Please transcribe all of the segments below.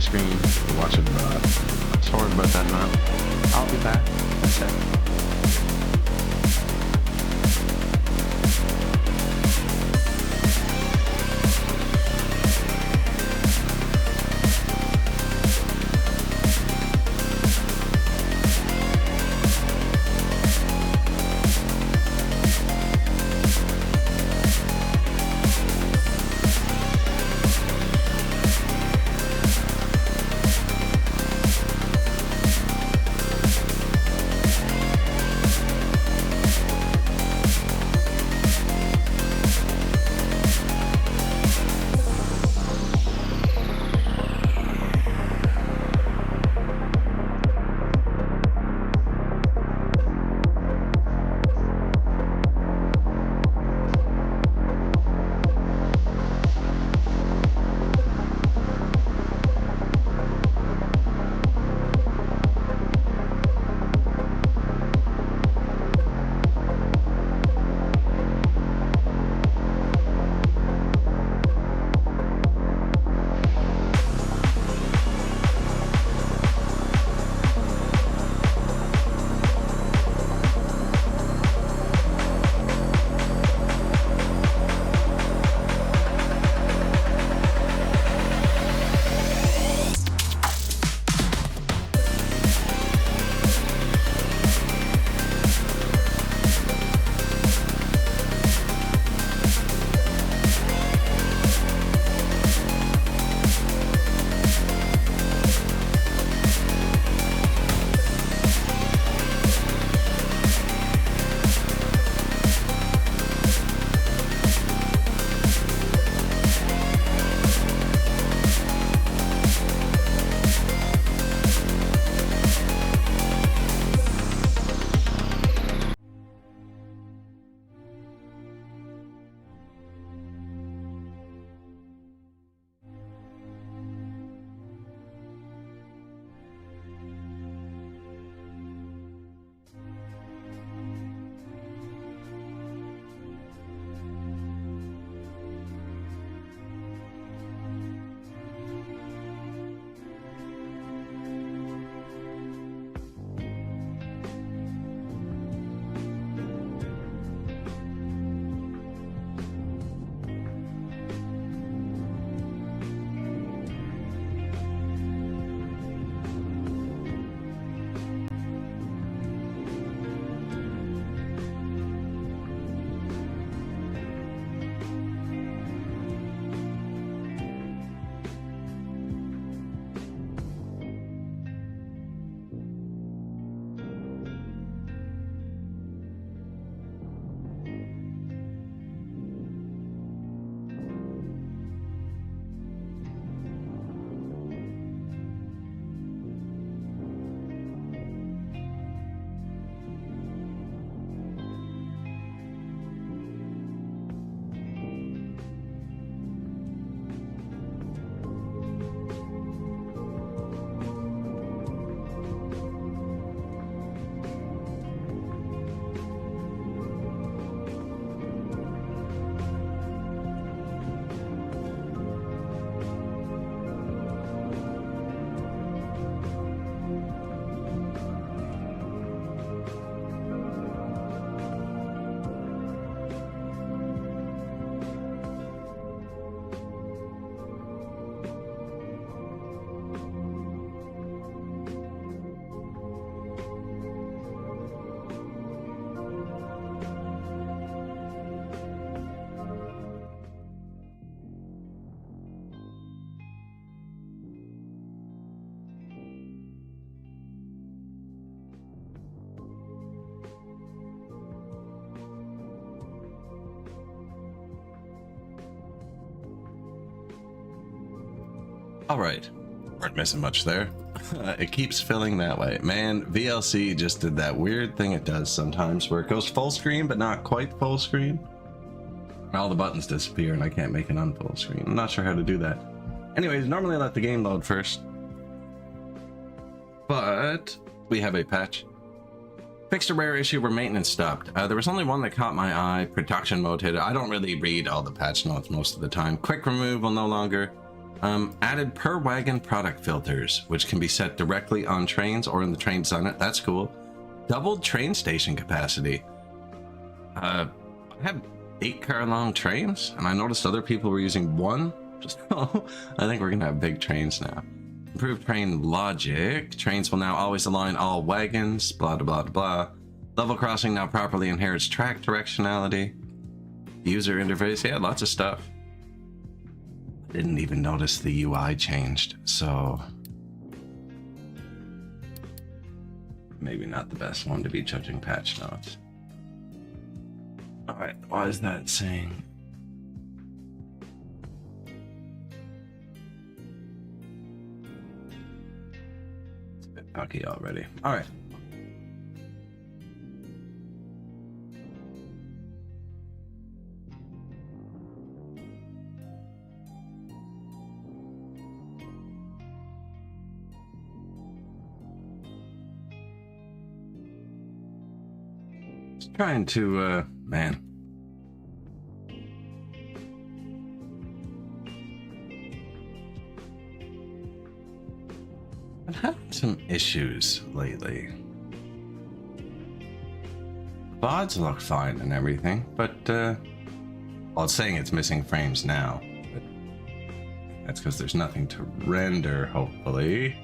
screen to watch it. Sorry about that, man. I'll be back. That's it. Alright, weren't missing much there. It keeps filling that way. Man, VLC just did that weird thing it does sometimes where it goes full screen but not quite full screen. All the buttons disappear and I can't make it on full screen. I'm not sure how to do that. Anyways, normally I let the game load first. But we have a patch. Fixed a rare issue where maintenance stopped. There was only one that caught my eye. Production mode hit it. I don't really read all the patch notes most of the time. Quick removal no longer. Added per wagon product filters, which can be set directly on trains or in the train designer. That's cool. Doubled train station capacity. I had 8-car long trains, and I noticed other people were using one. I think we're gonna have big trains now. Improved train logic. Trains will now always align all wagons. Blah blah blah blah. Level crossing now properly inherits track directionality. User interface. Yeah, lots of stuff. Didn't even notice the UI changed, so maybe not the best one to be judging patch notes. All right, why is that saying? It's a bit buggy already. All right. Trying to, man. I've had some issues lately. VODs look fine and everything, but, well, it's saying it's missing frames now. But that's because there's nothing to render, hopefully.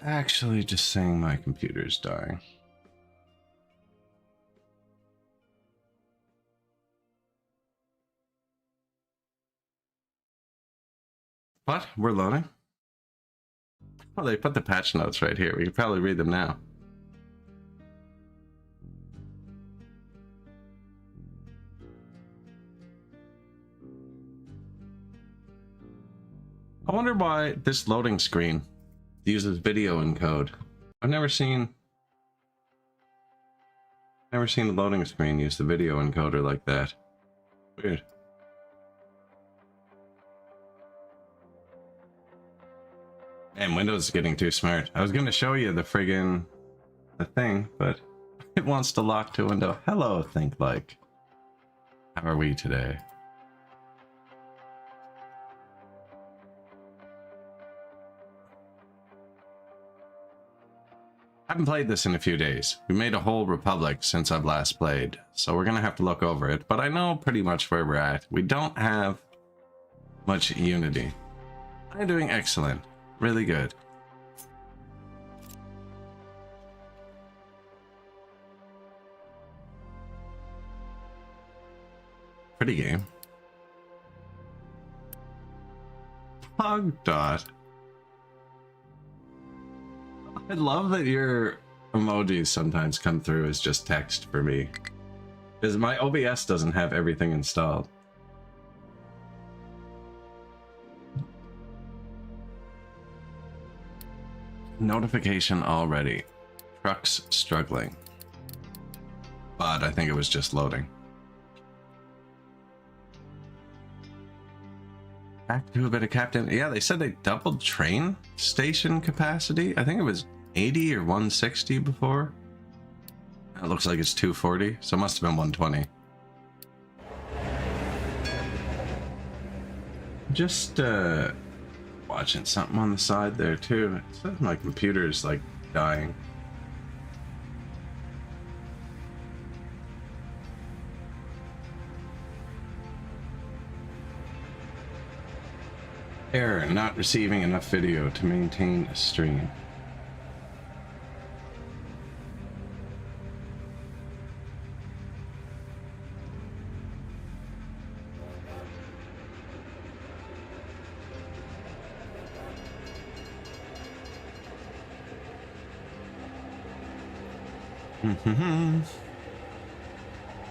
Actually, just saying my computer's dying. What? We're loading? Oh, they put the patch notes right here. We could probably read them now. I wonder why this loading screen uses video encode. I've never seen the loading screen use the video encoder like that. Weird. And Windows is getting too smart. I was gonna show you the thing, but it wants to lock to window. Hello, ThinkLike. How are we today? I haven't played this in a few days. We made a whole republic since I've last played, so we're gonna have to look over it, but I know pretty much where we're at. We don't have much unity. I'm doing excellent. Really good. Pretty game. Pugdot. I love that your emojis sometimes come through as just text for me, because my OBS doesn't have everything installed. Notification already. Trucks struggling. But I think it was just loading. Back to a bit of Captain. Yeah, they said they doubled train station capacity. I think it was 80 or 160 before. It looks like it's 240, so it must have been 120. Just watching something on the side there too. It says my computer's like dying. Error, not receiving enough video to maintain a stream.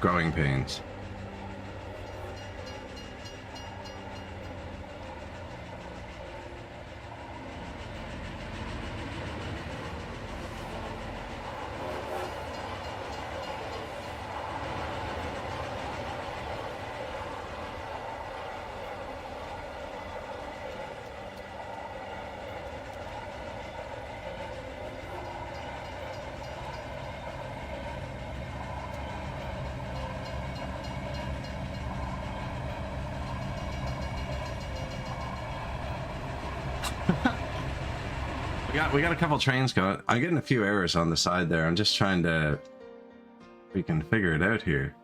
Growing pains. We got a couple trains going. I'm getting a few errors on the side there. I'm just trying to... We can figure it out here.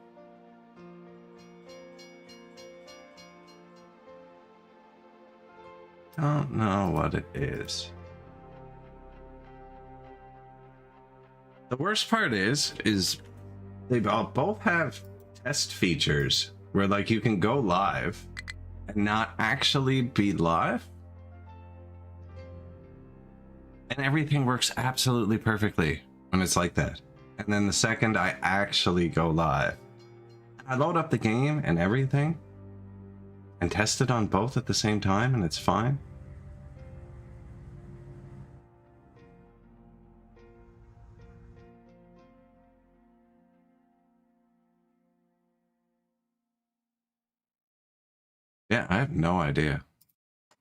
Don't know what it is. The worst part is they both have test features where like you can go live and not actually be live. And everything works absolutely perfectly when it's like that. And then the second I actually go live, I load up the game and everything and test it on both at the same time and it's fine. Yeah, I have no idea.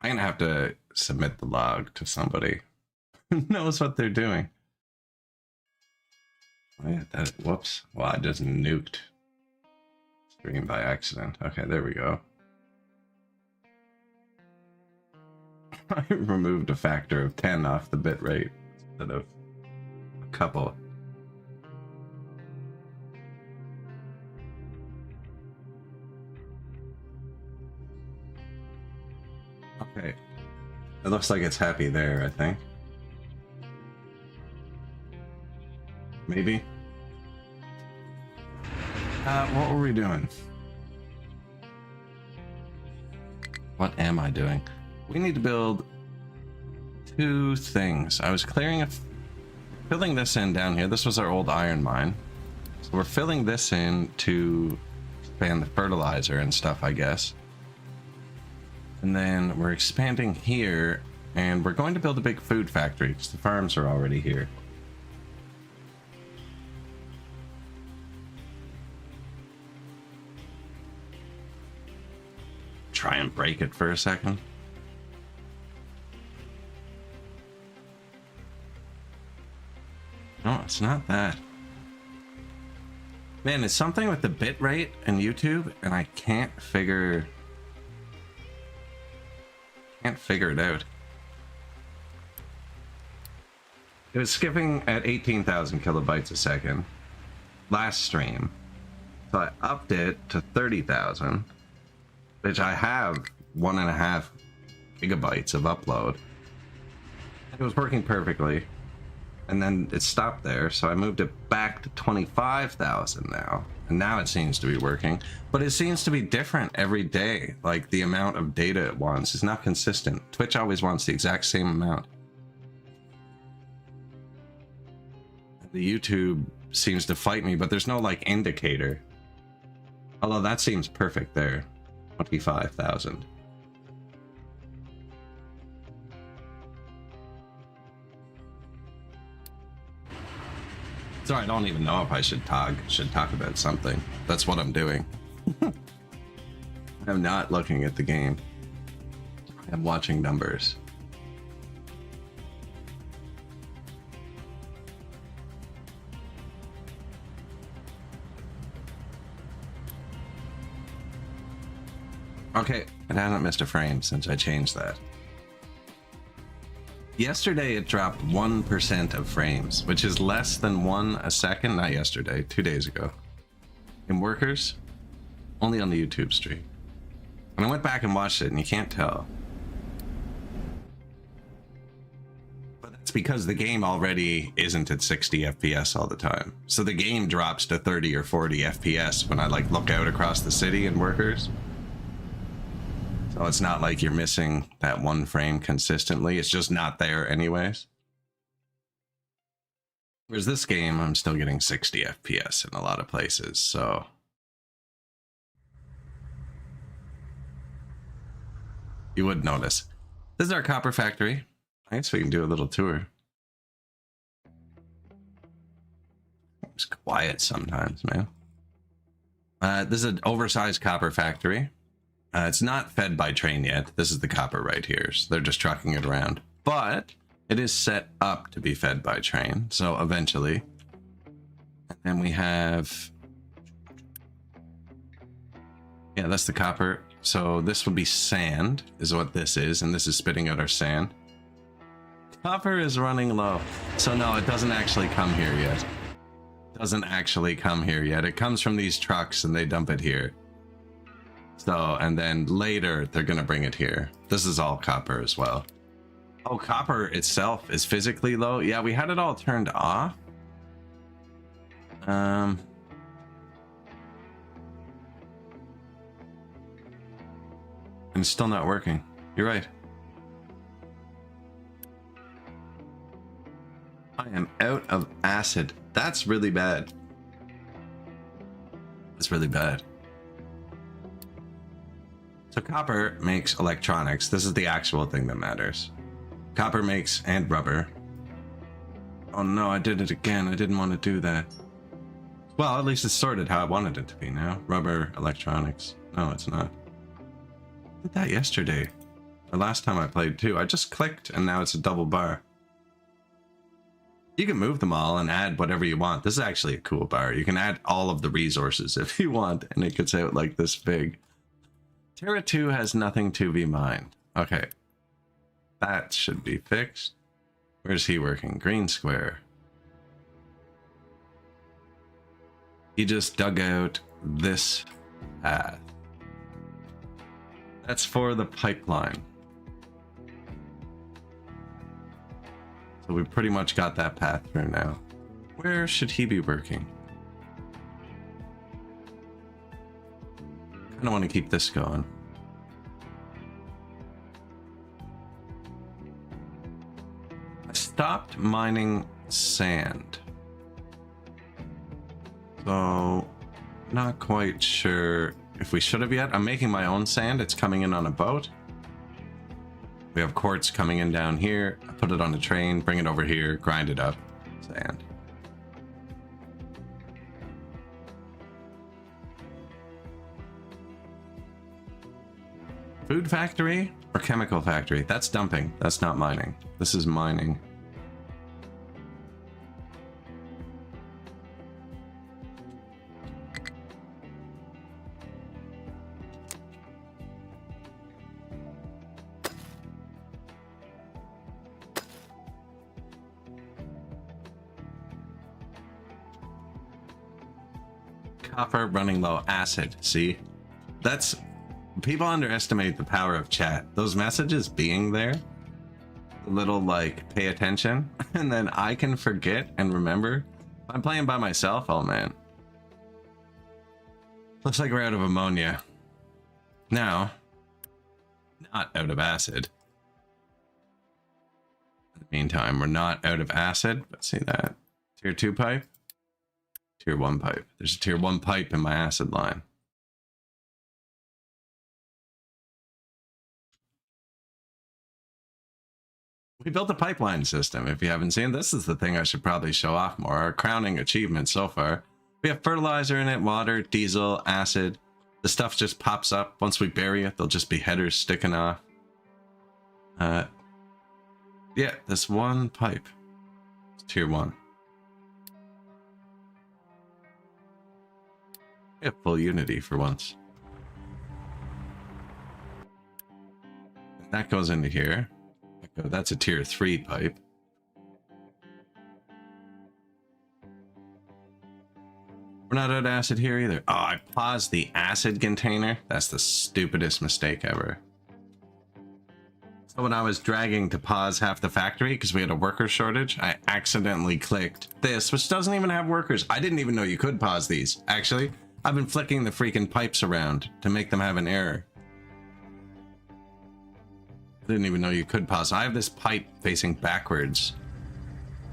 I'm gonna have to submit the log to somebody who knows what they're doing. Oh, yeah, whoops. Well, I just nuked stream by accident. Okay, there we go. I removed a factor of 10 off the bitrate instead of a couple. Okay. It looks like it's happy there, I think. Maybe. What were we doing? What am I doing? We need to build 2 things. I was filling this in down here. This was our old iron mine. So we're filling this in to expand the fertilizer and stuff, I guess. And then we're expanding here, and we're going to build a big food factory because the farms are already here. Try and break it for a second. No, it's not that. Man, it's something with the bitrate and YouTube, and I can't figure it out. It was skipping at 18,000 kilobytes a second last stream, so I upped it to 30,000, which I have 1.5 gigabytes of upload. It was working perfectly, and then it stopped there, so I moved it back to 25,000 now, and now it seems to be working. But it seems to be different every day. Like, the amount of data it wants is not consistent. Twitch always wants the exact same amount. The YouTube seems to fight me, but there's no like indicator. Although that seems perfect there. 25,000. Sorry, I don't even know if I should talk about something. That's what I'm doing. I'm not looking at the game. I'm watching numbers. Okay, it hasn't missed a frame since I changed that. Yesterday it dropped 1% of frames, which is less than 1 a second. Not yesterday, 2 days ago. In workers, only on the YouTube stream. And I went back and watched it, and you can't tell. But that's because the game already isn't at 60 FPS all the time. So the game drops to 30 or 40 FPS when I like look out across the city in workers. So it's not like you're missing that 1 frame consistently. It's just not there anyways. Whereas this game, I'm still getting 60 FPS in a lot of places, so... You would notice. This is our copper factory. I guess we can do a little tour. It's quiet sometimes, man. This is an oversized copper factory. It's not fed by train yet. This is the copper right here. So they're just trucking it around. But it is set up to be fed by train. So eventually. And then we have... Yeah, that's the copper. So this would be sand, is what this is. And this is spitting out our sand. Copper is running low. So no, it doesn't actually come here yet. Doesn't actually come here yet. It comes from these trucks and they dump it here. So, and then later they're gonna bring it here. This is all copper as well. Oh, copper itself is physically low. Yeah, we had it all turned off. And it's still not working. You're right. I am out of acid. That's really bad. That's really bad. So copper makes electronics. This is the actual thing that matters. Copper makes and rubber. Oh no, I did it again. I didn't want to do that. Well, at least it's sorted how I wanted it to be now. Rubber, electronics. No, it's not. I did that yesterday. The last time I played too. I just clicked and now it's a double bar. You can move them all and add whatever you want. This is actually a cool bar. You can add all of the resources if you want, and it gets out like this big. Terra 2 has nothing to be mined. Okay. That should be fixed. Where's he working? Green square. He just dug out this path. That's for the pipeline. So we pretty much got that path through now. Where should he be working? I don't want to keep this going. I stopped mining sand. So, not quite sure if we should have yet. I'm making my own sand. It's coming in on a boat. We have quartz coming in down here. I put it on a train, bring it over here, grind it up. Sand. Food factory or chemical factory? That's dumping. That's not mining. This is mining. Copper running low. Acid. See? That's... People underestimate the power of chat. Those messages being there, a little like pay attention, and then I can forget and remember. If I'm playing by myself, oh man. Looks like we're out of ammonia. Now, not out of acid. In the meantime, we're not out of acid. Let's see that. Tier 2 pipe. Tier 1 pipe. There's a tier 1 pipe in my acid line. We built a pipeline system. If you haven't seen, this is the thing I should probably show off more. Our crowning achievement so far. We have fertilizer in it, water, diesel, acid. The stuff just pops up. Once we bury it, there'll just be headers sticking off. Yeah, this one pipe. It's tier 1. We have full unity for once. And that goes into here. That's a tier 3 pipe. We're not out of acid here either. Oh, I paused the acid container. That's the stupidest mistake ever. So when I was dragging to pause half the factory because we had a worker shortage, I accidentally clicked this, which doesn't even have workers. I didn't even know you could pause these. Actually, I've been flicking the freaking pipes around to make them have an error. Didn't even know you could pause. I have this pipe facing backwards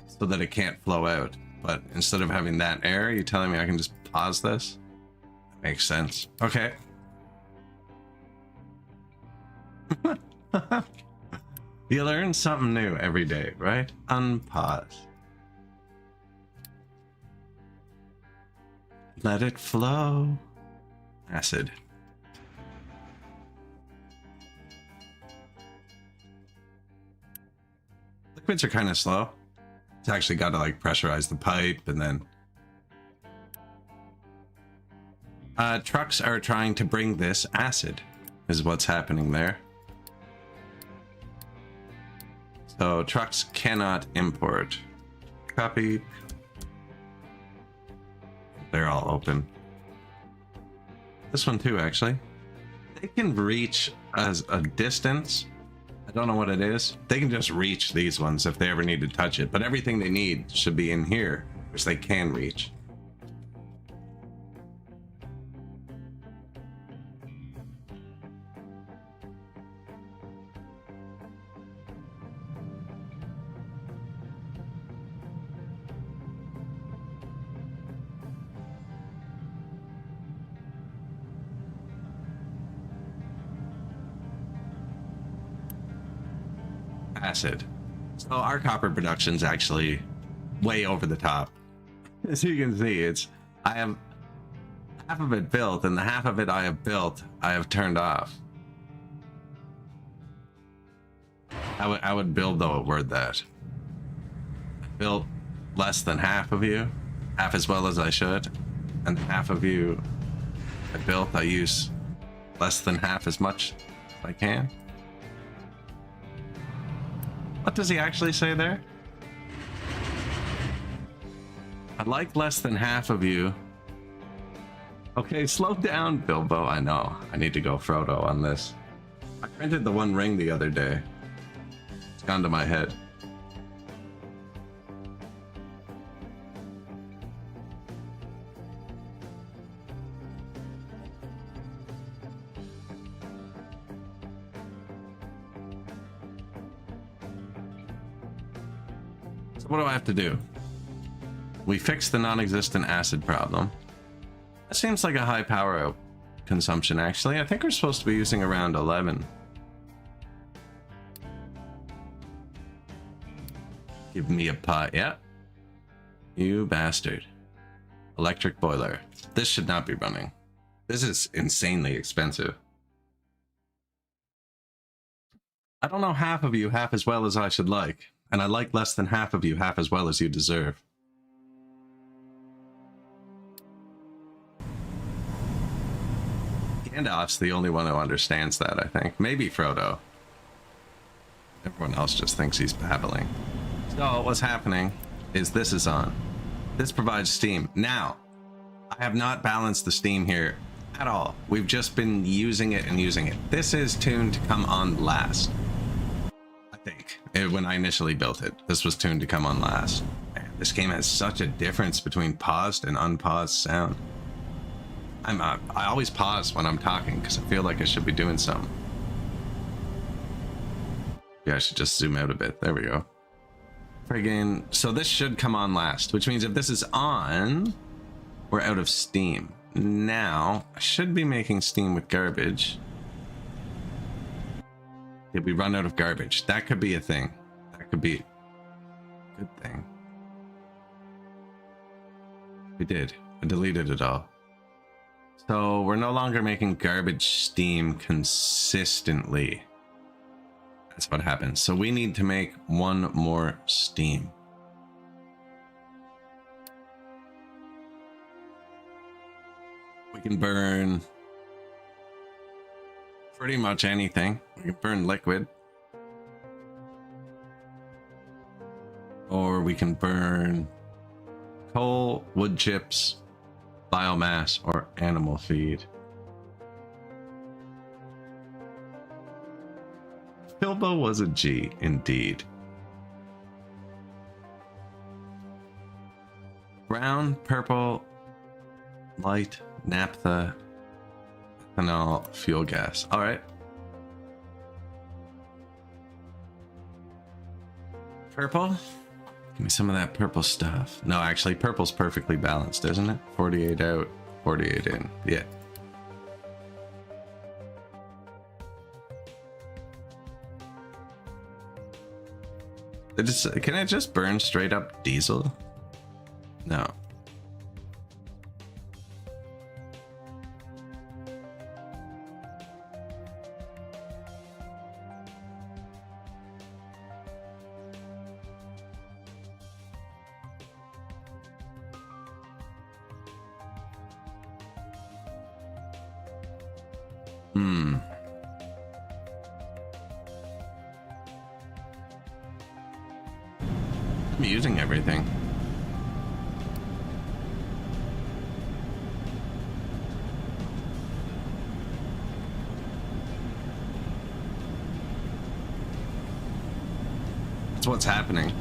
so that it can't flow out, but instead of having that error, you're telling me I can just pause this? That makes sense. Okay. You learn something new every day, right? Unpause. Let it flow. Acid. Liquids are kind of slow. It's actually got to like pressurize the pipe and then... trucks are trying to bring this acid, is what's happening there. So trucks cannot import. Copy. They're all open. This one too, actually. They can reach as a distance. I don't know what it is. They can just reach these ones if they ever need to touch it, but everything they need should be in here, which they can reach. Acid. So our copper production's actually way over the top. As you can see, I have half of it built, and the half of it I have built, I have turned off. I would build though a word that. I built less than half of you, half as well as I should, and half of you I built, I use less than half as much as I can. What does he actually say there? I'd like less than half of you. Okay, slow down, Bilbo. I know. I need to go Frodo on this. I printed the One Ring the other day. It's gone to my head. So what do I have to do? We fixed the non-existent acid problem. That seems like a high power consumption, actually. I think we're supposed to be using around 11. Give me a pot. Yeah. You bastard. Electric boiler. This should not be running. This is insanely expensive. I don't know half of you half as well as I should like. And I like less than half of you half as well as you deserve. Gandalf's the only one who understands that, I think. Maybe Frodo. Everyone else just thinks he's babbling. So what's happening is this is on. This provides steam. Now, I have not balanced the steam here at all. We've just been using it and using it. This is tuned to come on last. I think. When I initially built it, this was tuned to come on last. Man, this game has such a difference between paused and unpaused sound. I always pause when I'm talking because I feel like I should be doing something. Yeah, I should just zoom out a bit. There we go. Friggin', so this should come on last, which means if this is on, we're out of steam. Now, I should be making steam with garbage. Did we run out of garbage? That could be a thing. That could be a good thing. We did. I deleted it all. So we're no longer making garbage steam consistently. That's what happens. So we need to make one more steam. We can burn pretty much anything. We can burn liquid. Or we can burn coal, wood chips, biomass, or animal feed. Bilbo was a G, indeed. Brown, purple, light, naphtha, ethanol, fuel gas. All right. Purple? Give me some of that purple stuff. No, actually, purple's perfectly balanced, isn't it? 48 out, 48 in. Yeah. Can it just burn straight up diesel? No. I'm using everything. That's what's happening.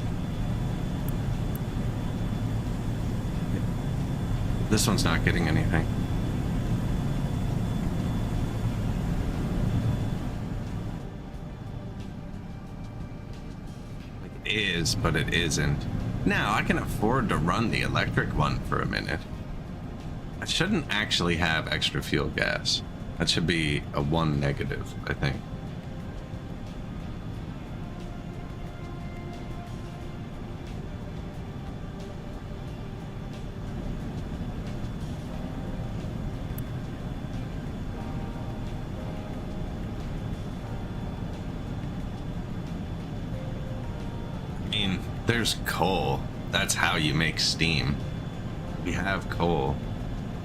This one's not getting anything. It is, but it isn't. Now, I can afford to run the electric one for a minute. I shouldn't actually have extra fuel gas. That should be a 1 negative, I think. There's coal. That's how you make steam. We have coal.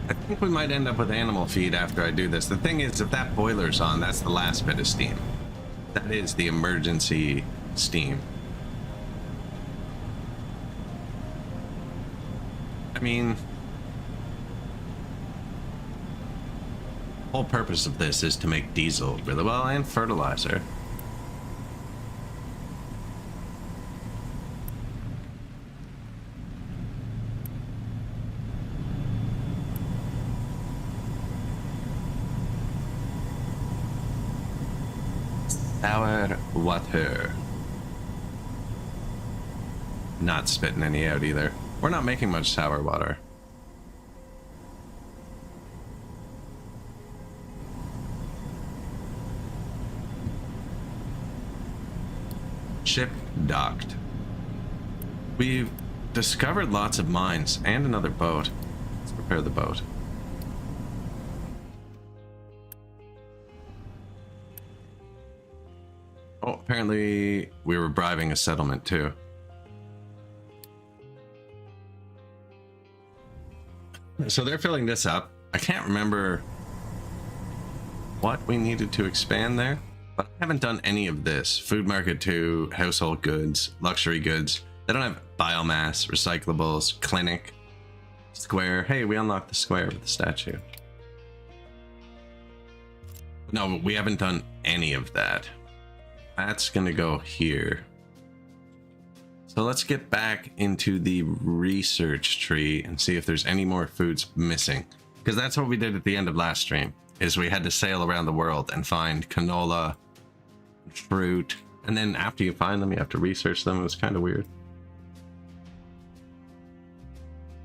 I think we might end up with animal feed after I do this. The thing is, if that boiler's on, that's the last bit of steam. That is the emergency steam. I mean, the whole purpose of this is to make diesel really well and fertilizer. Sour water. Not spitting any out either. We're not making much sour water. Ship docked. We've discovered lots of mines and another boat. Let's repair the boat. Oh, apparently we were bribing a settlement too. So they're filling this up. I can't remember what we needed to expand there, but I haven't done any of this. Food market 2, household goods, luxury goods. They don't have biomass, recyclables, clinic, square. Hey, we unlocked the square with the statue. No, we haven't done any of that. That's gonna go here. So let's get back into the research tree and see if there's any more foods missing, because that's what we did at the end of last stream, is we had to sail around the world and find canola, fruit, and then after you find them you have to research them. It was kind of weird.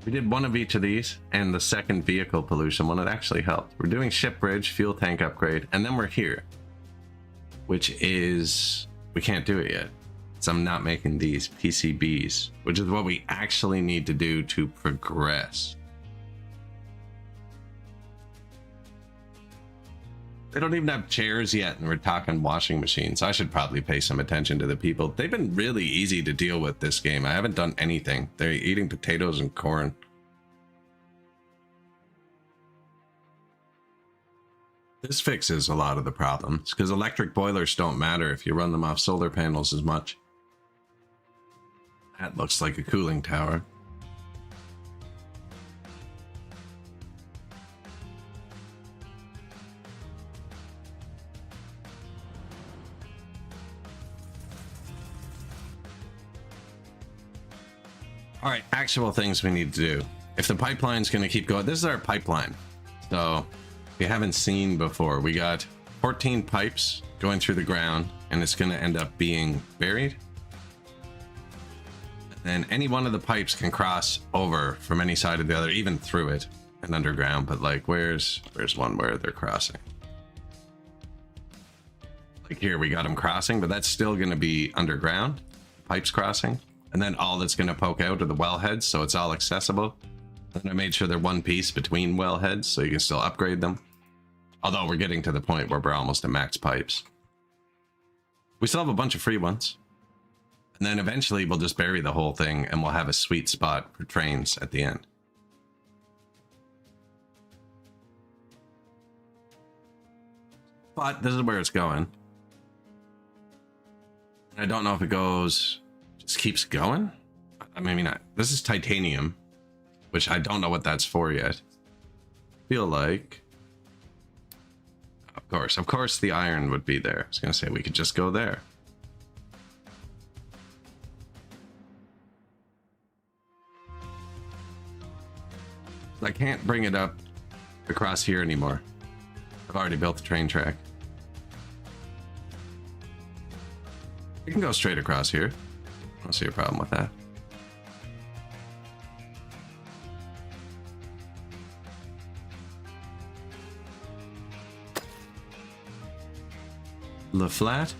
We did one of each of these, and the second vehicle pollution one, it actually helped. We're doing ship bridge, fuel tank upgrade, and then we're here, which is, we can't do it yet. So I'm not making these PCBs, which is what we actually need to do to progress. They don't even have chairs yet, and we're talking washing machines. I should probably pay some attention to the people. They've been really easy to deal with this game. I haven't done anything. They're eating potatoes and corn. This fixes a lot of the problems, because electric boilers don't matter if you run them off solar panels as much. That looks like a cooling tower. All right, actual things we need to do. If the pipeline's going to keep going, this is our pipeline. So if you haven't seen before, we got 14 pipes going through the ground, and it's going to end up being buried. And any one of the pipes can cross over from any side or the other, even through it and underground. But like, where's one where they're crossing? Like here, we got them crossing, but that's still going to be underground, pipes crossing. And then all that's going to poke out are the wellheads, so it's all accessible. And I made sure they're one piece between wellheads, so you can still upgrade them. Although we're getting to the point where we're almost at max pipes. We still have a bunch of free ones. And then eventually we'll just bury the whole thing, and we'll have a sweet spot for trains at the end. But this is where it's going. I don't know if it goes... just keeps going. I mean, this is titanium, which I don't know what that's for yet. Feel like, of course, the iron would be there. I was gonna say we could just go there. I can't bring it up across here anymore. I've already built the train track. You can go straight across here. I don't see a problem with that. La Flat?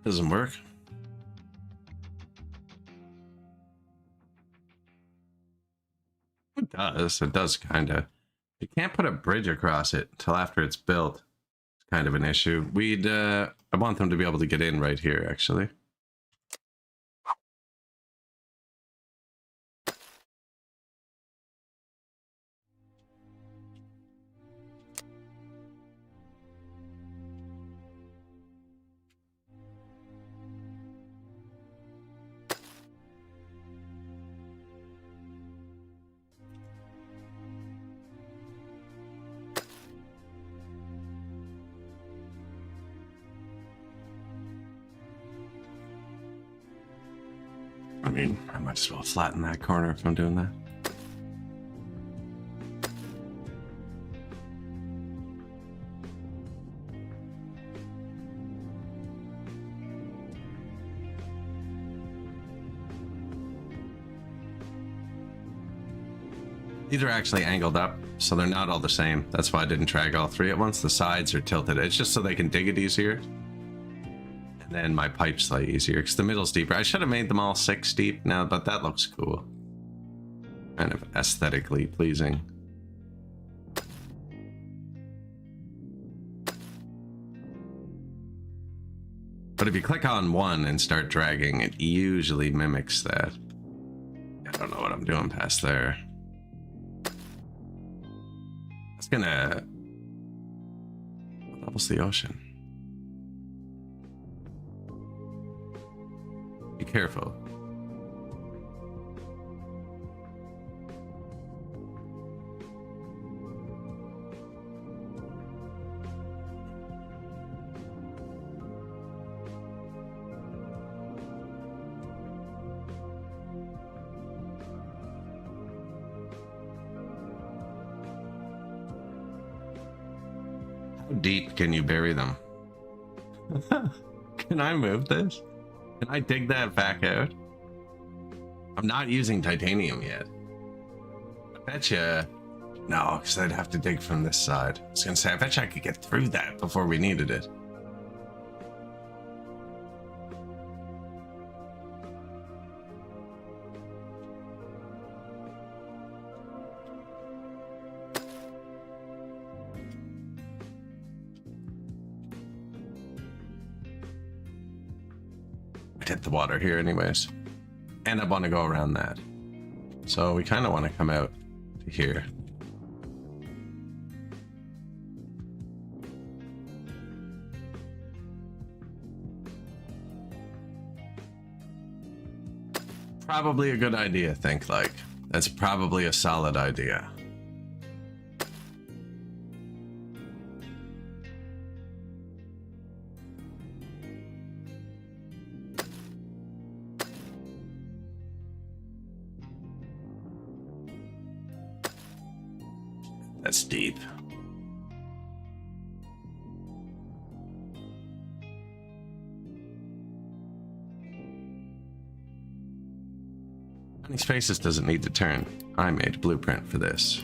Doesn't work. It does. It does kind of. You can't put a bridge across it until after it's built. It's kind of an issue. I want them to be able to get in right here, actually. I mean, I might as well flatten that corner if I'm doing that. These are actually angled up, so they're not all the same. That's why I didn't drag all three at once. The sides are tilted. It's just so they can dig it easier. And then my pipe's slightly easier, because the middle's deeper. I should have made them all 6 deep now, but that looks cool. Kind of aesthetically pleasing. But if you click on one and start dragging, it usually mimics that. I don't know what I'm doing past there. It's gonna... What level's the ocean? Be careful. How deep can you bury them? Can I move this? Can I dig that back out? I'm not using titanium yet. I betcha... No, because I'd have to dig from this side. I was gonna say, I bet you I could get through that before we needed it. I'd hit the water here anyways. And I want to go around that. So we kind of want to come out to here. Probably a good idea, think like. That's probably a solid idea. That's deep. How many spaces does it need to turn? I made a blueprint for this.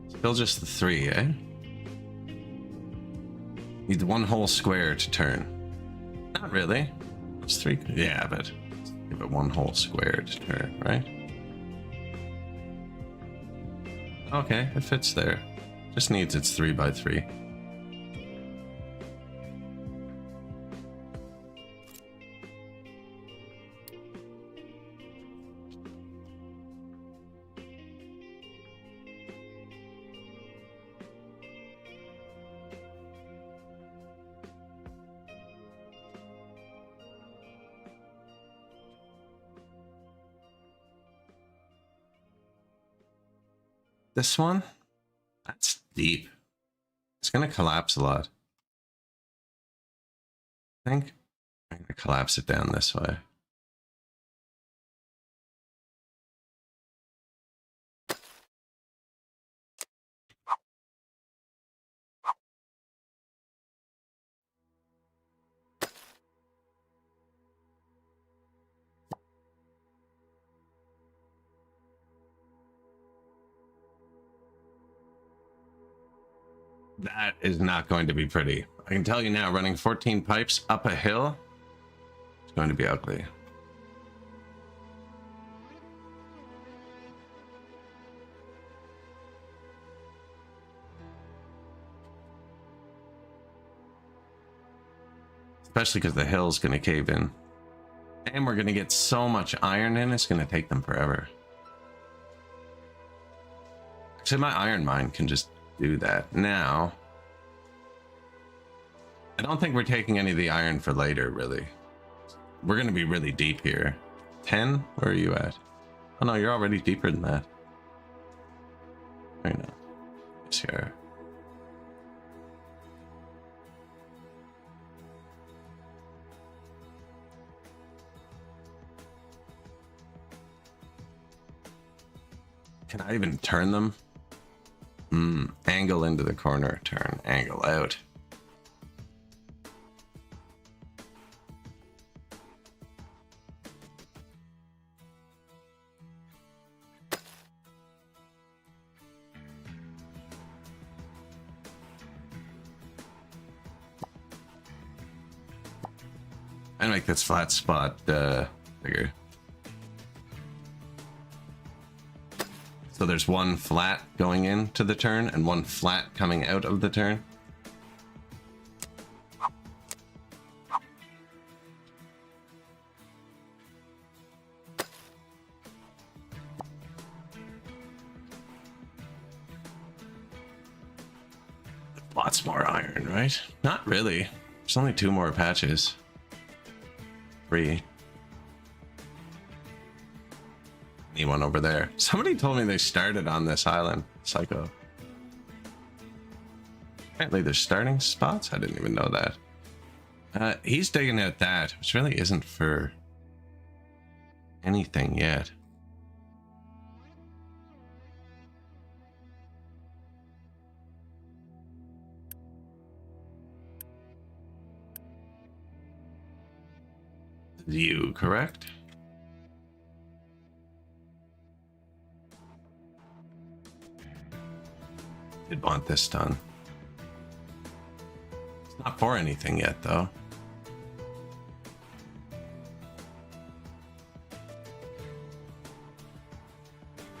Still just the 3, eh? Need the 1 whole square to turn. Not really. It's 3. Yeah, but give it 1 whole square to turn, right? Okay, it fits there. Just needs its 3 by 3. this one. That's deep. It's gonna collapse a lot. I think I'm gonna collapse it down this way. That is not going to be pretty. I can tell you now, running 14 pipes up a hill, it's going to be ugly. Especially because the hill's going to cave in. And we're going to get so much iron in, it's going to take them forever. Actually, my iron mine can just do that now. I don't think we're taking any of the iron for later, really. We're going to be really deep here. 10? Where are you at? Oh no, you're already deeper than that. I know. It's here. Can I even turn them? Angle into the corner, turn, angle out. And make this flat spot bigger. So there's one flat going into the turn and one flat coming out of the turn. Lots more iron, right? Not really. There's only 2 more patches. 3. One over there. Somebody told me they started on this island. Psycho. Apparently there's starting spots. I didn't even know that. He's digging out that, which really isn't for anything yet. You correct? Did want this done. It's not for anything yet, though.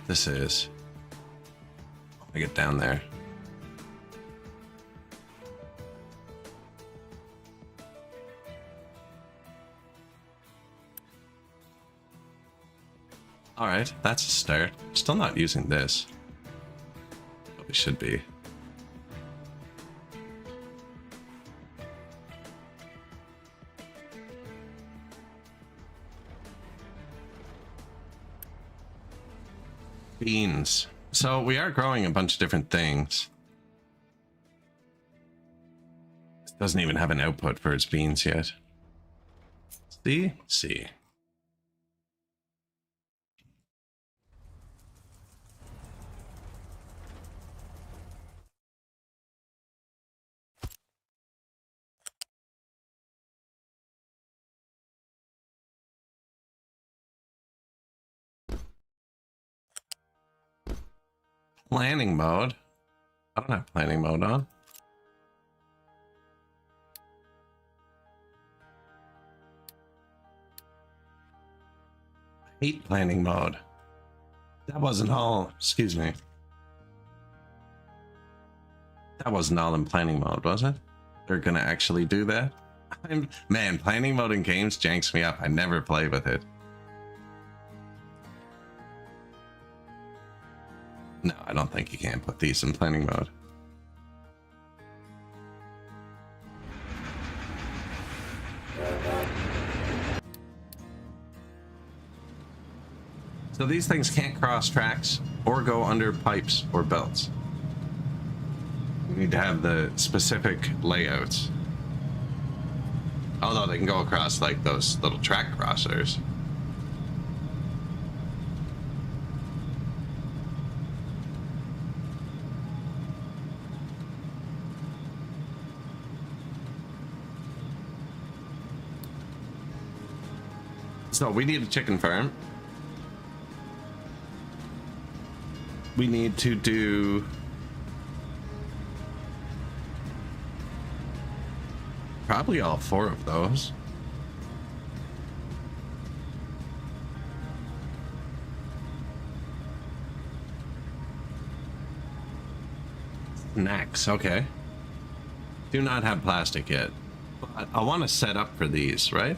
This is. I get down there. All right, that's a start. Still not using this. It should be. Beans. So we are growing a bunch of different things. It doesn't even have an output for its beans yet. See? Planning mode. I don't have planning mode on. I hate planning mode. That wasn't all. Excuse me. That wasn't all in planning mode, was it? They're gonna actually do that? Man, planning mode in games janks me up. I never play with it. No, I don't think you can put these in planning mode. So these things can't cross tracks or go under pipes or belts. You need to have the specific layouts. Although they can go across like those little track crossers. So we need a chicken farm. We need to do probably all 4 of those. Snacks, okay. Do not have plastic yet, but I want to set up for these, right?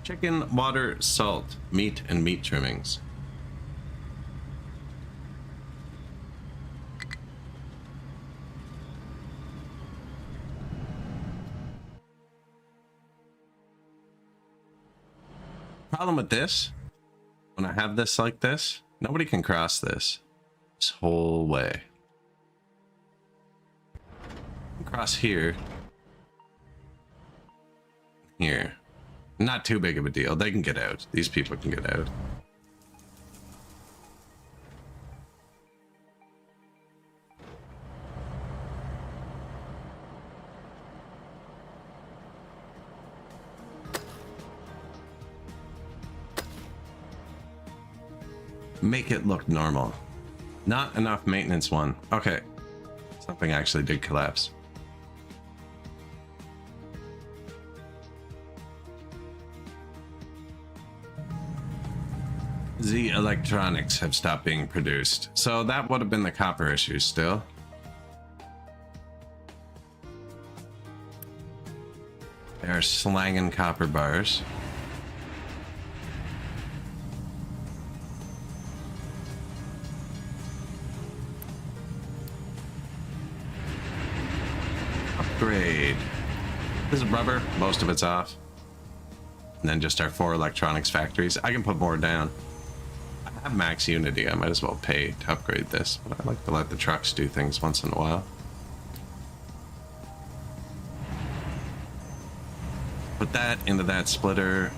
Chicken, water, salt, meat, and meat trimmings. Problem with this, when I have this like this, nobody can cross this whole way. Cross here. Here. Not too big of a deal. They can get out. These people can get out. Make it look normal. Not enough maintenance one. Okay. Something actually did collapse. Z electronics have stopped being produced. So that would have been the copper issue still. They are slanging copper bars. Upgrade. This is rubber. Most of it's off. And then just our 4 electronics factories. I can put more down. I have max unity. I might as well pay to upgrade this, but I like to let the trucks do things once in a while. Put that into that splitter.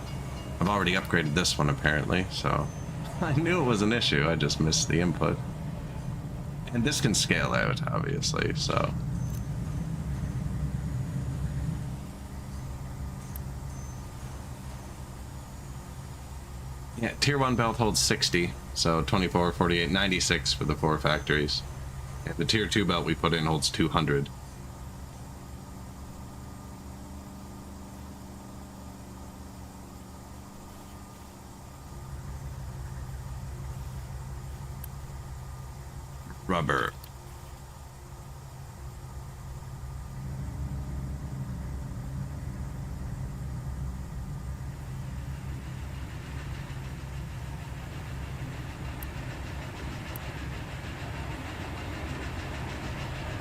I've already upgraded this one apparently, so I knew it was an issue. I just missed the input. And this can scale out, obviously, so. Yeah, tier 1 belt holds 60, so 24, 48, 96 for the 4 factories. And the tier 2 belt we put in holds 200. Rubber.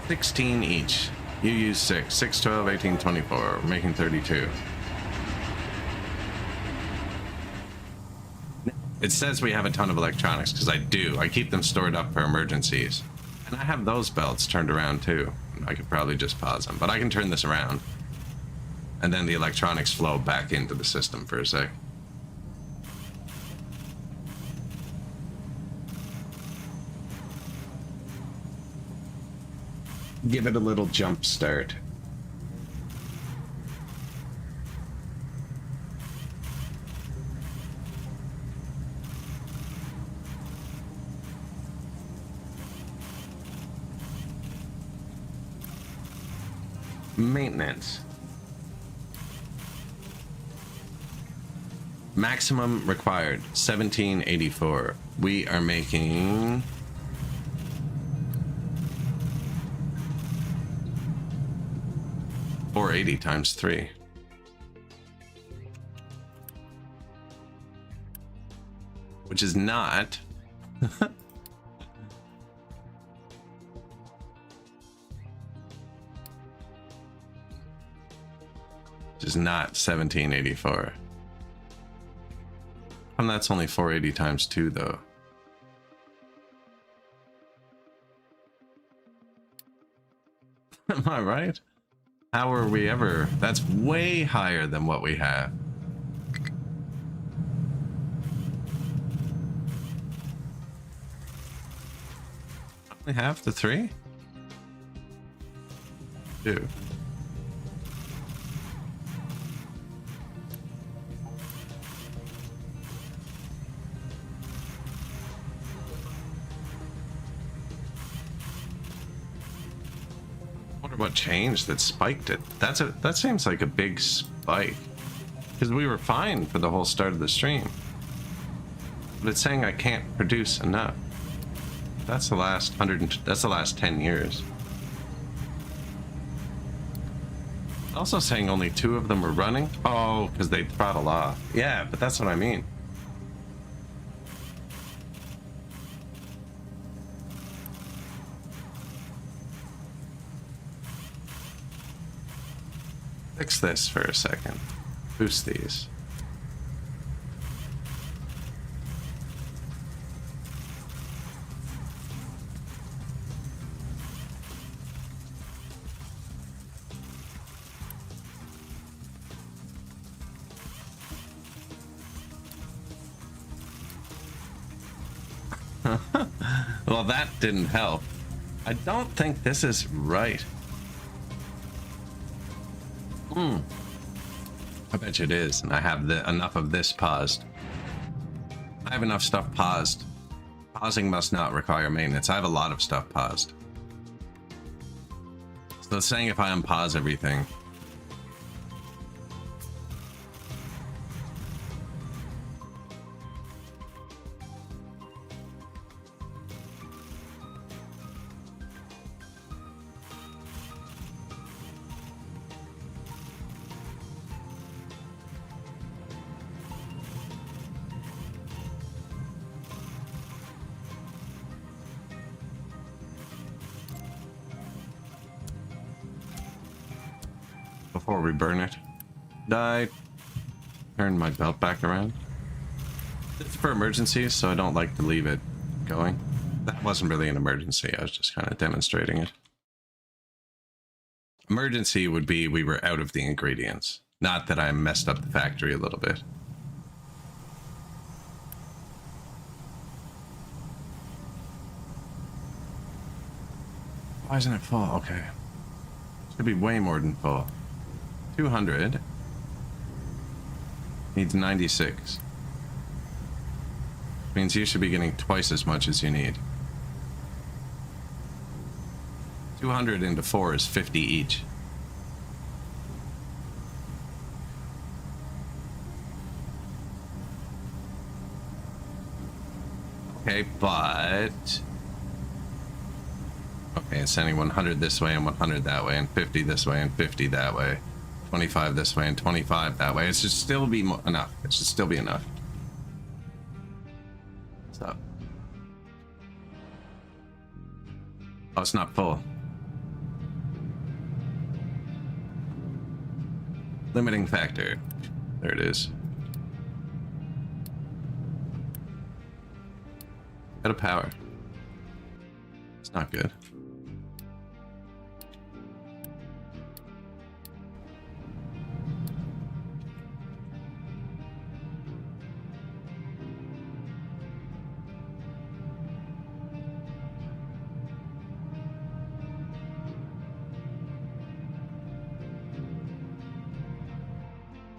$16 each. You use 6. 6, 12, 18, 24. We're making 32. It says we have a ton of electronics, because I do. I keep them stored up for emergencies. And I have those belts turned around too. I could probably just pause them, but I can turn this around. And then the electronics flow back into the system for a sec. Give it a little jump start. Maintenance. Maximum required 1784. We are making 480 times 3. Which is not is not 1784. And that's only 480 times 2 though. Am I right? How are we ever? That's way higher than what we have. Only have the 3? 2. What changed that spiked it? That seems like a big spike, because we were fine for the whole start of the stream, but it's saying I can't produce enough. That's the last that's the last 10 years. Also saying only 2 of them were running. Oh, because they throttle off. Yeah, but that's what I mean. Fix this for a second. Boost these. Well, that didn't help. I don't think this is right. I bet you it is, and I have enough of this paused. I have enough stuff paused. Pausing must not require maintenance. I have a lot of stuff paused. So it's saying if I unpause everything. Before we burn it. Did I turn my belt back around? It's for emergencies, so I don't like to leave it going. That wasn't really an emergency, I was just kind of demonstrating it. Emergency would be we were out of the ingredients. Not that I messed up the factory a little bit. Why isn't it full? Okay. Should be way more than full. 200 needs 96. Means you should be getting twice as much as you need. 200 into 4 is 50 each. Okay, but... Okay, it's sending 100 this way and 100 that way, and 50 this way and 50 that way. 25 this way and 25 that way. It should still be enough. It should still be enough. What's up? Oh, it's not full. Limiting factor. There it is. Out of power. It's not good.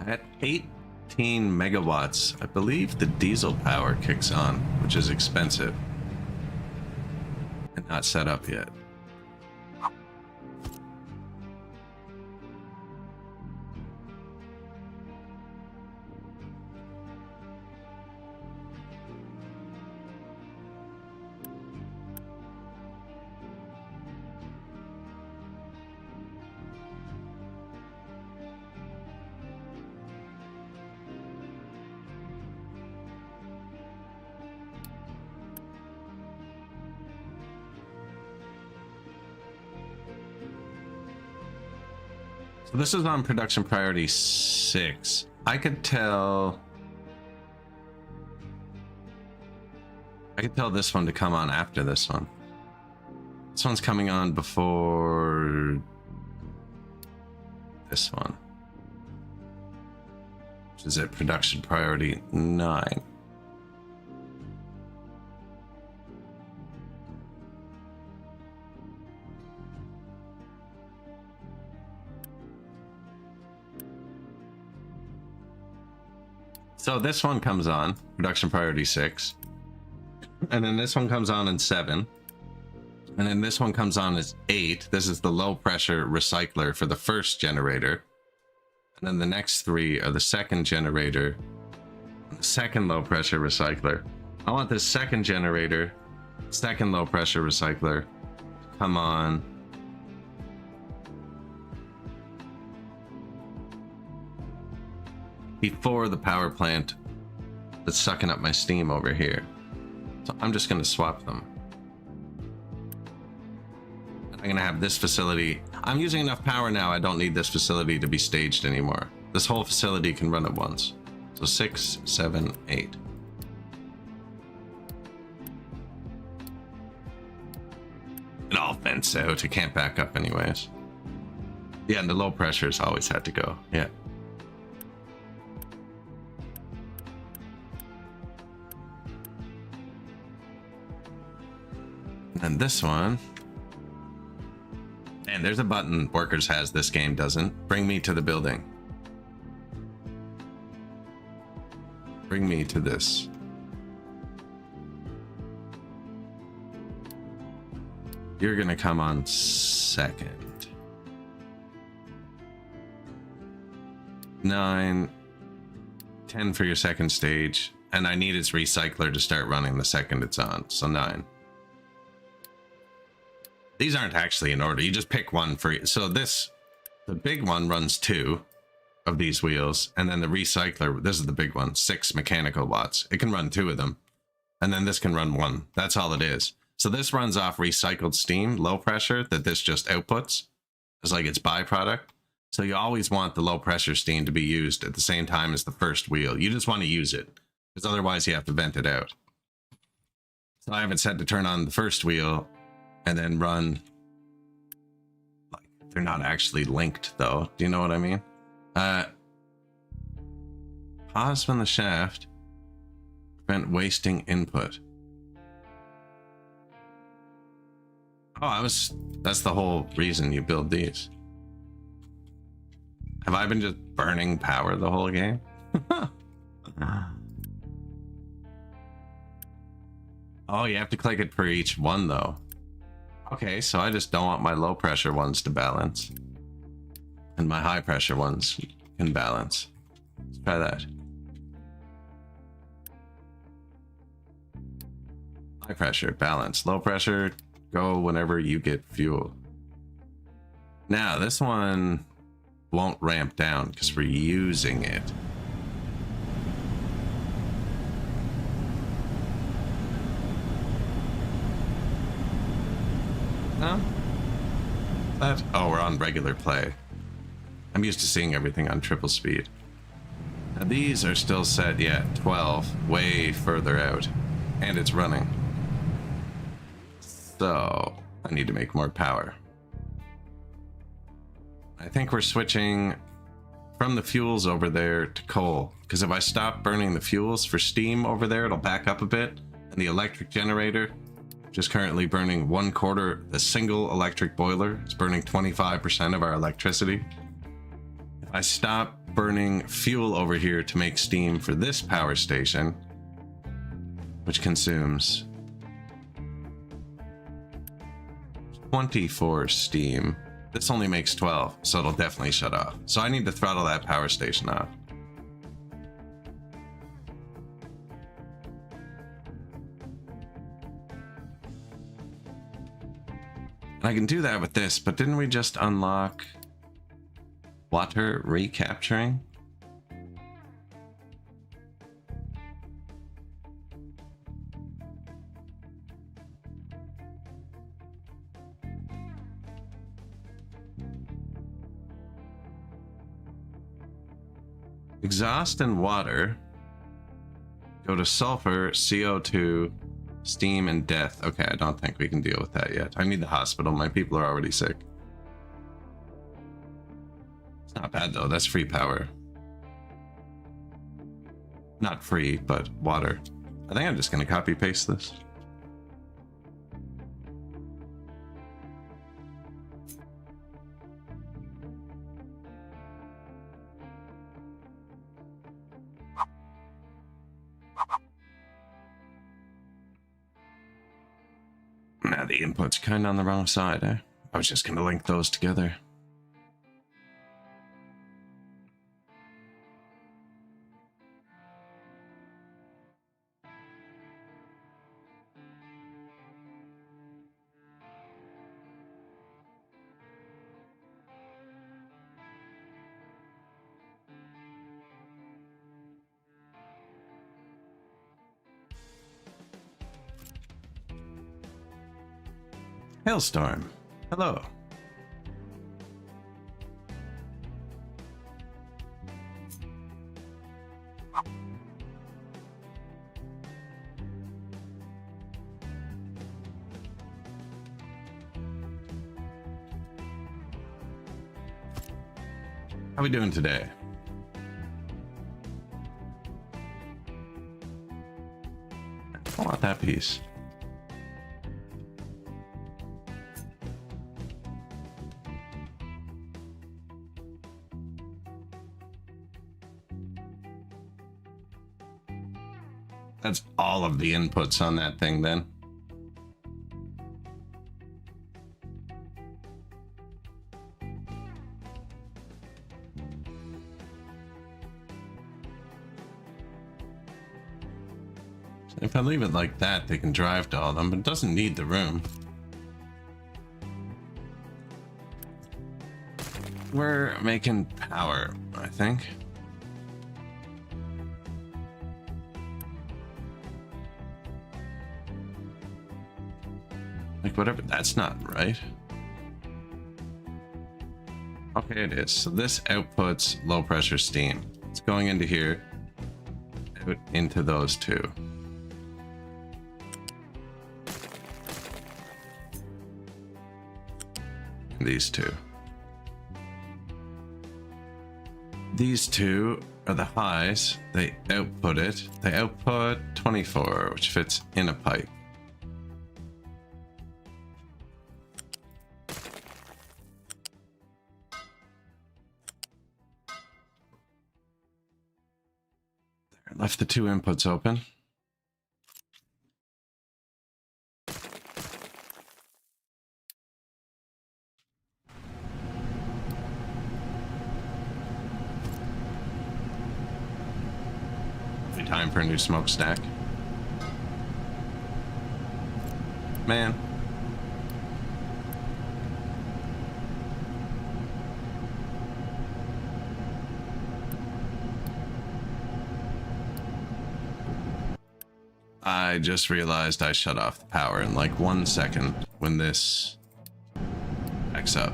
At 18 megawatts, I believe the diesel power kicks on, which is expensive and not set up yet. So this is on production priority 6. I could tell this one to come on after this one. This one's coming on before this one, which is at production priority 9. So this one comes on production priority 6, and then this one comes on in 7, and then this one comes on as 8. This is the low pressure recycler for the first generator, and then the next 3 are the second generator, the second low pressure recycler. I want this second generator, second low pressure recycler, to come on before the power plant that's sucking up my steam over here. So I'm just going to swap them. I'm going to have this facility. I'm using enough power now. I don't need this facility to be staged anymore. This whole facility can run at once. So 6, 7, 8. It all vents out. It can't back up anyways. Yeah, and the low pressures always had to go. Yeah. And this one, and there's a button Workers has, this game doesn't. Bring me to the building. Bring me to this. You're gonna come on second. 9, 10 for your second stage, and I need its recycler to start running the second it's on, so 9. These aren't actually in order. You just pick one for. So this, the big one runs 2 of these wheels, and then the recycler, this is the big one, 6 mechanical watts. It can run 2 of them, and then this can run 1. That's all it is. So this runs off recycled steam, low pressure, that this just outputs. It's like its byproduct. So you always want the low pressure steam to be used at the same time as the first wheel. You just want to use it, because otherwise you have to vent it out. So I have it set to turn on the first wheel and then run, like, they're not actually linked though. Do you know what I mean? Pause when the shaft, prevent wasting input. Oh, that's the whole reason you build these. Have I been just burning power the whole game? Oh, you have to click it for each one though. Okay, so I just don't want my low pressure ones to balance, and my high pressure ones can balance. Let's try that. High pressure, balance. Low pressure, go whenever you get fuel. Now, this one won't ramp down because we're using it. No? That? Oh, we're on regular play. I'm used to seeing everything on triple speed. Now these are still set, yeah, 12, way further out. And it's running. So, I need to make more power. I think we're switching from the fuels over there to coal. Because if I stop burning the fuels for steam over there, it'll back up a bit. And the electric generator, just currently burning 1/4, the single electric boiler, it's burning 25% of our electricity. If I stop burning fuel over here to make steam for this power station, which consumes 24 steam, this only makes 12, so it'll definitely shut off. So I need to throttle that power station off. And I can do that with this, but didn't we just unlock water recapturing? Exhaust and water. Go to sulfur, CO2, steam, and death. Okay, I don't think we can deal with that yet. I need the hospital. My people are already sick. It's not bad though. That's free power. Not free, but water. I think I'm just gonna copy paste this. Now the input's kind of on the wrong side, eh? I was just gonna link those together. Hailstorm. Hello. How we doing today? I want that piece. That's all of the inputs on that thing then. If I leave it like that, they can drive to all of them, but it doesn't need the room. We're making power, I think. Like whatever, that's not right. Okay, it is. So this outputs low pressure steam. It's going into here, out into those two. These two. These two are the highs. They output it. They output 24, which fits in a pipe. There, left the two inputs open. Time for a new smokestack. Man. I just realized I shut off the power in like 1 second when this backs up.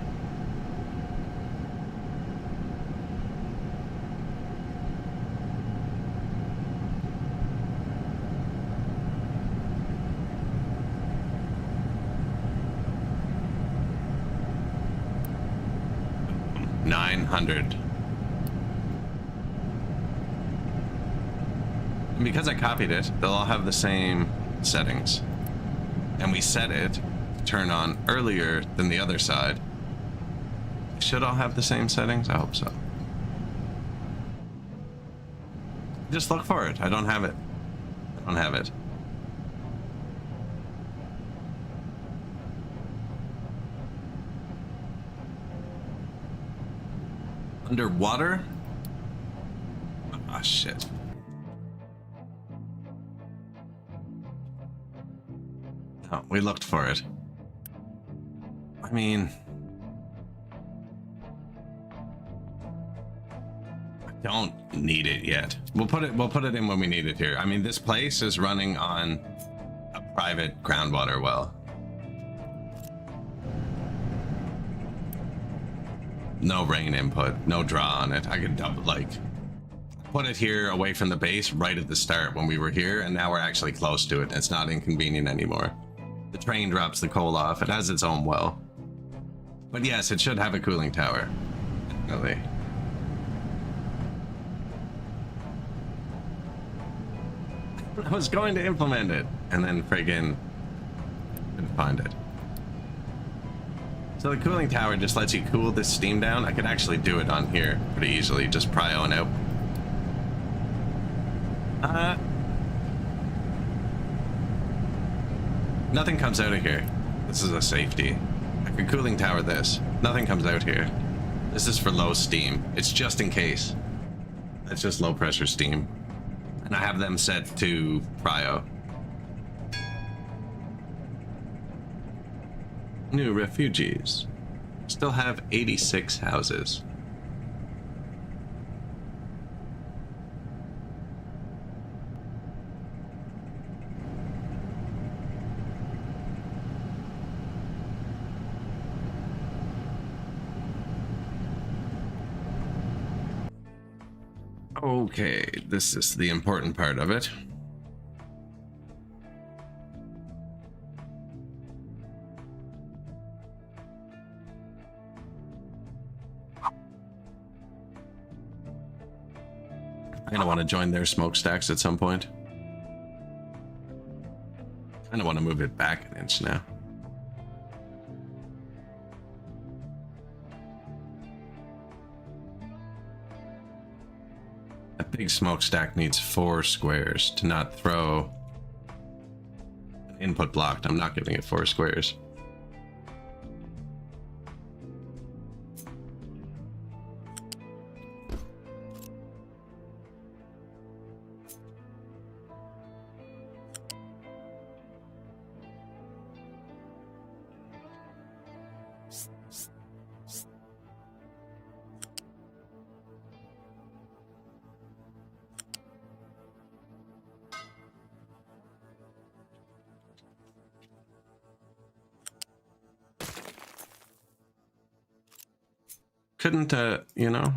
And because I copied it, they'll all have the same settings. And we set it to turn on earlier than the other side. They should all have the same settings? I hope so. Just look for it. I don't have it. I don't have it. Underwater? Ah, shit. Oh, we looked for it. I mean... I don't need it yet. We'll put it in when we need it here. I mean, this place is running on a private groundwater well. No rain input, no draw on it. I could double, like, put it here away from the base right at the start when we were here, and now we're actually close to it. It's not inconvenient anymore. The train drops the coal off. It has its own well. But yes, it should have a cooling tower. Definitely. I was going to implement it, and then friggin' couldn't find it. So the cooling tower just lets you cool this steam down. I could actually do it on here pretty easily, just prioing out. Nothing comes out of here. This is a safety. I could cooling tower this. Nothing comes out here. This is for low steam. It's just in case. That's just low pressure steam. And I have them set to prio. New refugees. Still have 86 houses. Okay, this is the important part of it. I'm gonna want to join their smokestacks at some point. I don't want to move it back an inch now. A big smokestack needs 4 squares to not throw an input blocked. I'm not giving it 4 squares. Couldn't, you know?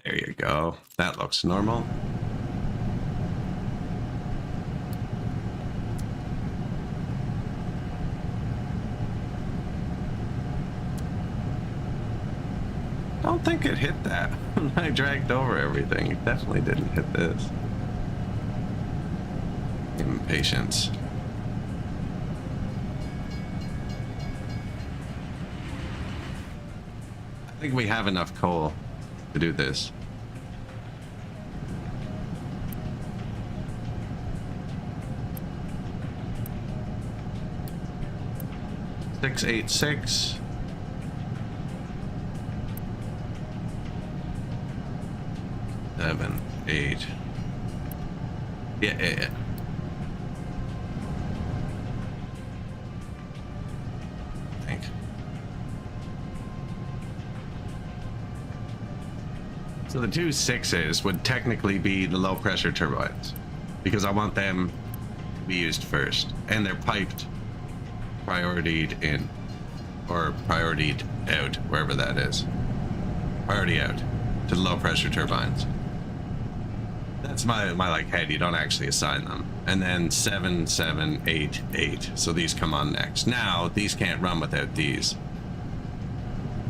There you go. That looks normal. Don't think it hit that. I dragged over everything. It definitely didn't hit this. Impatience. I think we have enough coal to do this. Six, 8, 6. Seven, 8. Yeah. So the 2 6s would technically be the low pressure turbines, because I want them to be used first, and they're piped, prioritied in, or prioritied out, wherever that is. Priority out to the low pressure turbines. That's my like head. You don't actually assign them. And then 7, 7, 8, 8. So these come on next. Now these can't run without these.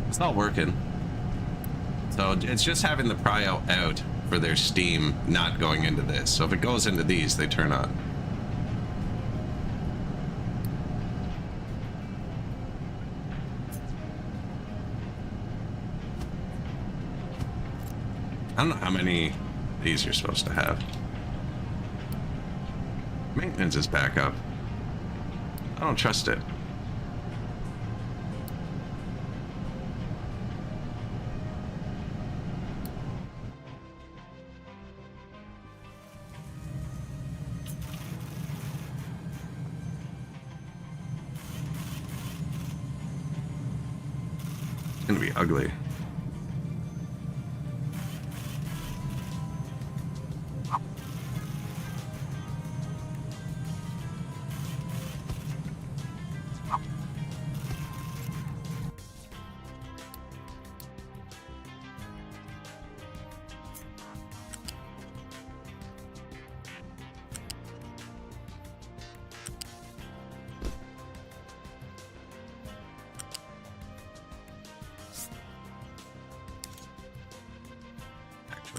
It's not working. So it's just having the prio out for their steam not going into this. So if it goes into these, they turn on. I don't know how many of these you're supposed to have. Maintenance is back up. I don't trust it. It's gonna be ugly.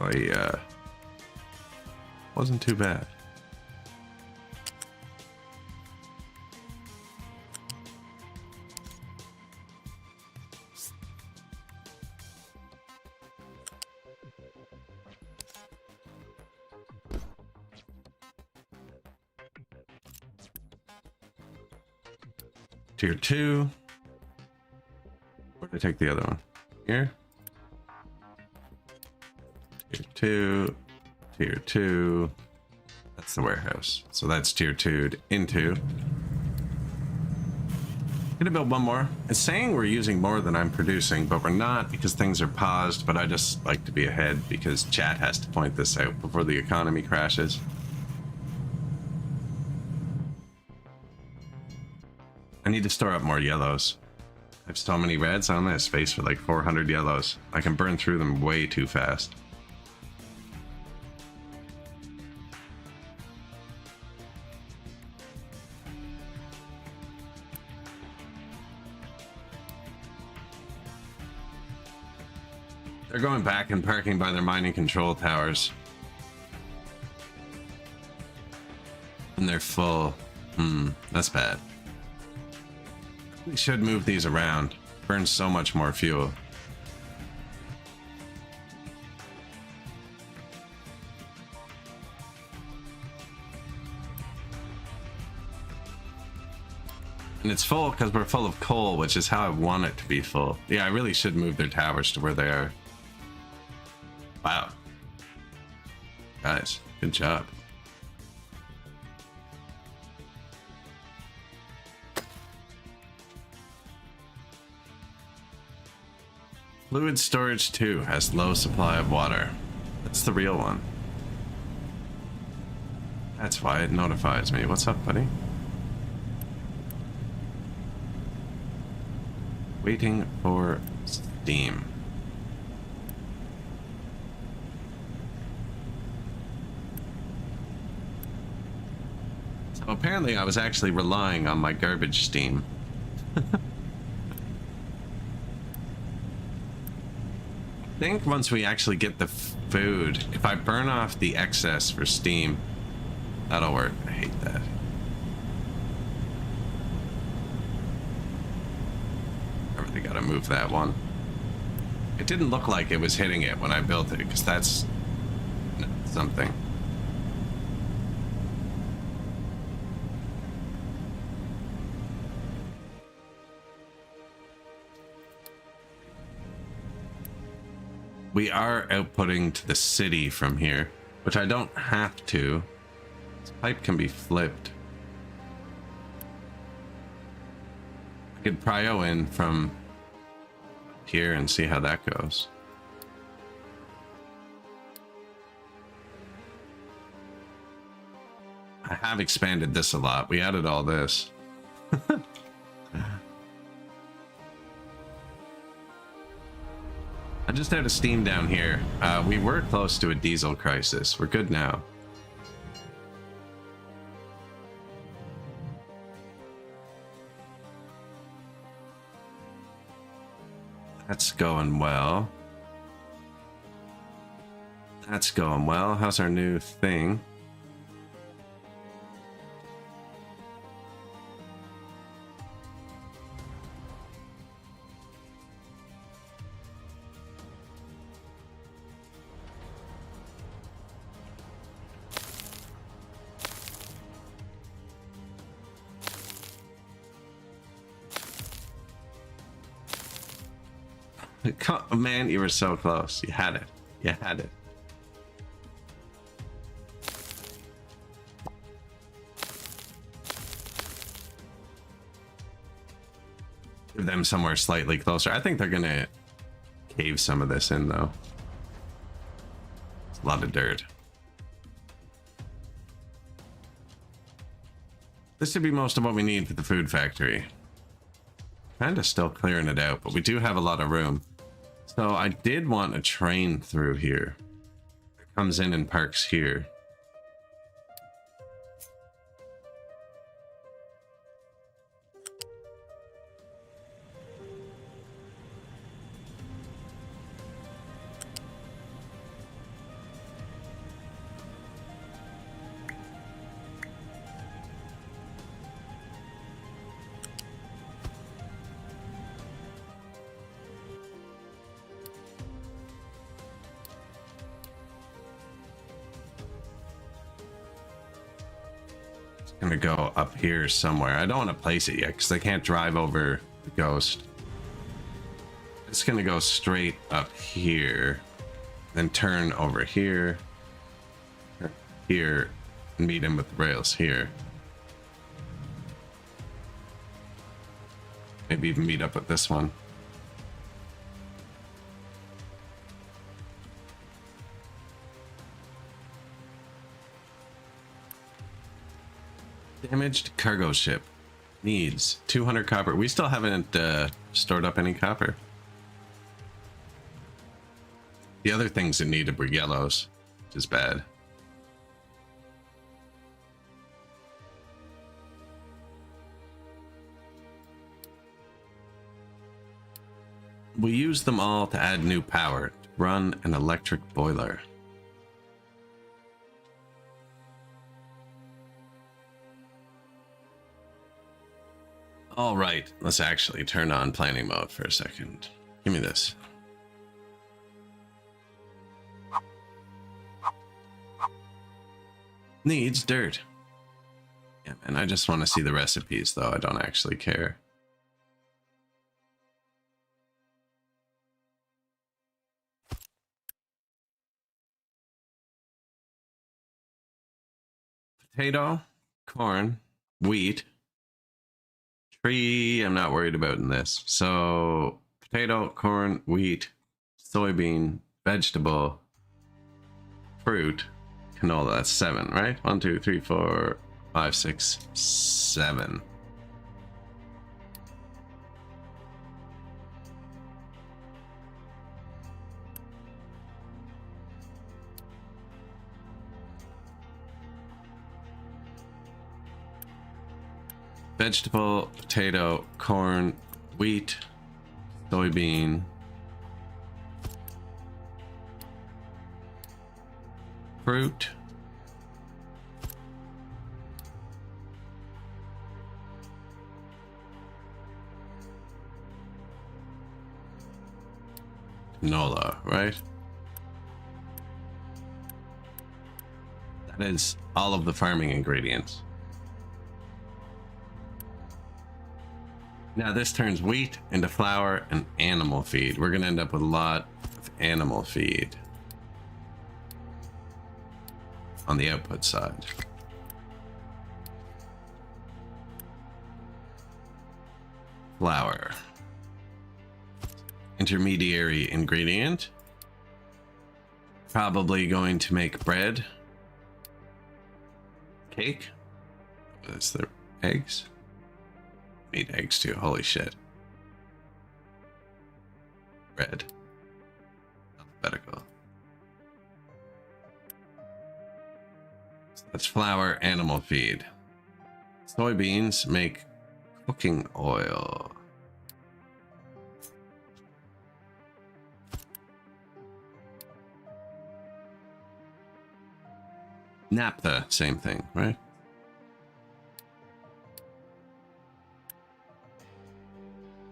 Actually, wasn't too bad. Tier 2. Where did I take the other one? Here? Tier 2. Tier 2. That's the warehouse. So that's tier 2 into. Gonna build one more. It's saying we're using more than I'm producing, but we're not because things are paused, but I just like to be ahead because chat has to point this out before the economy crashes. I need to store up more yellows. I have so many reds. I only have space for like 400 yellows. I can burn through them way too fast. They're going back and parking by their mining control towers. And they're full. That's bad. We should move these around. Burns so much more fuel. And it's full because we're full of coal, which is how I want it to be full. Yeah, I really should move their towers to where they are. Wow. Guys, good job. Fluid storage 2 has low supply of water. That's the real one. That's why it notifies me. What's up, buddy? Waiting for steam. So apparently I was actually relying on my garbage steam. I think once we actually get the food, if I burn off the excess for steam, that'll work. I hate that. I really gotta move that one. It didn't look like it was hitting it when I built it, because that's something. We are outputting to the city from here, which I don't have to. This pipe can be flipped. I could prio in from here and see how that goes. I have expanded this a lot. We added all this. I just had a steam down here. We were close to a diesel crisis. We're good now. That's going well. That's going well. How's our new thing? Man, you were so close. You had it. You had it. Give them somewhere slightly closer. I think they're gonna cave some of this in, though. It's a lot of dirt. This should be most of what we need for the food factory. Kind of still clearing it out, but we do have a lot of room. So I did want a train through here. It comes in and parks here. Gonna go up here somewhere. I don't want to place it yet because I can't drive over the ghost. It's gonna go straight up here, then turn over here, here, and meet him with the rails here. Maybe even meet up with this one. Damaged cargo ship needs 200 copper. We still haven't stored up any copper. The other things that needed were yellows, which is bad. We use them all to add new power to run an electric boiler. All right, let's actually turn on planning mode for a second. Give me this. Needs dirt. Yeah, man, I just want to see the recipes, though. I don't actually care. Potato, corn, wheat, tree. I'm not worried about in this. So potato, corn, wheat, soybean, vegetable, fruit, canola. That's 7, right? 1, 2, 3, 4, 5, 6, 7. Vegetable, potato, corn, wheat, soybean, fruit, canola, right? That is all of the farming ingredients. Now this turns wheat into flour and animal feed. We're gonna end up with a lot of animal feed on the output side. Flour. Intermediary ingredient. Probably going to make bread. Cake. Is there eggs? Need eggs too. Holy shit. Bread. Alphabetical. So that's flour, animal feed. Soybeans make cooking oil. Naphtha, same thing, right?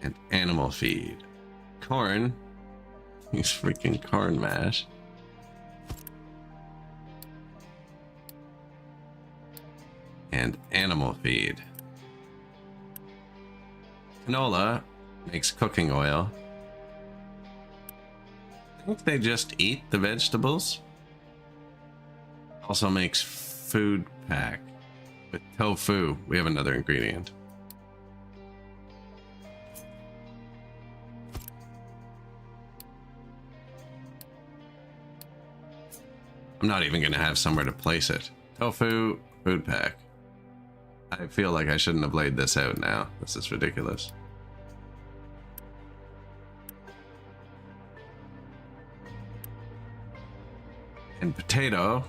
And animal feed. Corn. He's freaking corn mash. And animal feed. Canola makes cooking oil. I think they just eat the vegetables. Also makes food pack. With tofu, we have another ingredient. I'm not even going to have somewhere to place it. Tofu, food pack. I feel like I shouldn't have laid this out now. This is ridiculous. And potato.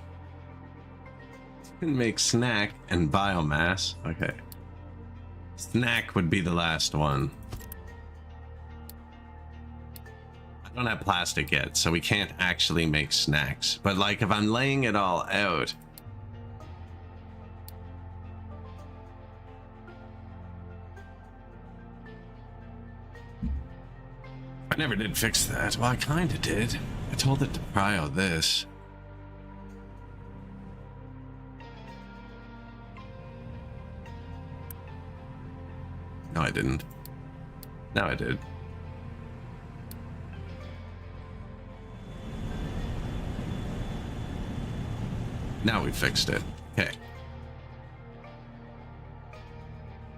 Can make snack and biomass. Okay. Snack would be the last one. I don't have plastic yet, so we can't actually make snacks. But like if I'm laying it all out. I never did fix that. Well, I kind of did. I told it to prio this. No, I didn't. No, I did. Now we fixed it. Okay.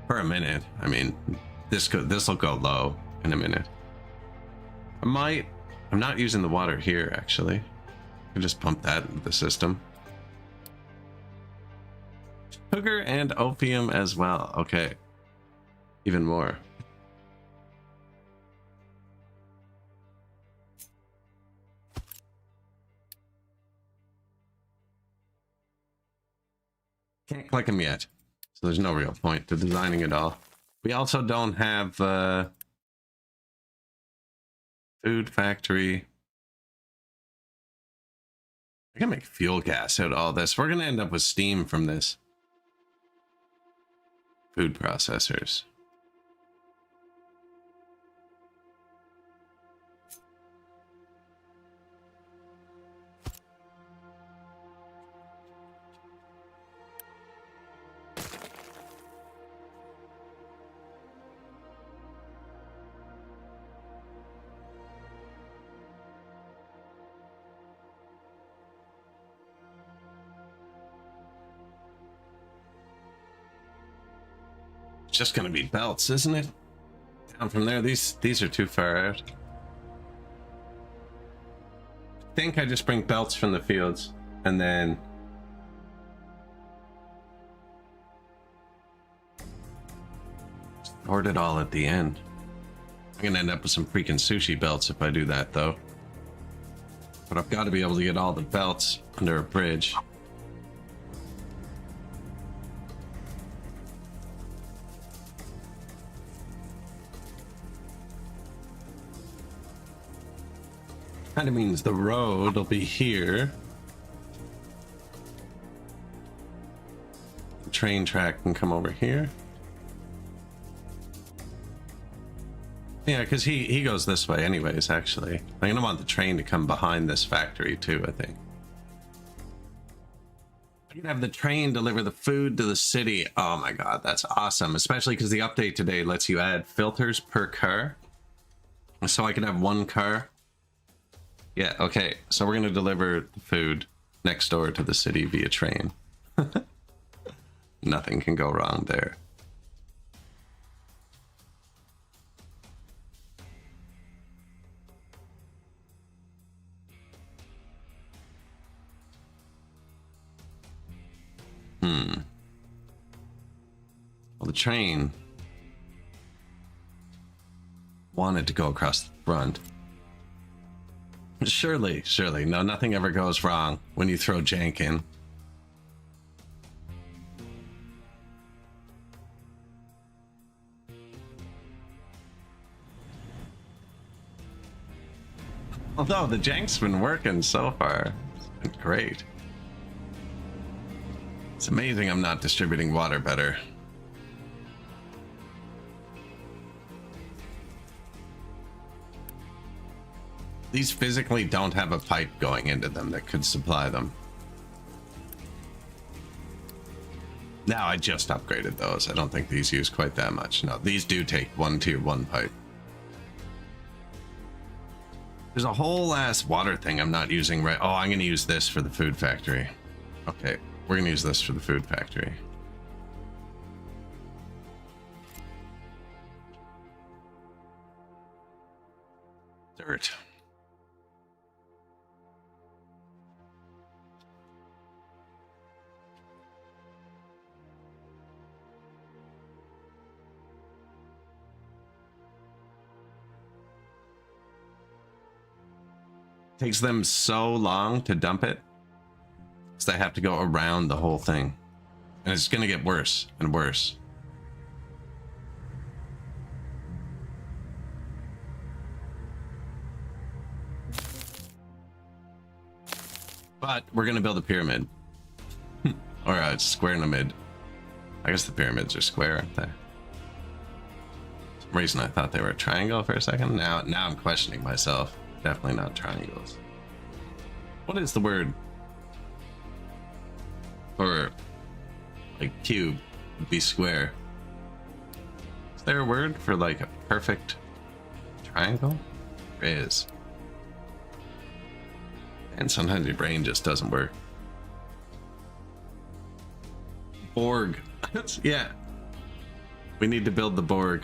For a minute. I mean, this'll go low in a minute. I'm not using the water here, actually. I can just pump that into the system. Sugar and opium as well. Okay. Even more. Can't click them yet. So there's no real point to designing it all. We also don't have food factory. I can make fuel gas out of all this. We're gonna end up with steam from this. Food processors. Just gonna be belts, isn't it? Down from there. These are too far out. I think I just bring belts from the fields and then sort it all at the end. I'm gonna end up with some freaking sushi belts if I do that though. But I've got to be able to get all the belts under a bridge. Kind of means the road will be here. The train track can come over here. Yeah, because he goes this way anyways, actually. I'm gonna want the train to come behind this factory too, I think. I can have the train deliver the food to the city. Oh my god, that's awesome. Especially because the update today lets you add filters per car. So I can have one car. Yeah, okay. So we're going to deliver the food next door to the city via train. Nothing can go wrong there. Well, the train wanted to go across the front. Surely. No, nothing ever goes wrong when you throw jank in. Although the jank's been working so far. It's been great. It's amazing I'm not distributing water better. These physically don't have a pipe going into them that could supply them. Now I just upgraded those. I don't think these use quite that much. No, these do take one tier 1 pipe. There's a whole ass water thing I'm not using right. Oh, I'm gonna use this for the food factory. Okay, we're gonna use this for the food factory. Dirt. Takes them so long to dump it, so they have to go around the whole thing, and it's gonna get worse and worse. But we're gonna build a pyramid. Or a square in the mid. I guess the pyramids are square, aren't they? For some reason I thought they were a triangle for a second. Now I'm questioning myself. Definitely not triangles. What is the word for like cube would be square? Is there a word for like a perfect triangle? There is. And sometimes your brain just doesn't work. Borg. Yeah. We need to build the Borg.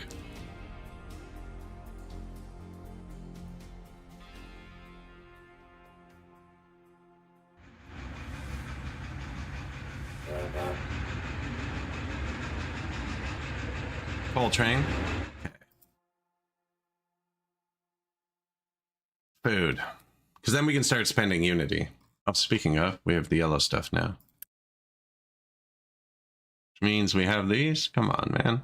Full train. Okay. Food. Because then we can start spending Unity. Oh, speaking of, we have the yellow stuff now. Which means we have these. Come on, man.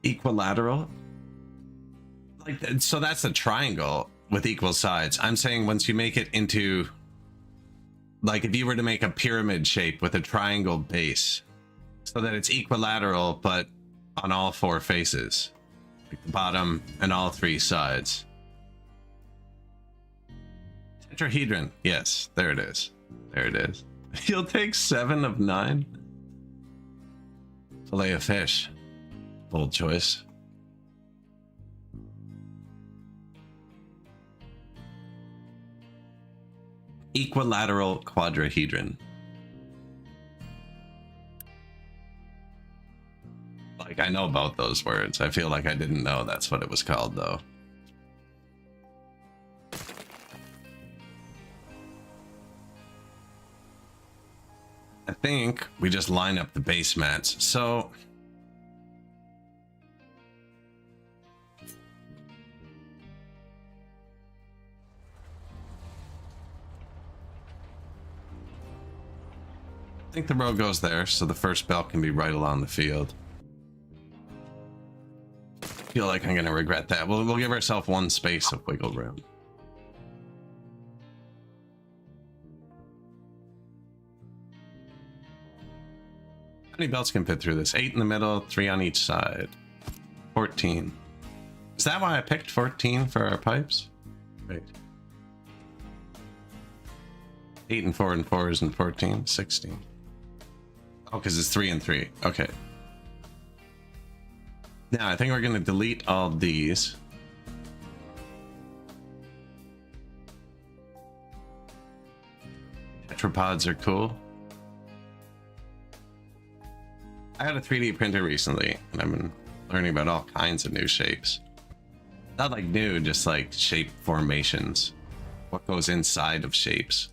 Equilateral. Like, so that's a triangle with equal sides. I'm saying once you make it into, like, if you were to make a pyramid shape with a triangle base, so that it's equilateral but on all four faces, like the bottom and all three sides. Tetrahedron. Yes, there it is. There it is. You'll take 7 of 9. Fillet of fish. Bold choice. Equilateral quadrahedron. Like, I know about those words. I feel like I didn't know that's what it was called, though. I think we just line up the base mats. So I think the road goes there, so the first belt can be right along the field. I feel like I'm gonna regret that. We'll give ourselves one space of wiggle room. How many belts can fit through this? 8 in the middle, 3 on each side. 14. Is that why I picked 14 for our pipes? Wait. 8 and 4 and 4 isn't 14, 16. Oh, because it's 3 and 3. Okay. Now, I think we're going to delete all these. Tetrapods are cool. I had a 3D printer recently, and I've been learning about all kinds of new shapes. Not like new, just like shape formations. What goes inside of shapes.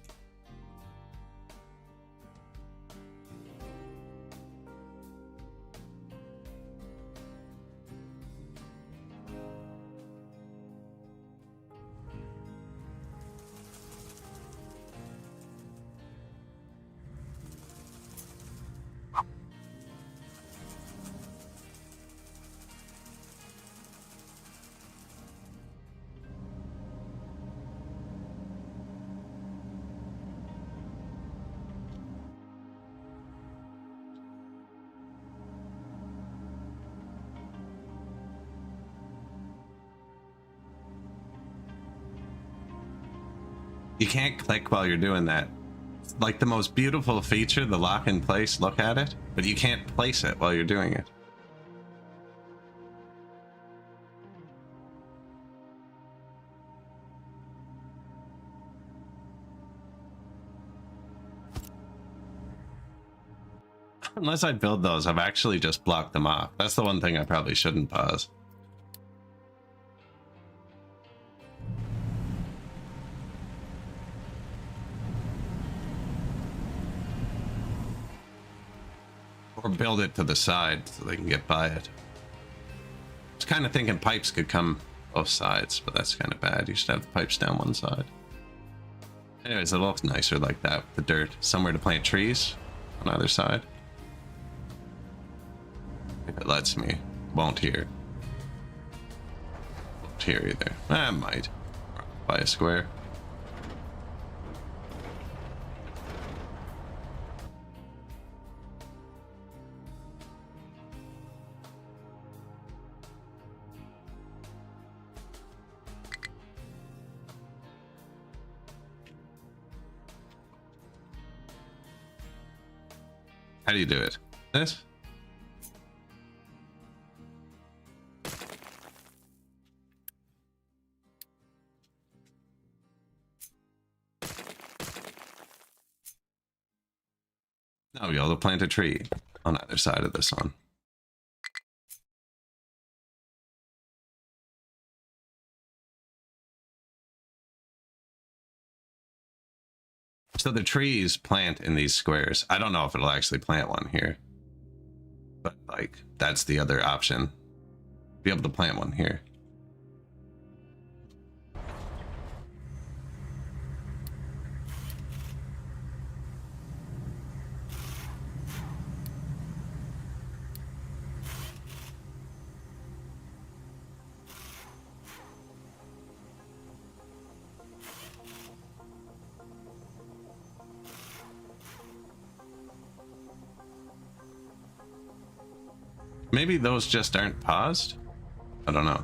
You can't click while you're doing that. It's like the most beautiful feature, the lock in place, look at it, but you can't place it while you're doing it. Unless I build those, I've actually just blocked them off. That's the one thing I probably shouldn't pause. Or build it to the side so they can get by it. I was kind of thinking pipes could come both sides, but that's kind of bad. You should have the pipes down one side. Anyways, it looks nicer like that with the dirt. Somewhere to plant trees on either side. If it lets me. Won't here. Won't here either. I might. By a square. How do you do it? This? Now we go to plant a tree on either side of this one. So the trees plant in these squares. I don't know if it'll actually plant one here, but like that's the other option. Be able to plant one here. Maybe those just aren't paused? I don't know.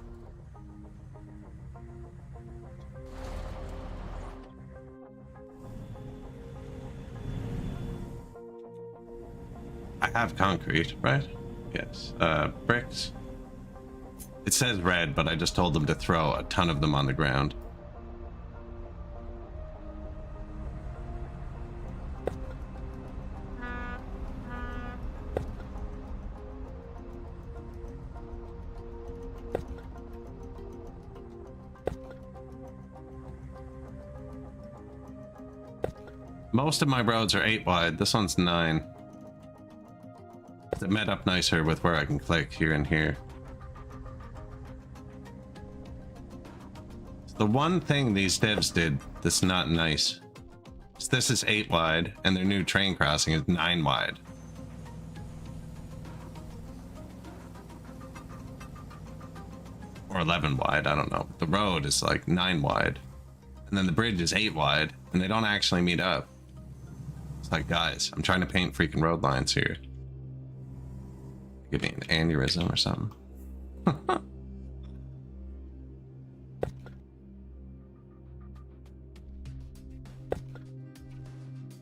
I have concrete, right? Yes. Bricks. It says red, but I just told them to throw a ton of them on the ground. Most of my roads are 8 wide. This one's 9. It met up nicer with where I can click here and here. The one thing these devs did that's not nice is this is 8 wide and their new train crossing is 9 wide. Or 11 wide, I don't know. The road is like 9 wide. And then the bridge is 8 wide and they don't actually meet up. It's like, guys, I'm trying to paint freaking road lines here. Give me an aneurysm or something.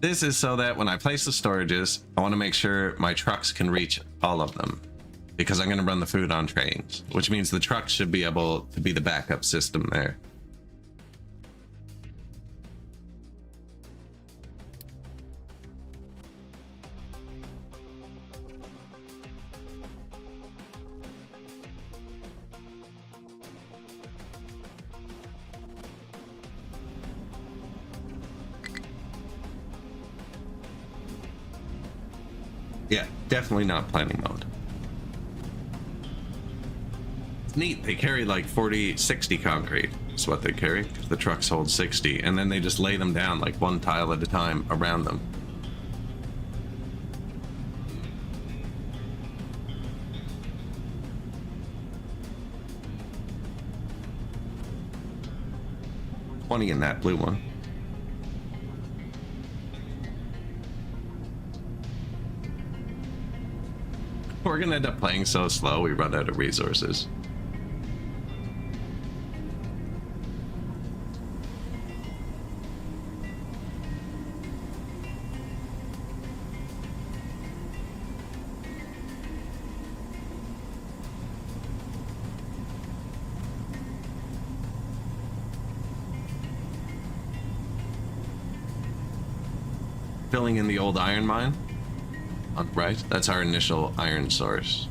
This is so that when I place the storages, I want to make sure my trucks can reach all of them. Because I'm going to run the food on trains, which means the trucks should be able to be the backup system there. Yeah, definitely not planning mode. It's neat, they carry like 40, 60 concrete is what they carry, because the trucks hold 60, and then they just lay them down like one tile at a time around them. $20 in that blue one. We're gonna end up playing so slow we run out of resources. Filling in the old iron mine. Right, that's our initial iron source.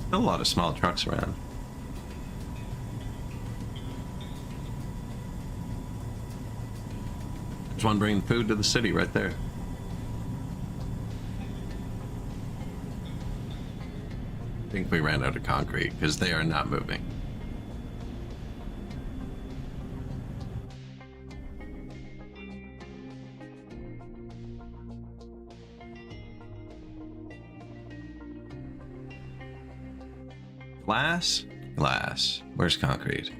Still a lot of small trucks around. There's one bringing food to the city right there. I think we ran out of concrete because they are not moving. Glass? Glass. Where's concrete?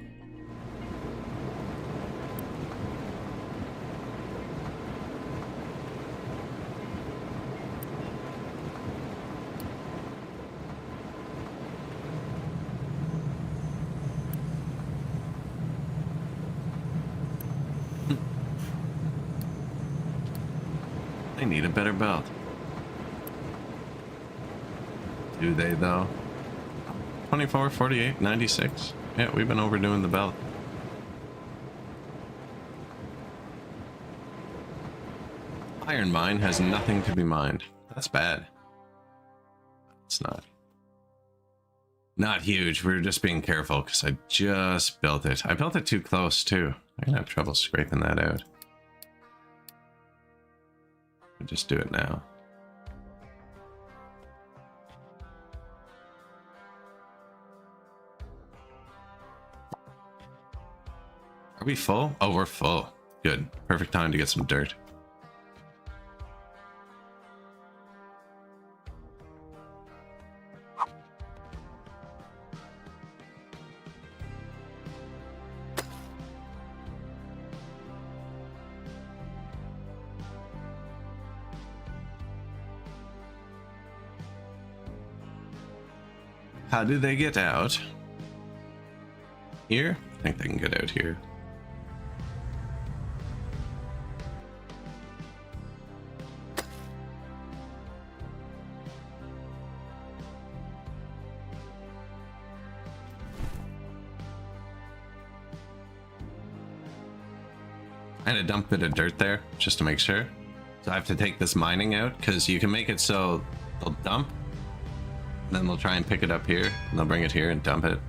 They need a better belt. Do they though? 24, 48, 96. Yeah, we've been overdoing the belt. Iron mine has nothing to be mined. That's bad. It's not huge. We were just being careful because I just built it. I built it too close too. I'm gonna have trouble scraping that out. I'll just do it now. Are we full? Oh, we're full. Good. Perfect time to get some dirt. How do they get out? Here? I think they can get out here. I had a dump bit of dirt there just to make sure. So I have to take this mining out because you can make it so they'll dump, then they'll try and pick it up here, and they'll bring it here and dump it.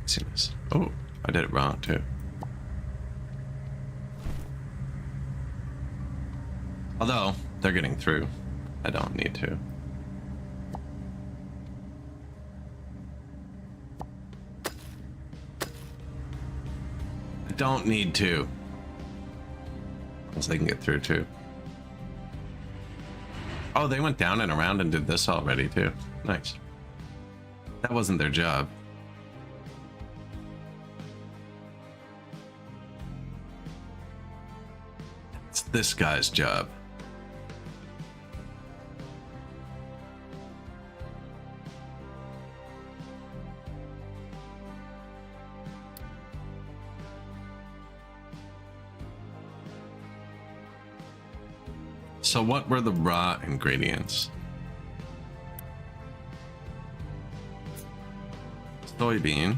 See this? Oh, I did it wrong too. Although they're getting through, I don't need to. I don't need to. Because they can get through too. Oh, they went down and around and did this already too. Nice. That wasn't their job. It's this guy's job. So what were the raw ingredients? Soybean,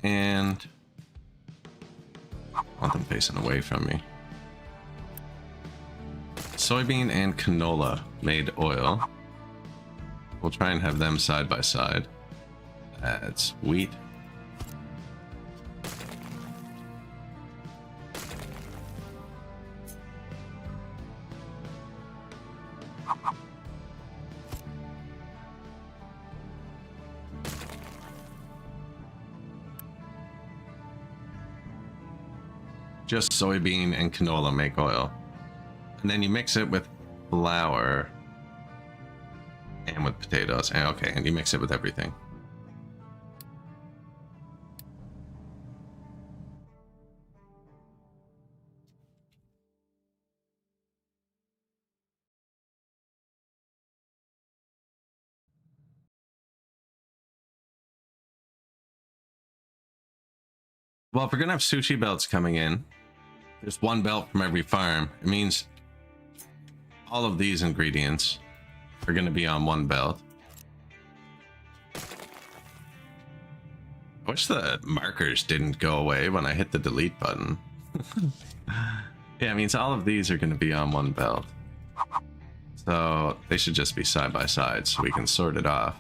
and I want them facing away from me. Soybean and canola made oil. We'll try and have them side by side. That's wheat. Just soybean and canola make oil. And then you mix it with flour and with potatoes. And okay, and you mix it with everything. Well, if we're gonna have sushi belts coming in, there's one belt from every farm. It means all of these ingredients are gonna be on one belt. I wish the markers didn't go away when I hit the delete button. Yeah, it means all of these are gonna be on one belt. So they should just be side by side so we can sort it off.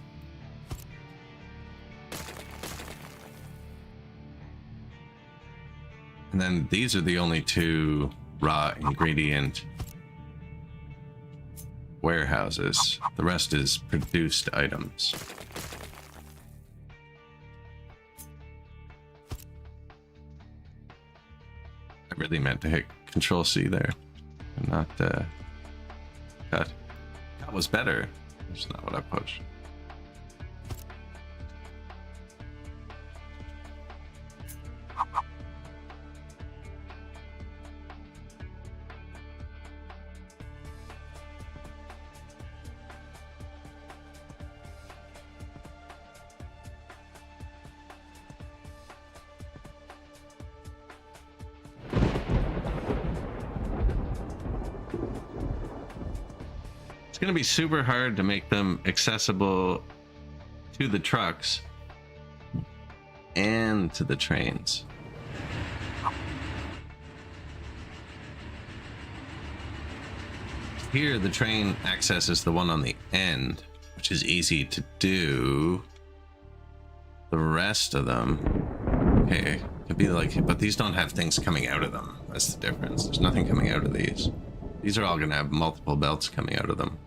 And then these are the only two raw ingredient warehouses. The rest is produced items. I really meant to hit Control C there and not cut. That was better. That's not what I pushed. going to be super hard to make them accessible to the trucks and to the trains. Here, the train access is the one on the end, which is easy to do. The rest of them, okay, could be like, but these don't have things coming out of them. That's the difference. There's nothing coming out of these. These are all going to have multiple belts coming out of them.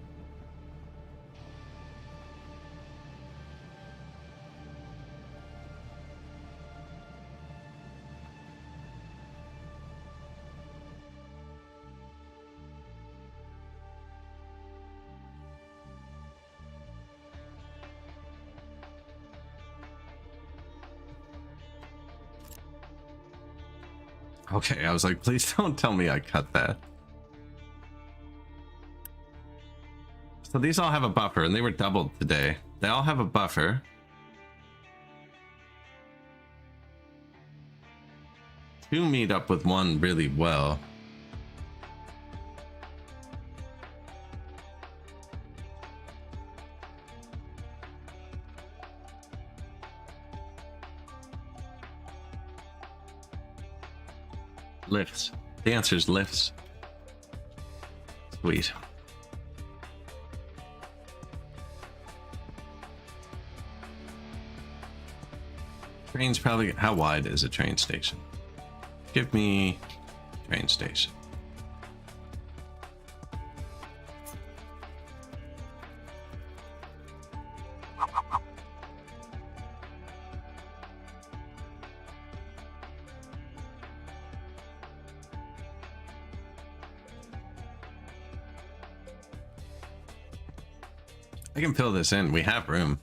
Okay, I was like, please don't tell me I cut that. So these all have a buffer, and they were doubled today. They all have a buffer. Two meet up with one really well. Lifts. The answer is lifts. Sweet. Train's probably... How wide is a train station? Give me train station. I can fill this in. We have room.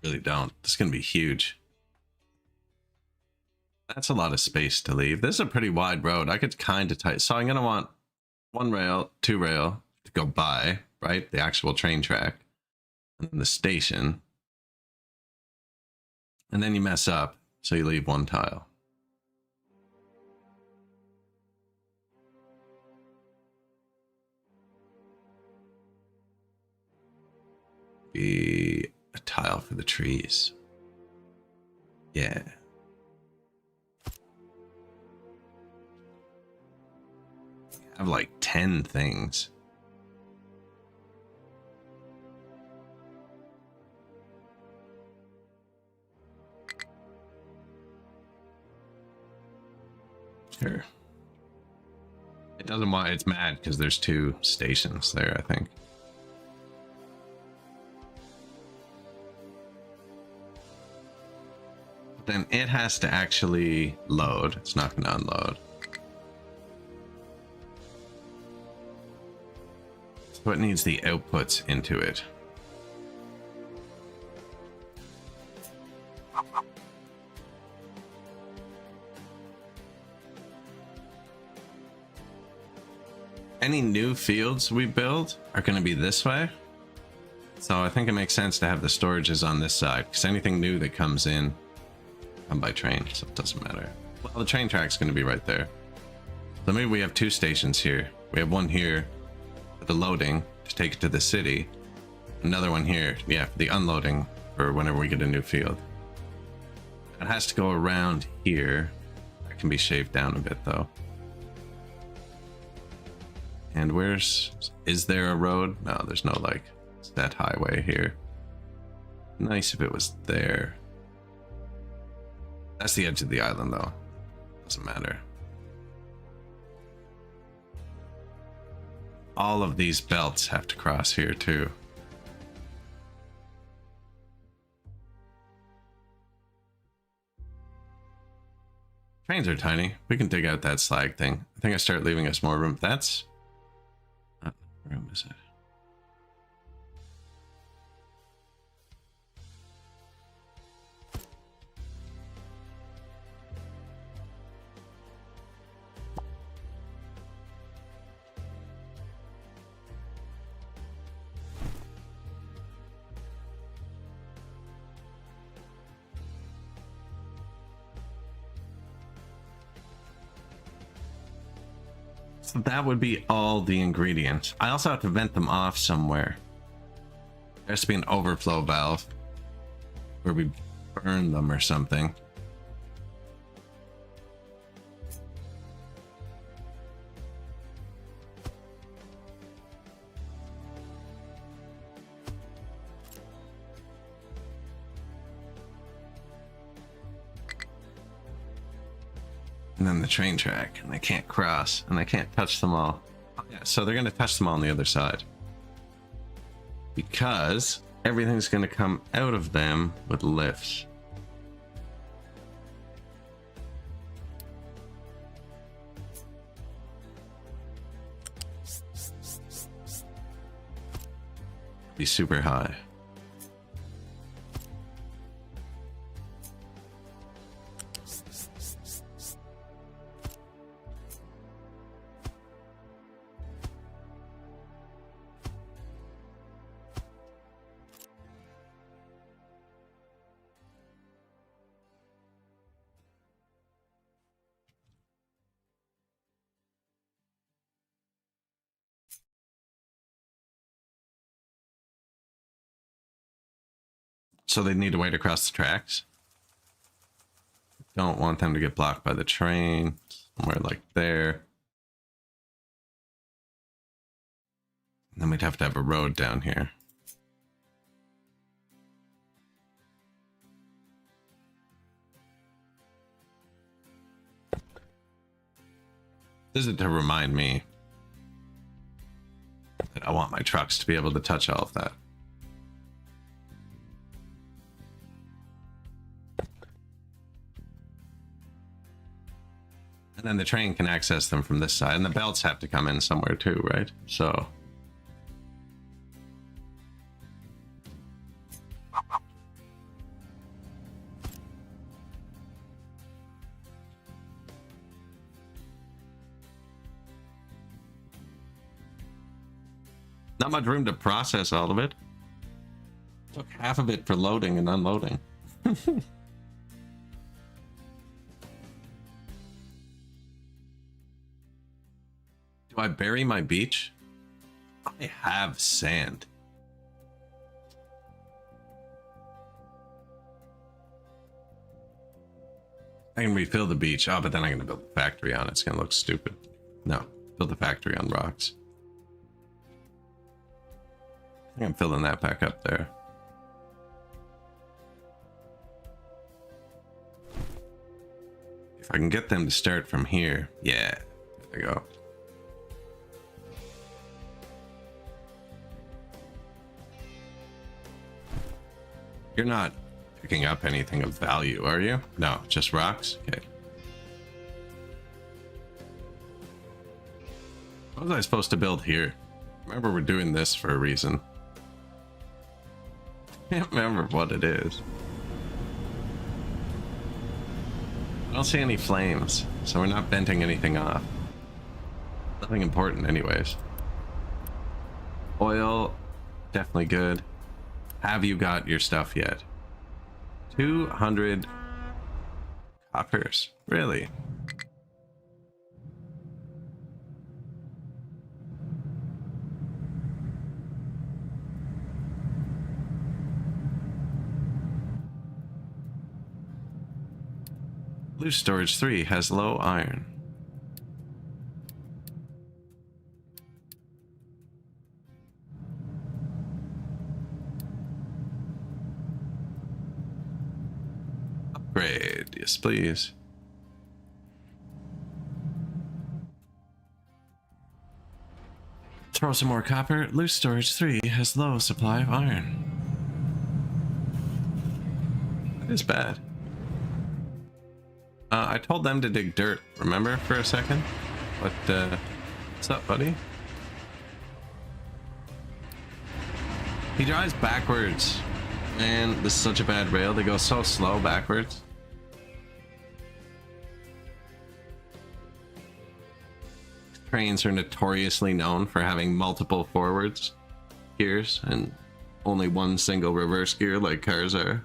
Really don't. This is going to be huge. That's a lot of space to leave. This is a pretty wide road. I could kind of tight. So I'm going to want one rail, two rail to go by, right? The actual train track. And then the station. And then you mess up. So you leave one tile. Be a tile for the trees. Yeah. I have like 10 things. Sure. It doesn't want, it's mad because there's two stations there, I think. Then it has to actually load. It's not going to unload. So it needs the outputs into it. Any new fields we build are going to be this way. So I think it makes sense to have the storages on this side, because anything new that comes in come by train, so it doesn't matter. Well, the train track's going to be right there. So maybe we have two stations here. We have one here for the loading to take it to the city. Another one here, yeah, for the unloading for whenever we get a new field. It has to go around here. That can be shaved down a bit though. And is there a road? No, there's no like set highway here. Nice if it was there. That's the edge of the island, though. Doesn't matter. All of these belts have to cross here, too. Trains are tiny. We can dig out that slag thing. I think I start leaving us more room. That's... What room is it? So that would be all the ingredients. I also have to vent them off somewhere. There has to be an overflow valve where we burn them or something. And then the train track, and they can't cross, and they can't touch them all. Oh, yeah, so they're going to touch them all on the other side. Because everything's going to come out of them with lifts. Be super high. So they need to wait across the tracks. Don't want them to get blocked by the train. Somewhere like there. And then we'd have to have a road down here. This is to remind me that I want my trucks to be able to touch all of that. And then the train can access them from this side, and the belts have to come in somewhere too, right? So not much room to process all of it. Took half of it for loading and unloading. Do I bury my beach? I have sand. I can refill the beach. Oh, but then I'm going to build a factory on it. It's going to look stupid. No, build a factory on rocks. I think I'm filling that back up there. If I can get them to start from here. Yeah, there we go. You're not picking up anything of value, are you? No, just rocks? Okay. What was I supposed to build here? Remember, we're doing this for a reason. Can't remember what it is. I don't see any flames, so we're not venting anything off. Nothing important anyways. Oil, definitely good. Have you got your stuff yet? 200 coppers. Really? Loose storage 3 has low iron. Upgrade, yes please. Throw some more copper. Loose storage 3 has low supply of iron. That is bad. I told them to dig dirt, remember, for a second? But, what's up, buddy? He drives backwards. Man, this is such a bad rail. They go so slow backwards. Trains are notoriously known for having multiple forwards gears and only one single reverse gear like cars are.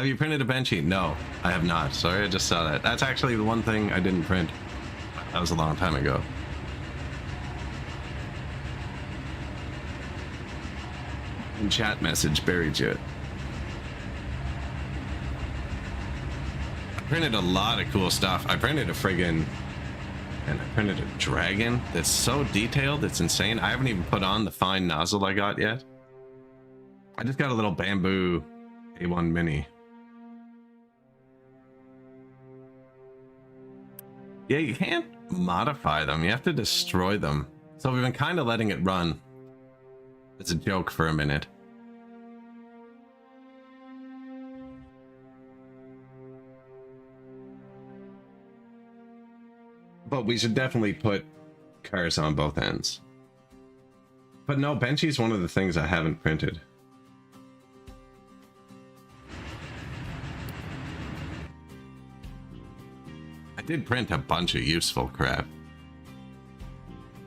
Have you printed a Benchy? No, I have not. Sorry, I just saw that. That's actually the one thing I didn't print. That was a long time ago. In chat message, buried you. I printed a lot of cool stuff. I printed a friggin'... And I printed a dragon that's so detailed, it's insane. I haven't even put on the fine nozzle I got yet. I just got a little bamboo A1 mini. Yeah, you can't modify them. You have to destroy them. So we've been kind of letting it run. It's a joke for a minute. But we should definitely put cars on both ends. But no, Benchy's one of the things I haven't printed. I did print a bunch of useful crap.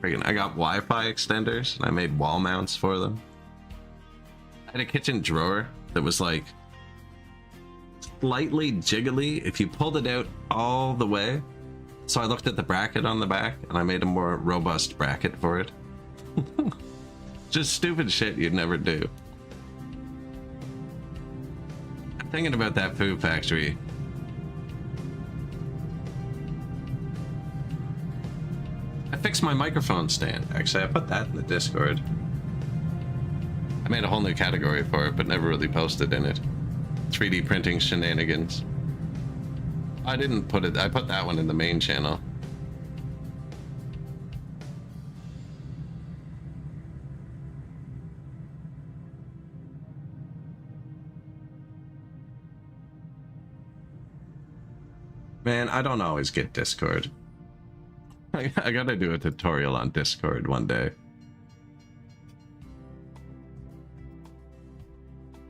Friggin', I got Wi-Fi extenders and I made wall mounts for them. I had a kitchen drawer that was like slightly jiggly if you pulled it out all the way. So I looked at the bracket on the back and I made a more robust bracket for it. Just stupid shit you'd never do. I'm thinking about that food factory. I fixed my microphone stand. Actually, I put that in the Discord. I made a whole new category for it, but never really posted in it. 3D printing shenanigans. I didn't put it, I put that one in the main channel. Man, I don't always get Discord. I gotta do a tutorial on Discord one day.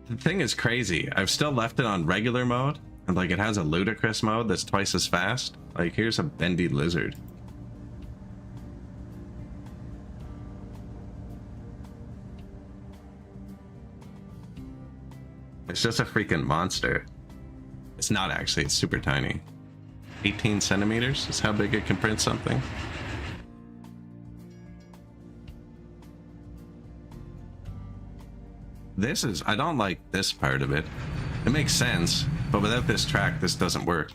The thing is crazy. I've still left it on regular mode. And like it has a ludicrous mode that's twice as fast. Like here's a bendy lizard. It's just a freaking monster. It's not actually, it's super tiny. 18 centimeters is how big it can print something. This is, I don't like this part of it. It makes sense, but without this track, this doesn't work.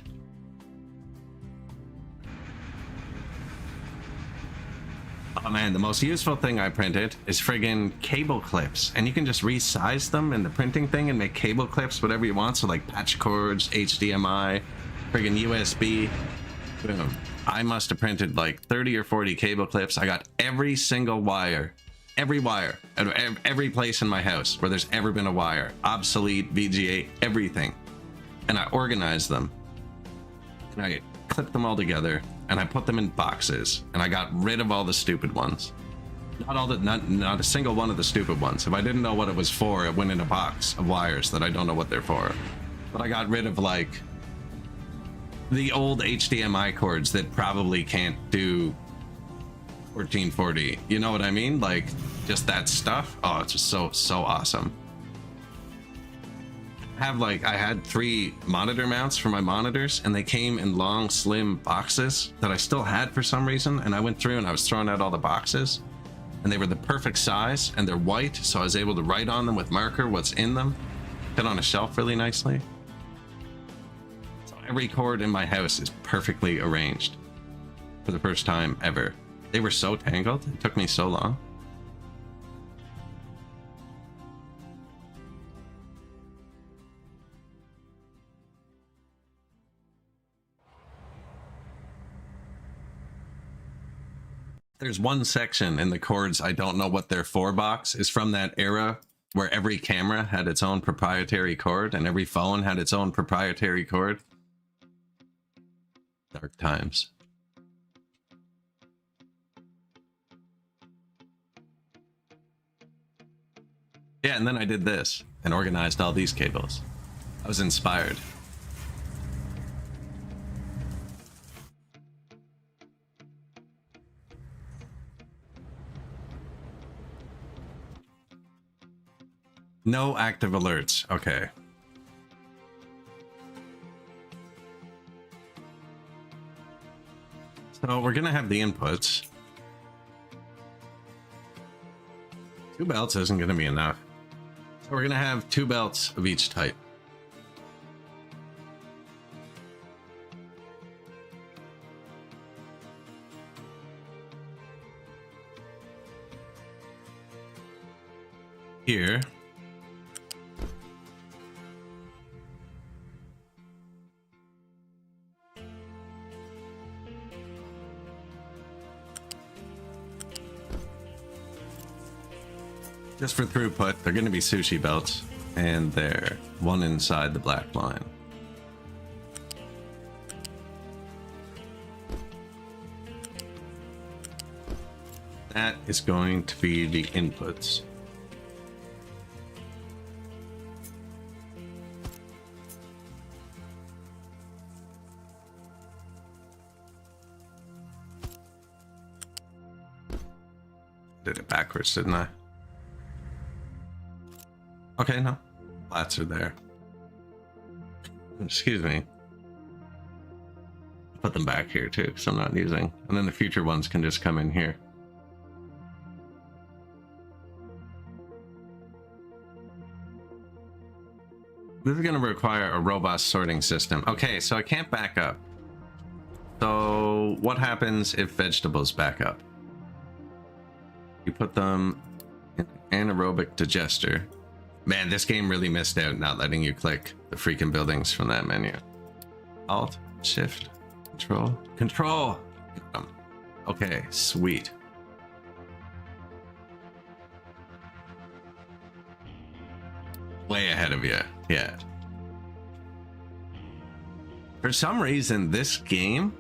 Oh man, the most useful thing I printed is friggin' cable clips, and you can just resize them in the printing thing and make cable clips whatever you want. So like patch cords, HDMI, friggin' USB. Boom. I must have printed like 30 or 40 cable clips. I got every single wire. Every wire at every place in my house where there's ever been a wire, obsolete, VGA, everything, and I organized them and I clipped them all together and I put them in boxes and I got rid of all the stupid ones. Not a single one of the stupid ones. If I didn't know what it was for, it went in a box of wires that I don't know what they're for. But I got rid of like the old HDMI cords that probably can't do 1440, you know what I mean? Like just that stuff. Oh, it's just so awesome. I had 3 monitor mounts for my monitors and they came in long slim boxes that I still had for some reason, and I went through and I was throwing out all the boxes and they were the perfect size and they're white, so I was able to write on them with marker what's in them, fit on a shelf really nicely. So every cord in my house is perfectly arranged for the first time ever. They were so tangled, it took me so long. There's one section in the cords I don't know what they're for box is from that era where every camera had its own proprietary cord and every phone had its own proprietary cord. Dark times. Yeah, and then I did this and organized all these cables. I was inspired. No active alerts. Okay. So we're gonna have the inputs. 2 belts isn't gonna be enough. So we're gonna have 2 belts of each type. Here. Just for throughput, they're going to be sushi belts, and they're one inside the black line. That is going to be the inputs. Did it backwards, didn't I? Okay, no. Flats are there. Excuse me. Put them back here too, because I'm not using. And then the future ones can just come in here. This is going to require a robust sorting system. Okay, so I can't back up. So what happens if vegetables back up? You put them in anaerobic digester. Man, this game really missed out not letting you click the freaking buildings from that menu. Alt, Shift, Control, Control! Okay, sweet. Way ahead of you, yeah. For some reason, this game,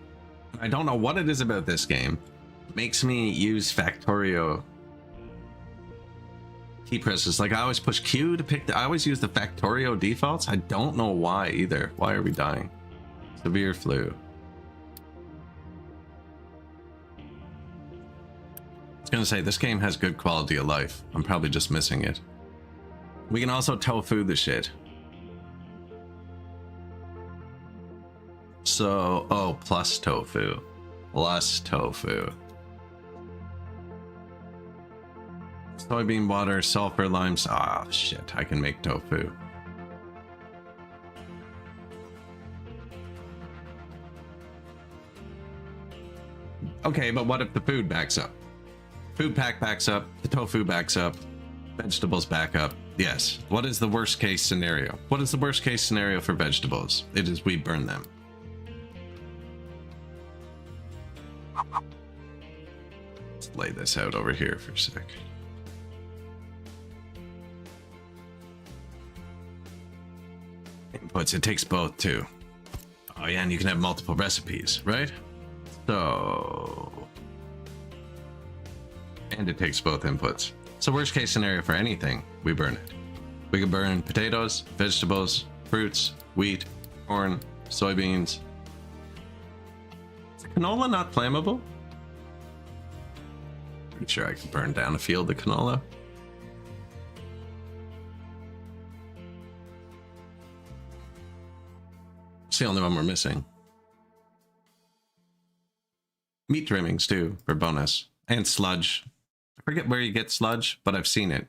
I don't know what it is about this game, makes me use Factorio key presses. Like I always push Q to pick I always use the Factorio defaults. I don't know why either. Why are we dying? Severe flu. I was gonna say this game has good quality of life. I'm probably just missing it. We can also tofu the shit. So, oh, plus tofu. Plus tofu. Soybean water, sulfur, limes. Ah, shit, I can make tofu. Okay, but what if the food backs up? Food pack backs up, the tofu backs up, vegetables back up. Yes. What is the worst case scenario? What is the worst case scenario for vegetables? It is we burn them. Let's lay this out over here for a sec. Inputs, it takes both too. Oh yeah, and you can have multiple recipes, right? So... And it takes both inputs. So worst case scenario for anything, we burn it. We can burn potatoes, vegetables, fruits, wheat, corn, soybeans. Is canola not flammable? Pretty sure I can burn down a field of canola. It's the only one we're missing. Meat trimmings too, for bonus. And sludge. I forget where you get sludge, but I've seen it.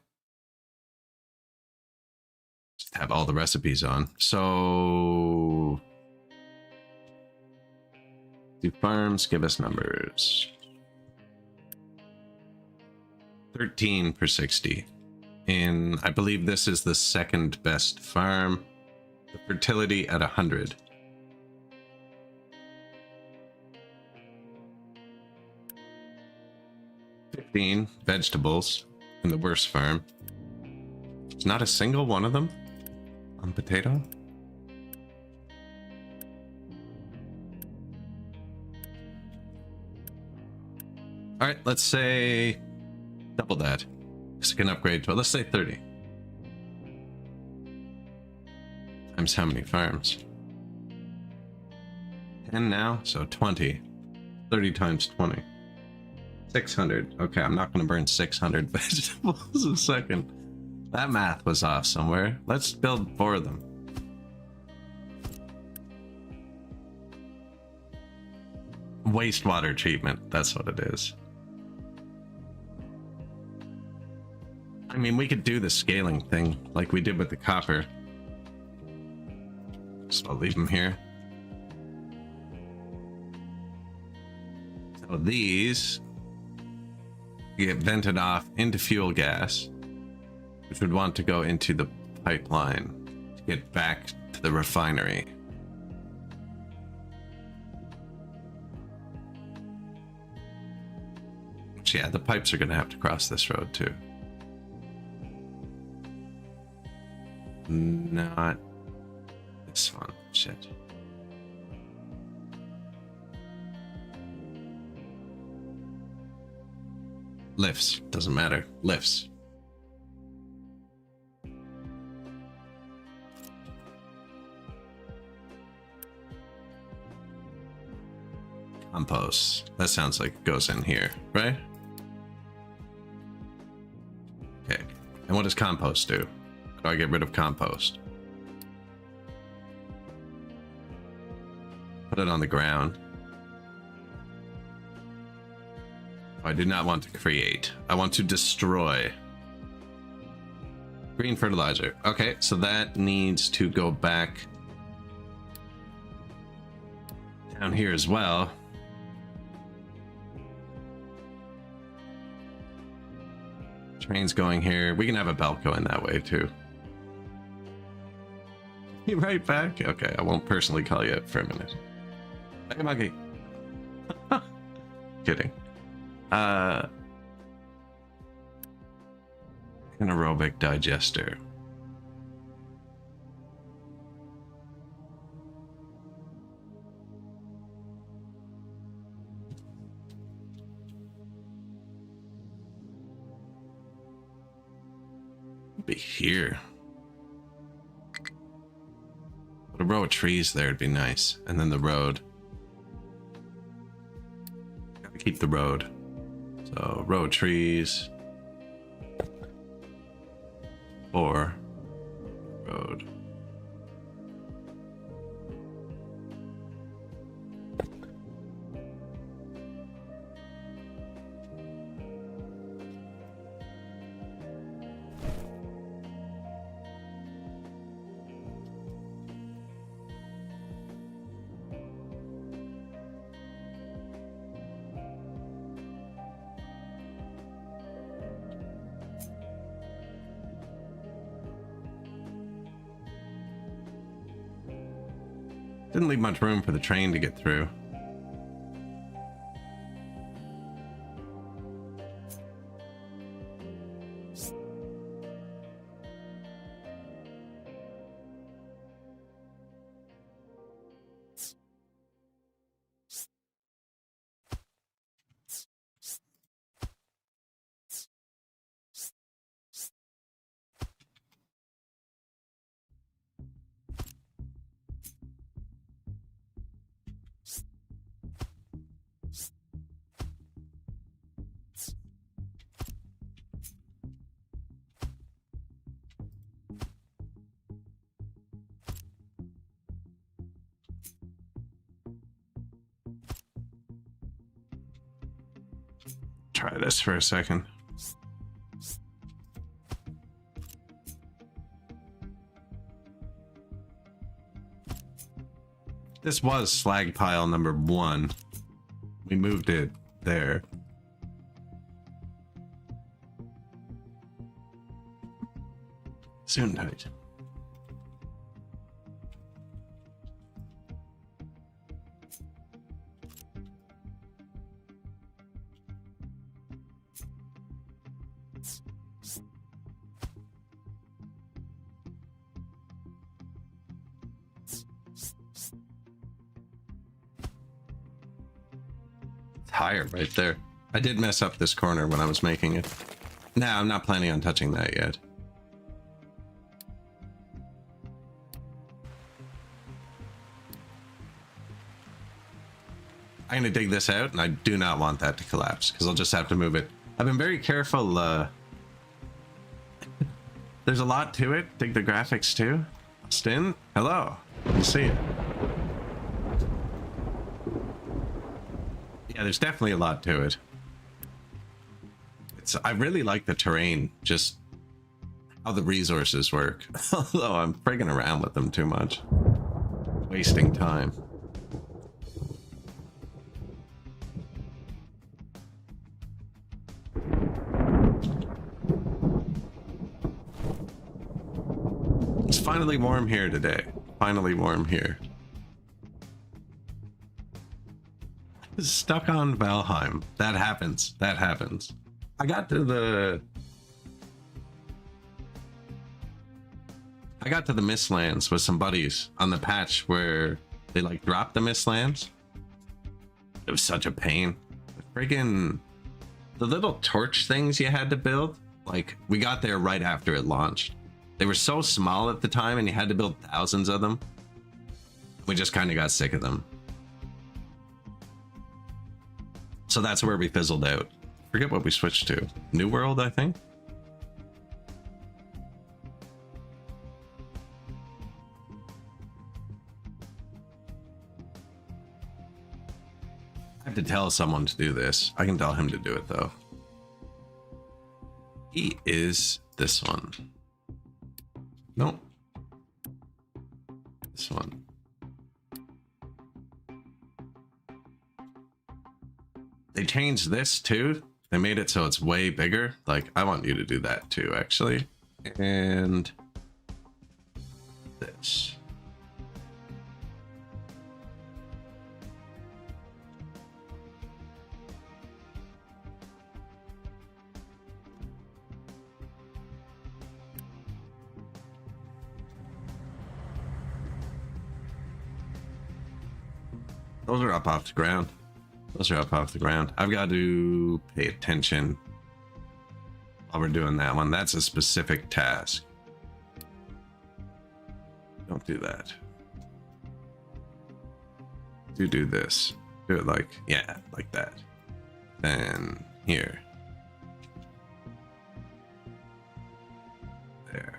Just have all the recipes on. So... do farms, give us numbers. 13 per 60. And I believe this is the second best farm. The fertility at 100. Vegetables in the worst farm. There's not a single one of them on potato. All right, let's say double that. So I can upgrade to, let's say 30. Times how many farms? 10 now, so 20. 30 times 20. 600. Okay, I'm not going to burn 600 vegetables a second. That math was off somewhere. Let's build 4 of them. Wastewater treatment, that's what it is. I mean, we could do the scaling thing like we did with the copper. So I'll leave them here. So these get vented off into fuel gas, which would want to go into the pipeline to get back to the refinery. Which, yeah, the pipes are going to have to cross this road too. Not this one. Shit. Lifts. Doesn't matter. Lifts. Compost. That sounds like it goes in here, right? Okay. And what does compost do? How do I get rid of compost? Put it on the ground. I do not want to create. I want to destroy. Green fertilizer. Okay, so that needs to go back down here as well. Train's going here. We can have a belt going that way too. You right back? Okay, I won't personally call you for a minute. Hey, monkey. Kidding. An aerobic digester. Be here. Put a row of trees there would be nice, and then the road. Gotta keep the road. So row of trees. Or road. Didn't leave much room for the train to get through. Try this for a second. This was slag pile number 1. We moved it there. Soon tight. Higher right there. I did mess up this corner when I was making it. No, I'm not planning on touching that yet. I'm gonna dig this out, and I do not want that to collapse because I'll just have to move it. I've been very careful. There's a lot to it. Dig the graphics too. Stin, hello. Good to see you. Yeah, there's definitely a lot to it. I really like the terrain, just how the resources work. Although I'm frigging around with them too much. Wasting time. It's finally warm here today. Finally warm here. Stuck on Valheim. That happens. That happens. I got to the Mistlands with some buddies on the patch where they like dropped the Mistlands. It was such a pain. Friggin' the little torch things you had to build. Like, we got there right after it launched. They were so small at the time and you had to build thousands of them. We just kind of got sick of them. So that's where we fizzled out. Forget what we switched to. New World, I think. I have to tell someone to do this. I can tell him to do it though. He is this one. No. This one. They changed this too. They made it so it's way bigger. Like, I want you to do that too, actually. And this. Those are up off the ground. Those are up off the ground. I've got to pay attention while we're doing that one. That's a specific task. Don't do that. Do this. Do it like, yeah, like that. Then here. There.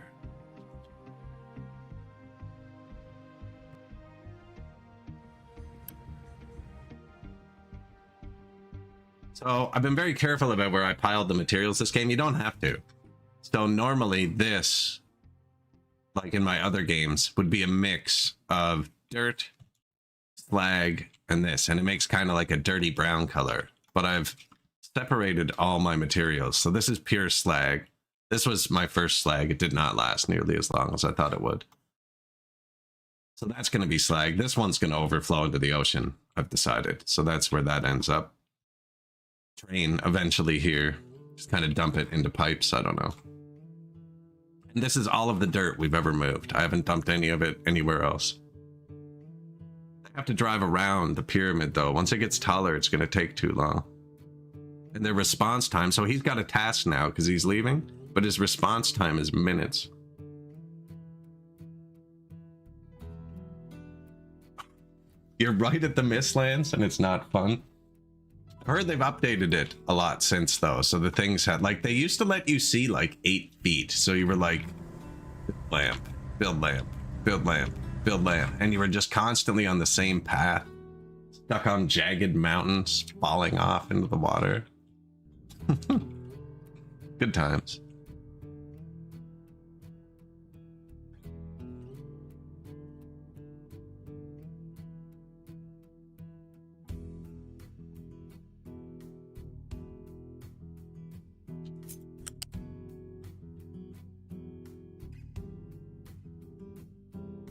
So I've been very careful about where I piled the materials this game. You don't have to. So normally this, like in my other games, would be a mix of dirt, slag, and this. And it makes kind of like a dirty brown color. But I've separated all my materials. So this is pure slag. This was my first slag. It did not last nearly as long as I thought it would. So that's going to be slag. This one's going to overflow into the ocean, I've decided. So that's where that ends up. Train eventually here. Just kind of dump it into pipes. I don't know. And this is all of the dirt we've ever moved. I haven't dumped any of it anywhere else. I have to drive around the pyramid though. Once it gets taller, it's going to take too long. And their response time. So he's got a task now because he's leaving, but his response time is minutes. You're right at the Mistlands and it's not fun. I heard they've updated it a lot since though, so the things had like, they used to let you see like 8 feet, so you were like lamp, build lamp, build lamp, build lamp, and you were just constantly on the same path, stuck on jagged mountains, falling off into the water. Good times.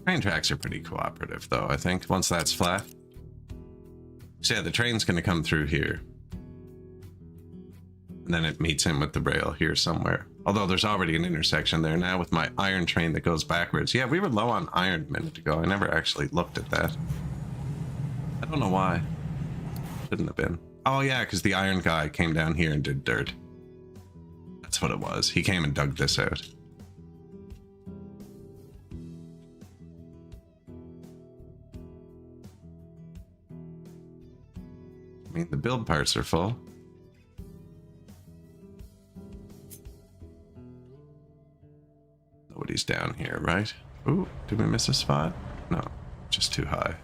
Train tracks are pretty cooperative though, I think, once that's flat. So yeah, the train's gonna come through here. And then it meets him with the rail here somewhere. Although there's already an intersection there now with my iron train that goes backwards. Yeah, we were low on iron a minute ago. I never actually looked at that. I don't know why. Shouldn't have been. Oh yeah, because the iron guy came down here and did dirt. That's what it was. He came and dug this out. I mean, the build parts are full. Nobody's down here, right? Ooh, did we miss a spot? No, just too high.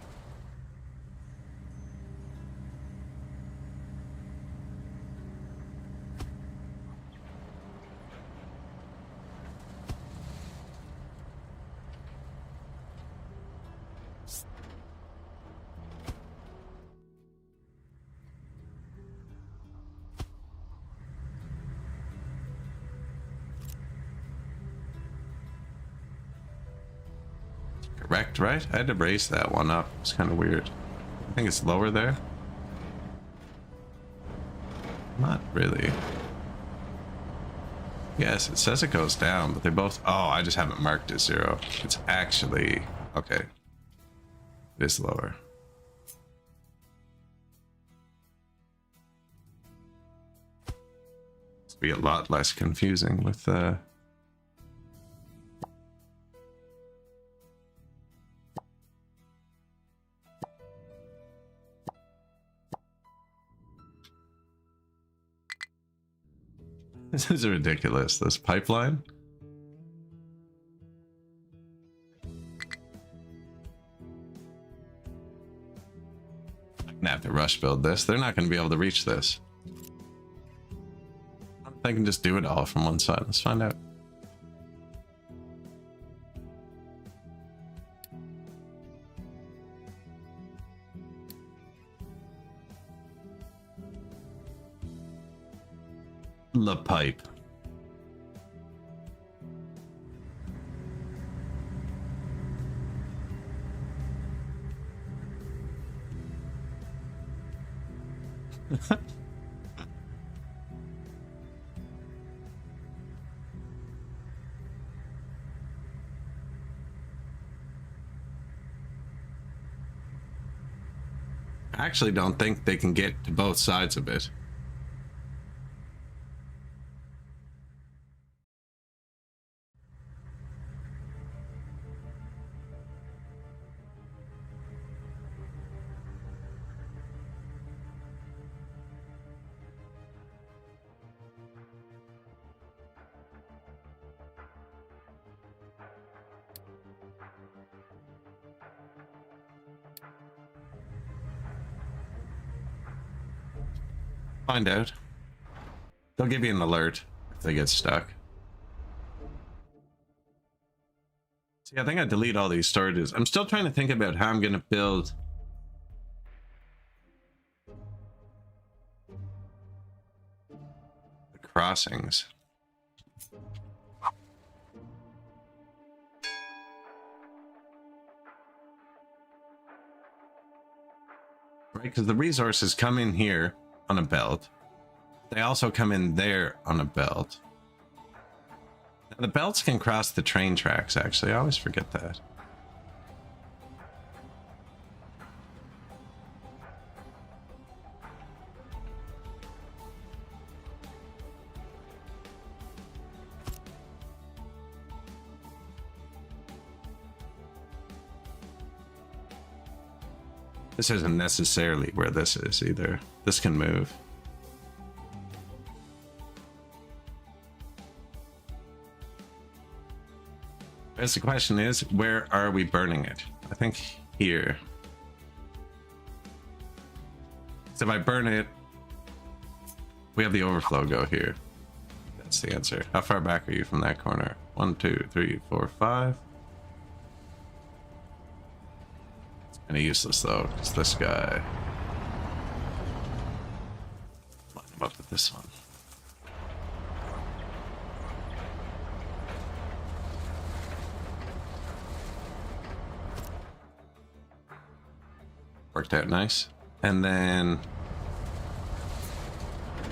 Correct, right? I had to raise that one up. It's kind of weird. I think it's lower there. Not really. Yes, it says it goes down, but they both... Oh, I just haven't marked it 0. It's actually... Okay. It is lower. It's be a lot less confusing with the... This is ridiculous, this pipeline. I'm gonna have to rush build this. They're not gonna be able to reach this. I can just do it all from one side. Let's find out. The pipe. I actually don't think they can get to both sides of it. Find out. They'll give you an alert if they get stuck. See, I think I delete all these storages. I'm still trying to think about how I'm going to build the crossings. Right, because the resources come in here on a belt. They also come in there on a belt. Now, the belts can cross the train tracks, actually. I always forget that. This isn't necessarily where this is either. This can move. As the question is, where are we burning it? I think here. So if I burn it, we have the overflow go here. That's the answer. How far back are you from that corner? 1, 2, 3, 4, 5. Kind of useless though. It's this guy. Line him up with this one. Worked out nice. And then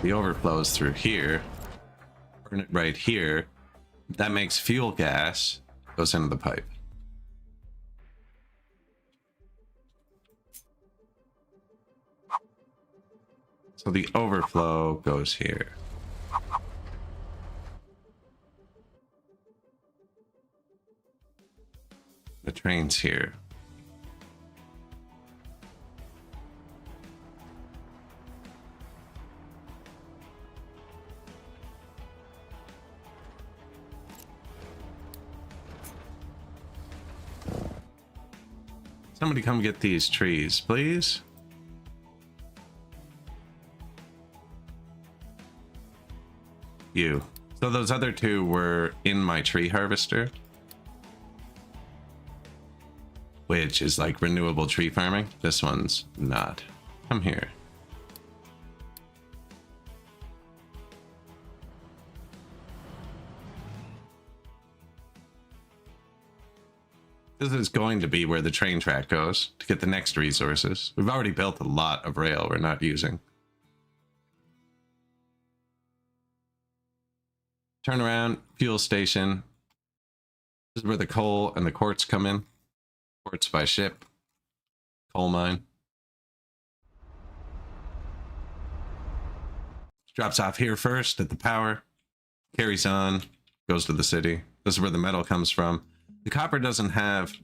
the overflows through here. Burn it right here. That makes fuel gas. Goes into the pipe. So the overflow goes here. The train's here. Somebody come get these trees, please. You. So those other two were in my tree harvester, which is like renewable tree farming. This one's not. Come here. This is going to be where the train track goes to get the next resources. We've already built a lot of rail we're not using. Turn around, fuel station. This is where the coal and the quartz come in. Quartz by ship. Coal mine. Drops off here first at the power. Carries on. Goes to the city. This is where the metal comes from. The copper doesn't have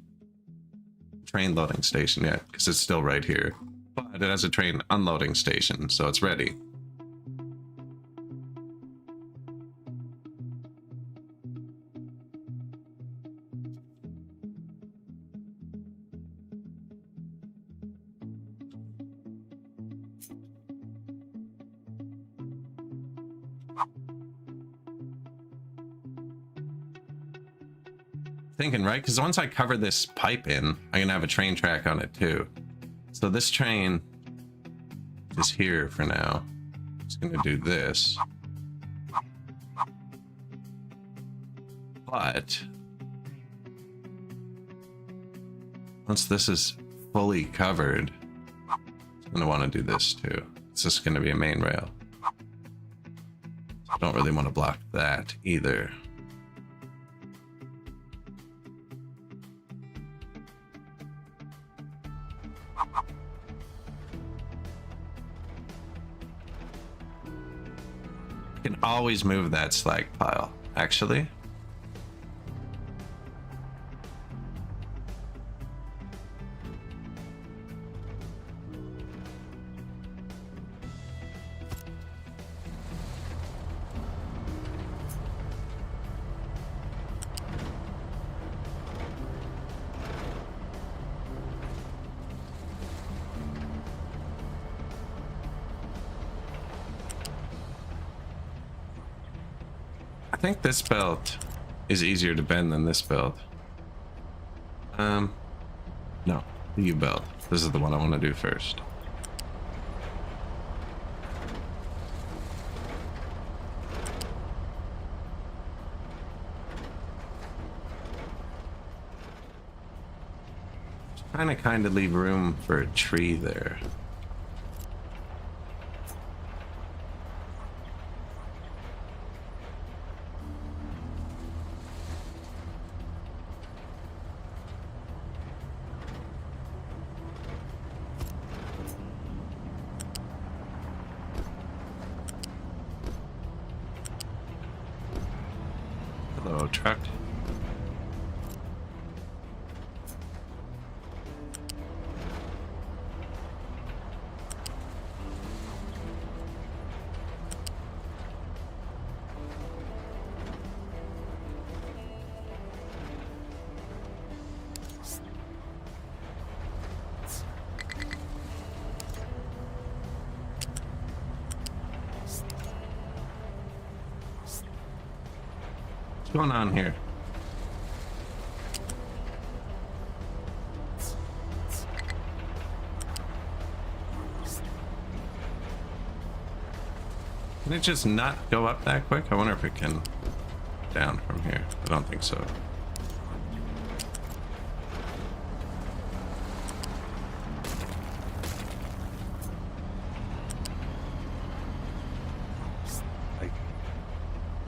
a train loading station yet because it's still right here. But it has a train unloading station, so it's ready. Thinking, right? Because once I cover this pipe in, I'm gonna have a train track on it too. So this train is here for now. It's gonna do this. But once this is fully covered, it's gonna want to do this too. It's just gonna be a main rail. I don't really want to block that either. Can always move that slag pile, actually. I think this belt is easier to bend than this belt. No, the U-belt. This is the one I want to do first. Trying to kind of leave room for a tree there. Hello, truck. What's going on here? Can it just not go up that quick? I wonder if it can down from here. I don't think so.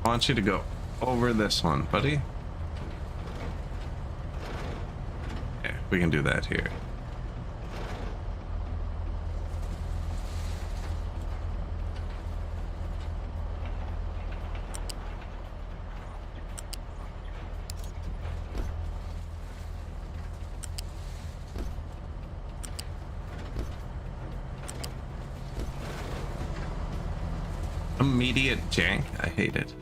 I want you to go over this one, buddy. Yeah, we can do that here. Immediate jank. I hate it.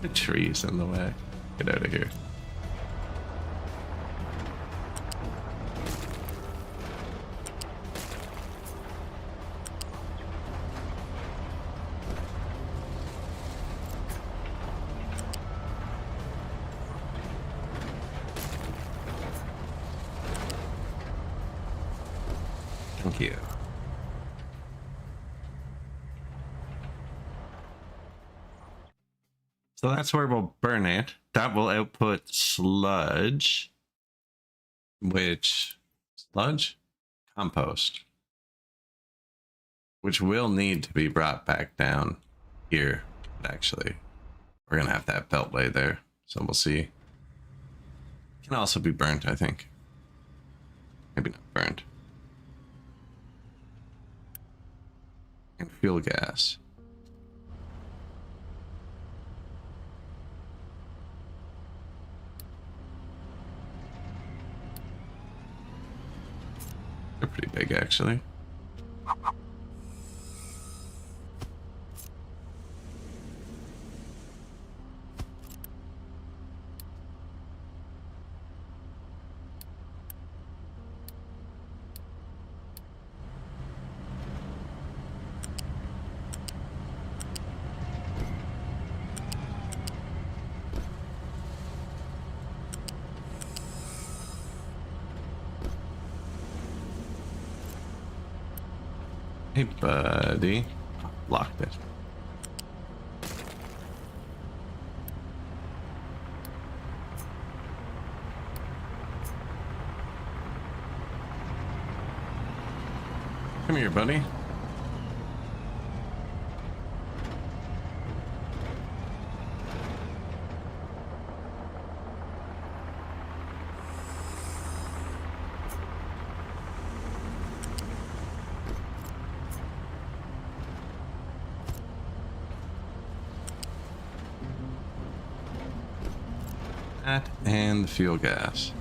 The trees in the way. Get out of here. Thank you. So that's where we'll burn it. That will output sludge, which sludge compost, which will need to be brought back down here. Actually, we're gonna have that beltway there, so we'll see. Can also be burnt, I think. Maybe not burnt. And fuel gas. They're pretty big, actually. Hey, buddy. Locked it. Come here, buddy. That and the fuel gas.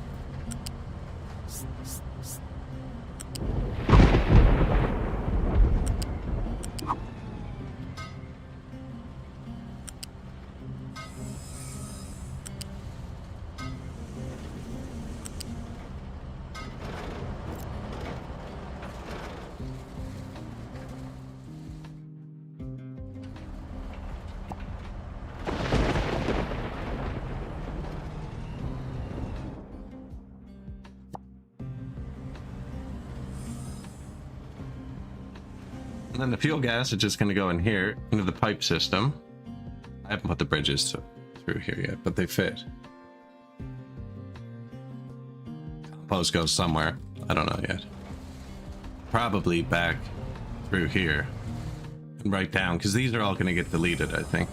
And then the fuel gas is just going to go in here into the pipe system. I haven't put the bridges through here yet, but they fit. Compost goes somewhere. I don't know yet. Probably back through here and right down, because these are all going to get deleted, I think.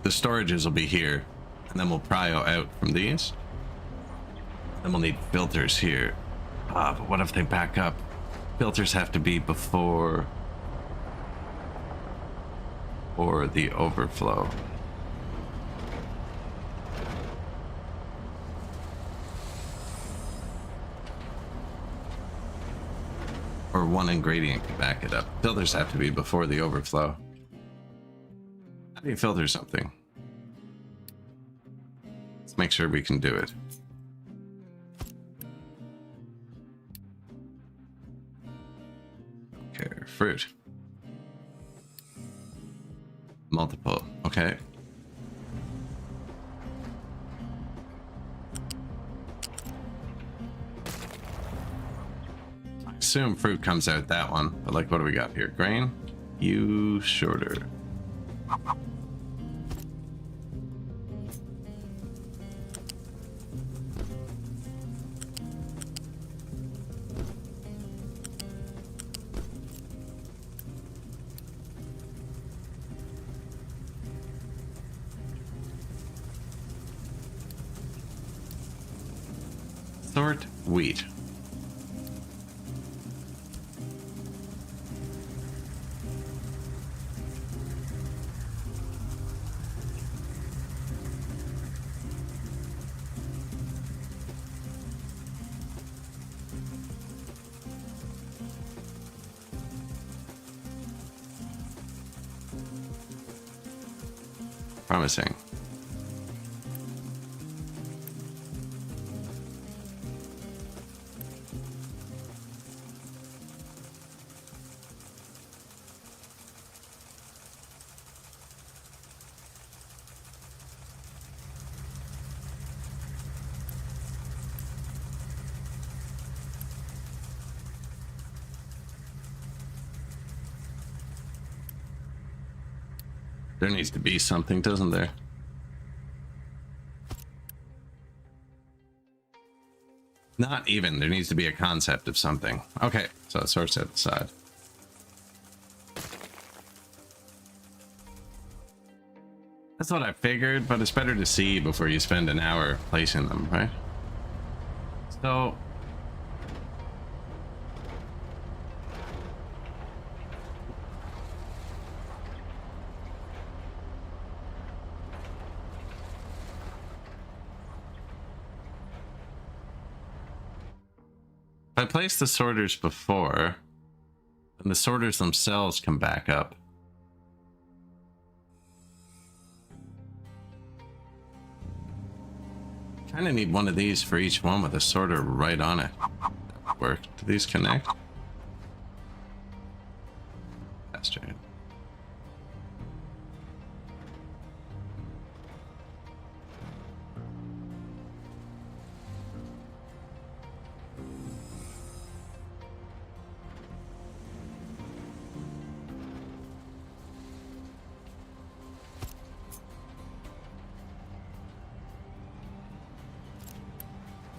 The storages will be here, and then we'll prio out from these. Then we'll need filters here. But what if they back up? Filters have to be before or the overflow. Or one ingredient can back it up. Filters have to be before the overflow. How do you filter something? Let's make sure we can do it. Fruit. Multiple. Okay. I assume fruit comes out that one, but like, what do we got here? Grain? You shorter. Sort wheat. Promising. There needs to be something, doesn't there? Not even. There needs to be a concept of something. Okay, so sort set aside. That's what I figured, but it's better to see before you spend an hour placing them, right? So... if I place the sorters before, then the sorters themselves come back up. Kind of need one of these for each one with a sorter right on it. That would work. Do these connect? Bastard.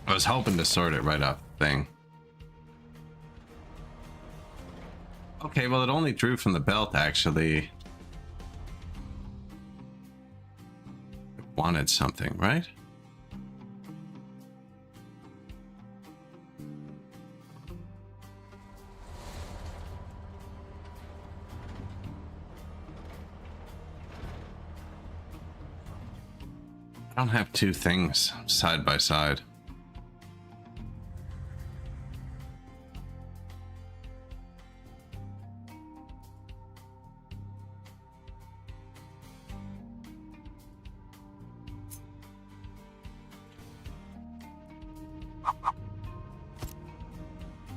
I was hoping to sort it right off the thing. Okay, well, it only drew from the belt, actually. It wanted something, right? I don't have two things side by side.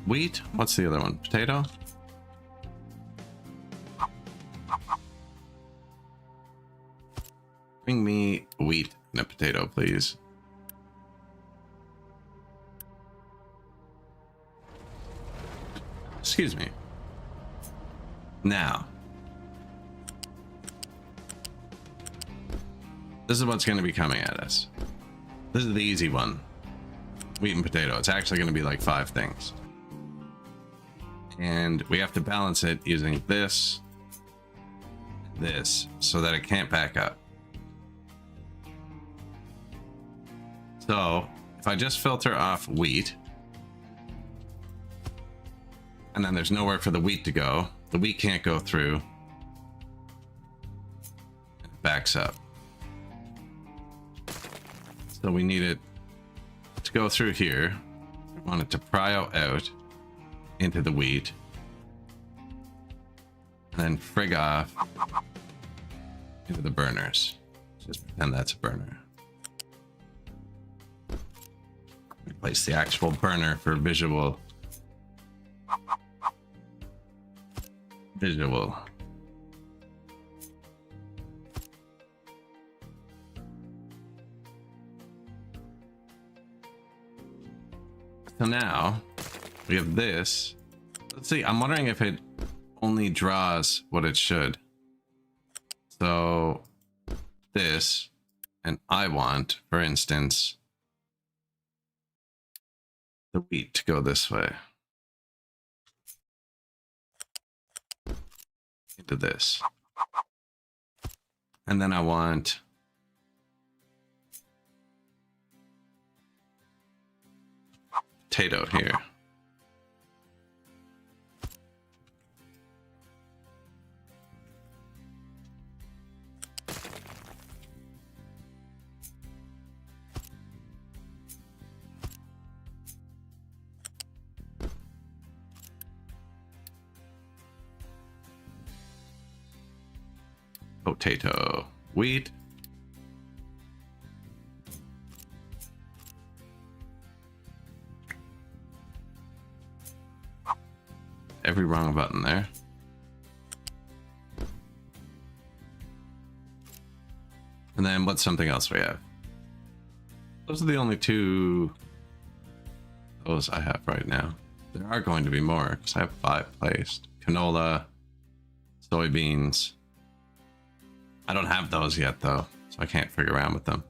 Wheat? What's the other one? Potato? Bring me wheat and a potato, please. Excuse me. Now. This is what's going to be coming at us. This is the easy one. Wheat and potato. It's actually going to be like 5 things. And we have to balance it using this, so that it can't back up. So if I just filter off wheat, and then there's nowhere for the wheat to go, the wheat can't go through, it backs up. So we need it to go through here. We want it to prio out into the wheat, and then frig off into the burners. Just pretend that's a burner. Replace the actual burner for visual. So now we have this. Let's see, I'm wondering if it only draws what it should. So this, and I want, for instance, the wheat to go this way. Into this. And then I want potato here. Potato, wheat. Every wrong button there. And then what's something else we have? Those are the only 2 those I have right now. There are going to be more because I have 5 placed. Canola, soybeans. I don't have those yet though, so I can't figure around with them.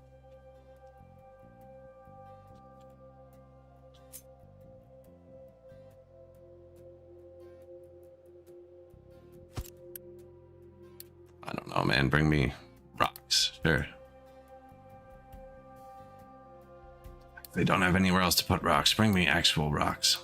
I don't know, man. Bring me rocks. Sure. If they don't have anywhere else to put rocks, bring me actual rocks.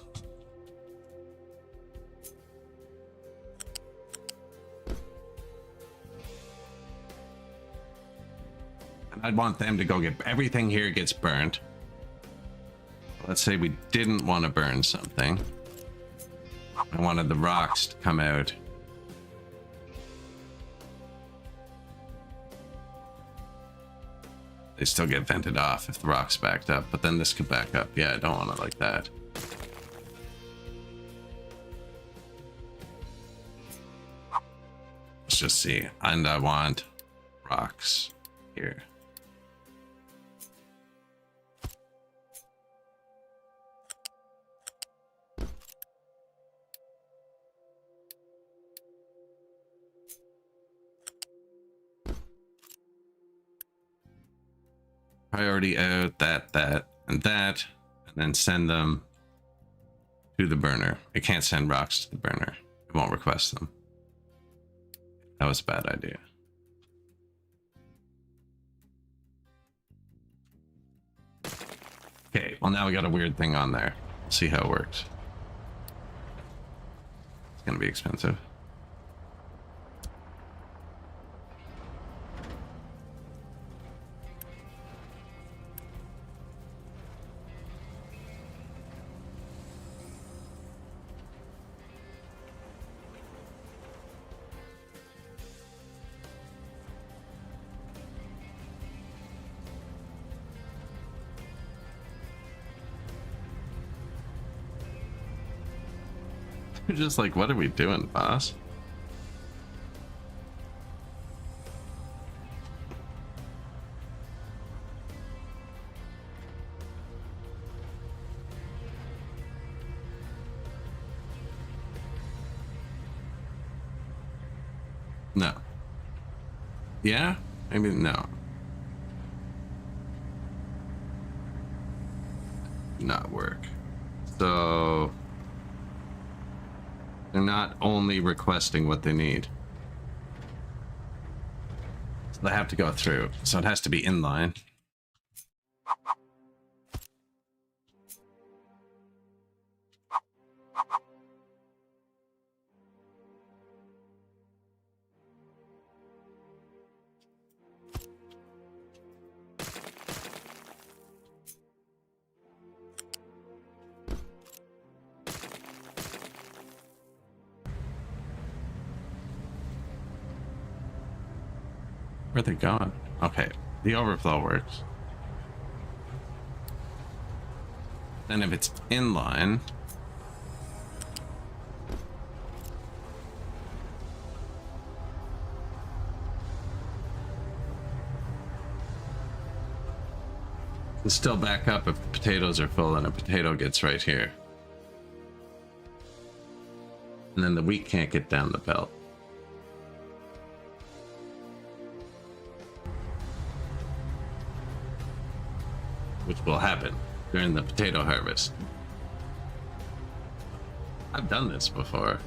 And I'd want them to go get everything here gets burnt. Let's say we didn't want to burn something. I wanted the rocks to come out. They still get vented off if the rock's backed up, but then this could back up. Yeah, I don't want it like that. Let's just see. And I want rocks here. Priority out that, and that, and then send them to the burner. It can't send rocks to the burner. It won't request them. That was a bad idea. Okay, well now we got a weird thing on there. See how it works. It's gonna be expensive. You're just like, what are we doing, boss? No. Yeah? Maybe no. Not work. So they're not only requesting what they need. So they have to go through. So it has to be inline. Where are they going? Okay, the overflow works. Then if it's inline, it's still back up if the potatoes are full and a potato gets right here. And then the wheat can't get down the belt. Which will happen during the potato harvest. I've done this before.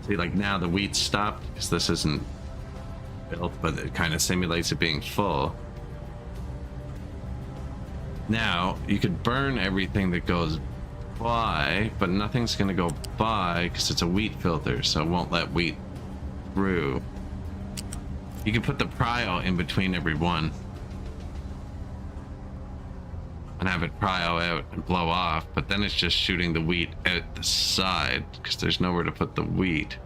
See, like now the wheat stopped because this isn't built, but it kind of simulates it being full. Now you could burn everything that goes by, but nothing's gonna go by because it's a wheat filter, so it won't let wheat through. You can put the prio in between every one and have it prio out and blow off, but then it's just shooting the wheat out the side because there's nowhere to put the wheat.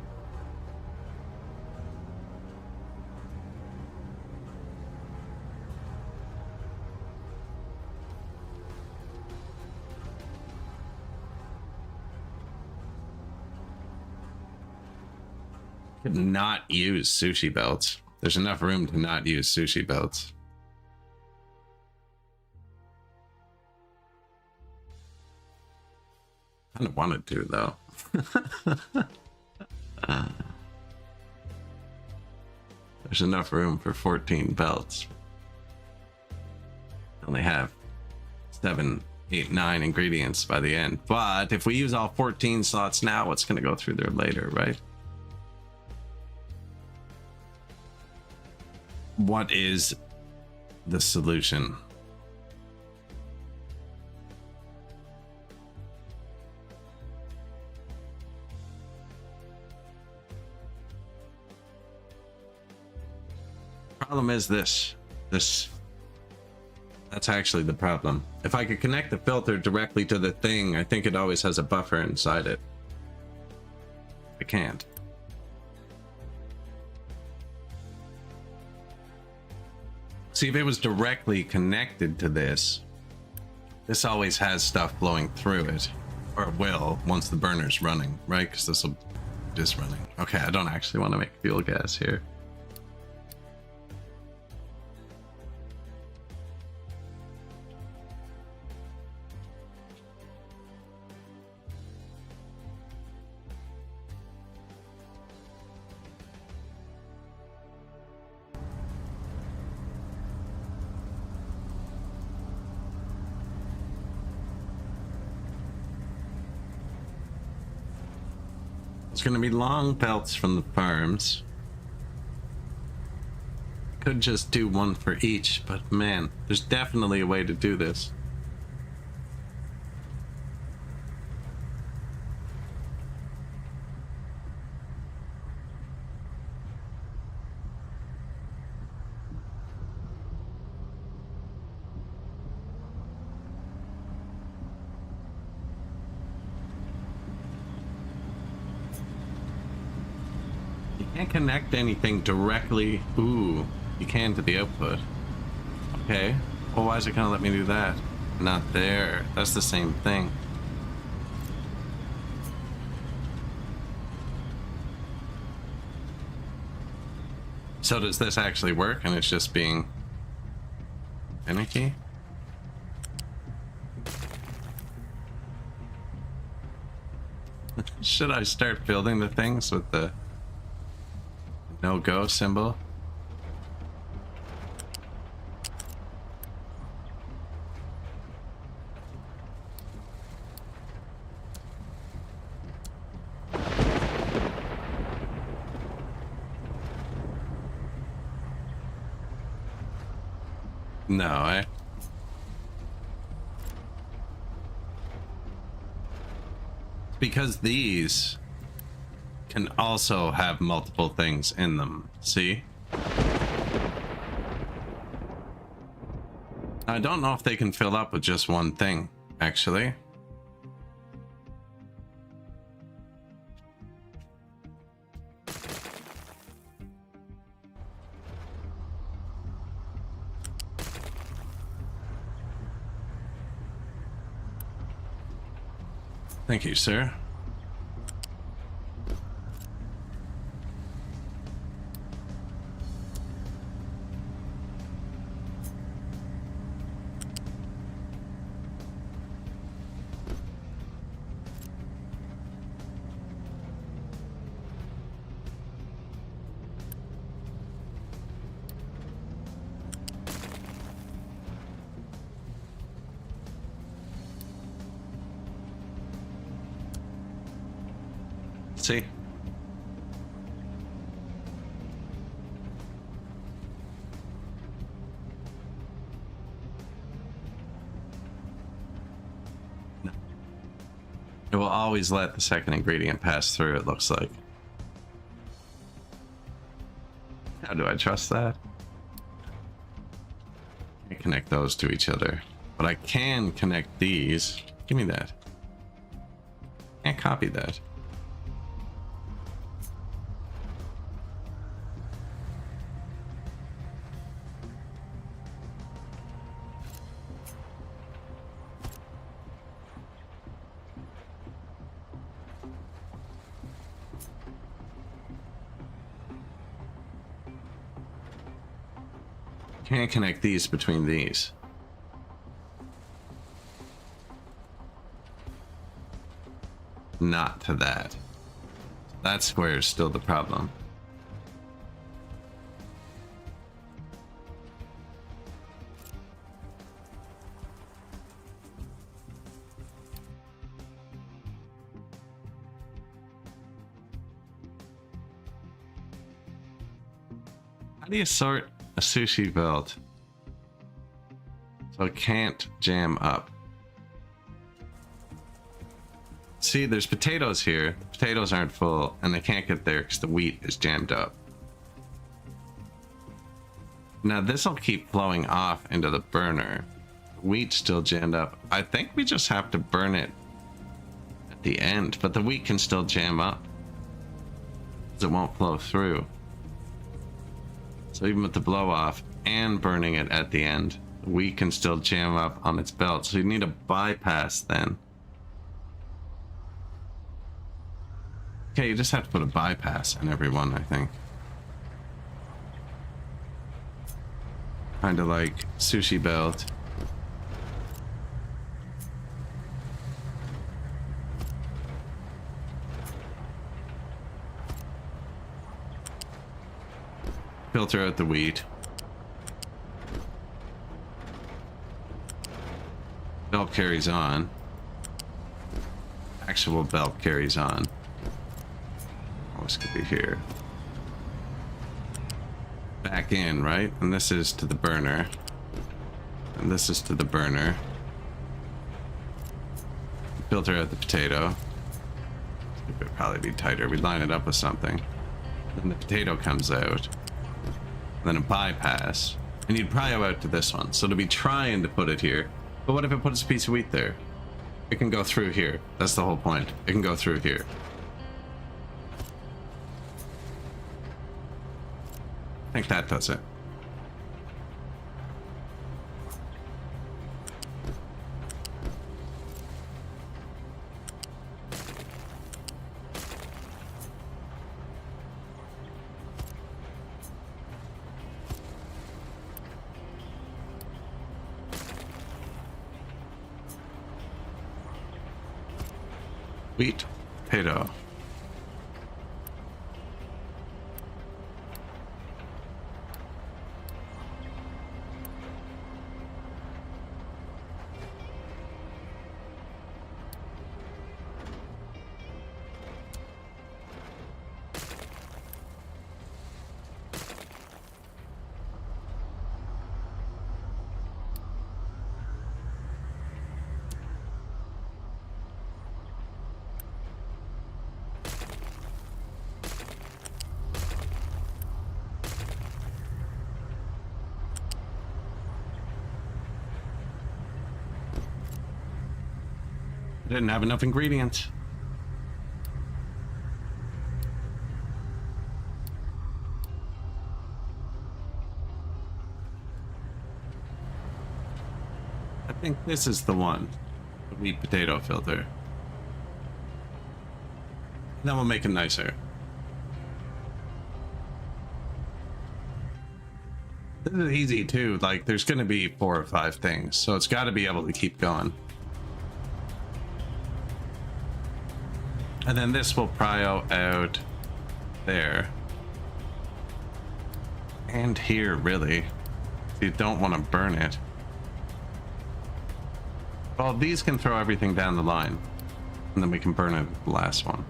Could not use sushi belts. There's enough room to not use sushi belts. Kind of wanted to though. There's enough room for 14 belts. Only have 7, 8, 9 ingredients by the end. But if we use all 14 slots now, what's going to go through there later, right? What is the solution? Problem is this. That's actually the problem. If I could connect the filter directly to the thing, I think it always has a buffer inside it. I can't. See, if it was directly connected to this always has stuff flowing through it. Or it will, once the burner's running, right? Because this will just running. Okay, I don't actually want to make fuel gas here. It's going to be long belts from the farms. Could just do one for each, but man, there's definitely a way to do this. Can't connect anything directly. Ooh, you can to the output. Okay. Well, why is it gonna let me do that? Not there. That's the same thing. So does this actually work and it's just being finicky? Should I start building the things with the no-go symbol? No, because these can also have multiple things in them. See? I don't know if they can fill up with just one thing, actually. Thank you, sir. See? It will always let the second ingredient pass through, it looks like. How do I trust that? I can't connect those to each other, but I can connect these. Give me that. Can't copy that. Can't connect these between these. not to that. That square is still the problem. How do you sort a sushi belt so it can't jam up? See, there's potatoes here. The potatoes aren't full, and they can't get there because the wheat is jammed up. Now this will keep flowing off into the burner. The wheat's still jammed up. I think we just have to burn it at the end, but the wheat can still jam up because it won't flow through. So even with the blow off and burning it at the end, the wheat can still jam up on its belt. So you need a bypass then. Okay, you just have to put a bypass in every one, I think. Kind of like sushi belt. Filter out the wheat. Belt carries on. Actual belt carries on. Oh, this could be here. Back in, right? And this is to the burner. And this is to the burner. Filter out the potato. It would probably be tighter. We'd line it up with something. Then the potato comes out. Then a bypass, and you'd prio out to this one. So to be trying to put it here, but what if it puts a piece of wheat there? It can go through here. That's the whole point. It can go through here. I think that does it. Wheat, potato. I didn't have enough ingredients. I think this is the one. The wheat potato filter. That will make it nicer. This is easy too. Like there's going to be 4 or 5 things. So it's got to be able to keep going. And then this will prio out there. And here, really. You don't want to burn it. Well, these can throw everything down the line. And then we can burn it at the last one.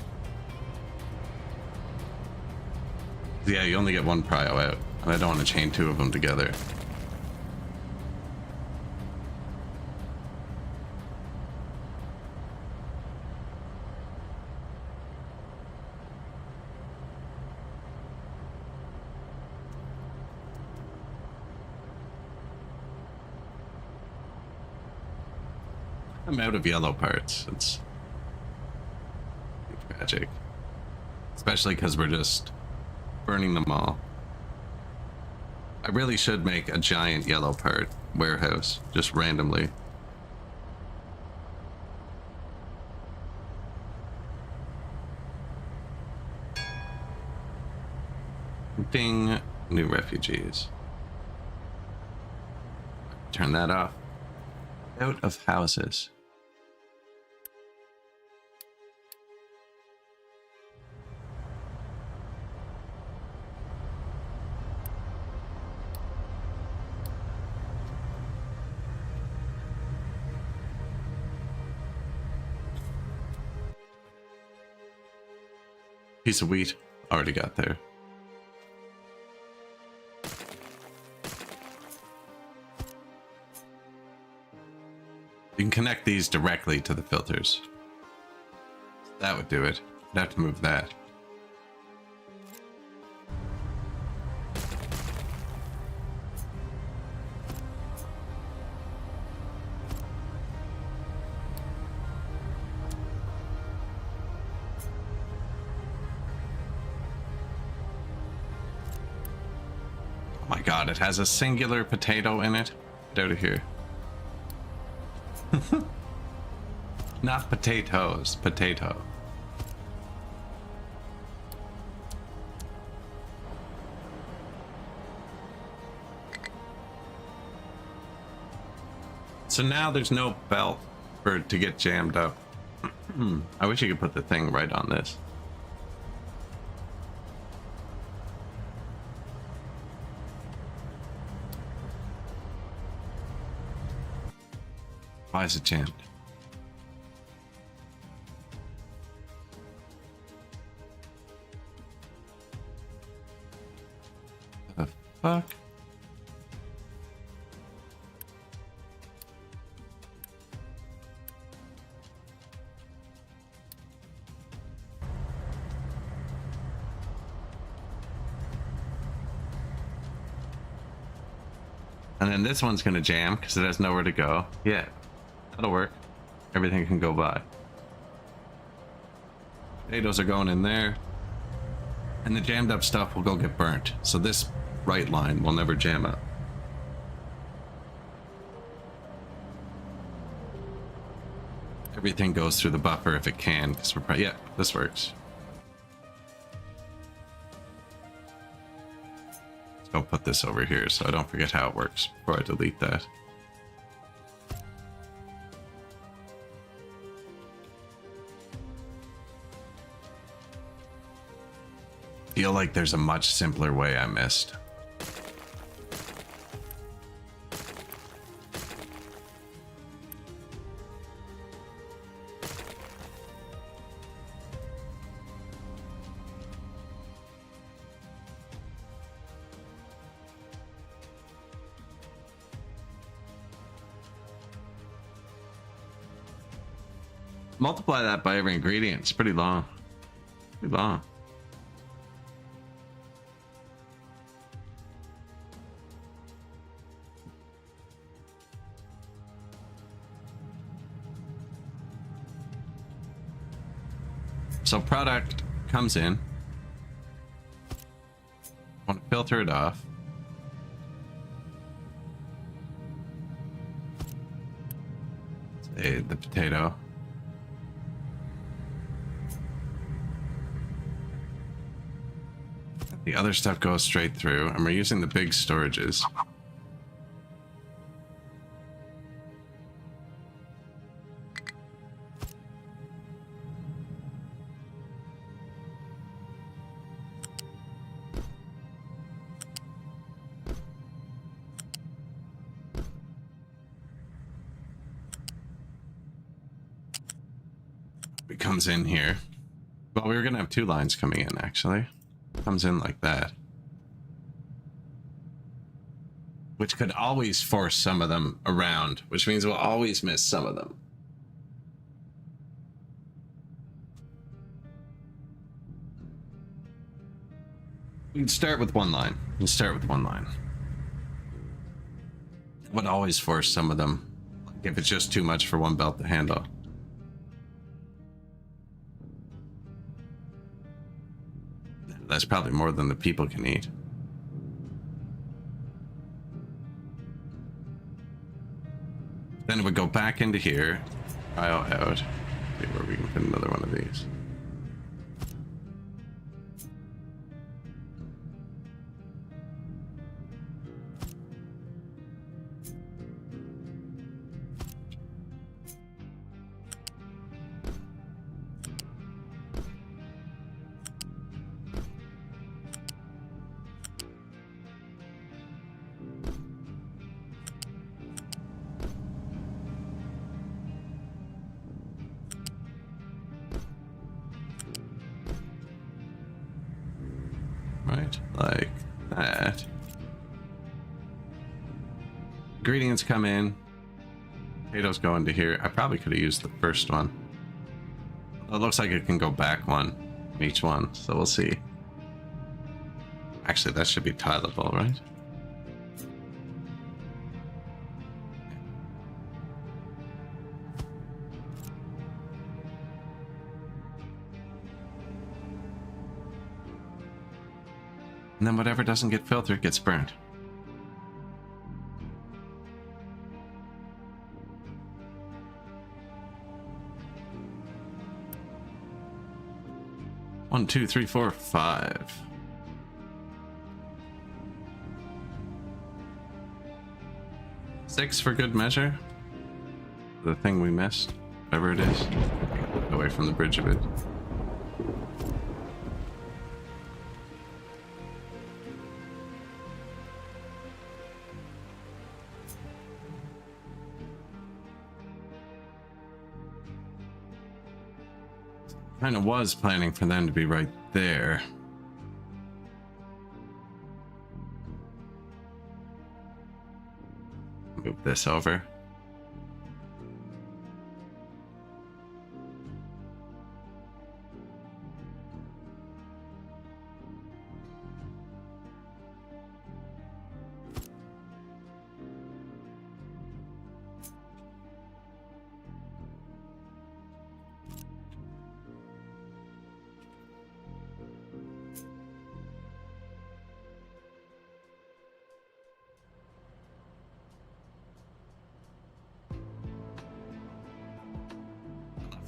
Yeah, you only get one prio out. And I don't want to chain 2 of them together. I'm out of yellow parts. It's tragic. Especially because we're just burning them all. I really should make a giant yellow part warehouse, just randomly. Ding, new refugees. Turn that off. Out of houses. Piece of wheat. Already got there. You can connect these directly to the filters. That would do it. I'd have to move that. Oh my god, it has a singular potato in it. Get out of here. Not potatoes, potato. So now there's no belt for it to get jammed up. I wish you could put the thing right on this. Why is it jammed? The fuck? And then this one's gonna jam because it has nowhere to go. Yeah, that'll work. Everything can go by. Potatoes are going in there. And the jammed up stuff will go get burnt. So this right line will never jam up. Everything goes through the buffer if it can. Because we're yeah, this works. Let's go put this over here so I don't forget how it works before I delete that. Feel like there's a much simpler way I missed. Multiply that by every ingredient. It's pretty long. Pretty long. So product comes in. Want to filter it off. Say the potato. The other stuff goes straight through, and we're using the big storages. It comes in here. Well, we were gonna have two lines coming in, actually. Comes in like that, which could always force some of them around, which means we'll always miss some of them. We can start with one line. We'll start with one line. Would always force some of them, like if it's just too much for one belt to handle. That's probably more than the people can eat. Then it would go back into here, file out, see where we can put another one of these. right? Like that. Ingredients come in. Potatoes go into here. I probably could have used the first one. It looks like it can go back one, each one, so we'll see. Actually, that should be tileable, right? And then whatever doesn't get filtered gets burnt. One, two, three, four, five. Six for good measure. The thing we missed, whatever it is. Get away from the bridge a bit. Kind of was planning for them to be right there. Move this over.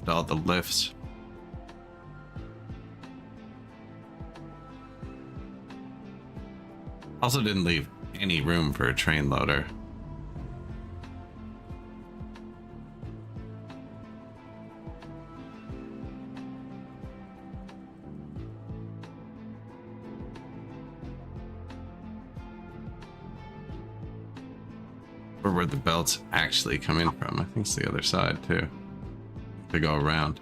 All the lifts. Also didn't leave any room for a train loader. Or where the belts actually come in from. I think it's the other side too. To go around.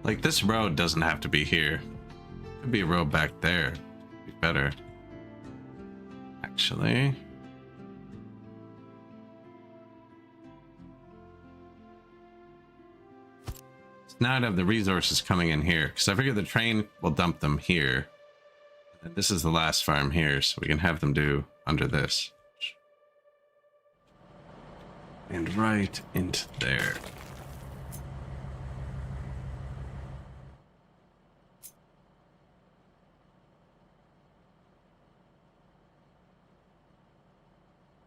Like, this road doesn't have to be here. Could be a road back there. Be better. Actually. Now I'd have the resources coming in here, because I figure the train will dump them here. And this is the last farm here, so we can have them do under this. And right into there.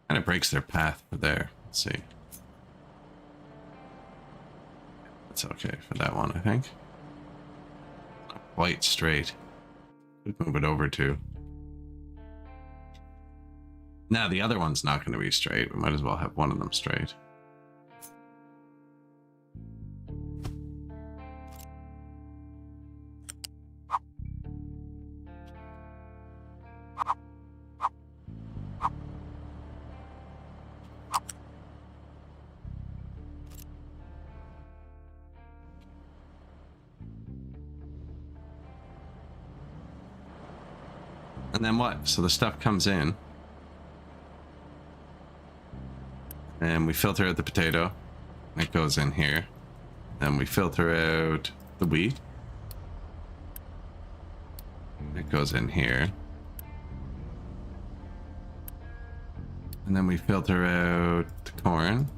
Kind of breaks their path for there. Let's see. That's okay for that one, I think. Not quite straight. Could move it over to. Now the other one's not going to be straight. We might as well have one of them straight. And then what? So the stuff comes in. And we filter out the potato. It goes in here. Then we filter out the wheat. It goes in here. And then we filter out the corn.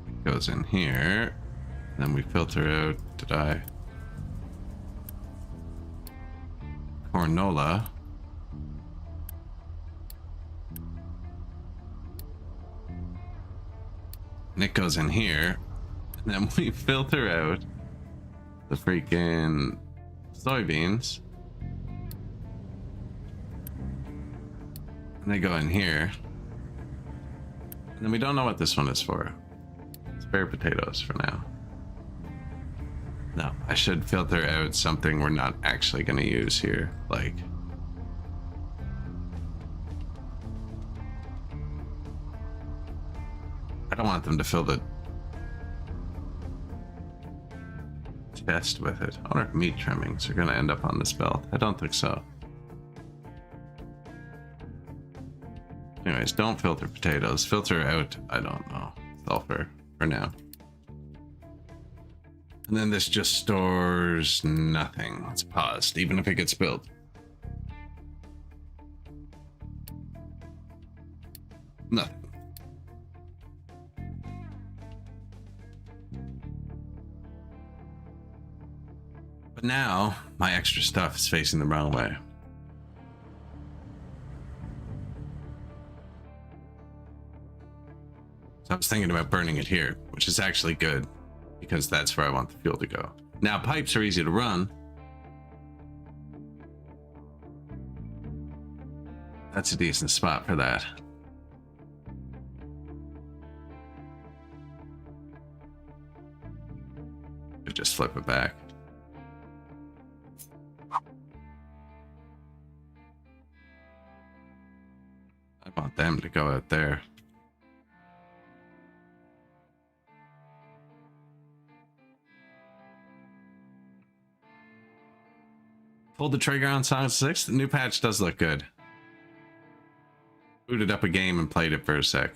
It goes in here. Then we filter out, Cornola. And it goes in here. And then we filter out the freaking soybeans. And they go in here. And then we don't know what this one is for. Spare potatoes for now. No, I should filter out something we're not actually going to use here. Like, I don't want them to fill the chest with it. I wonder if meat trimmings are going to end up on this belt. I don't think so. Anyways, don't filter potatoes. Filter out, I don't know, sulfur for now. And then this just stores nothing. It's paused, even if it gets spilled. Nothing. But now, my extra stuff is facing the wrong way. So I was thinking about burning it here, which is actually good, because that's where I want the fuel to go. Now, pipes are easy to run. That's a decent spot for that. Just flip it back. I want them to go out there. Pull the trigger on Sonic 6. The new patch does look good. Booted up a game and played it for a sec.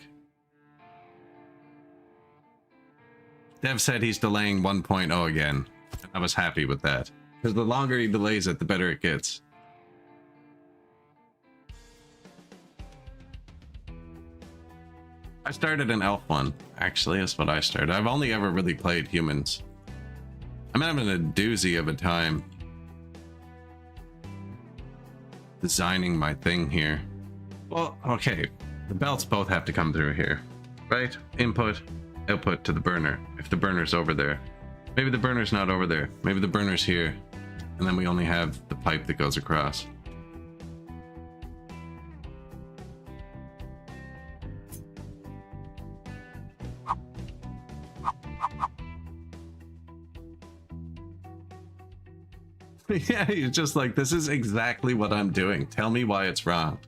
Dev said he's delaying 1.0 again. And I was happy with that. Because the longer he delays it, the better it gets. I started an elf one, actually, is what I started. I've only ever really played humans. I'm having a doozy of a time designing my thing here. Well, okay, the belts both have to come through here, right? Input, output to the burner, if the burner's over there. Maybe the burner's not over there. Maybe the burner's here, and then we only have the pipe that goes across. Yeah, you're just like, this is exactly what I'm doing. Tell me why it's wrong.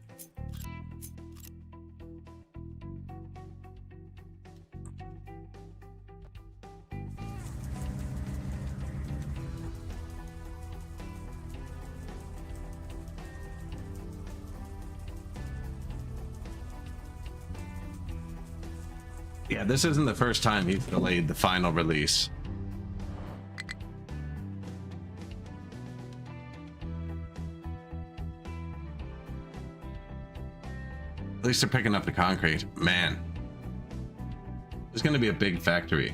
Yeah, this isn't the first time he's delayed the final release. At least they're picking up the concrete. Man, there's going to be a big factory.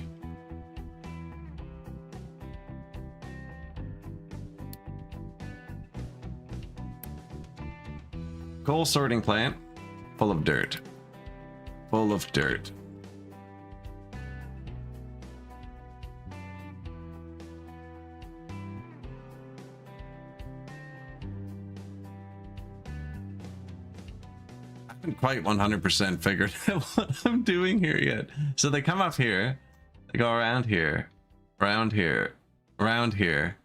Coal sorting plant, full of dirt. Full of dirt. I haven't quite 100% figured out what I'm doing here yet. So they come up here, they go around here, around here, around here.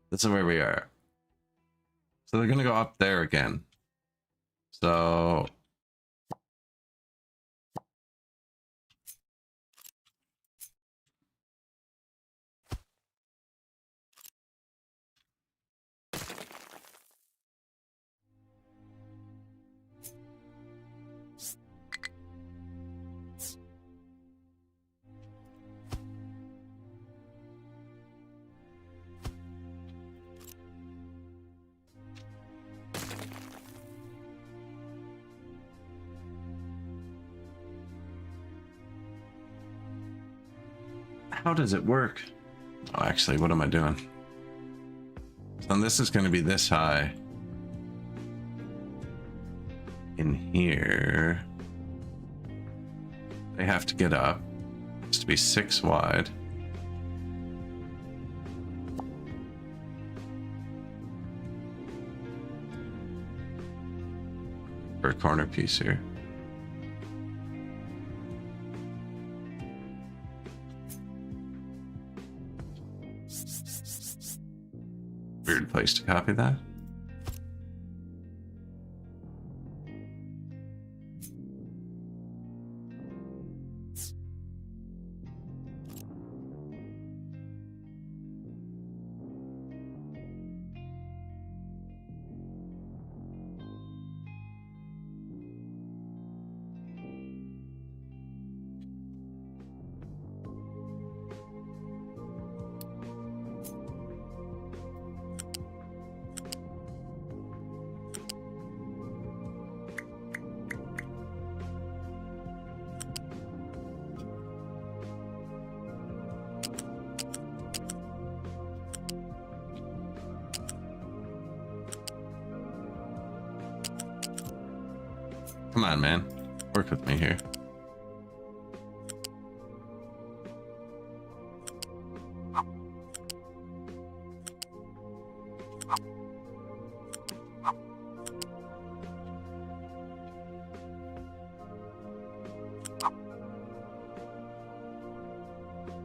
This is where we are. So they're gonna go up there again. So how does it work? Oh, actually, what am I doing? So this is going to be this high. In here, they have to get up. It has to be 6 wide. for a corner piece here. Weird place to copy that. Come on, man. Work with me here.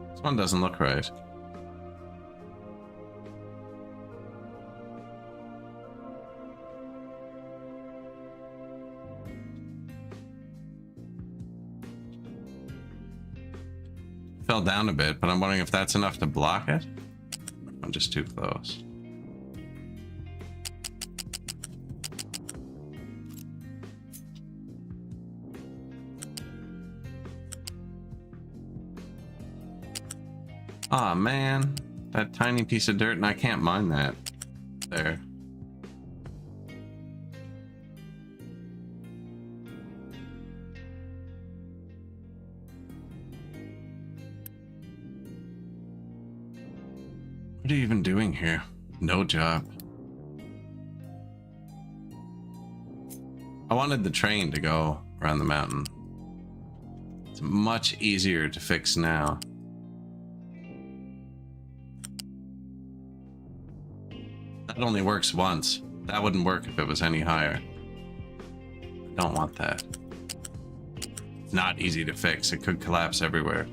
This one doesn't look right. Fell down a bit, but I'm wondering if that's enough to block it. I'm just too close. Aw, man. That tiny piece of dirt, and I can't mine that. There. What are you even doing here? No job. I wanted the train to go around the mountain. It's much easier to fix now. That only works once. That wouldn't work if it was any higher. I don't want that. It's not easy to fix. It could collapse everywhere.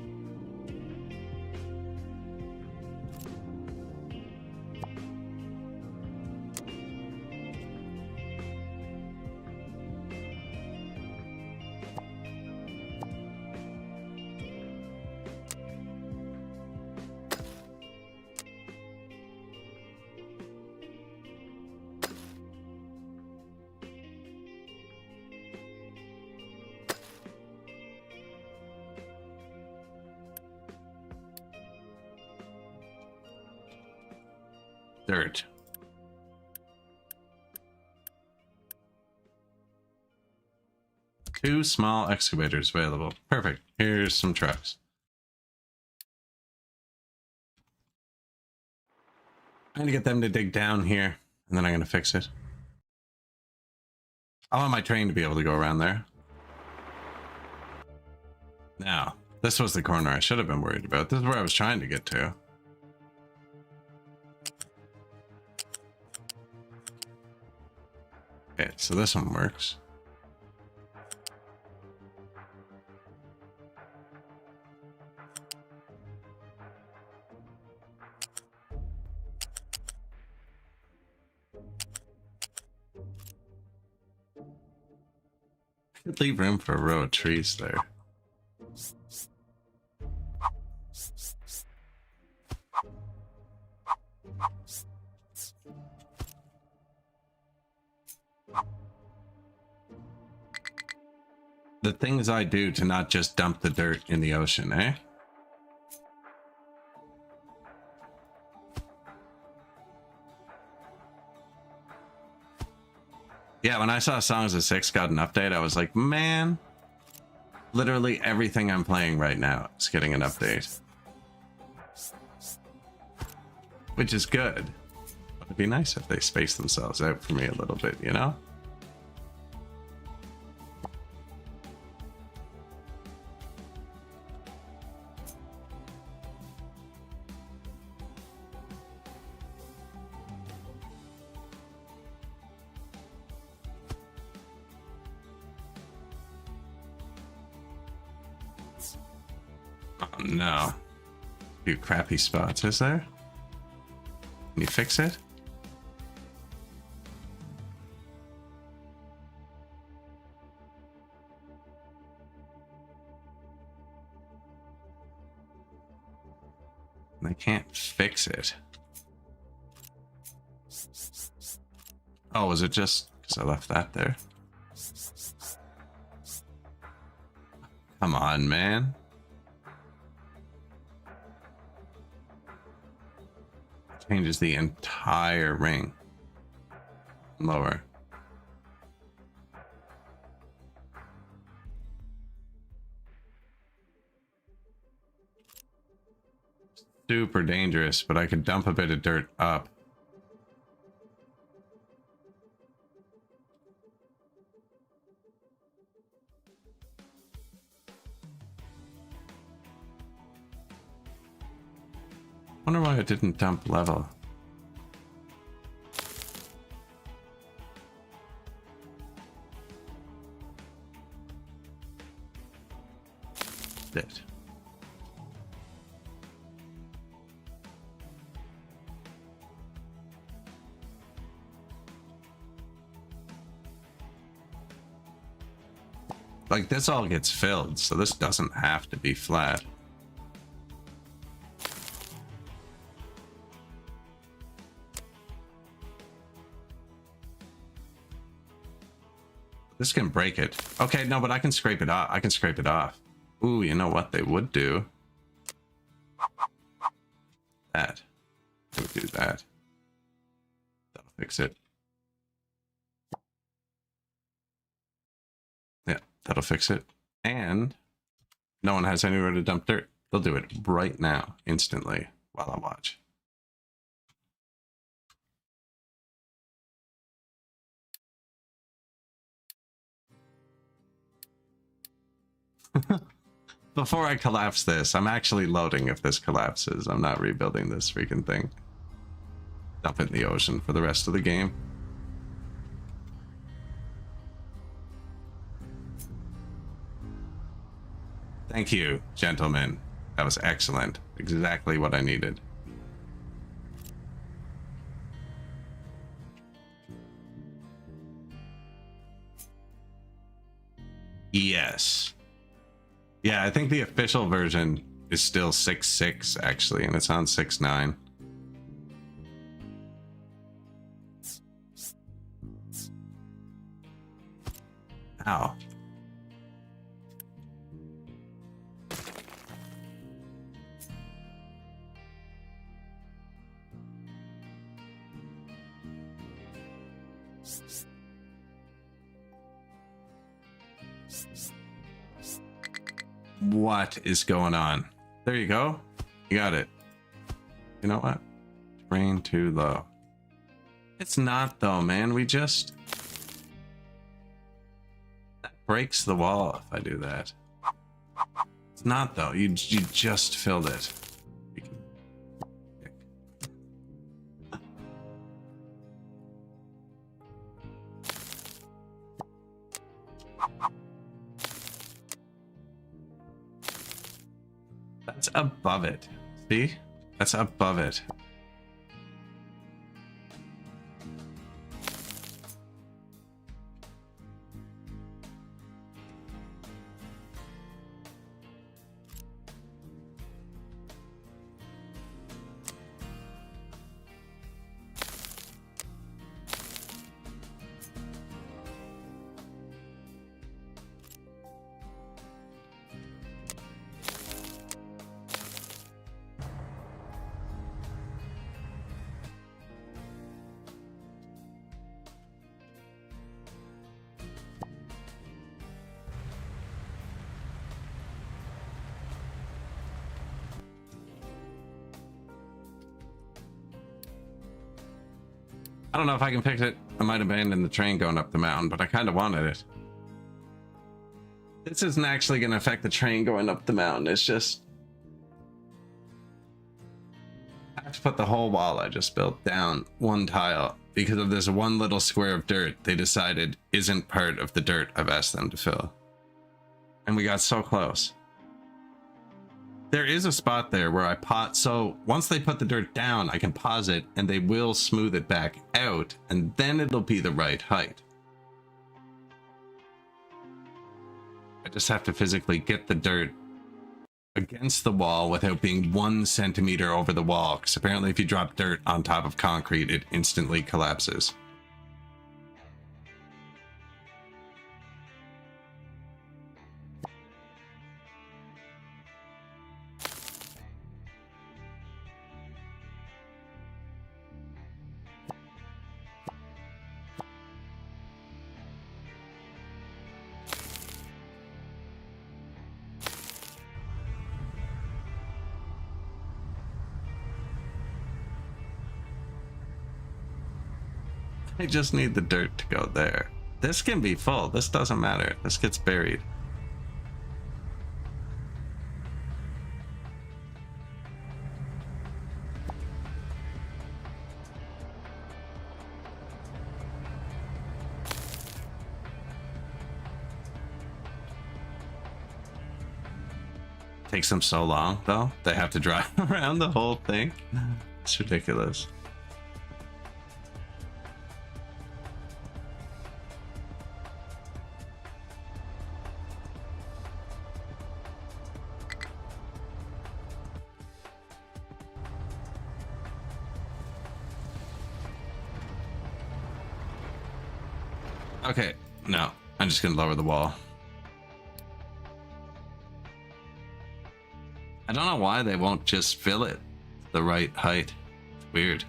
Dirt. Two small excavators available. Perfect. Here's some trucks. I'm gonna get them to dig down here, and then I'm gonna fix it. I want my train to be able to go around there. Now, this was the corner I should have been worried about. This is where I was trying to get to. Okay, so this one works. Could leave room for a row of trees there. The things I do to not just dump the dirt in the ocean, eh? Yeah, when I saw Songs of Six got an update, I was like, man, literally everything I'm playing right now is getting an update. Which is good. But it'd be nice if they space themselves out for me a little bit, you know? no. A few crappy spots, is there? Can you fix it? I can't fix it. Oh, was it just because I left that there? Come on, man. Changes the entire ring. Lower. Super dangerous, but I could dump a bit of dirt up. Wonder why it didn't dump level. It. Like, this all gets filled, so this doesn't have to be flat. This can break it. Okay, no, but I can scrape it off. I can scrape it off. Ooh, you know what they would do? That. They would do that. That'll fix it. Yeah, that'll fix it. And no one has anywhere to dump dirt. They'll do it right now, instantly, while I watch. Before I collapse this, I'm actually loading if this collapses. I'm not rebuilding this freaking thing. Dump it in the ocean for the rest of the game. Thank you, gentlemen. That was excellent. Exactly what I needed. Yes. Yeah, I think the official version is still 6.6 actually, and it's on 6.9. Ow. What is going on? There you go. You got it. You know what? Terrain too low. It's not though, man. We just... That breaks the wall if I do that. It's not though. You just filled it. That's above it. See? That's above it. I don't know if I can fix it. I might abandon the train going up the mountain, but I kind of wanted it. This isn't actually going to affect the train going up the mountain. It's just... I have to put the whole wall I just built down one tile because of this one little square of dirt they decided isn't part of the dirt I've asked them to fill. And we got so close. There is a spot there where I pause. So once they put the dirt down, I can pause it and they will smooth it back out and then it'll be the right height. I just have to physically get the dirt against the wall without being 1 centimeter over the wall, because apparently if you drop dirt on top of concrete, it instantly collapses. I just need the dirt to go there. This can be full. This doesn't matter. This gets buried. Takes them so long, though. They have to drive around the whole thing. It's ridiculous. Okay, no, I'm just gonna lower the wall. I don't know why they won't just fill it the right height. It's weird.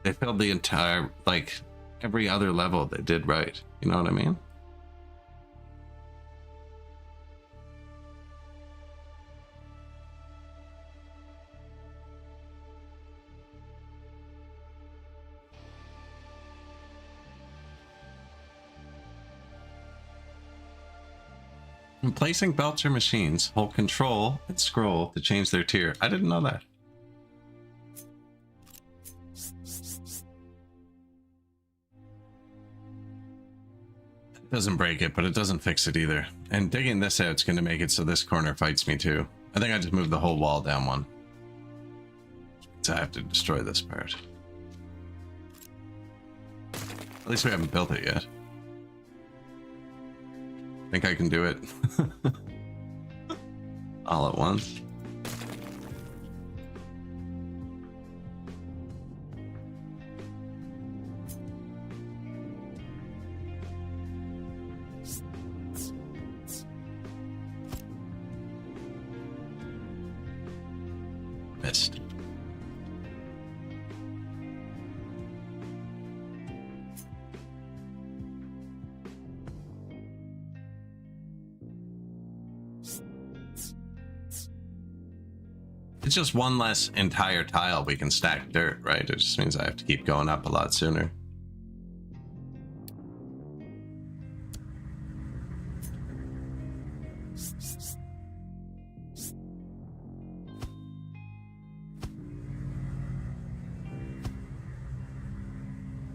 They filled the entire, like, every other level they did right. You know what I mean? When placing belts or machines, hold control and scroll to change their tier. I didn't know that. It doesn't break it, but it doesn't fix it either. And digging this out is going to make it so this corner fights me too. I think I just moved the whole wall down one. So I have to destroy this part. At least we haven't built it yet. Think I can do it all at once. Missed. It's just one less entire tile we can stack dirt, right? It just means I have to keep going up a lot sooner.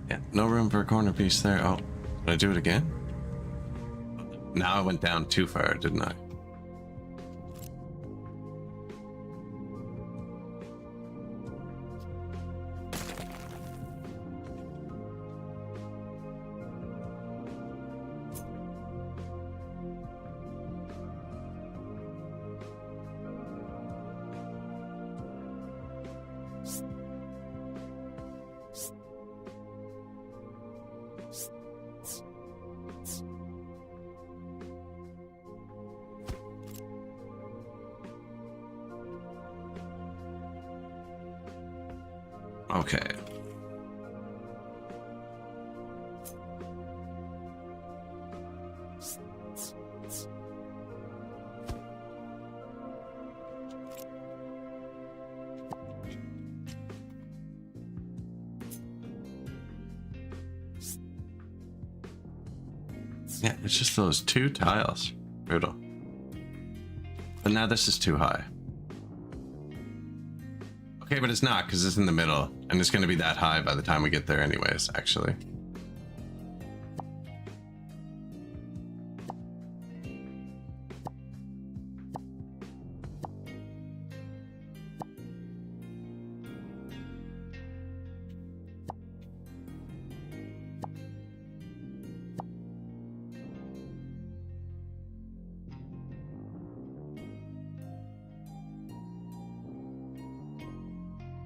Yeah, no room for a corner piece there. Oh, did I do it again? Now I went down too far, didn't I? Okay. Yeah, it's just those 2 tiles. Brutal. But now this is too high. Okay, but it's not, because it's in the middle, and it's going to be that high by the time we get there anyways, actually.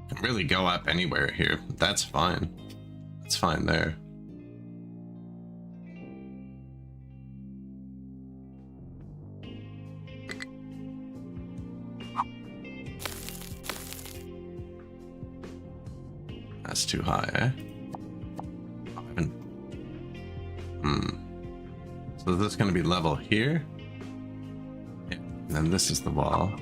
Can really go up anywhere here. That's fine. That's fine there. That's too high, eh? So is this going to be level here? Yeah. And then this is the wall.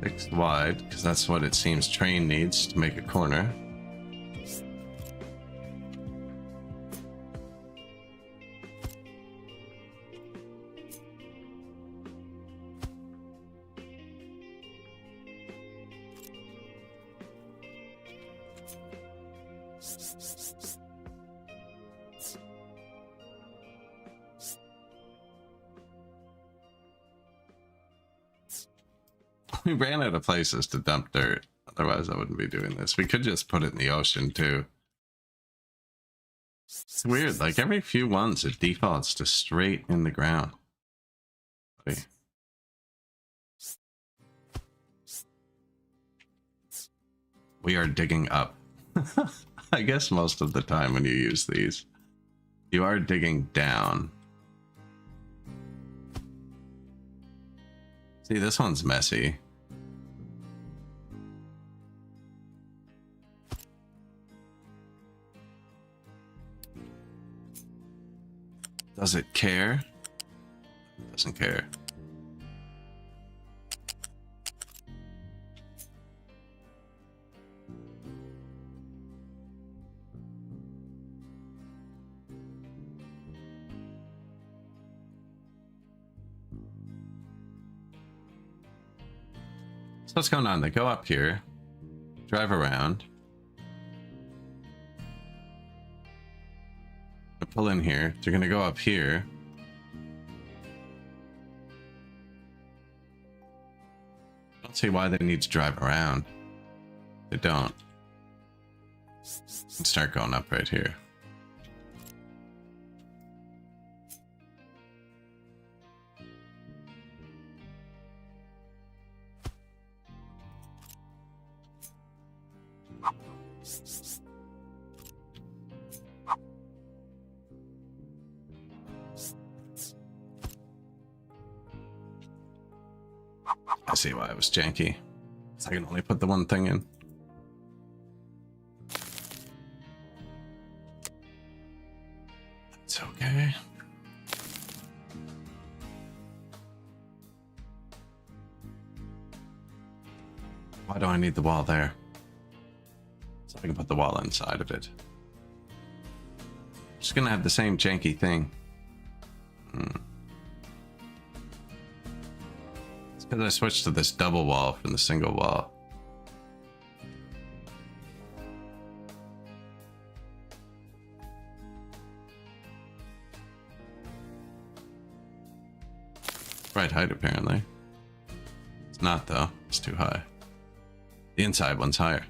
6 wide, because that's what it seems train needs to make a corner. We ran out of places to dump dirt. Otherwise, I wouldn't be doing this. We could just put it in the ocean, too. It's weird. Like, every few ones, it defaults to straight in the ground. Wait. We are digging up. I guess most of the time when you use these, you are digging down. See, this one's messy. Does it care? It doesn't care. So what's going on? They go up here, drive around, pull in here. They're gonna go up here. I don't see why they need to drive around. They don't. Let's start going up right here. I see why it was janky. So I can only put the one thing in. It's okay. Why do I need the wall there? So I can put the wall inside of it. Just gonna have the same janky thing. Because I switched to this double wall from the single wall. Right height, apparently. It's not, though. It's too high. The inside one's higher.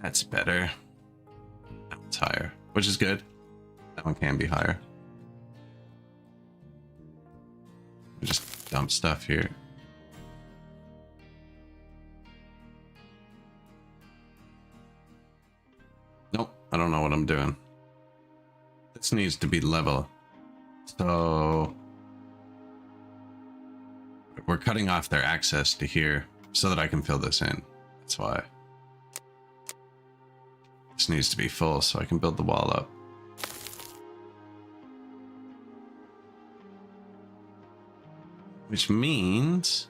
That's better. That one's higher, which is good. That one can be higher. Just dump stuff here. Nope, I don't know what I'm doing. This needs to be level. So we're cutting off their access to here so that I can fill this in. That's why. This needs to be full so I can build the wall up. Which means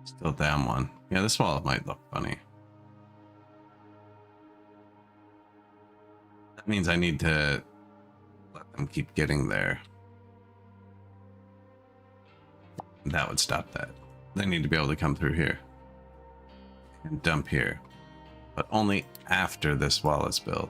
still down one. Yeah, this wall might look funny. That means I need to let them keep getting there. That would stop that. They need to be able to come through here and dump here. but only after this wall is built.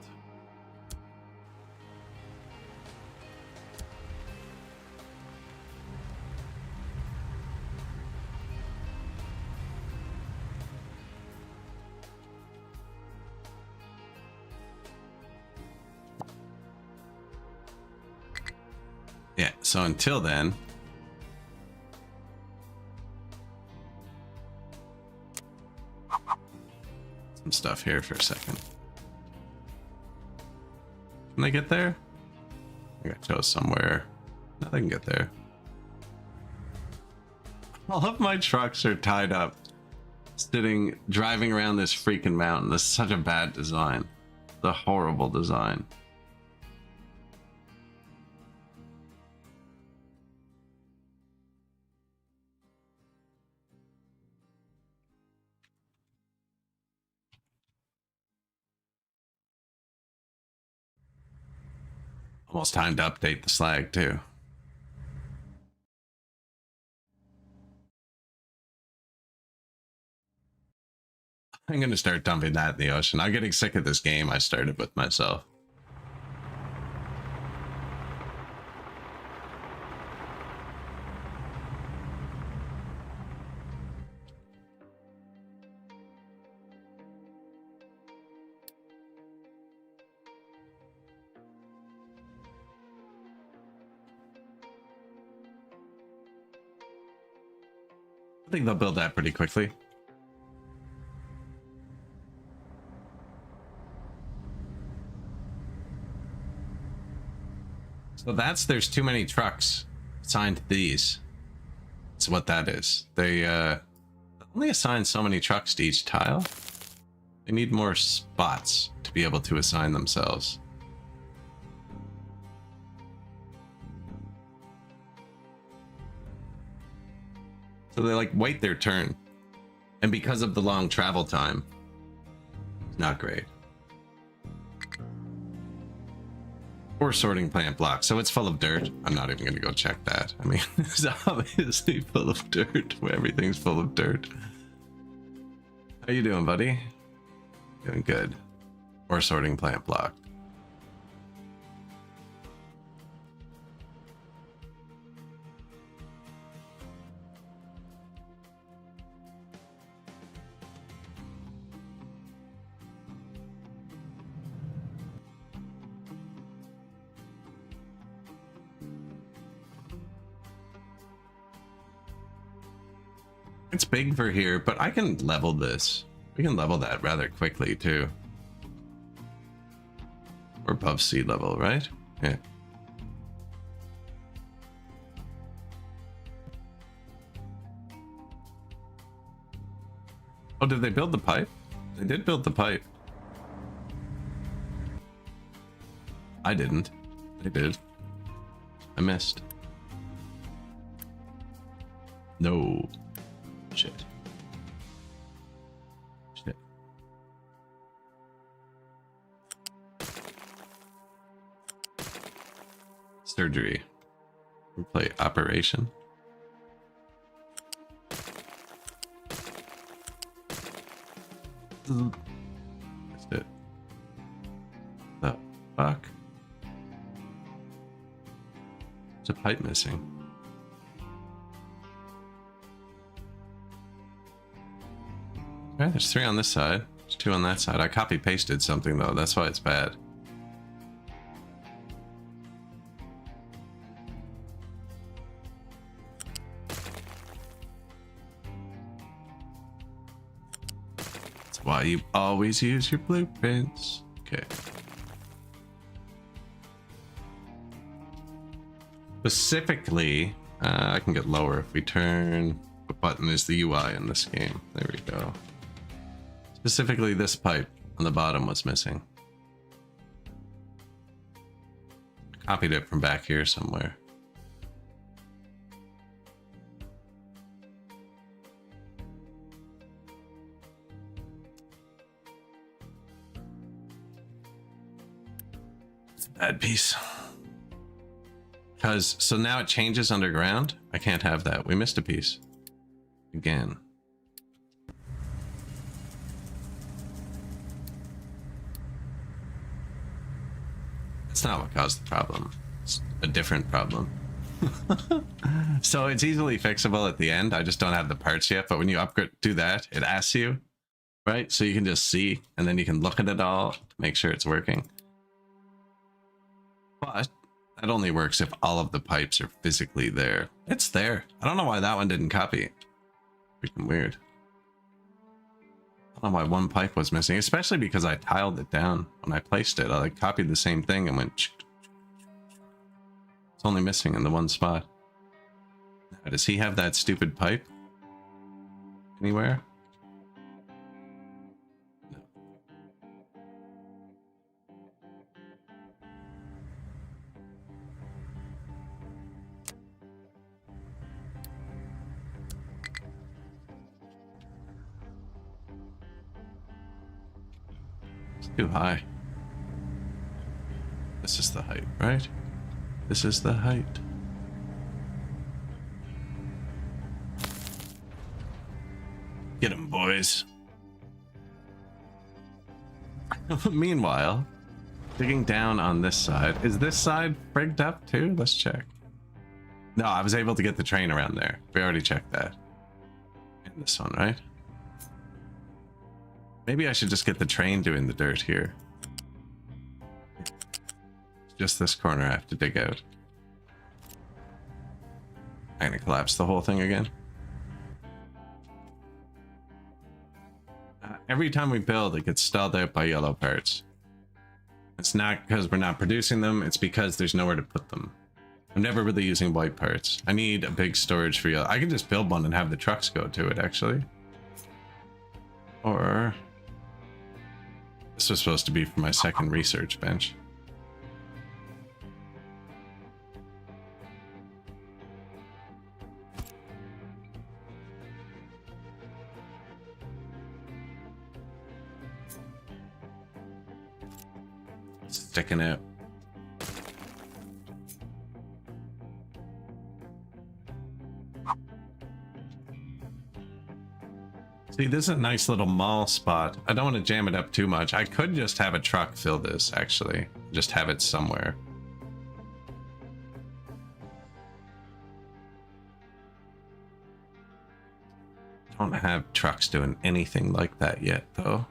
Yeah, so until then, some stuff here for a second. Can they get there? I got chose somewhere. No, they can get there. All of my trucks are tied up, driving around this freaking mountain. This is such a bad design. The horrible design. Almost time to update the slag too. I'm gonna start dumping that in the ocean. I'm getting sick of this game I started with myself. I think they'll build that pretty quickly. So there's too many trucks assigned to these. That's what that is. They only assign so many trucks to each tile. They need more spots to be able to assign themselves. So they like wait their turn. And because of the long travel time, it's not great. Or sorting plant blocks. So it's full of dirt. I'm not even going to go check that. I mean, it's obviously full of dirt. Everything's full of dirt. How you doing, buddy? Doing good. Or sorting plant block. It's big for here, but I can level this. We can level that rather quickly too. We're above sea level, right? Yeah. Oh, did they build the pipe? They did build the pipe. I didn't. They did. I missed. No. Shit. Shit. Surgery. Replay operation. That's it. The fuck? There's a pipe missing. Okay, there's 3 on this side. There's 2 on that side. I copy pasted something though. That's why it's bad. That's why you always use your blueprints. Okay. Specifically, I can get lower if we turn. What button is the UI in this game? There we go. Specifically, this pipe on the bottom was missing. Copied it from back here somewhere. It's a bad piece. Because, so now it changes underground? I can't have that. We missed a piece. Again. That's not what caused the problem. It's a different problem. So it's easily fixable at the end. I just don't have the parts yet, but when you upgrade, do that, it asks you, right? So you can just see, and then you can look at it all to make sure it's working. But that only works if all of the pipes are physically there. It's there. I don't know why that one didn't copy. Freaking weird. I don't know why one pipe was missing, especially because I tiled it down when I placed it. I like copied the same thing and went. It's only missing in the one spot. Now, does he have that stupid pipe anywhere? No. It's too high. This is the height, right? This is the height. Get him, boys. Meanwhile, digging down on this side. Is this side frigged up too? Let's check. No, I was able to get the train around there. We already checked that. And this one, right? Maybe I should just get the train doing the dirt here. Just this corner I have to dig out. I'm gonna collapse the whole thing again. Every time we build, it gets stalled out by yellow parts. It's not because we're not producing them, it's because there's nowhere to put them. I'm never really using white parts. I need a big storage for yellow. I can just build one and have the trucks go to it, actually. Or... this was supposed to be for my second research bench. Sticking out. See, this is a nice little mall spot. I don't want to jam it up too much. I could just have a truck fill this, actually. Just have it somewhere. Don't have trucks doing anything like that yet, though.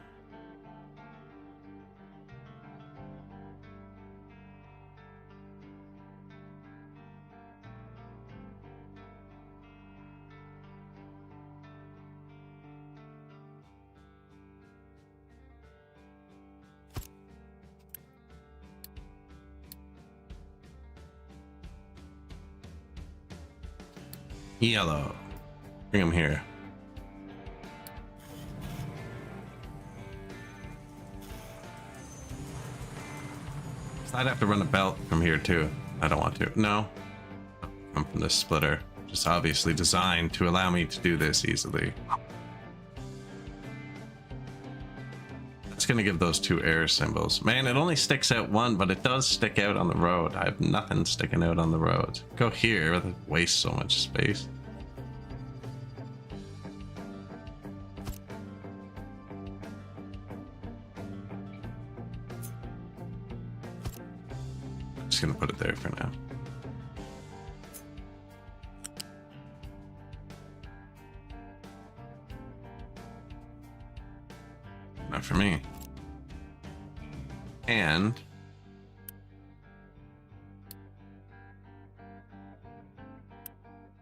Yellow. Bring him here. So I'd have to run a belt from here too. I don't want to. No. I'm from this splitter. Just obviously designed to allow me to do this easily. That's gonna give those two air symbols. Man, it only sticks out one, but it does stick out on the road. I have nothing sticking out on the road. Go here, it wastes so much space. I'm just gonna put it there for now. Not for me. And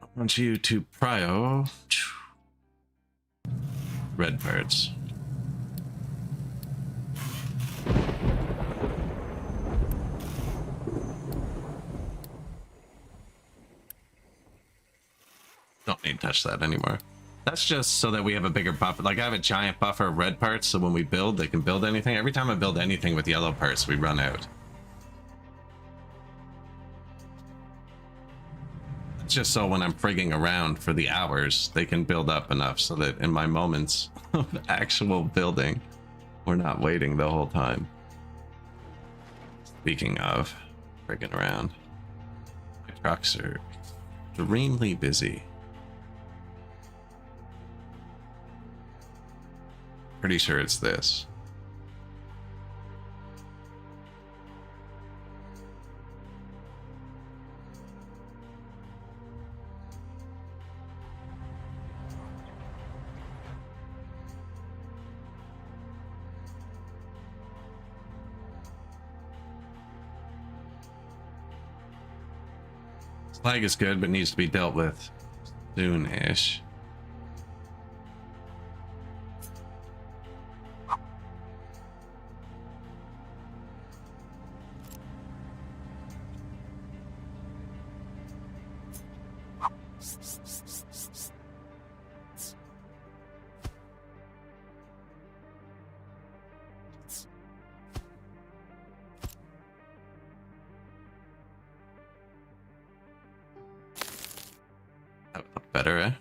I want you to prio red parts. Don't need to touch that anymore. That's just so that we have a bigger buffer. Like I have a giant buffer of red parts, so when we build, they can build anything. Every time I build anything with yellow parts, we run out. It's just so when I'm frigging around for the hours, they can build up enough so that in my moments of actual building, we're not waiting the whole time. Speaking of frigging around, my trucks are extremely busy. Pretty sure it's this. Slag is good, but needs to be dealt with soon-ish. That would look better, eh?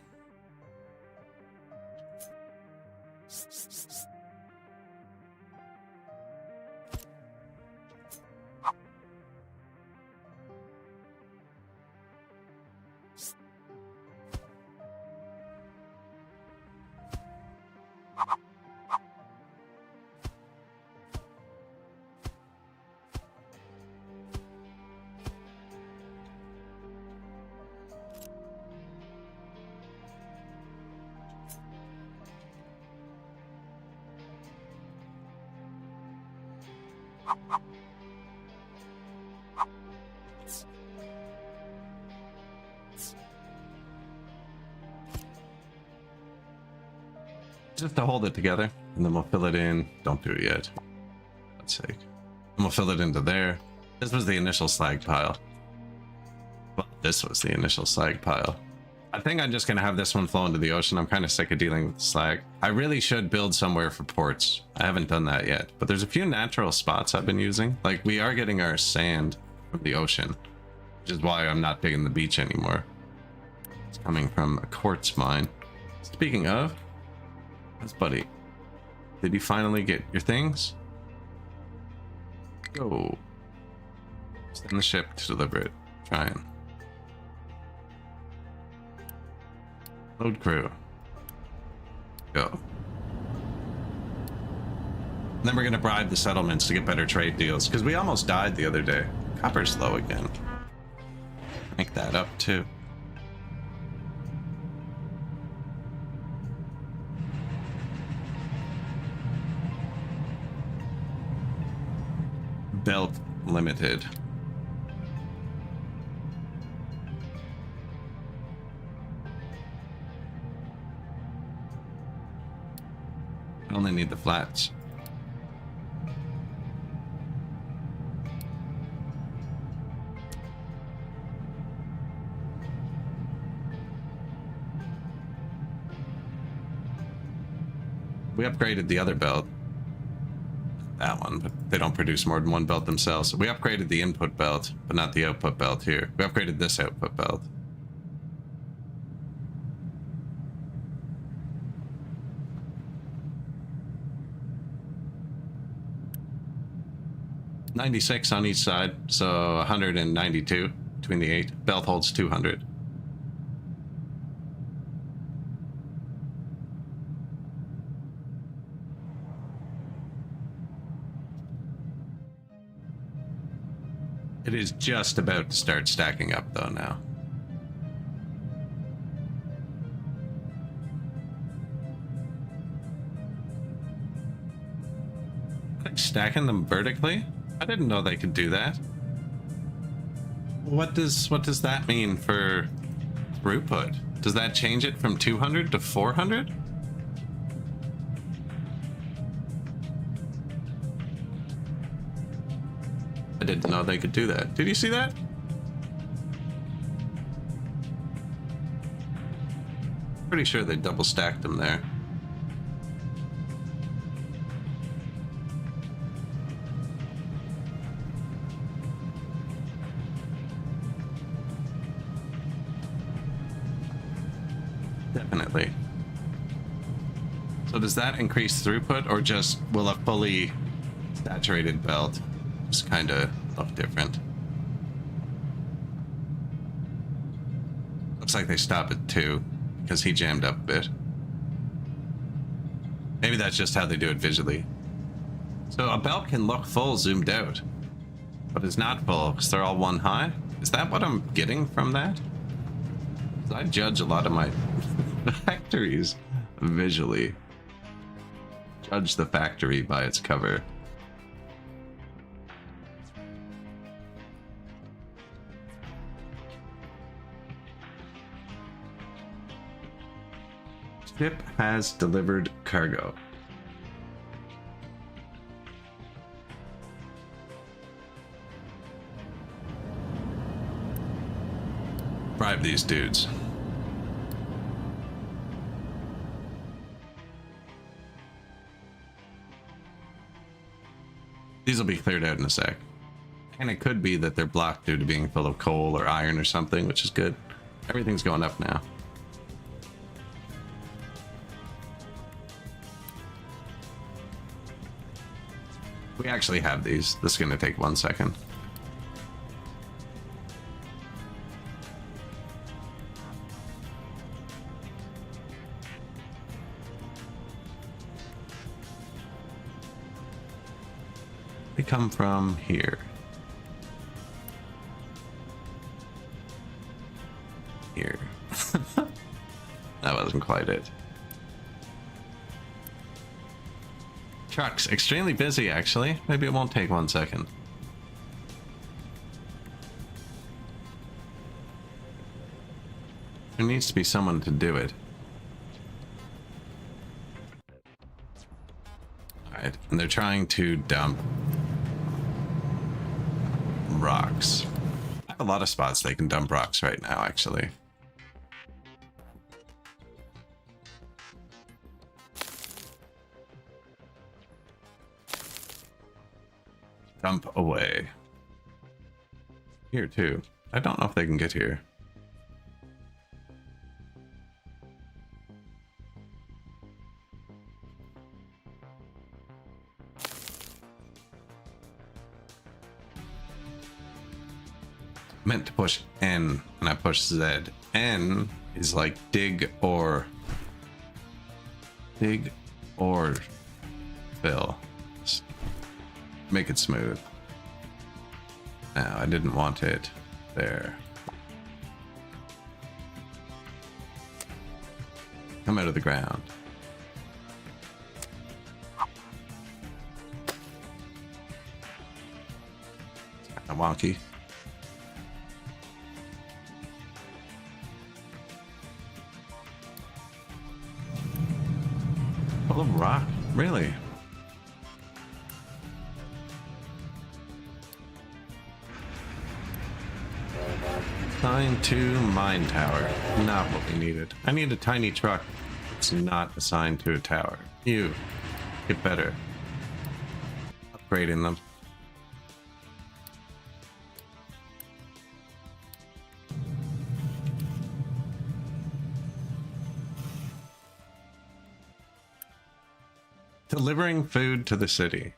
Just to hold it together, and then we'll fill it in. Don't do it yet. For God's sake. And we'll fill it into there. This was the initial slag pile. Well, this was the initial slag pile. I think I'm just going to have this one flow into the ocean. I'm kind of sick of dealing with slag. I really should build somewhere for ports. I haven't done that yet. But there's a few natural spots I've been using. Like, we are getting our sand from the ocean, which is why I'm not digging the beach anymore. It's coming from a quartz mine. Speaking of, how's buddy? Did you finally get your things? Go. Send the ship to deliver it. Trying. Load crew. Go. And then we're gonna bribe the settlements to get better trade deals, because we almost died the other day. Copper's low again. Make that up too. Belt limited. I only need the flats. We upgraded the other belt. That one, but they don't produce more than one belt themselves. So we upgraded the input belt, but not the output belt here. We upgraded this output belt. $96 on each side, so 192 between the 8. Belt holds 200. It is just about to start stacking up though now. Like stacking them vertically? I didn't know they could do that. What does that mean for throughput? Does that change it from 200 to 400? I didn't know they could do that. Did you see that? Pretty sure they double stacked them there. Definitely. So does that increase throughput, or just will a fully saturated belt just kind of look different? Looks like they stop at 2 because he jammed up a bit. Maybe that's just how they do it visually. So a belt can look full zoomed out, but it's not full because they're all one high. Is that what I'm getting from that? I judge a lot of my factories visually. Judge the factory by its cover. Ship has delivered cargo. Bribe these dudes. These will be cleared out in a sec. And it could be that they're blocked due to being full of coal or iron or something, which is good. Everything's going up now. We actually have these. This is going to take 1 second. They come from here. Here. That wasn't quite it. Trucks, extremely busy actually. Maybe it won't take 1 second. There needs to be someone to do it. Alright, and they're trying to dump rocks. I have a lot of spots they can dump rocks right now, actually. Dump away. Here, too. I don't know if they can get here. Meant to push N and I push Z. N is like dig or fill. Just make it smooth. Now I didn't want it there. Come out of the ground. It's kind of wonky. Full of rock? Really? Assigned to mine tower. Not what we needed. I need a tiny truck. It's not assigned to a tower. You get better. Upgrading them. Delivering food to the city.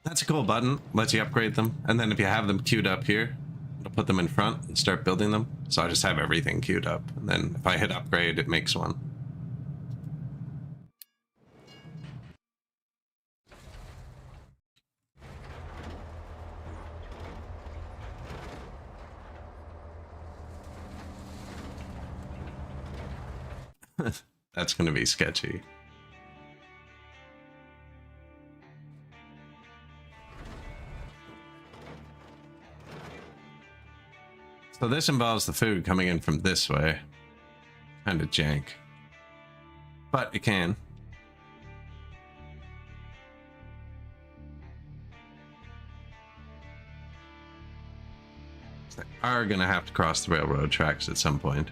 That's a cool button. Lets you upgrade them. And then if you have them queued up here, it'll put them in front and start building them. So I just have everything queued up. And then if I hit upgrade, it makes one. That's going to be sketchy. So this involves the food coming in from this way. Kind of jank. But it can. So they are going to have to cross the railroad tracks at some point.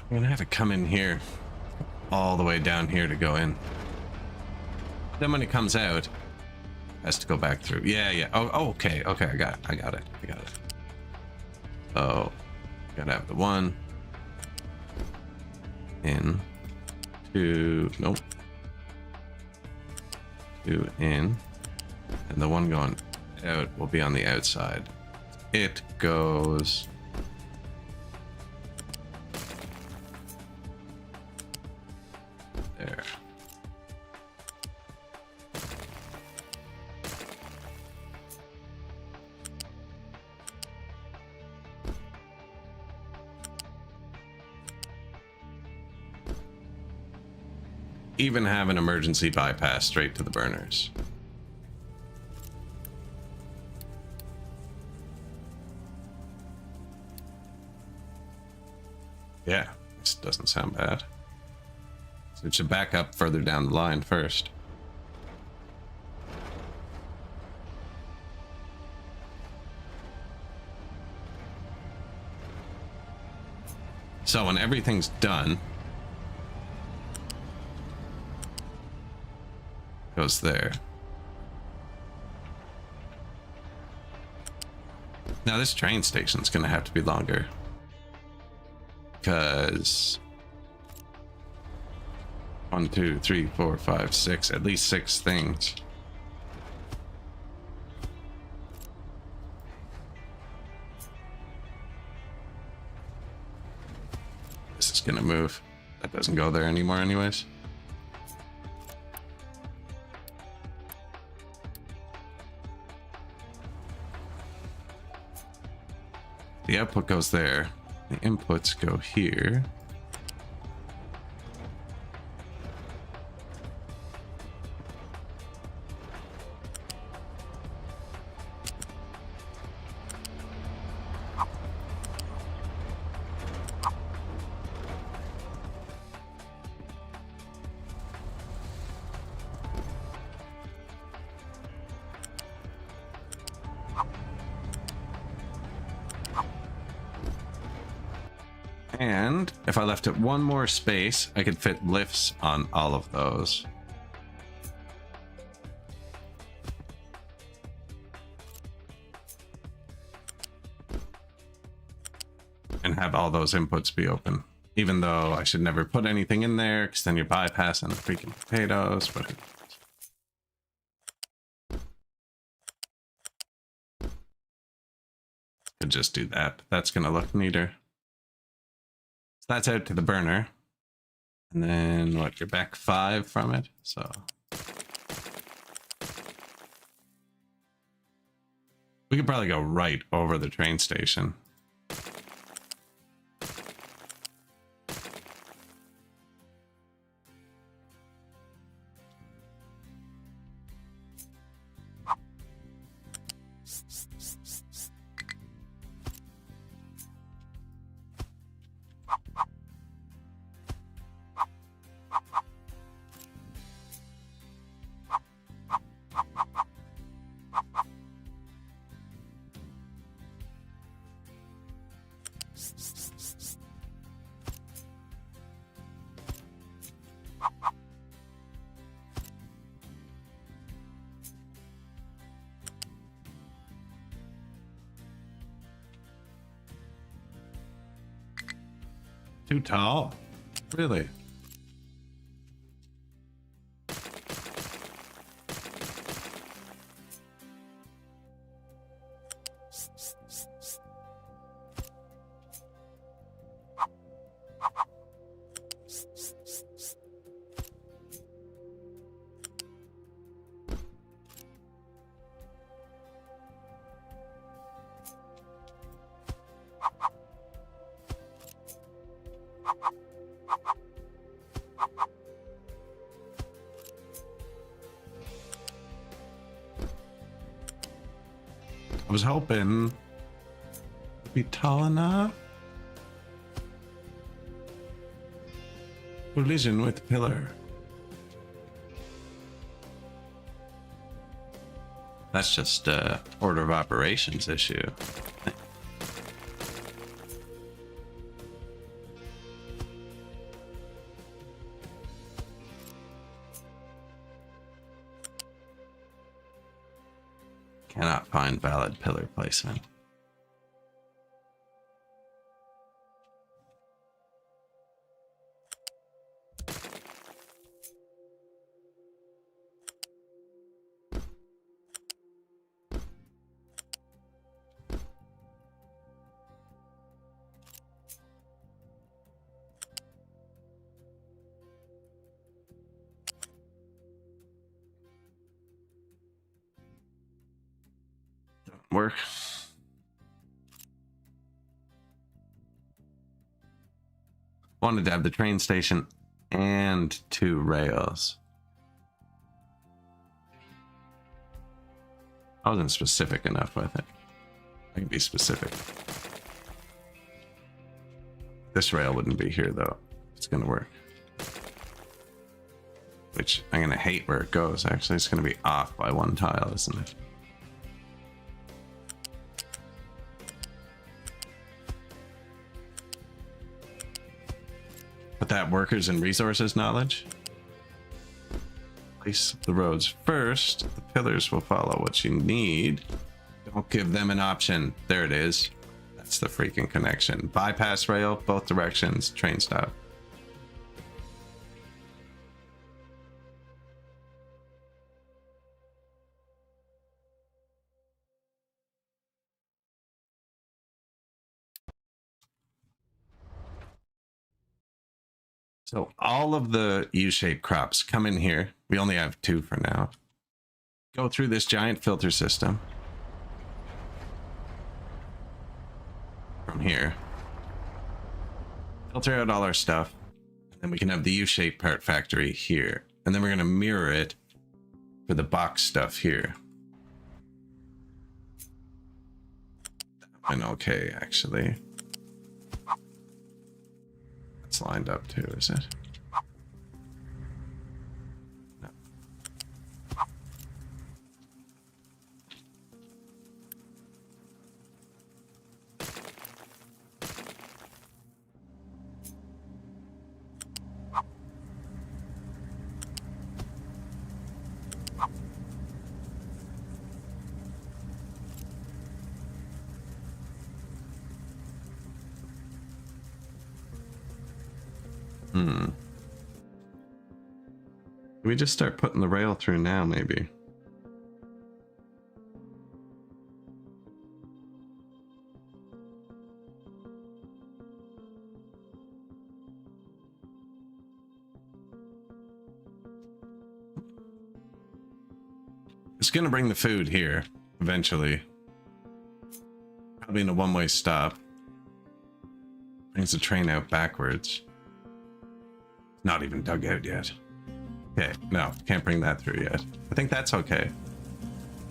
I'm gonna have to come in here all the way down here to go in. Then when it comes out, it has to go back through. Yeah. Oh, okay. I got it. Oh, gotta have the one in, two, nope, two in, and the one going out will be on the outside. It goes there. even have an emergency bypass straight to the burners. Yeah, this doesn't sound bad. So it should back up further down the line first. So when everything's done, goes there. Now this train station's gonna have to be longer, because 1, 2, 3, 4, 5, 6, at least 6 things. This is gonna move. That doesn't go there anymore anyways. The output goes there. The inputs go here. And if I left it one more space, I could fit lifts on all of those. And have all those inputs be open. Even though I should never put anything in there, because then you're bypassing the freaking potatoes. But could just do that. That's gonna look neater. That's out to the burner, and then what, you're back 5 from it, so we could probably go right over the train station. Too tall? Really? I was hoping it'd be tall enough. Collision with pillar. That's just a order of operations issue. Cannot find valid pillar placement. Work. Wanted to have the train station and 2 rails. I wasn't specific enough with it. I can be specific. This rail wouldn't be here though. It's gonna work. Which I'm gonna hate where it goes. Actually, it's gonna be off by 1 tile, isn't it? Put that workers and resources knowledge. Place the roads first. The pillars will follow what you need. Don't give them an option. There it is. That's the freaking connection. Bypass rail, both directions, train stop. So all of the U-shaped crops come in here. We only have 2 for now. Go through this giant filter system. From here. Filter out all our stuff. And then we can have the U-shaped part factory here. And then we're going to mirror it for the box stuff here. And okay, actually. That's lined up too, is it? No. Can we just start putting the rail through now, maybe? It's gonna bring the food here eventually. Probably in a one-way stop. Brings the train out backwards. Not even dug out yet. Okay, no, can't bring that through yet. I think that's okay.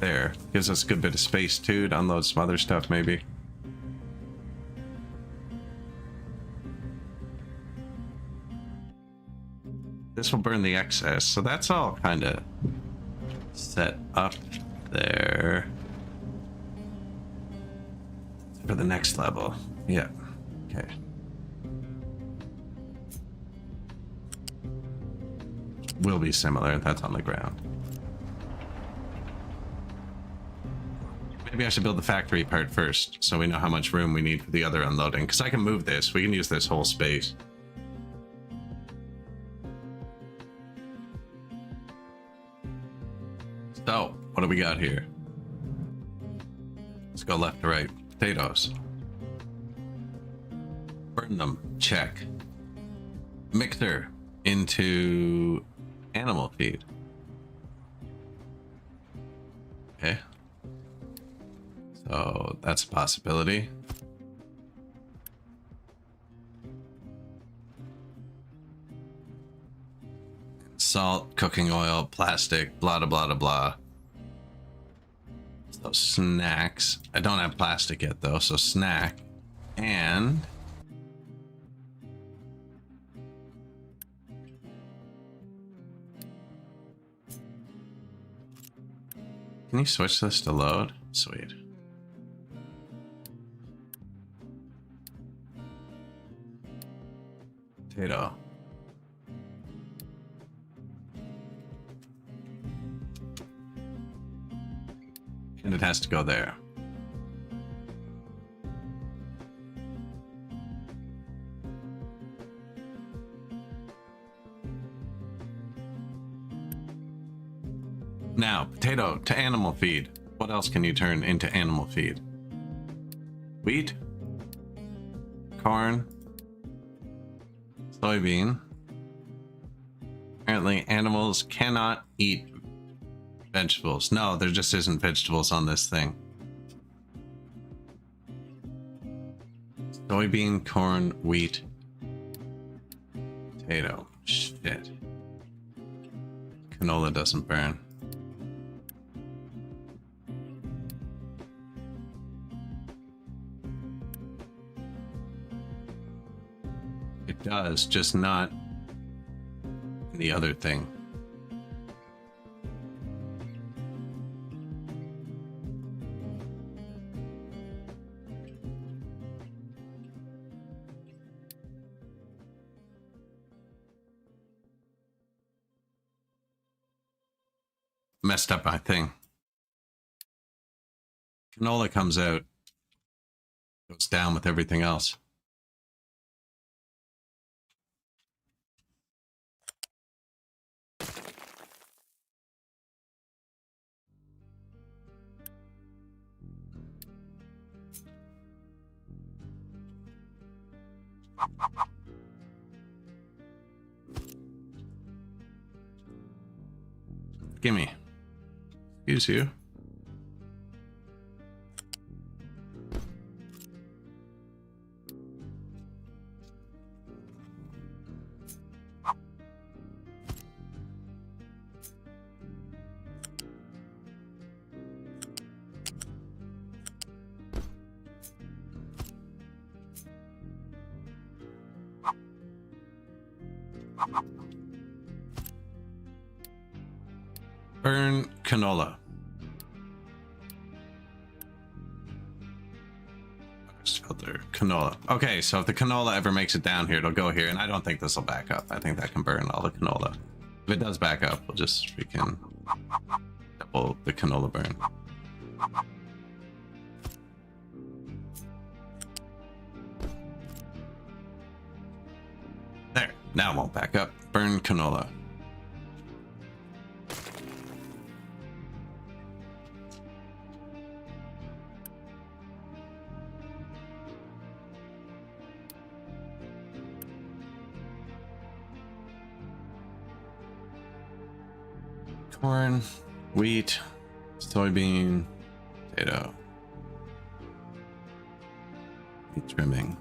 There. Gives us a good bit of space too to unload some other stuff maybe. This will burn the excess, so that's all kind of set up there. For the next level. Yeah. Okay. Will be similar. That's on the ground. Maybe I should build the factory part first so we know how much room we need for the other unloading, because I can move this. We can use this whole space. So, what do we got here? Let's go left to right. Potatoes. Burn them. Check. Mixer into animal feed. Okay. So that's a possibility. Salt, cooking oil, plastic, blah, blah, blah, blah. So snacks. I don't have plastic yet though, so snack. And can you switch this to load? Sweet. Potato. And it has to go there. Now, potato to animal feed. What else can you turn into animal feed? Wheat, corn, soybean. Apparently animals cannot eat vegetables. No, there just isn't vegetables on this thing. Soybean, corn, wheat, potato. Shit. Canola doesn't burn. It does, just not in the other thing. Messed up my thing. Canola comes out, goes down with everything else. Gimme. Excuse you. Burn canola. Filter canola. Okay, so if the canola ever makes it down here, it'll go here, and I don't think this will back up. I think that can burn all the canola. If it does back up, we'll just freaking double the canola burn. There. Now it won't back up. Burn canola. Corn, wheat, soybean, potato, wheat trimming.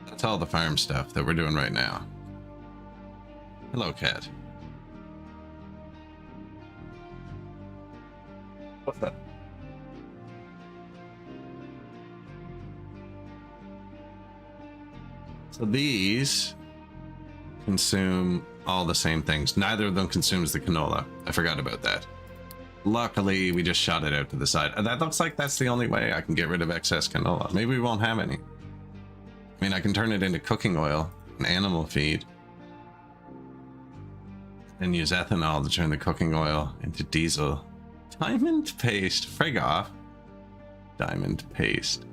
That's all the farm stuff that we're doing right now. Hello, cat. What's that? So these consume all the same things. Neither of them consumes the canola. I forgot about that. Luckily, we just shot it out to the side. That looks like that's the only way I can get rid of excess canola. Maybe we won't have any. I mean, I can turn it into cooking oil and animal feed. And use ethanol to turn the cooking oil into diesel. Diamond paste. Frig off. Diamond paste.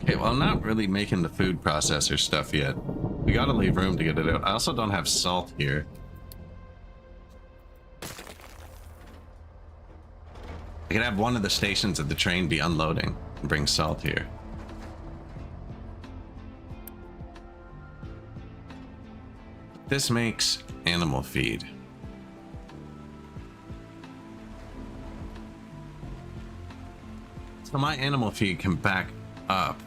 Okay, well, I'm not really making the food processor stuff yet. We gotta leave room to get it out. I also don't have salt here. I could have one of the stations of the train be unloading and bring salt here. This makes animal feed. So my animal feed can back up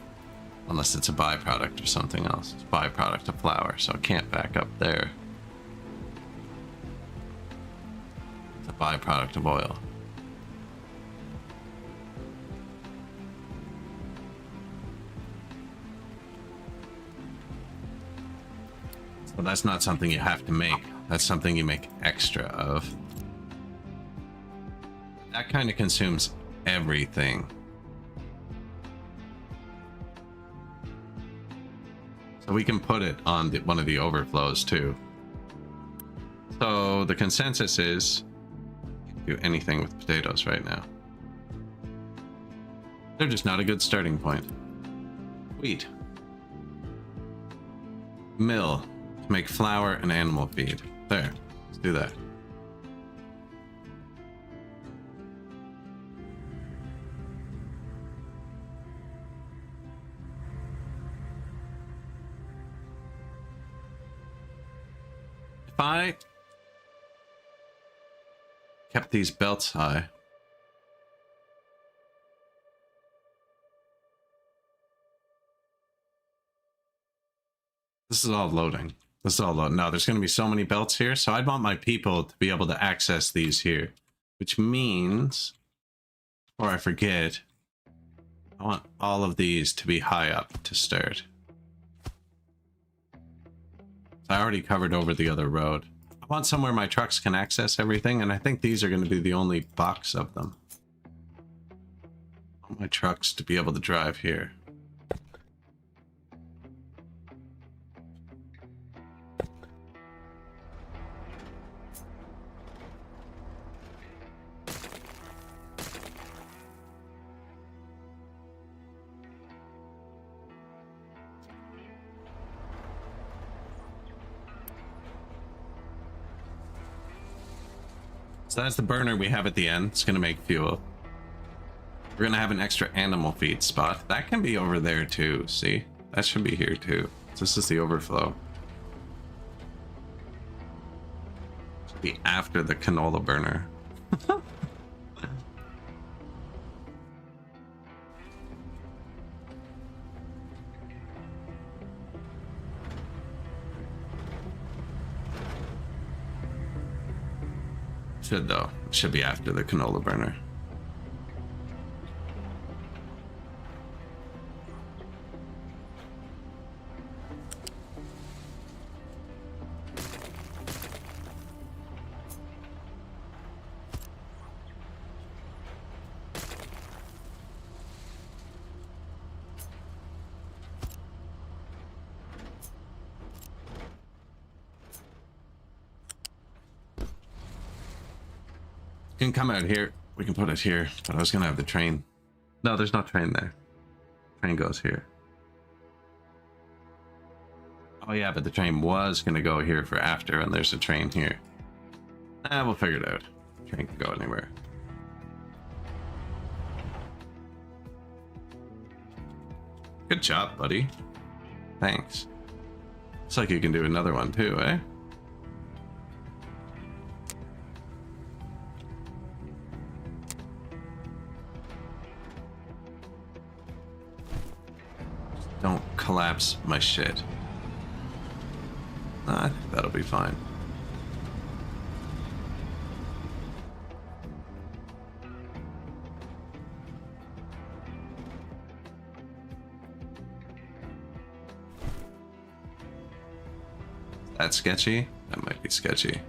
unless it's a byproduct or something else. It's a byproduct of flour, so it can't back up there. It's a byproduct of oil. So that's not something you have to make. That's something you make extra of. That kind of consumes everything. So we can put it on one of the overflows too. So the consensus is do anything with potatoes right now. They're just not a good starting point. Wheat. Mill to make flour and animal feed. There, let's do that. If I kept these belts high. This is all loading. This is all loading. No, there's going to be so many belts here. So I'd want my people to be able to access these here. Which means, before I forget, I want all of these to be high up to start. I already covered over the other road. I want somewhere my trucks can access everything, and I think these are going to be the only box of them. I want my trucks to be able to drive here. So that's the burner we have at the end. It's going to make fuel. We're going to have an extra animal feed spot. That can be over there too, see? That should be here too. So this is the overflow. Should be after the canola burner. Should though. It should be after the canola burner. Can come out here. We can put it here, but I was gonna have the train. No, there's no train there. Train goes here. Oh yeah, but the train was gonna go here for after, and there's a train here. We'll figure it out. Train can go anywhere. Good job, buddy. Thanks. Looks like you can do another one too, eh? Don't collapse my shit. I think that'll be fine. That sketchy? That might be sketchy.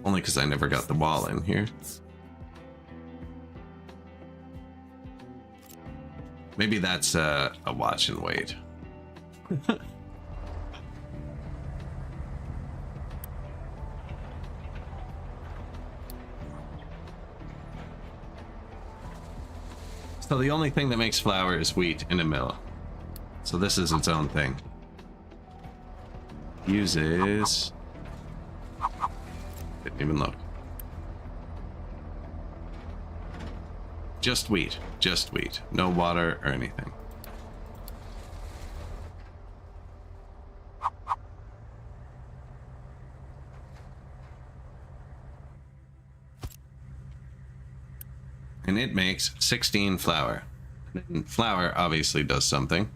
Only because I never got the wall in here. Maybe that's a watch and wait. So the only thing that makes flour is wheat in a mill. So this is its own thing. Uses... Didn't even look. Just wheat. Just wheat. No water or anything. And it makes 16 flour. And flour obviously does something.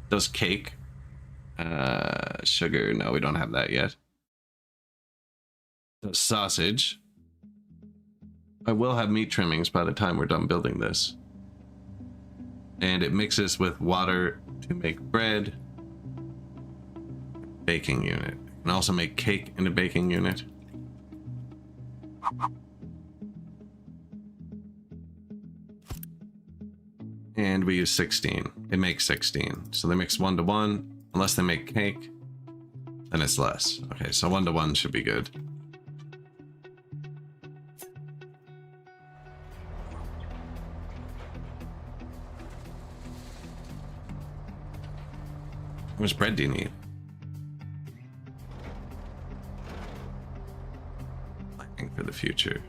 Does cake. Sugar. No, we don't have that yet. Does sausage. I will have meat trimmings by the time we're done building this. And it mixes with water to make bread. Baking unit. And also make cake in a baking unit. And we use 16. It makes 16. So they mix 1 to 1. Unless they make cake, then it's less. Okay, so 1 to 1 should be good. How much bread do you need? Planning for the future.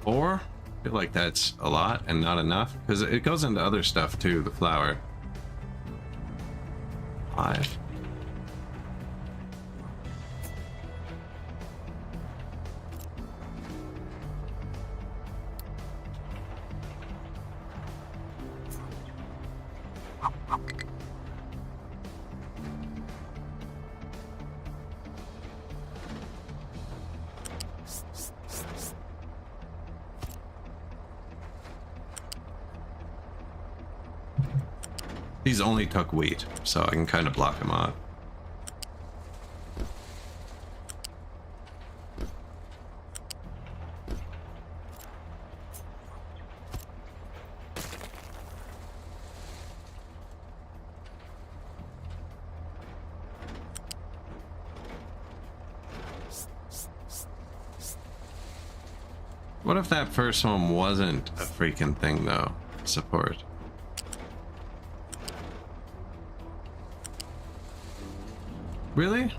4? I feel like that's a lot and not enough because it goes into other stuff too, the flour. 5. These only took wheat, so I can kind of block them off. What if that first one wasn't a freaking thing though? Support. Really?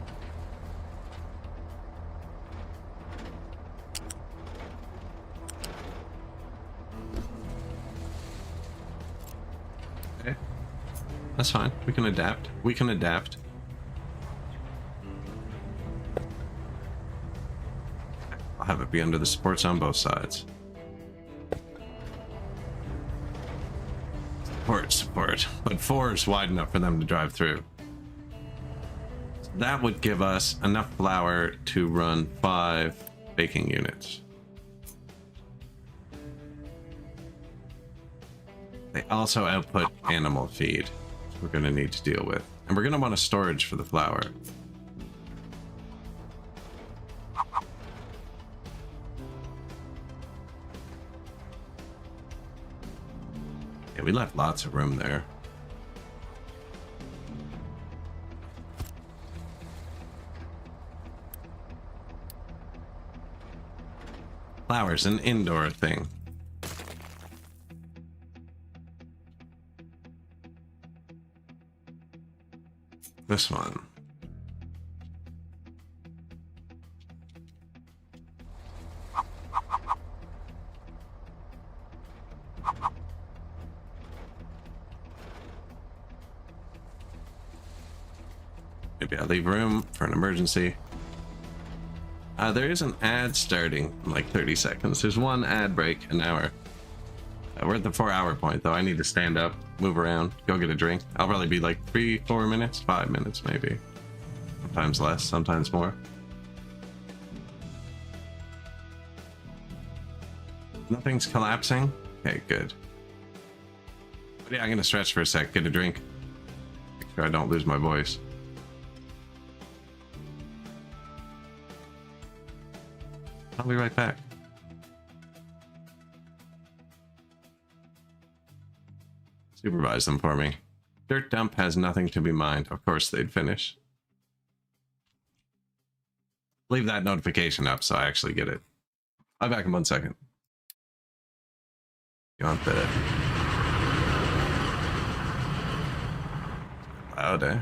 Okay. That's fine. We can adapt. We can adapt. I'll have it be under the supports on both sides. Support. But 4 is wide enough for them to drive through. That would give us enough flour to run 5 baking units. They also output animal feed, which we're going to need to deal with. And we're going to want a storage for the flour. Yeah, we left lots of room there. Flour's an indoor thing. This one. Maybe I'll leave room for an emergency. There is an ad starting in like 30 seconds. There's one ad break an hour. We're at the 4-hour point though. I need to stand up, move around, go get a drink. I'll probably be like 3-4 minutes, 5 minutes maybe. Sometimes less, sometimes more. Nothing's collapsing? Okay, good. But yeah, I'm gonna stretch for a sec, get a drink. Make sure I don't lose my voice. I'll be right back. Supervise them for me. Dirt dump has nothing to be mined. Of course they'd finish. Leave that notification up so I actually get it. I'll be back in 1 second. You want the loud, eh?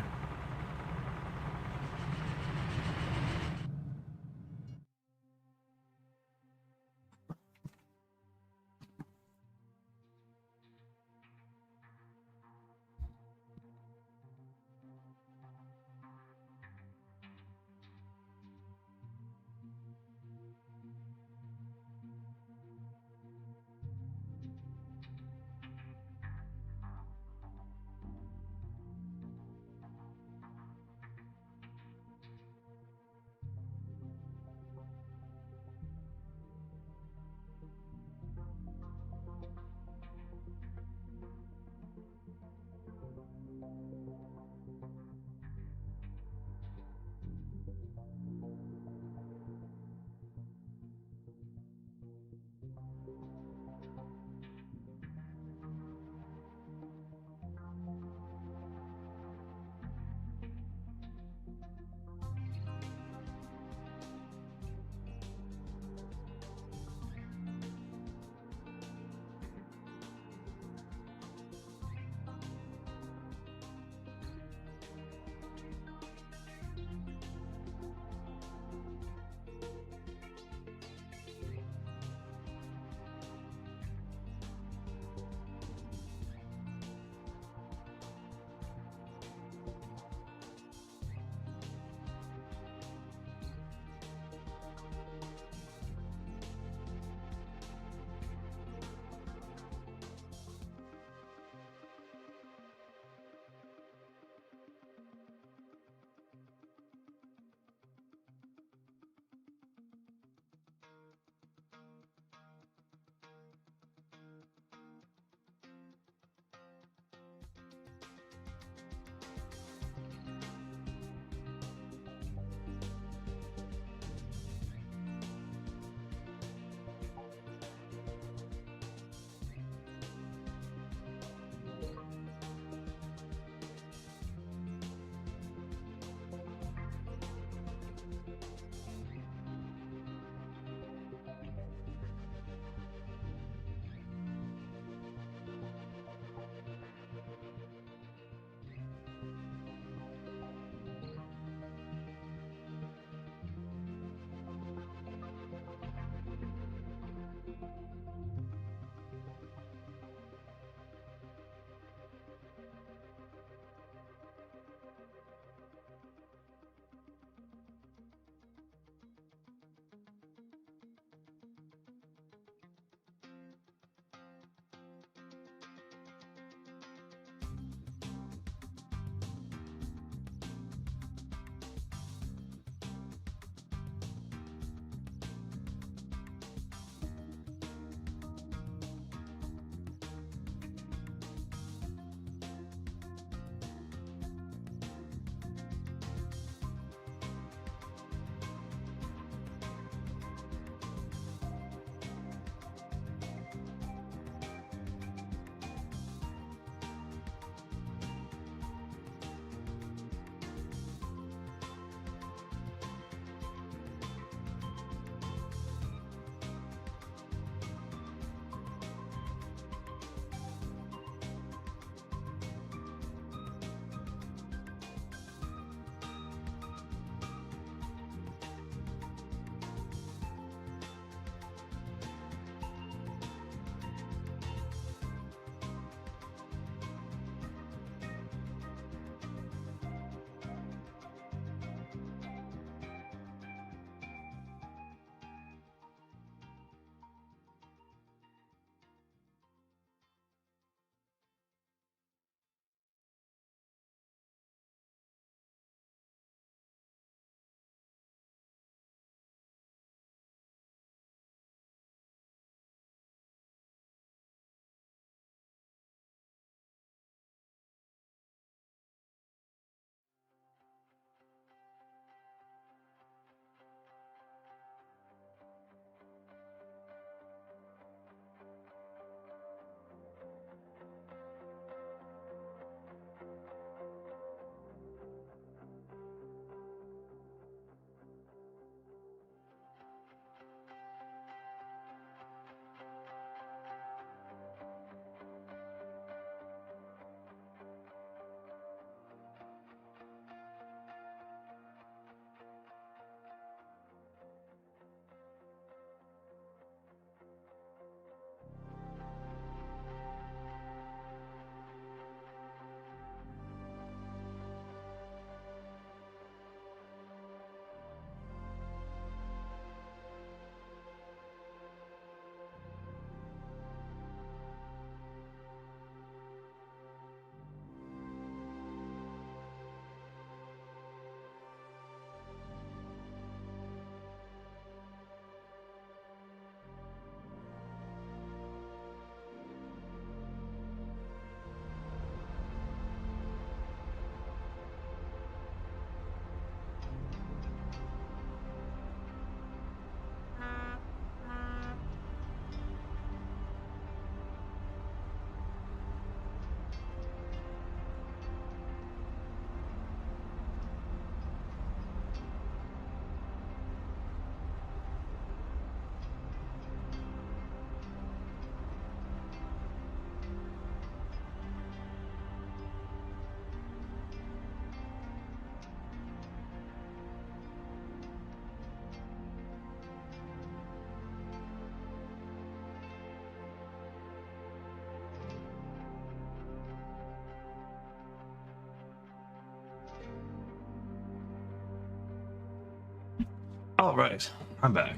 All right, I'm back.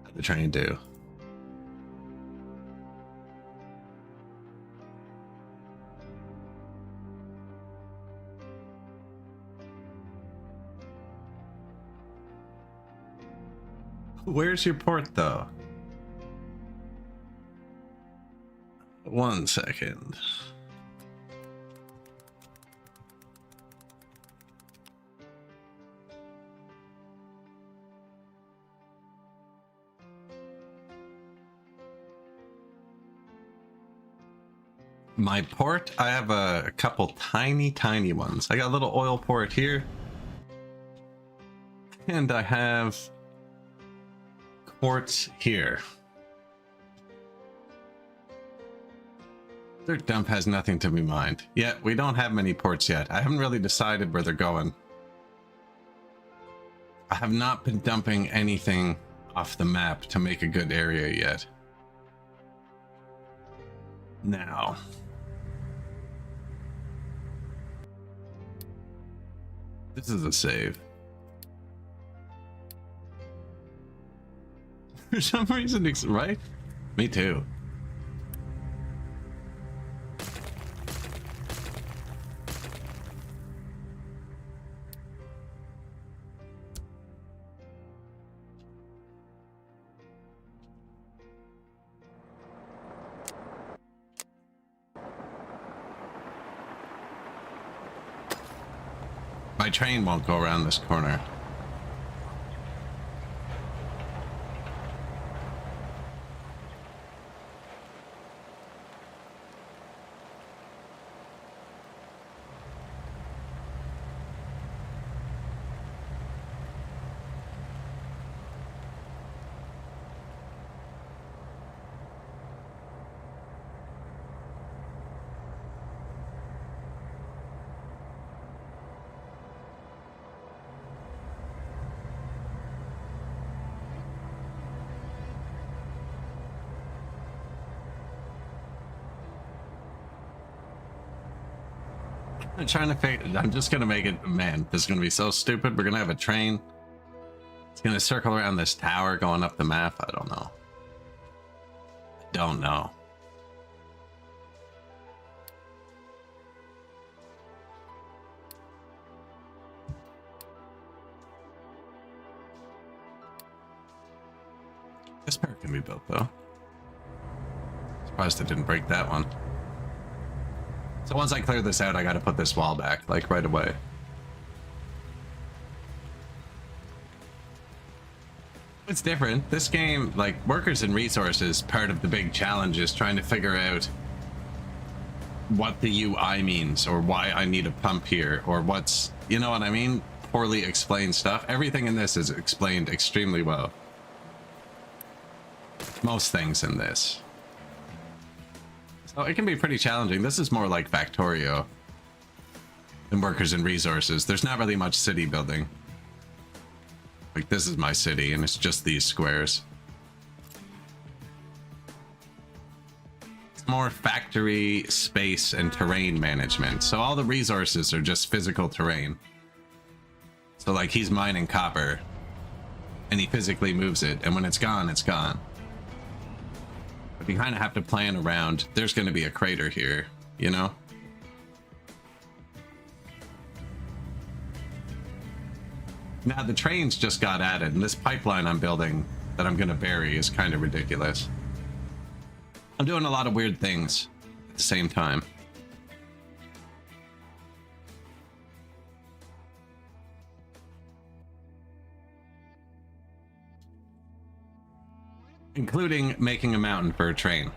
How'd the train do? Where's your port, though? 1 second. My port, I have a couple tiny ones. I got a little oil port here. And I have ports here. Dirt dump has nothing to be mined. Yeah, we don't have many ports yet. I haven't really decided where they're going. I have not been dumping anything off the map to make a good area yet. Now, this is a save. For some reason, right? Me too. My train won't go around this corner. I'm trying to figure. I'm just gonna make it. Man, this is gonna be so stupid. We're gonna have a train. It's gonna circle around this tower going up the map. I don't know. I don't know. This part can be built though. Surprised it didn't break that one. So once I clear this out, I gotta put this wall back, like, right away. It's different. This game, like, workers and resources, part of the big challenge is trying to figure out what the UI means, or why I need a pump here, or what's, you know what I mean? Poorly explained stuff. Everything in this is explained extremely well. Most things in this. So it can be pretty challenging. This is more like Factorio than workers and resources. There's not really much city building. Like, this is my city, and it's just these squares. It's more factory, space, and terrain management. So all the resources are just physical terrain. So, like, he's mining copper, and he physically moves it, and when it's gone, it's gone. But you kind of have to plan around. There's going to be a crater here, you know? Now, the trains just got added, and this pipeline I'm building that I'm going to bury is kind of ridiculous. I'm doing a lot of weird things at the same time. Including making a mountain for a train.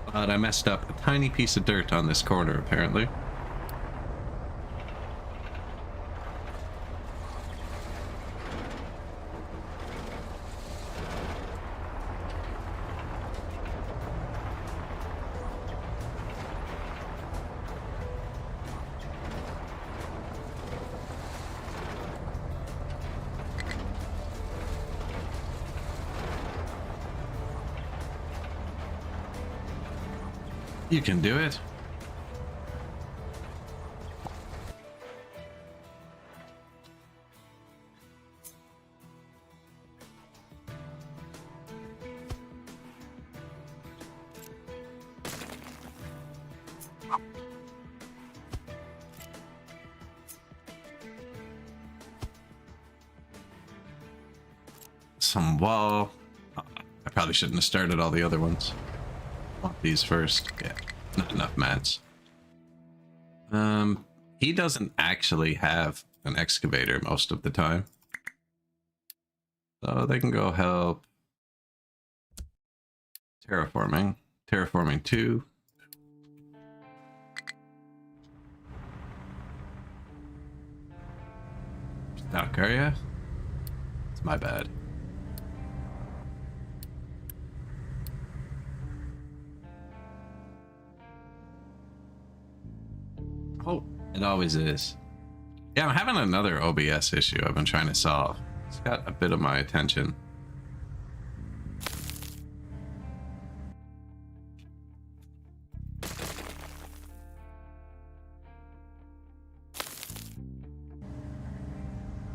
But I messed up a tiny piece of dirt on this corner, apparently. You can do it. Some wall. I probably shouldn't have started all the other ones. Want these first. Yeah, not enough mats. He doesn't actually have an excavator most of the time. So they can go help terraforming. Terraforming 2. Stuck, are ya? It's my bad. Oh, it always is. Yeah, I'm having another OBS issue I've been trying to solve. It's got a bit of my attention.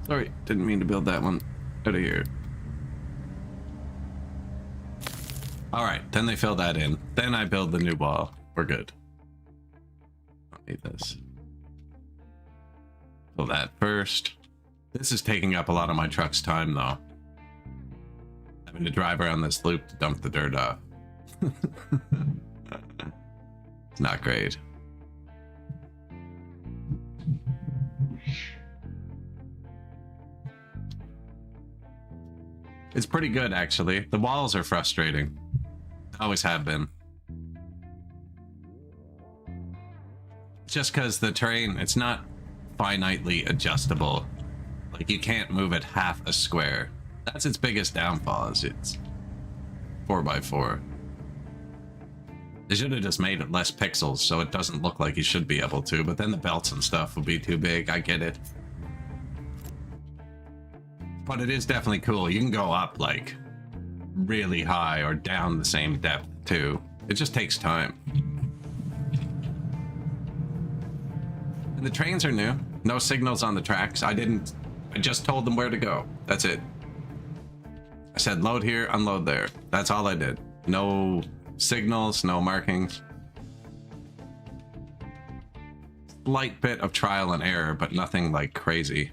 Sorry, didn't mean to build that one. Out of here. Alright, then they fill that in. Then I build the new wall. We're good. Don't need this. Fill that first. This is taking up a lot of my truck's time, though. Having to drive around this loop to dump the dirt off. It's not great. It's pretty good, actually. The walls are frustrating. Always have been. Just because the terrain, it's not finitely adjustable. Like, you can't move it half a square. That's its biggest downfall, is it's 4x4. They should have just made it less pixels so it doesn't look like you should be able to, but then the belts and stuff would be too big. I get it. But it is definitely cool. You can go up like really high or down the same depth too. It just takes time. And the trains are new. No signals on the tracks. I just told them where to go. That's it. I said load here, unload there. That's all I did. No signals, no markings. Slight bit of trial and error, but nothing like crazy.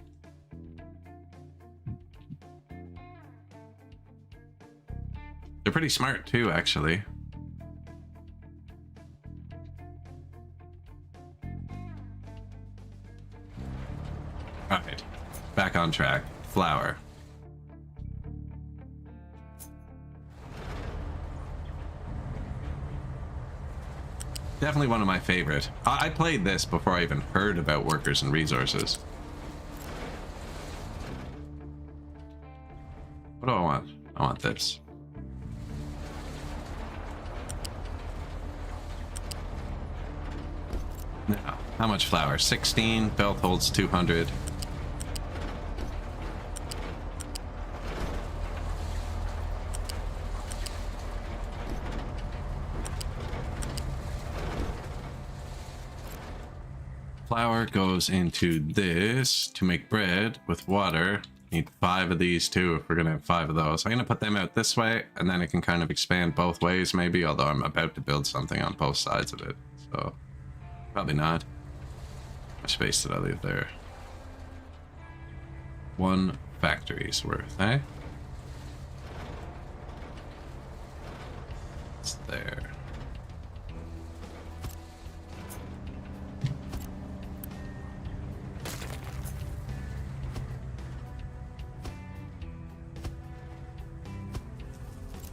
They're pretty smart too, actually. Alright, back on track. Flour. Definitely one of my favorite. I played this before I even heard about workers and resources. What do I want? I want this. Now, how much flour? 16. Belt holds 200. Flour goes into this to make bread with water. Need 5 of these too if we're gonna have 5 of those. I'm gonna put them out this way and then it can kind of expand both ways maybe, although I'm about to build something on both sides of it, so probably not. How much space did I leave there? 1 factory's worth, eh? It's there.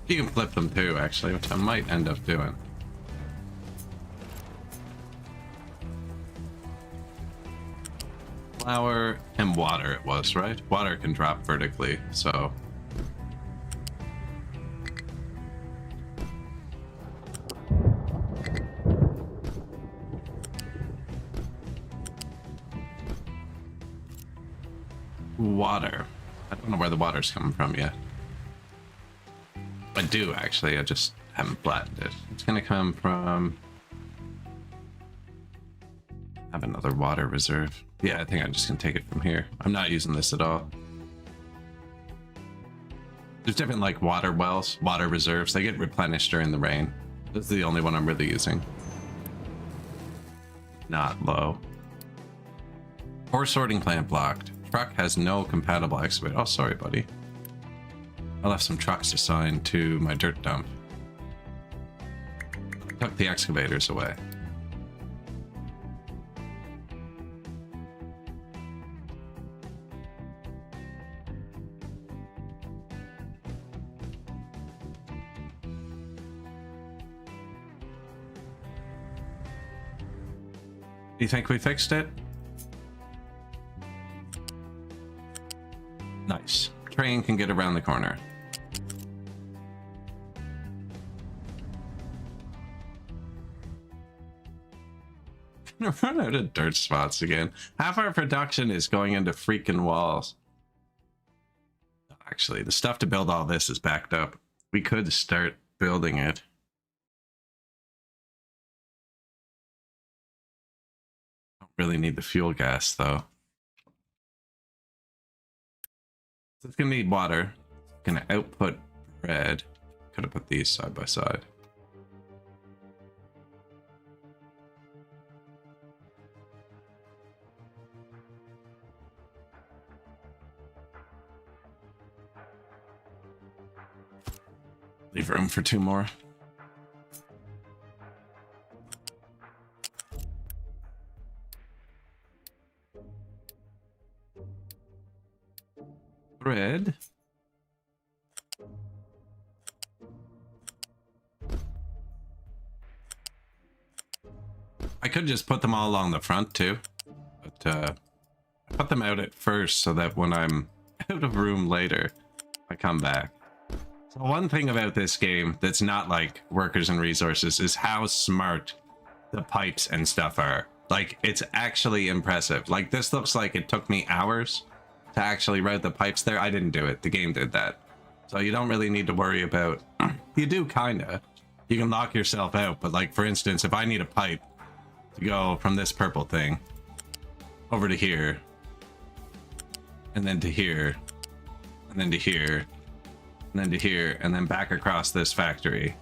You can flip them too, actually, which I might end up doing. Flour and water it was, right? Water can drop vertically, so... Water. I don't know where the water's coming from yet. I do, actually. I just haven't flattened it. It's gonna come from... I have another water reserve. Yeah, I think I'm just gonna take it from here. I'm not using this at all. There's different, like, water wells, water reserves. They get replenished during the rain. This is the only one I'm really using. not low. Ore sorting plant blocked. Truck has no compatible excavator. Oh, sorry, buddy. I left some trucks assigned to my dirt dump. Took the excavators away. Do you think we fixed it? Nice. Train can get around the corner. I'm gonna run out of dirt spots again. Half our production is going into freaking walls. Actually, the stuff to build all this is backed up. We could start building it. Don't really need the fuel gas though. So it's gonna need water. It's gonna output bread. Could have put these side by side. Leave room for 2 more. Bread. I could just put them all along the front too, but I put them out at first so that when I'm out of room later, I come back. So one thing about this game that's not like Workers and Resources is how smart the pipes and stuff are. Like, it's actually impressive. Like, this looks like it took me hours to actually route the pipes there. I didn't do it. The game did that. So you don't really need to worry about... You do, kinda. You can lock yourself out, but like, for instance, if I need a pipe to go from this purple thing over to here, and then to here, and then to here, and then to here, and then back across this factory.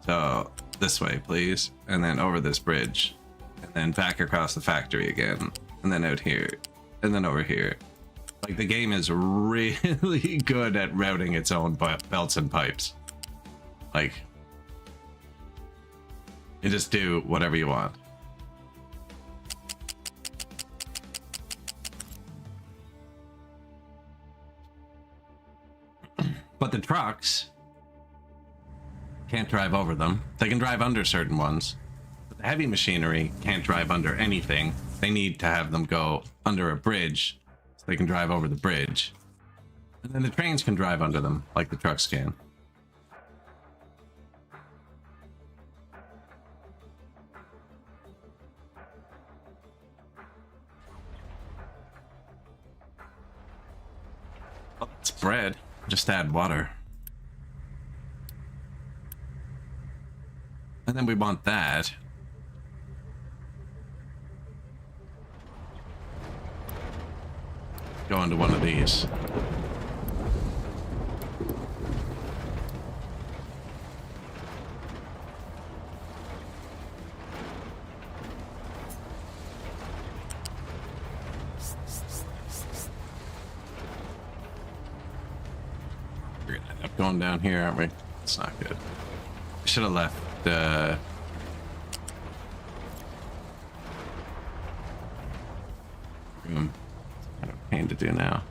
So this way, please, and then over this bridge, and then back across the factory again, and then out here, and then over here. Like, the game is really good at routing its own belts and pipes. Like, you just do whatever you want. But the trucks can't drive over them. They can drive under certain ones. But the heavy machinery can't drive under anything. They need to have them go under a bridge so they can drive over the bridge. And then the trains can drive under them like the trucks can. Oh, it's bread. Just add water. And then we want that. Go into one of these. We're gonna end up going down here, aren't we? It's not good. I should have left room. Kind of a pain to do now.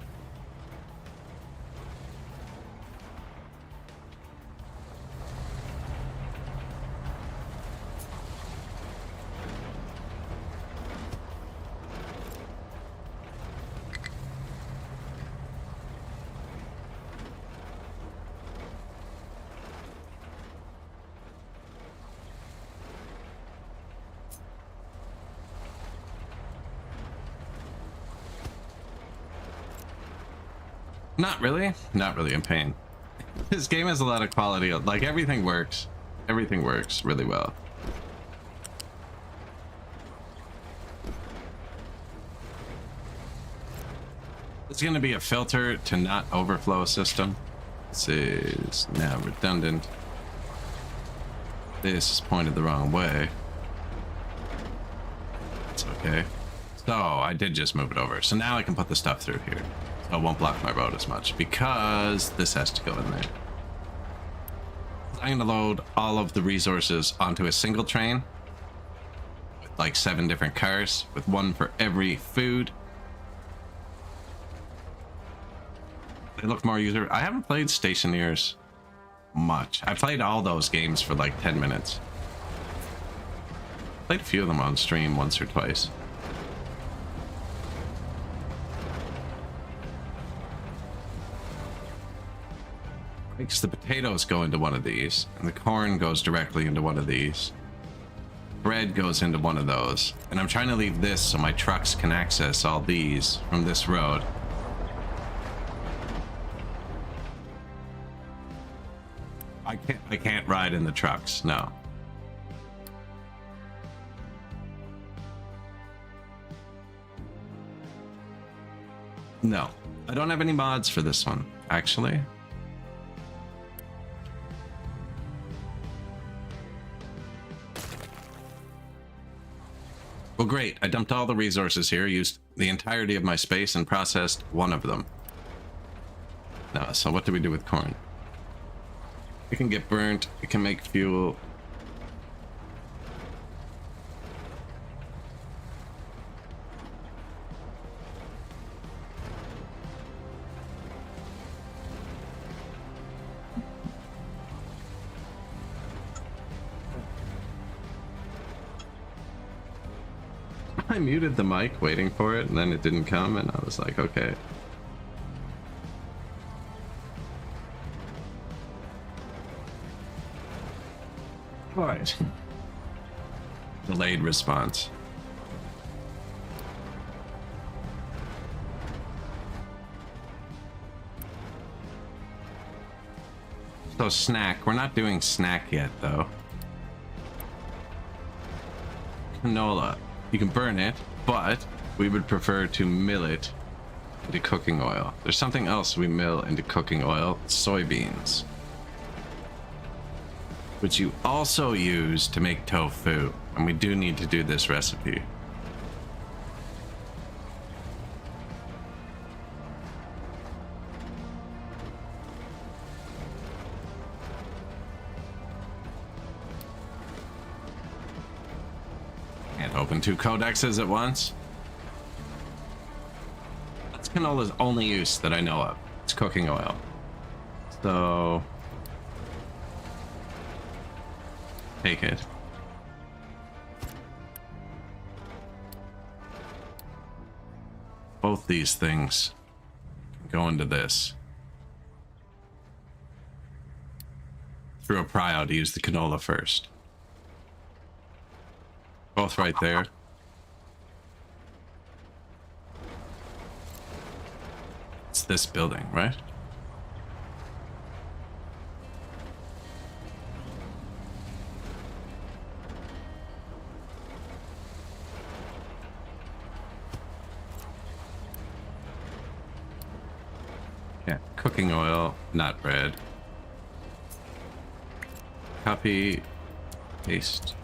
Not really. Not really in pain. This game has a lot of quality. Like, everything works. Everything works really well. It's going to be a filter to not overflow system. This is now redundant. This is pointed the wrong way. Okay. So I did just move it over. So now I can put the stuff through here. So it won't block my road as much because this has to go in there. I'm gonna load all of the resources onto a single train with like 7 different cars with one for every food. They look more user. I haven't played Stationeers much. I played all those games for like 10 minutes. Played a few of them on stream once or twice. Makes the potatoes go into one of these, and the corn goes directly into one of these. Bread goes into one of those, and I'm trying to leave this so my trucks can access all these from this road. I can't ride in the trucks, no. No, I don't have any mods for this one, actually. Well, great. I dumped all the resources here, used the entirety of my space, and processed one of them. Now, so what do we do with corn? It can get burnt. It can make fuel. I muted the mic waiting for it, and then it didn't come, and I was like, okay. All right. Delayed response. So snack. We're not doing snack yet, though. Canola. You can burn it, but we would prefer to mill it into cooking oil. There's something else we mill into cooking oil. Soybeans. Which you also use to make tofu. And we do need to do this recipe. Can't open 2 codexes at once. That's canola's only use that I know of. It's cooking oil. So take it. Both these things go into this. Through a prio to use the canola first. Both right there. It's this building, right? Yeah, cooking oil, not bread. Copy, paste.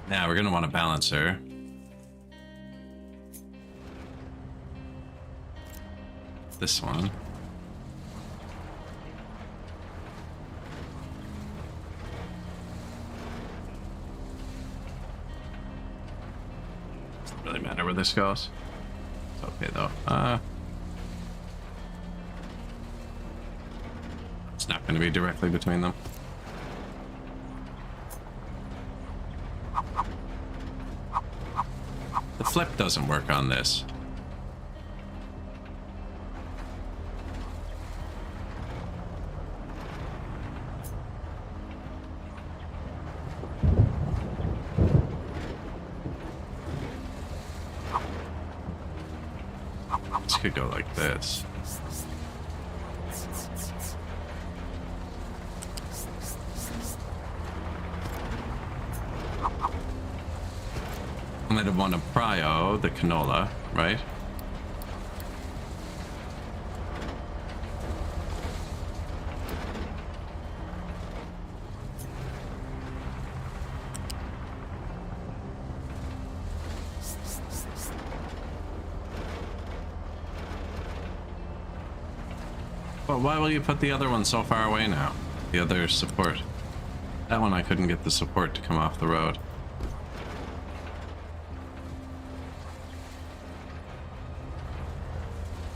Now we're gonna want a balancer. This one. Doesn't really matter where this goes. It's okay though. It's not gonna be directly between them. The flip doesn't work on this. This could go like this. I might have want to prio the canola, right? But why will you put the other one so far away now? The other support. That one I couldn't get the support to come off the road.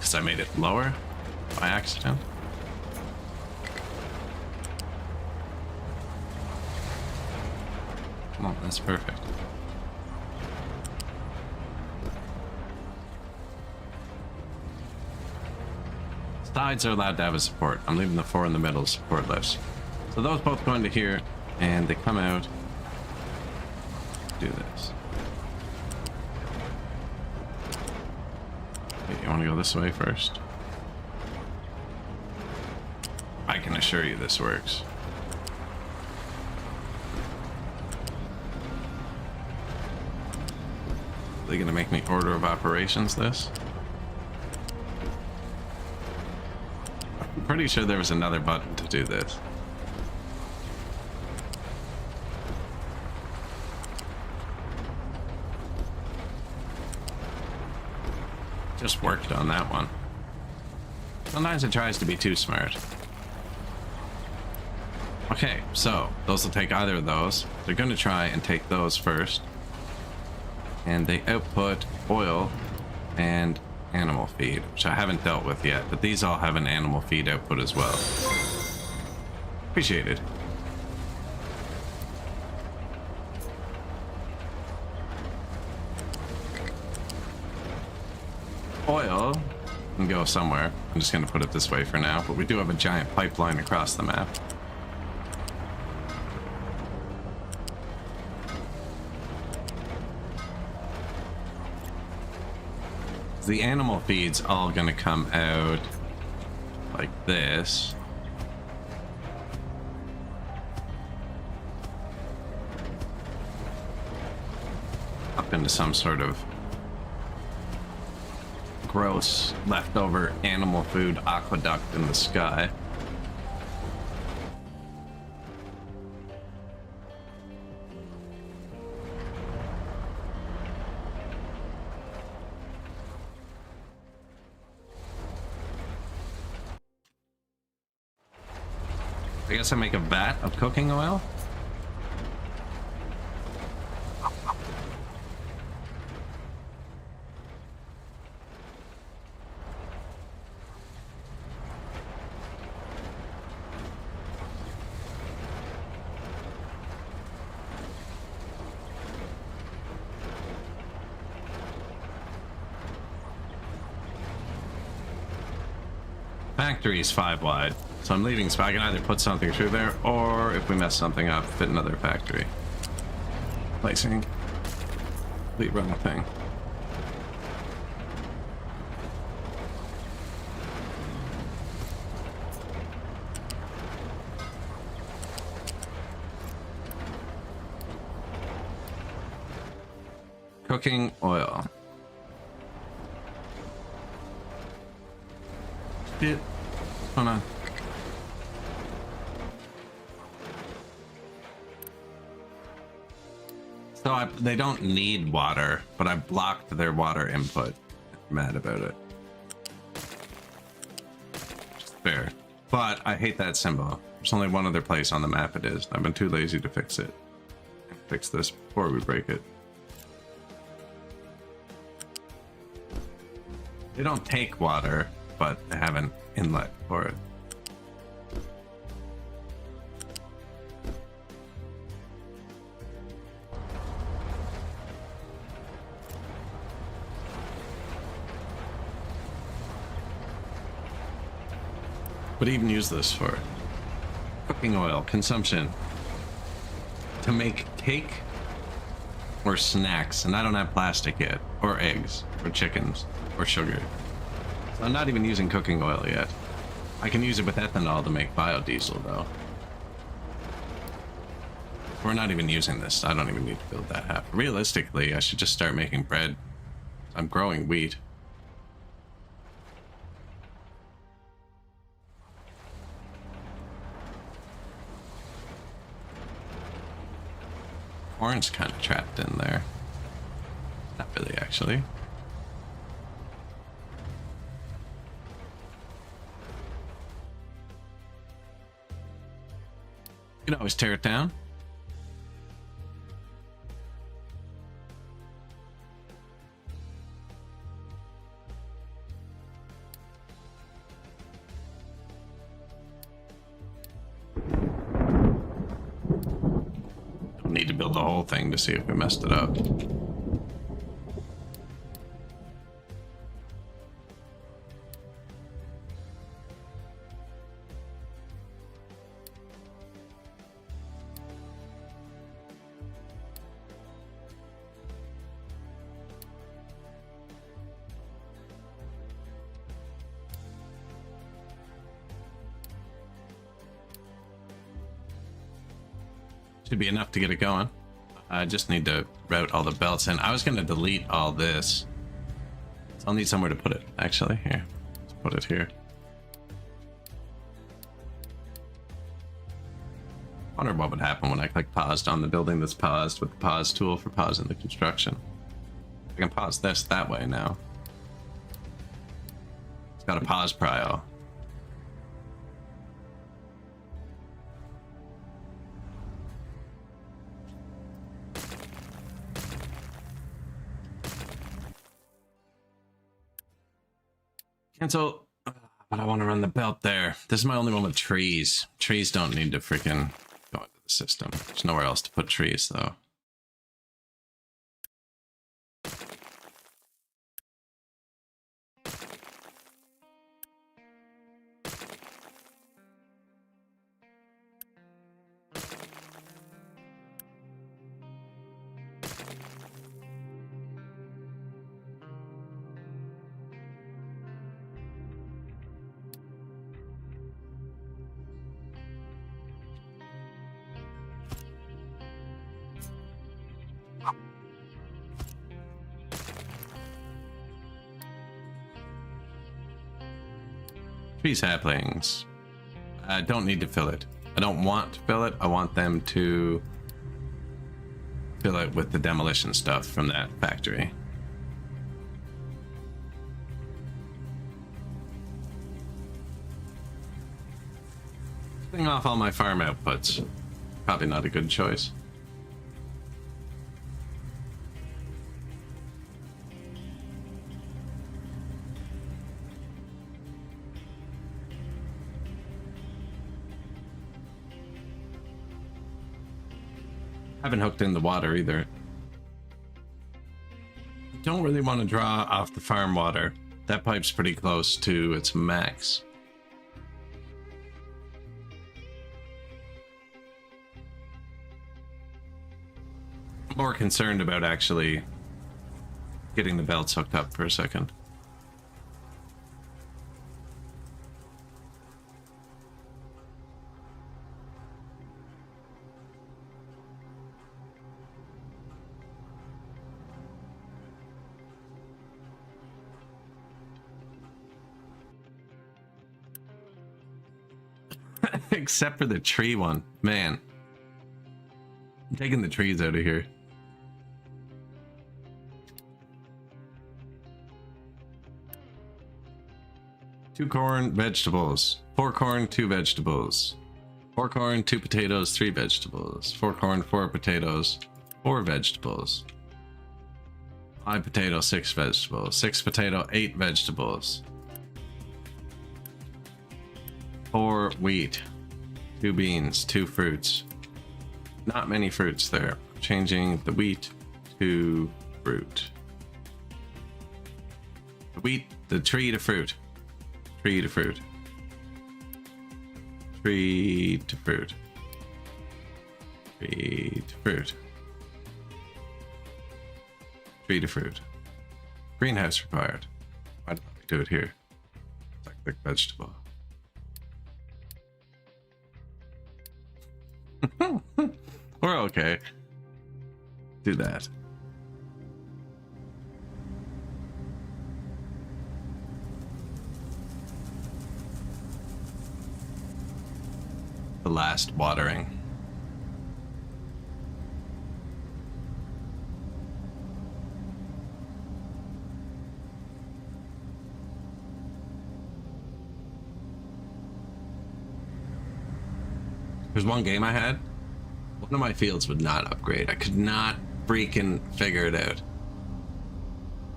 Because I made it lower by accident. Oh, that's perfect. Sides are allowed to have a support. I'm leaving the 4 in the middle supportless. So those both go into here, and they come out. Do this. Okay, you want to go this way first? I can assure you this works. Are they gonna make me order of operations this? I'm pretty sure there was another button to do this. Just worked on that one. Sometimes it tries to be too smart. Okay, so those will take either of those. They're going to try and take those first. And they output oil and animal feed, which I haven't dealt with yet, but these all have an animal feed output as well. Appreciated. Oil can go somewhere. I'm just going to put it this way for now, but we do have a giant pipeline across the map. The animal feed's all going to come out like this. Up into some sort of gross leftover animal food aqueduct in the sky. I guess I make a vat of cooking oil. Factory is 5 wide. So I'm leaving, so I can either put something through there, or if we mess something up, fit another factory. Placing. Complete run thing. Cooking oil. Shit. What's going on? So they don't need water, but I blocked their water input. I'm mad about it. Just fair. But I hate that symbol. There's only one other place on the map it is. I've been too lazy to fix it. Fix this before we break it. They don't take water, but they have an inlet for it. What do you even use this for? Cooking oil consumption. To make cake or snacks, and I don't have plastic yet, or eggs, or chickens, or sugar. So I'm not even using cooking oil yet. I can use it with ethanol to make biodiesel though. We're not even using this. I don't even need to build that half. Realistically, I should just start making bread. I'm growing wheat. Corn's kind of trapped in there. Not really, actually. You can always tear it down. Don't need to build the whole thing to see if we messed it up. Should be enough to get it going. I just need to route all the belts in. I was going to delete all this. So I'll need somewhere to put it, actually. Here, let's put it here. I wonder what would happen when I click paused on the building that's paused with the pause tool for pausing the construction. I can pause this that way now. It's got a pause prio. Cancel, but I want to run the belt there. This is my only one with trees. Trees don't need to freaking go into the system. There's nowhere else to put trees, though. Tree saplings. I don't need to fill it. I don't want to fill it. I want them to fill it with the demolition stuff from that factory. Cutting off all my farm outputs. Probably not a good choice. Haven't hooked in the water either. Don't really want to draw off the farm water. That pipe's pretty close to its max. I'm more concerned about actually getting the belts hooked up for a second. Except for the tree one. Man. I'm taking the trees out of here. Two corn, vegetables. 4 corn, 2 vegetables. 4 corn, 2 potatoes, 3 vegetables. 4 corn, 4 potatoes, 4 vegetables. 5 potato, 6 vegetables. 6 potato, 8 vegetables. 4 wheat. 2 beans, 2 fruits. Not many fruits there. Changing the wheat to fruit. The wheat, the tree to fruit. Tree to fruit. Tree to fruit. Tree to fruit. Tree to fruit. Greenhouse required. Why don't we do it here? It's like big vegetable. We're okay. Do that. The last watering. There's one game I had. One of my fields would not upgrade. I could not freaking figure it out.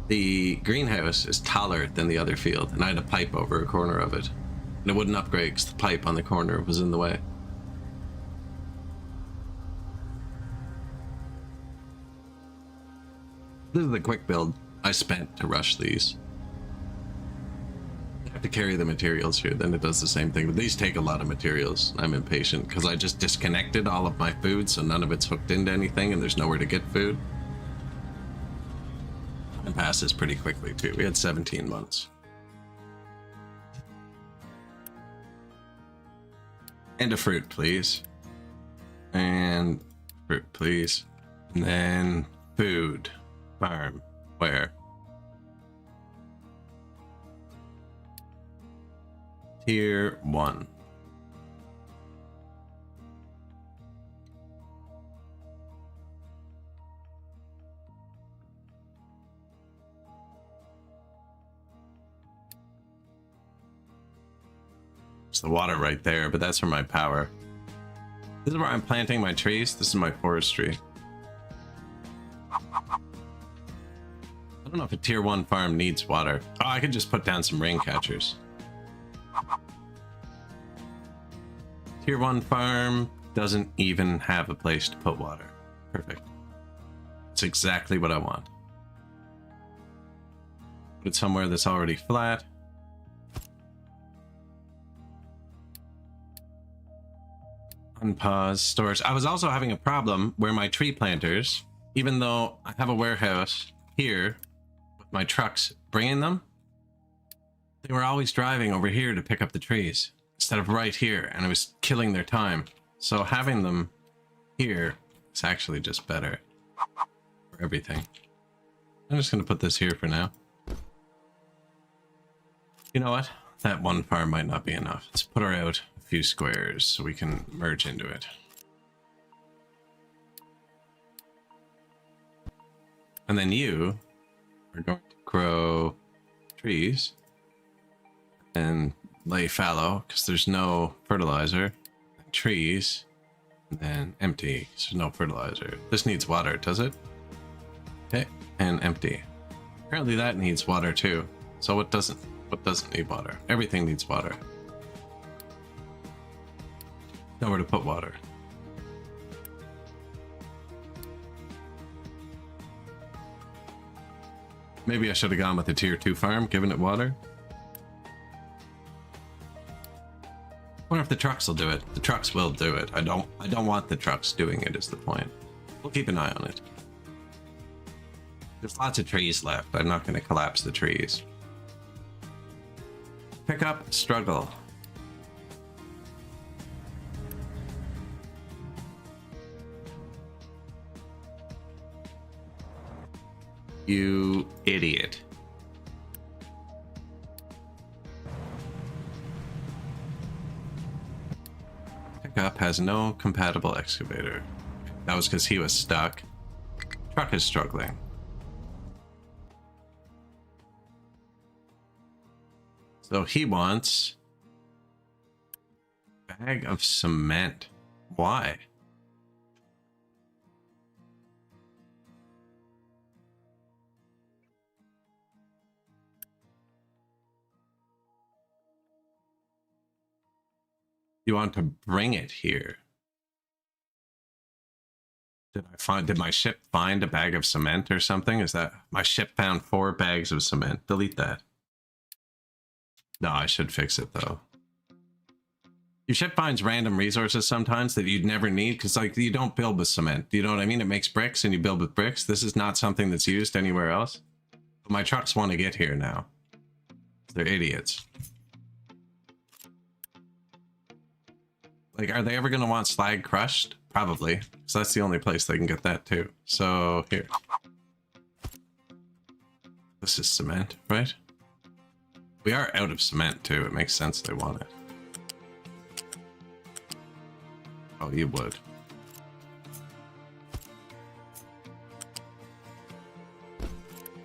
The greenhouse is taller than the other field, and I had a pipe over a corner of it. And it wouldn't upgrade because the pipe on the corner was in the way. This is the quick build I spent to rush these. I have to carry the materials here, then it does the same thing. But these take a lot of materials. I'm impatient because I just disconnected all of my food, so none of it's hooked into anything and there's nowhere to get food. And passes pretty quickly too. We had 17 months. And a fruit, please. And fruit, please. And then food. Farm. Where? Tier 1. There's the water right there, but that's for my power. This is where I'm planting my trees. This is my forestry. I don't know if a tier 1 farm needs water. Oh, I could just put down some rain catchers. Tier 1 farm doesn't even have a place to put water. Perfect. It's exactly what I want. Put it somewhere that's already flat. Unpause storage. I was also having a problem where my tree planters, even though I have a warehouse here with my trucks bringing them, they were always driving over here to pick up the trees instead of right here, and it was killing their time. So having them here is actually just better for everything. I'm just going to put this here for now. You know what? That one farm might not be enough. Let's put her out a few squares so we can merge into it. And then you are going to grow trees and lay fallow because there's no fertilizer. And trees, and then empty, so no fertilizer. This needs water, does it? Okay, and empty. Apparently that needs water too. So what doesn't need water? Everything needs water. Nowhere to put water. Maybe I should have gone with a tier 2 farm, given it water. Wonder if the trucks will do it. The trucks will do it. I don't want the trucks doing it is the point. We'll keep an eye on it. There's lots of trees left. I'm not going to collapse the trees. Pick up, struggle. You idiot. Pickup has no compatible excavator. That was because he was stuck. Truck is struggling. So he wants a bag of cement. Why? You want to bring it here? Did my ship find a bag of cement or something? Is that my ship found 4 bags of cement? Delete that. No, I should fix it though. Your ship finds random resources sometimes that you'd never need because like you don't build with cement. You know what I mean? It makes bricks and you build with bricks. This is not something that's used anywhere else. But my trucks want to get here now. They're idiots. Like, are they ever going to want slag crushed? Probably, because that's the only place they can get that too. So, here. This is cement, right? We are out of cement too. It makes sense they want it. Oh, you would.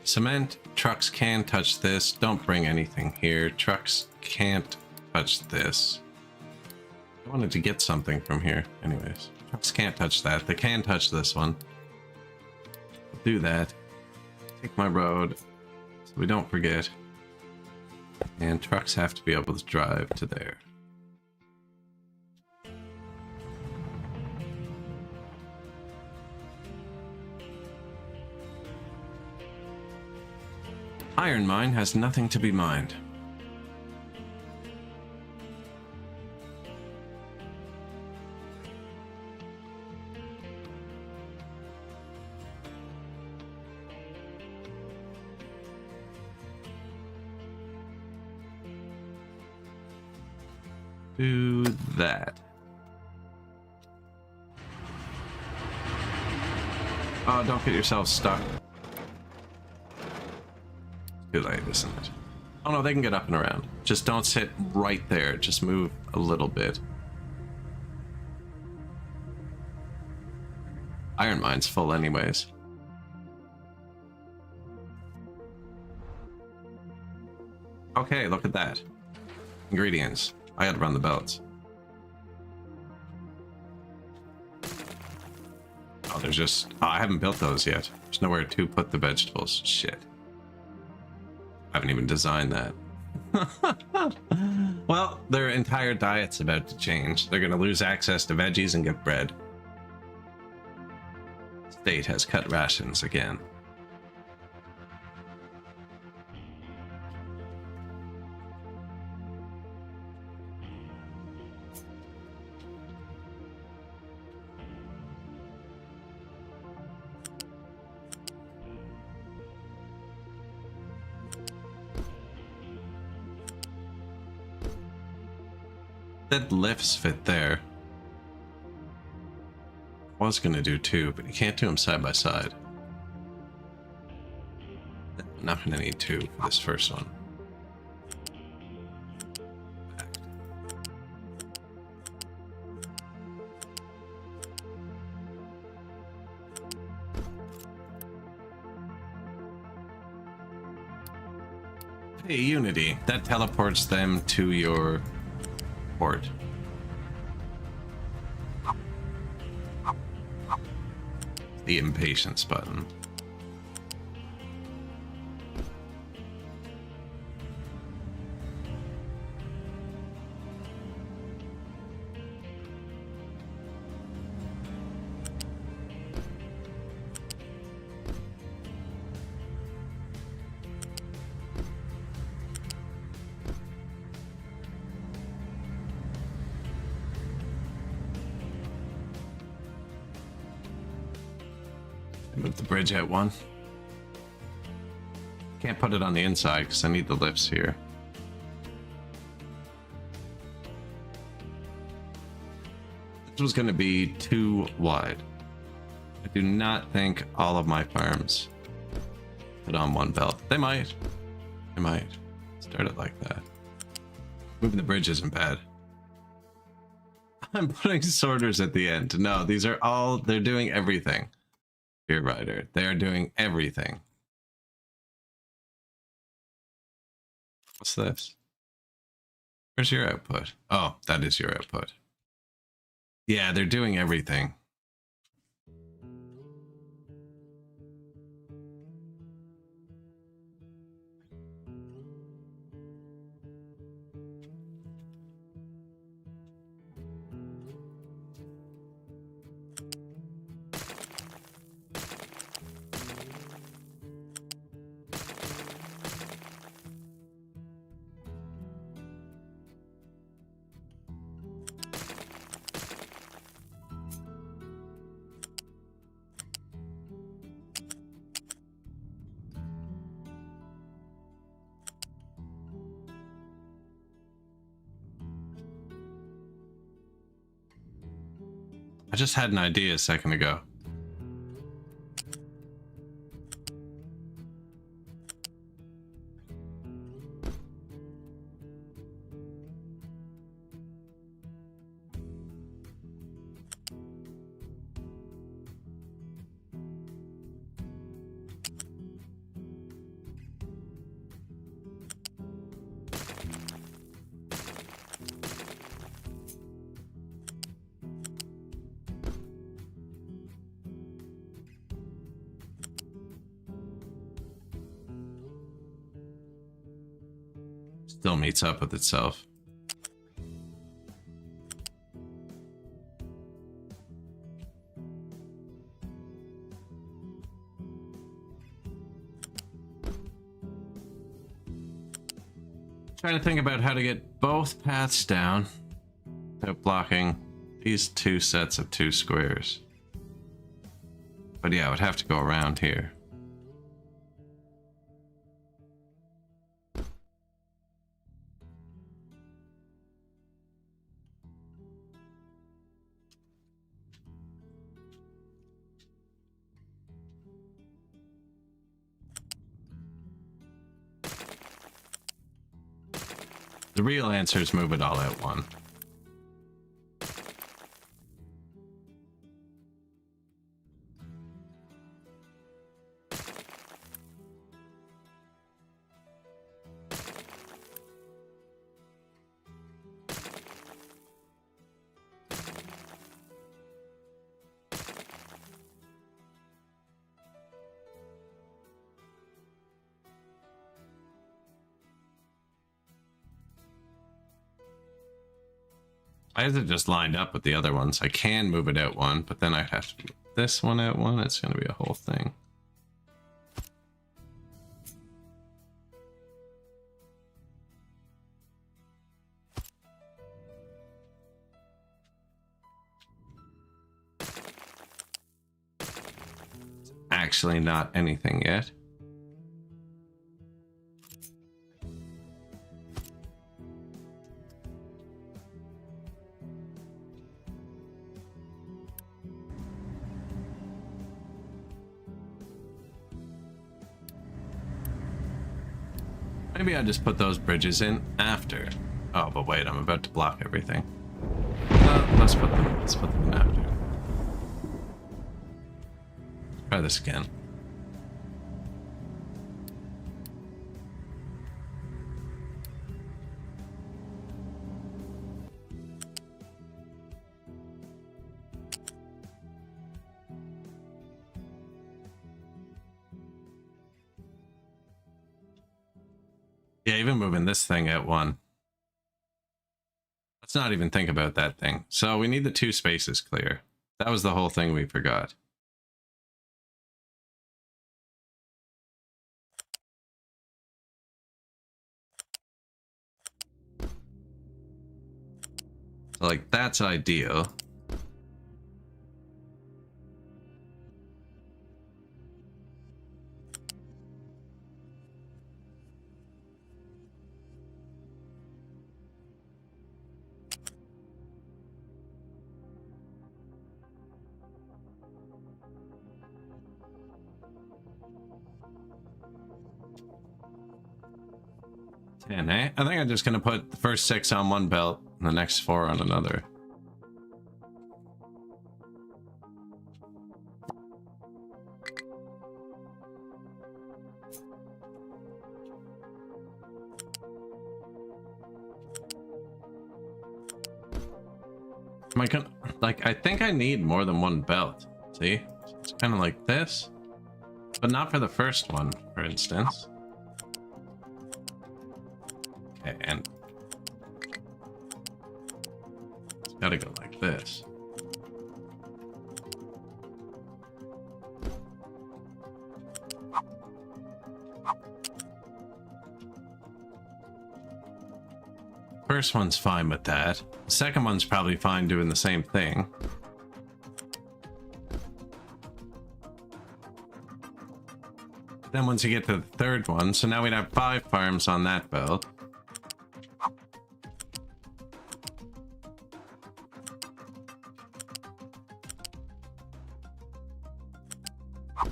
Cement, trucks can touch this. Don't bring anything here. Trucks can't touch this. I wanted to get something from here. Anyways, trucks can't touch that. They can touch this one. I'll do that. Take my road so we don't forget. And trucks have to be able to drive to there. Iron mine has nothing to be mined. Do that. Oh, don't get yourself stuck. Too late, isn't it? Oh no, they can get up and around. Just don't sit right there. Just move a little bit. Iron mine's full anyways. Okay, look at that. Ingredients. I had to run the belts. Oh, there's just... Oh, I haven't built those yet. There's nowhere to put the vegetables. Shit. I haven't even designed that. Well, their entire diet's about to change. They're going to lose access to veggies and get bread. State has cut rations again. That lifts fit there. I was gonna do two, but you can't do them side by side. I'm not gonna need two for this first one. Hey, Unity. That teleports them to your port. The impatience button. Move the bridge at one. Can't put it on the inside because I need the lifts here. This was going to be too wide. I do not think all of my farms fit on one belt. They might. They might. Start it like that. Moving the bridge isn't bad. I'm putting sorters at the end. No, these are all... They're doing everything. Beer Rider. They are doing everything. What's this? Where's your output? Oh, that is your output. Yeah, they're doing everything. I just had an idea a second ago. Still meets up with itself. Trying to think about how to get both paths down without blocking these two sets of two squares. But yeah, I would have to go around here. The real answer is move it all out one. Why is it just lined up with the other ones? I can move it out one, but then I have to move this one out one. It's going to be a whole thing. It's actually not anything yet. Maybe I just put those bridges in after. Oh, but wait, I'm about to block everything. Let's put them in after. Try this again. Yeah, even moving this thing at one. Let's not even think about that thing. So we need the two spaces clear. That was the whole thing we forgot. So, like, that's ideal. And I think I'm just gonna put the first 6 on one belt and the next 4 on another. Am I gonna, like, I think I need more than one belt. See? It's kind of like this, but not for the first one, for instance. Okay, and it's gotta go like this. First one's fine with that. The second one's probably fine doing the same thing. Then once you get to the third one, so now we'd have 5 farms on that belt.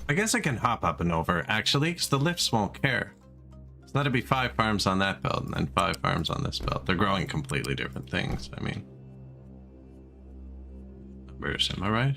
I guess I can hop up and over, actually, because the lifts won't care. So that'd be 5 farms on that belt, and then 5 farms on this belt. They're growing completely different things, I mean. Numbers, am I right?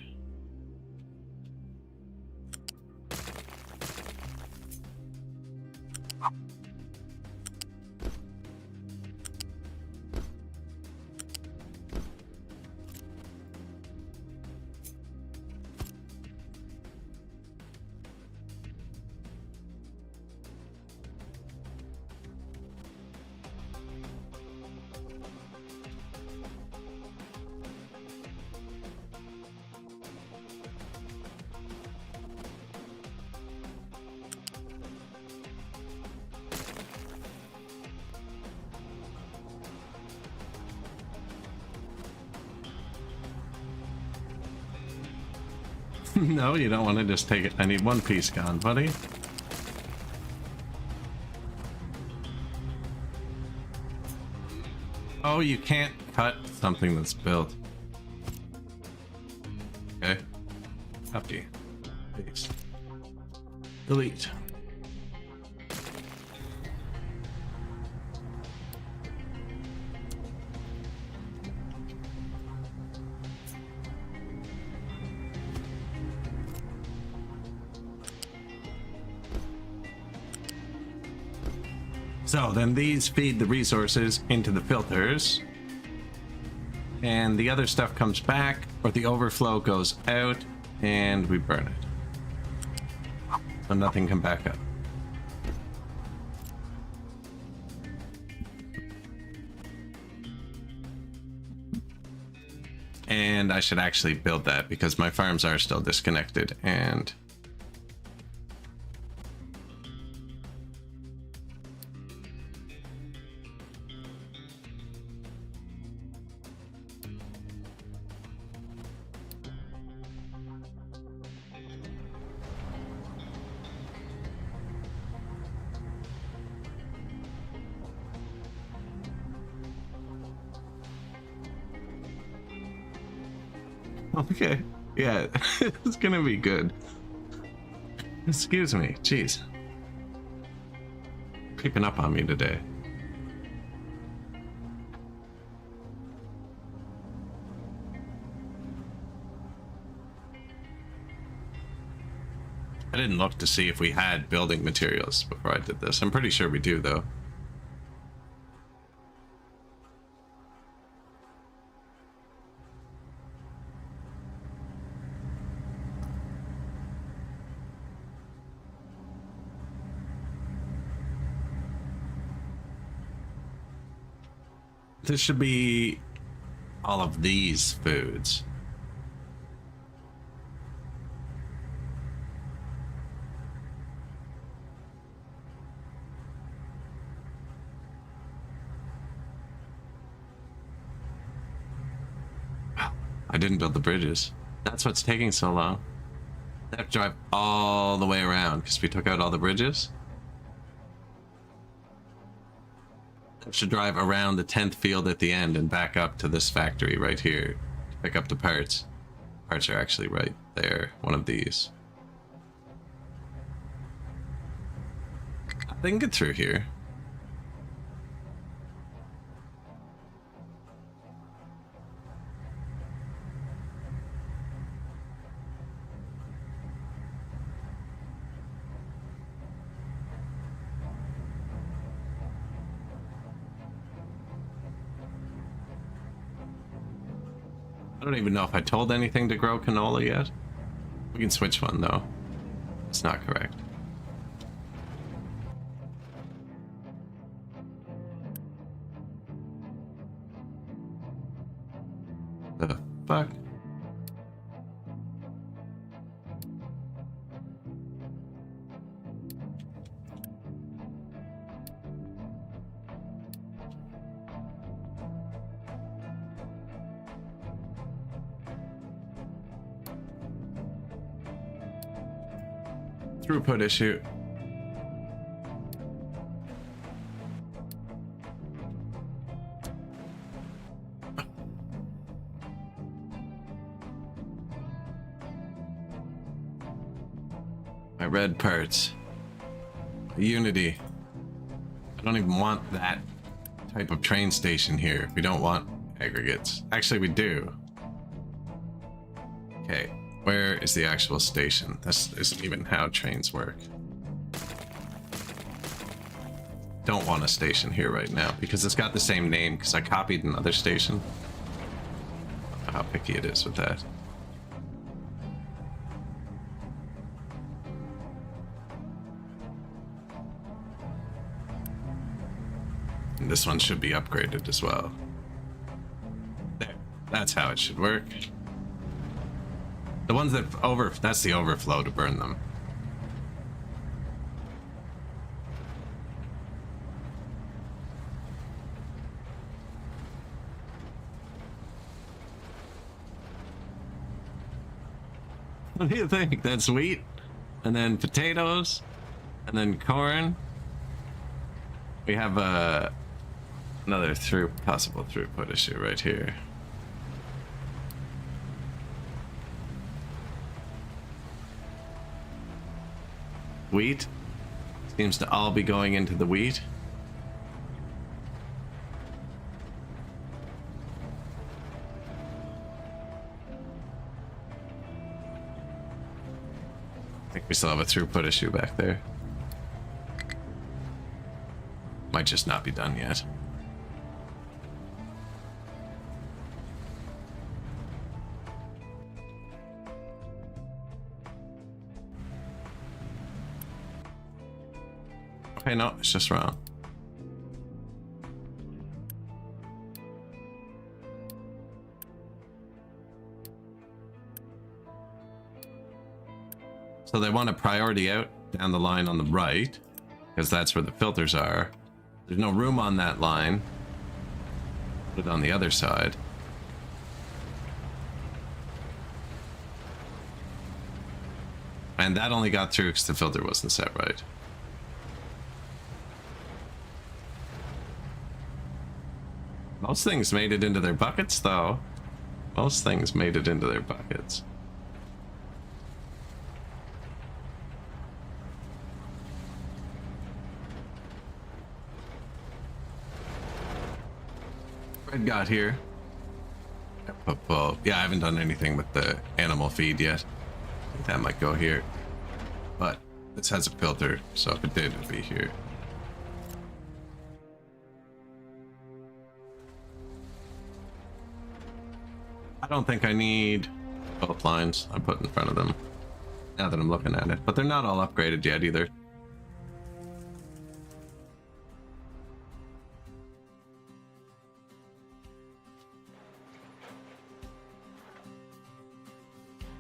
No, you don't want to just take it. I need one piece gone, buddy. Oh, you can't cut something that's built. Okay. Copy. Paste. Delete. So then these feed the resources into the filters, and the other stuff comes back, or the overflow goes out, and we burn it. So nothing can back up. And I should actually build that because my farms are still disconnected, and okay, yeah, it's gonna be good. Excuse me, jeez. Creeping up on me today. I didn't look to see if we had building materials before I did this. I'm pretty sure we do, though. This should be all of these foods. I didn't build the bridges. That's what's taking so long. I have to drive all the way around because we took out all the bridges. I should drive around the 10th field at the end and back up to this factory right here to pick up the parts. Parts are actually right there, one of these. They can get through here. I don't even know if I told anything to grow canola yet. We can switch one though. It's not correct. The fuck? Throughput issue. My red parts. Unity. I don't even want that type of train station here. We don't want aggregates. Actually, we do. Okay. Where is the actual station? This isn't even how trains work. Don't want a station here right now because it's got the same name because I copied another station. I don't know how picky it is with that. And this one should be upgraded as well. There. That's how it should work. The ones that that's the overflow to burn them. What do you think? That's wheat, and then potatoes, and then corn. We have another possible throughput issue right here. Wheat seems to all be going into the wheat. I think we still have a throughput issue back there. Might just not be done yet. Okay, no, it's just wrong. So they want a priority out down the line on the right, because that's where the filters are. There's no room on that line. Put it on the other side. And that only got through because the filter wasn't set right. Most things made it into their buckets, though. Most things made it into their buckets. Red got here. Well, yeah, I haven't done anything with the animal feed yet. I think that might go here. But this has a filter, so if it did, it'd be here. I don't think I need both lines I put in front of them now that I'm looking at it, but they're not all upgraded yet either.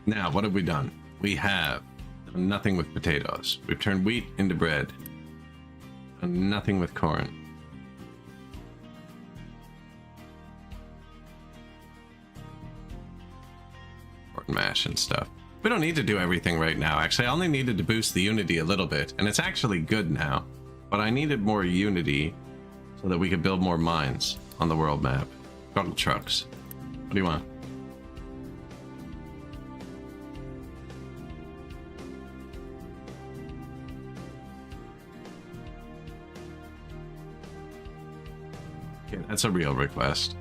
Now, what have we done? We have done nothing with potatoes. We've turned wheat into bread. And nothing with corn. Mash and stuff. We don't need to do everything right now. Actually, I only needed to boost the unity a little bit, and it's actually good now. But I needed more unity so that we could build more mines on the world map. Shuttle trucks. What do you want? Okay, that's a real request.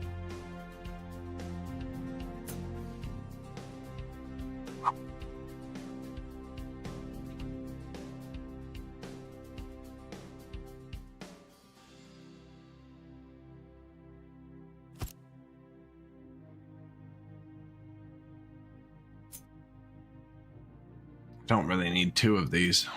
Don't really need two of these.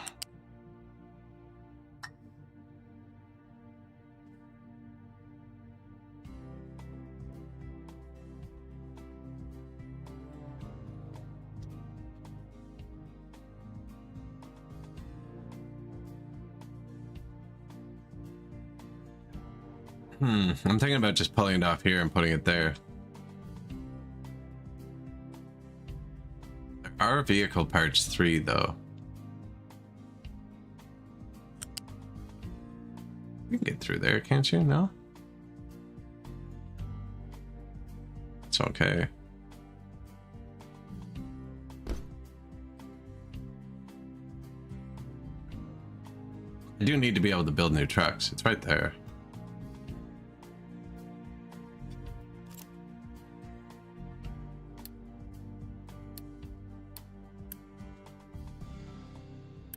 I'm thinking about just pulling it off here and putting it there. There are vehicle parts 3 though. You can get through there, can't you? No? It's okay. I do need to be able to build new trucks. It's right there.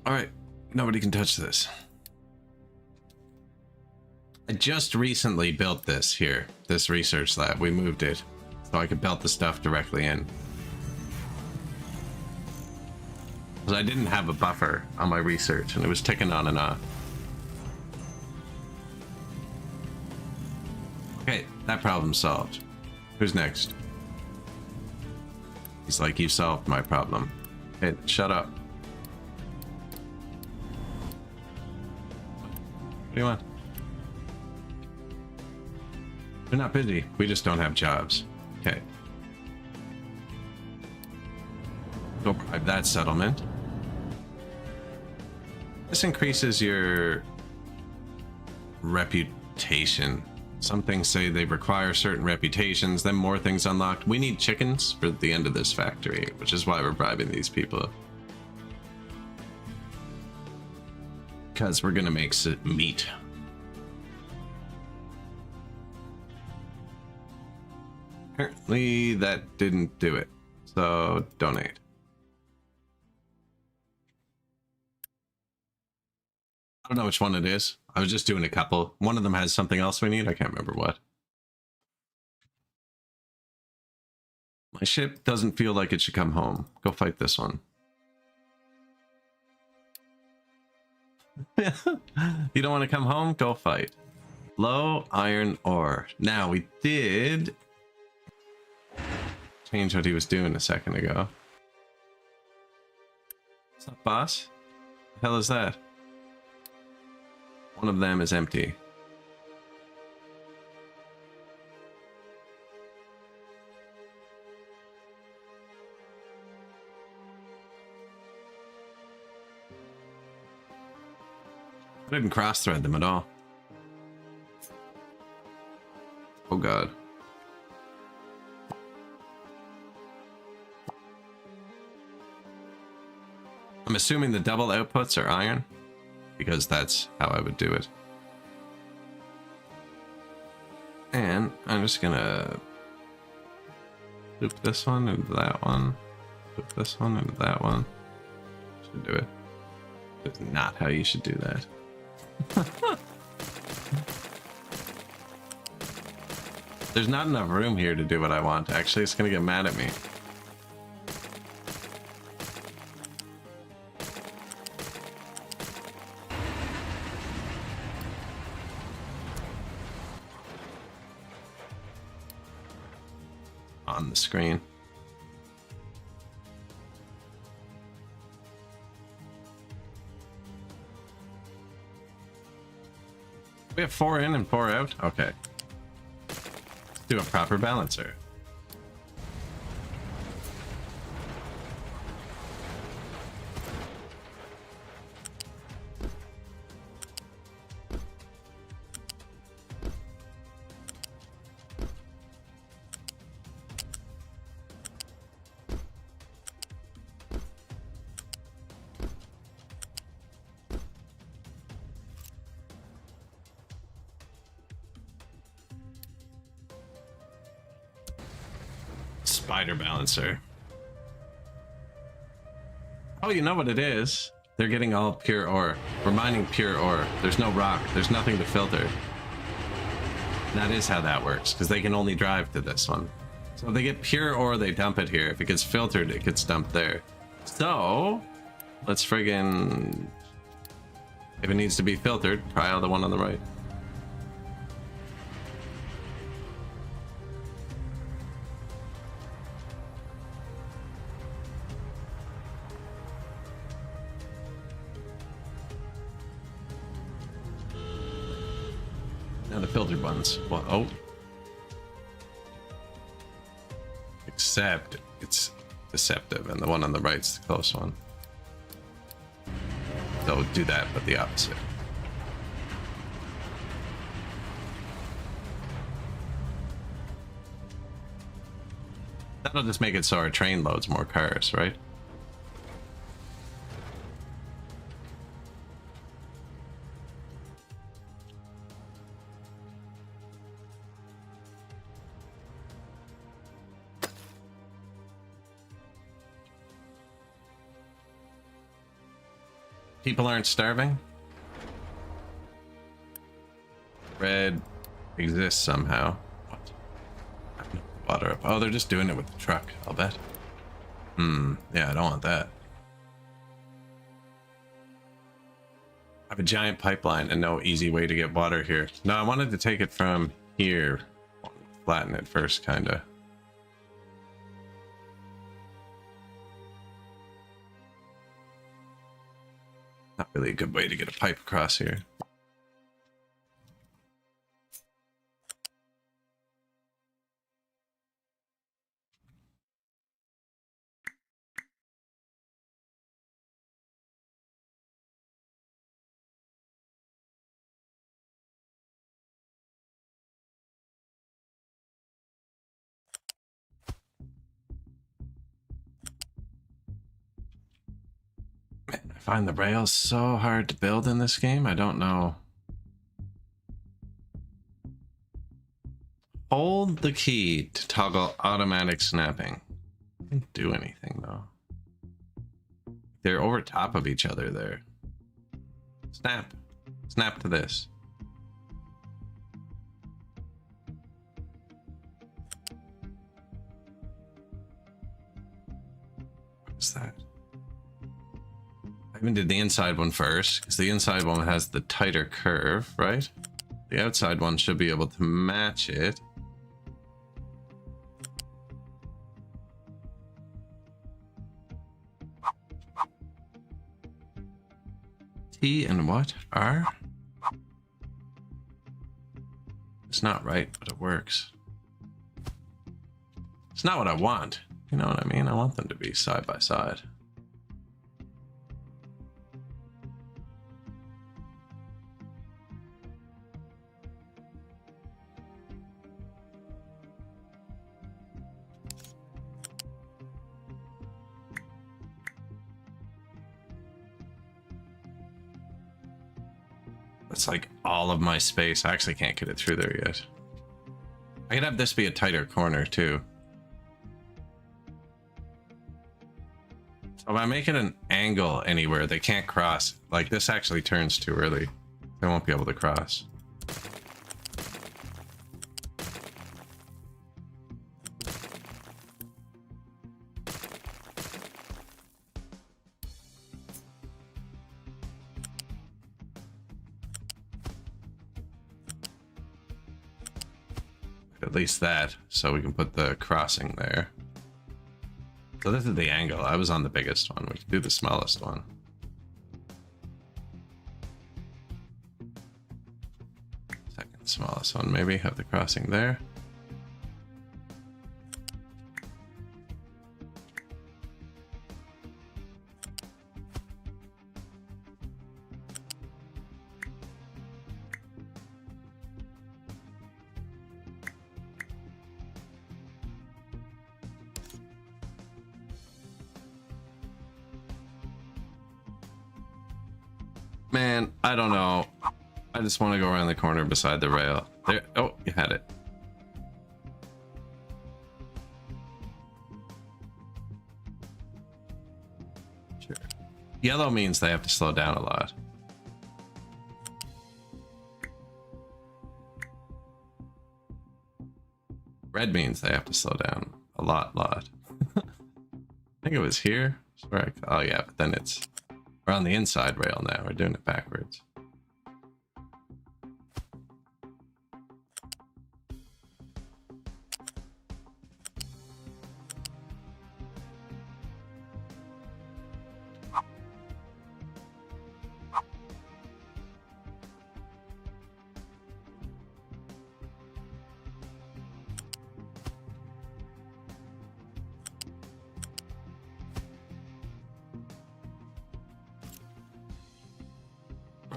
All right, nobody can touch this. I just recently built this here, this research lab. We moved it so I could build the stuff directly in. Because I didn't have a buffer on my research and it was ticking on and off. Okay, that problem solved. Who's next? He's like, you solved my problem. Hey, shut up. What do you want? We're not busy. We just don't have jobs. Okay. Go bribe that settlement. This increases your reputation. Some things say they require certain reputations, then more things unlocked. We need chickens for the end of this factory, which is why we're bribing these people. Because we're gonna make meat. Apparently that didn't do it, so donate. I don't know which one it is. I was just doing a couple. One of them has something else we need. I can't remember what. My ship doesn't feel like it should come home. Go fight this one. You don't want to come home? Go fight. Low iron ore. Now, we did change what he was doing a second ago. What's up, boss? What the hell is that? One of them is empty. I didn't cross-thread them at all. Oh god. I'm assuming the double outputs are iron, because that's how I would do it. And I'm just gonna loop this one into that one, loop this one into that one. Should do it. That's not how you should do that. There's not enough room here to do what I want. Actually, it's gonna get mad at me. On the screen. We have 4 in and 4 out? Okay. Let's do a proper balancer. Spider balancer. Oh, you know what it is? They're getting all pure ore. We're mining pure ore. There's no rock. There's nothing to filter. And that is how that works, because they can only drive to this one. So if they get pure ore, they dump it here. If it gets filtered, it gets dumped there. So let's friggin'... if it needs to be filtered, try out the one on the right. Now the filtered ones. Well, oh. Except it's deceptive, and the one on the right's the close one. So do that, but the opposite. That'll just make it so our train loads more cars, right? People aren't starving? Bread exists somehow. What? Water up. Oh, they're just doing it with the truck, I'll bet. Yeah, I don't want that. I have a giant pipeline and no easy way to get water here. No, I wanted to take it from here. Flatten it first, kinda. Not really a good way to get a pipe across here. find the rails so hard to build in this game. I don't know. Hold the key to toggle automatic snapping. Didn't do anything though. They're over top of each other there. Snap. Snap to this. What's that? I even did the inside one first, because the inside one has the tighter curve, right? The outside one should be able to match it. T and what? R? It's not right, but it works. It's not what I want. You know what I mean? I want them to be side by side. That's like all of my space. I actually can't get it through there yet. I could have this be a tighter corner too. So if I make it an angle anywhere, they can't cross. Like this actually turns too early. They won't be able to cross. At least that, so we can put the crossing there. So this is the angle. I was on the biggest one. We can do the smallest one. Second smallest one, maybe. Have the crossing there. Man, I don't know. I just want to go around the corner beside the rail. There. Oh, you had it. Sure. Yellow means they have to slow down a lot. Red means they have to slow down a lot. I think it was here. Right. Oh yeah, but then it's... We're on the inside rail now. We're doing it backwards.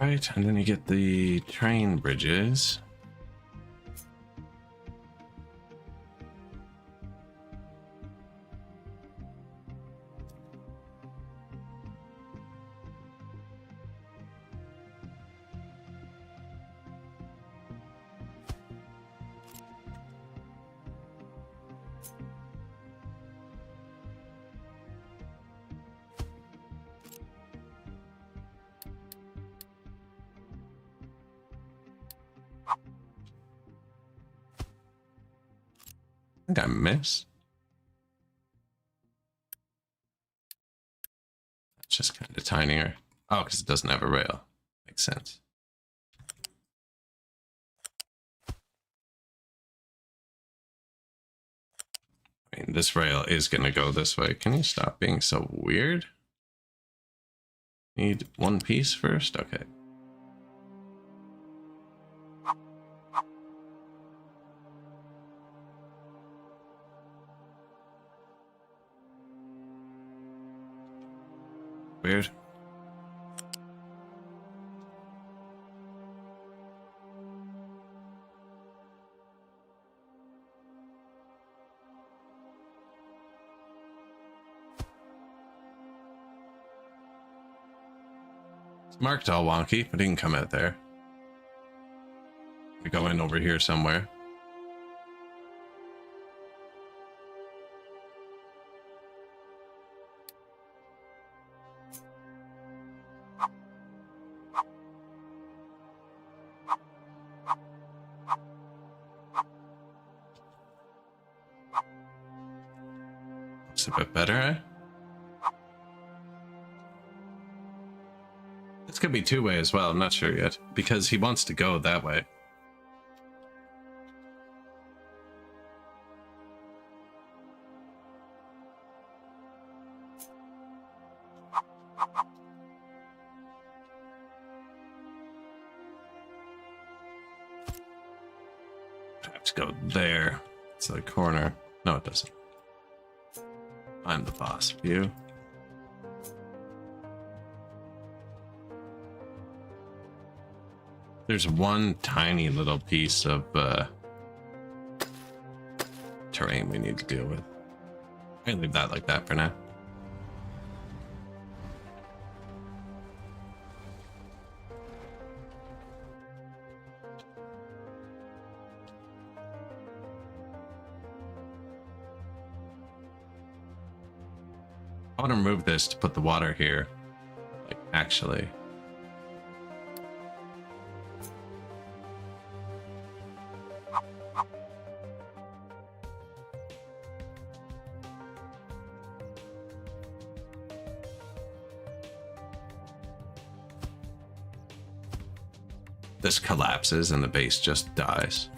Right, and then you get the train bridges. I think I missed. It's just kind of tinier. Oh, because it doesn't have a rail. Makes sense. I mean, this rail is going to go this way. Can you stop being so weird? Need one piece first? Okay. Weird. It's marked all wonky, but he can come out there. We go in over here somewhere. It's a bit better, eh? This could be two-way as well, I'm not sure yet, because he wants to go that way. I have to go there. It's the corner. No, it doesn't. I'm the boss view. There's one tiny little piece of terrain we need to deal with. I can leave that like that for now. I want to remove this to put the water here. Like, actually. This collapses and the base just dies.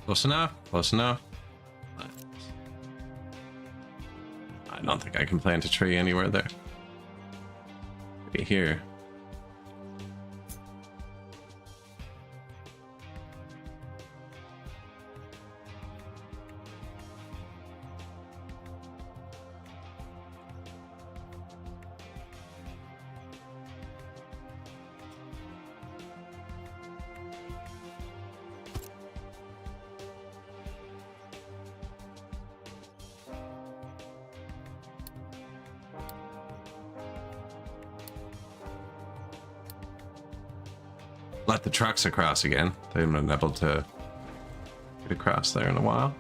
Close enough, close enough. I don't think I can plant a tree anywhere there. Maybe here. Let the trucks across again. They haven't been able to get across there in a while.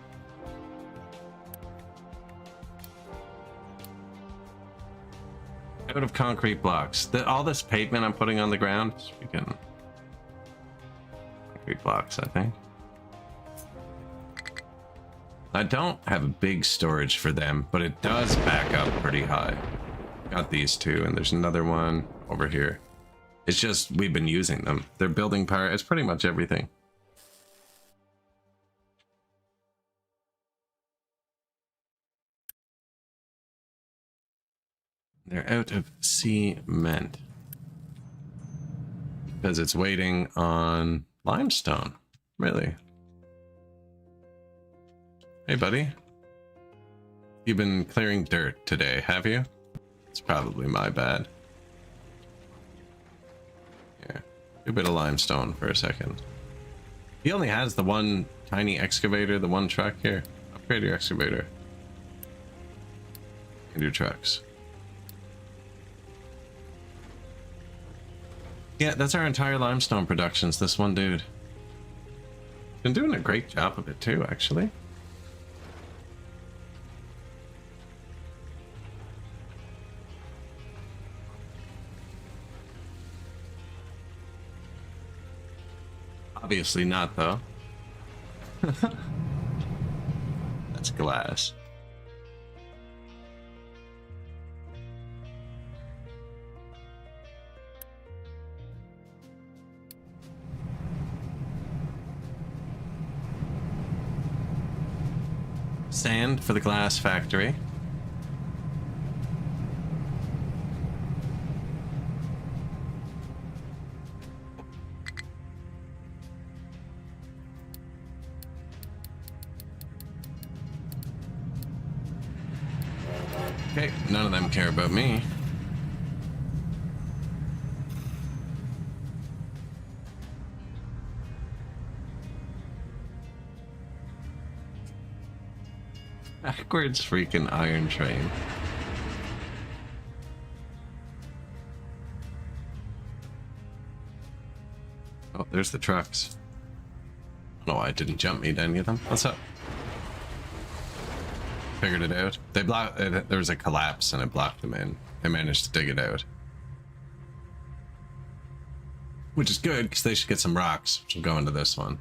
Out of concrete blocks. All this pavement I'm putting on the ground, we can... Concrete blocks, I think. I don't have a big storage for them, but it does back up pretty high. Got these two, and there's another one over here. It's just we've been using them. They're building power. It's pretty much everything. They're out of cement because it's waiting on limestone. Really? Hey, buddy. You've been clearing dirt today, have you? It's probably my bad. Do a bit of limestone for a second. He only has the one tiny excavator, the one truck here. Upgrade your excavator. And your trucks. Yeah, that's our entire limestone productions, this one dude. Been doing a great job of it too, actually. Obviously not, though. That's glass. Sand for the glass factory. Okay, none of them care about me. Backwards freaking iron train. Oh, there's the trucks. I don't know why it didn't jump me to any of them. What's up? Figured it out. They blocked. There was a collapse and it blocked them in. They managed to dig it out, which is good because they should get some rocks, which will go into this one.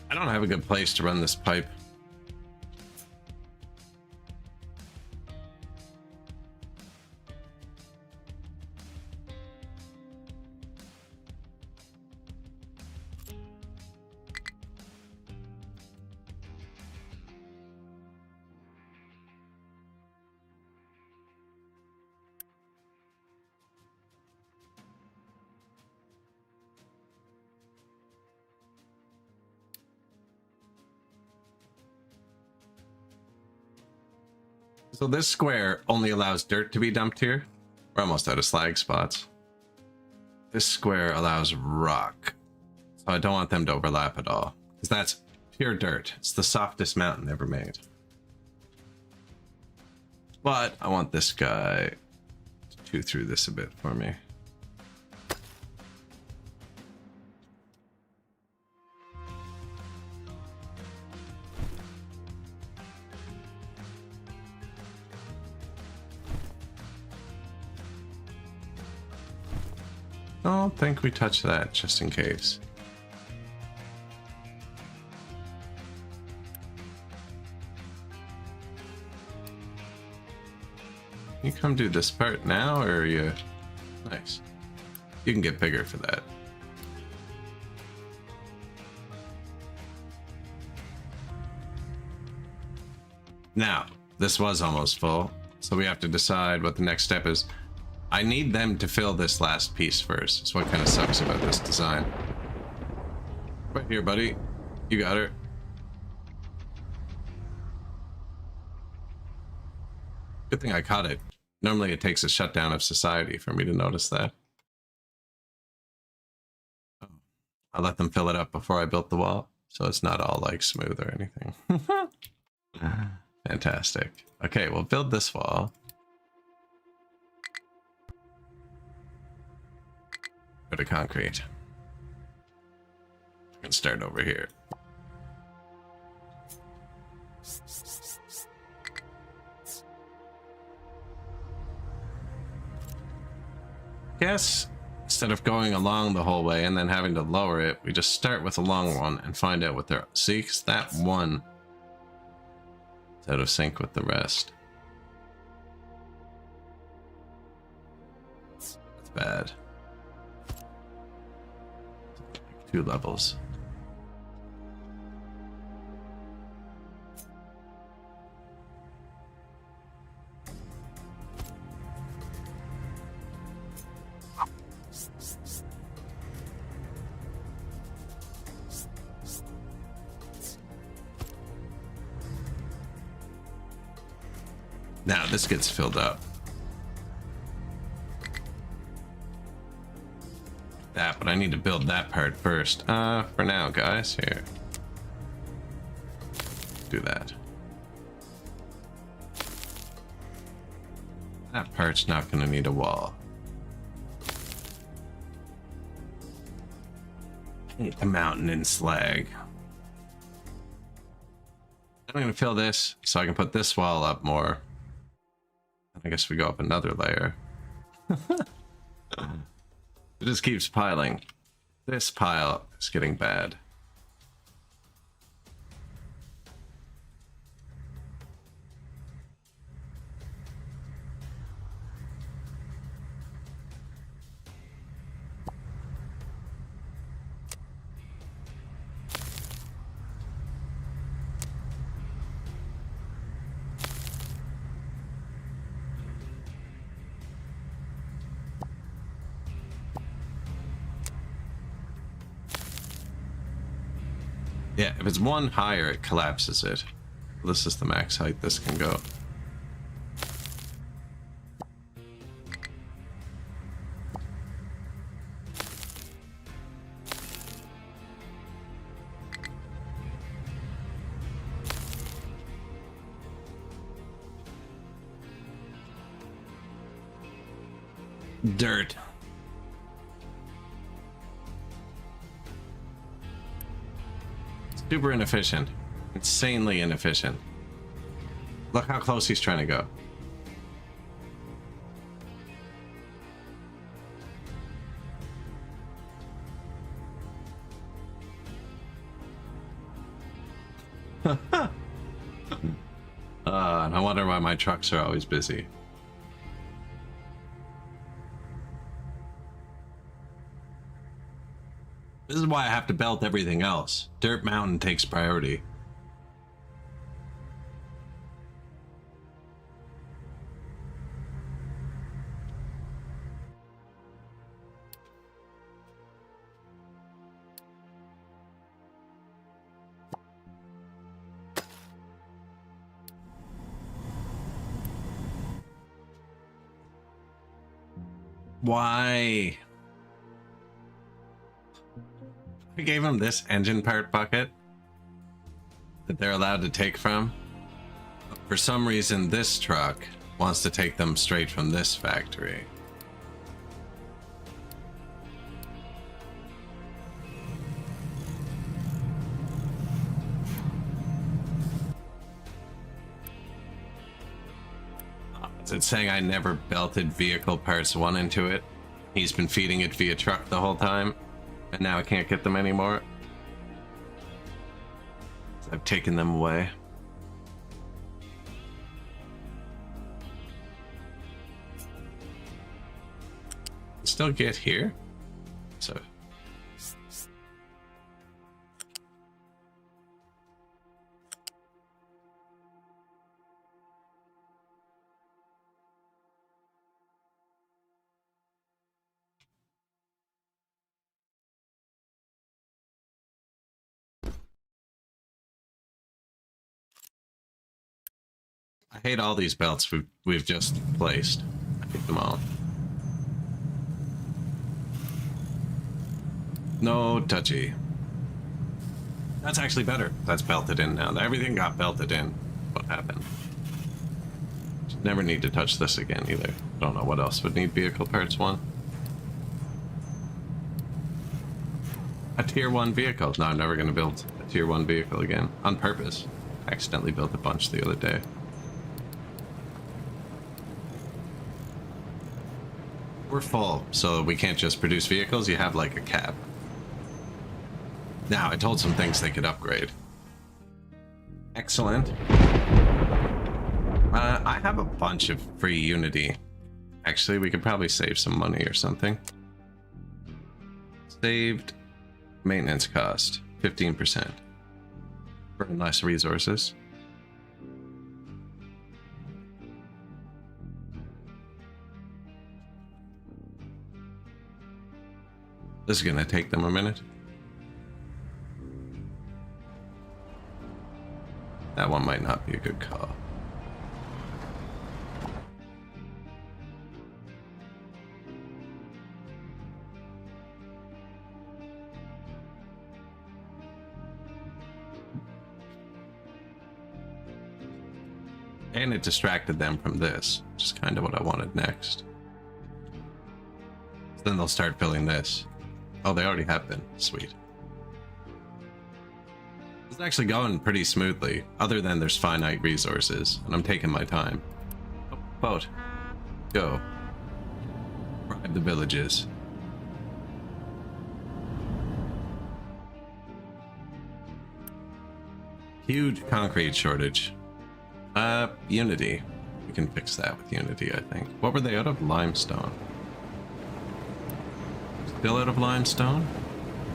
I don't have a good place to run this pipe. So this square only allows dirt to be dumped here. We're almost out of slag spots. This square allows rock. So I don't want them to overlap at all, because that's pure dirt. It's the softest mountain ever made. But I want this guy to chew through this a bit for me. I don't think we touch that, just in case. You come do this part now, or are you... Nice. You can get bigger for that. Now, this was almost full, so we have to decide what the next step is. I need them to fill this last piece first. That's what kind of sucks about this design. Right here, buddy. You got her. Good thing I caught it. Normally it takes a shutdown of society for me to notice that. Oh, I let them fill it up before I built the wall, so it's not all like smooth or anything. Fantastic. Okay, we'll build this wall. Go to concrete. We can start over here. Guess instead of going along the whole way and then having to lower it, we just start with a long one and find out what they're... See, 'cause that one is out of sync with the rest. That's bad. 2 levels. Now this gets filled up. That, but I need to build that part first. For now, guys, here. Do that. That part's not gonna need a wall. A mountain in slag. I'm gonna fill this so I can put this wall up more. I guess we go up another layer. It just keeps piling. This pile is getting bad. Yeah, if it's one higher, it collapses it. This is the max height this can go. Dirt. Super inefficient. Insanely inefficient. Look how close he's trying to go. And I wonder why my trucks are always busy. This is why I have to belt everything else. Dirt Mountain takes priority. Why? I gave them this engine part bucket that they're allowed to take from. For some reason, this truck wants to take them straight from this factory. It's saying I never belted vehicle parts 1 into it. He's been feeding it via truck the whole time, and now I can't get them anymore. I've taken them away. Still get here? So I hate all these belts we've just placed. I hate them all. No touchy. That's actually better. That's belted in now. Everything got belted in. What happened? Never need to touch this again either. Don't know what else would need vehicle parts 1. A tier 1 vehicle. No, I'm never going to build a tier 1 vehicle again. On purpose. I accidentally built a bunch the other day. We're full, so we can't just produce vehicles. You have like a cap. Now, I told some things they could upgrade. Excellent. I have a bunch of free Unity. Actually, we could probably save some money or something. Saved maintenance cost, 15%. Burn less resources. This is gonna take them a minute. That one might not be a good call. And it distracted them from this, which is kind of what I wanted next. So then they'll start filling this. Oh, they already have been. Sweet. It's actually going pretty smoothly, other than there's finite resources, and I'm taking my time. Oh, boat. Go. Bribe the villages. Huge concrete shortage. Unity. We can fix that with Unity, I think. What were they out of? Limestone. Still out of limestone?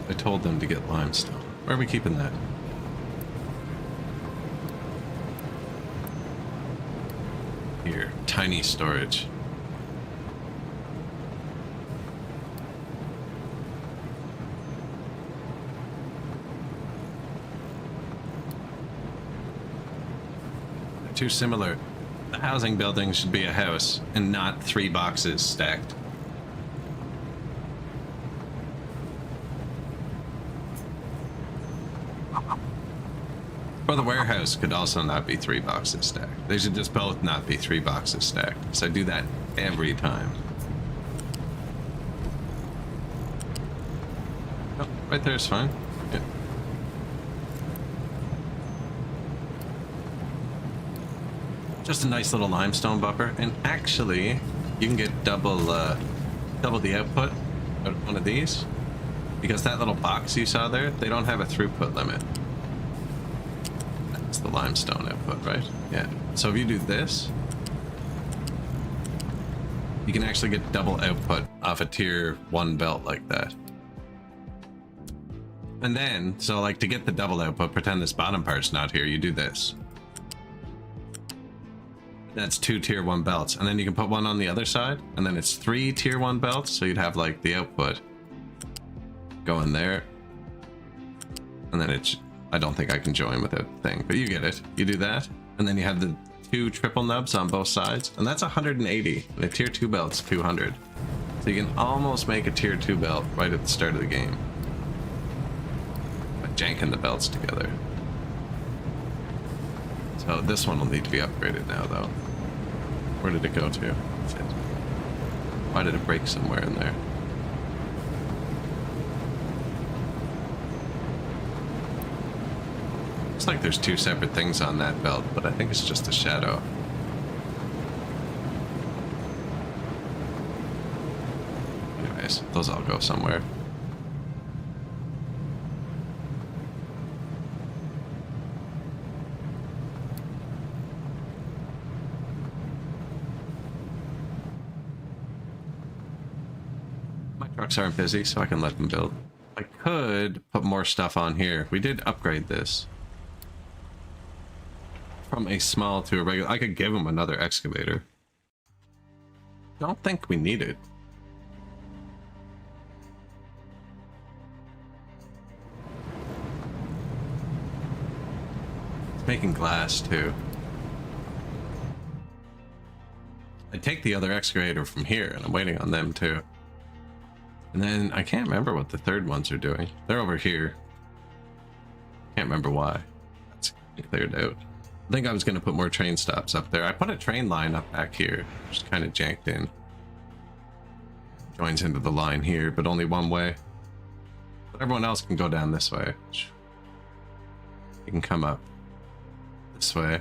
I told them to get limestone. Where are we keeping that? Here, tiny storage. They're too similar. The housing building should be a house and not 3 boxes stacked. Or the warehouse could also not be 3 boxes stacked. They should just both not be 3 boxes stacked. So I do that every time. Oh, right there is fine. Yeah. Just a nice little limestone buffer, and actually, you can get double the output out of one of these, because that little box you saw there, they don't have a throughput limit. That's the limestone output, right? Yeah. So if you do this, you can actually get double output off a tier 1 belt like that. And then, so like to get the double output, pretend this bottom part's not here, you do this. That's 2 tier 1 belts, and then you can put one on the other side, and then it's 3 tier 1 belts, so you'd have like the output going there, and then it's, I don't think I can join without the thing, but you get it. You do that, and then you have the 2 triple nubs on both sides, and that's 180, and a tier 2 belt's 200. So you can almost make a tier 2 belt right at the start of the game by janking the belts together. So this one will need to be upgraded now, though. Where did it go to? Shit. Why did it break somewhere in there? Looks like there's 2 separate things on that belt, but I think it's just a shadow. Anyways, those all go somewhere. Trucks aren't busy, so I can let them build. I could put more stuff on here. We did upgrade this from a small to a regular. I could give them another excavator. Don't think we need it. It's making glass too. I'd take the other excavator from here, and I'm waiting on them too. And then I can't remember what the third ones are doing. They're over here. Can't remember why. That's cleared out. I think I was going to put more train stops up there. I put a train line up back here, just kind of janked in. Joins into the line here, but only one way. But everyone else can go down this way. You can come up this way.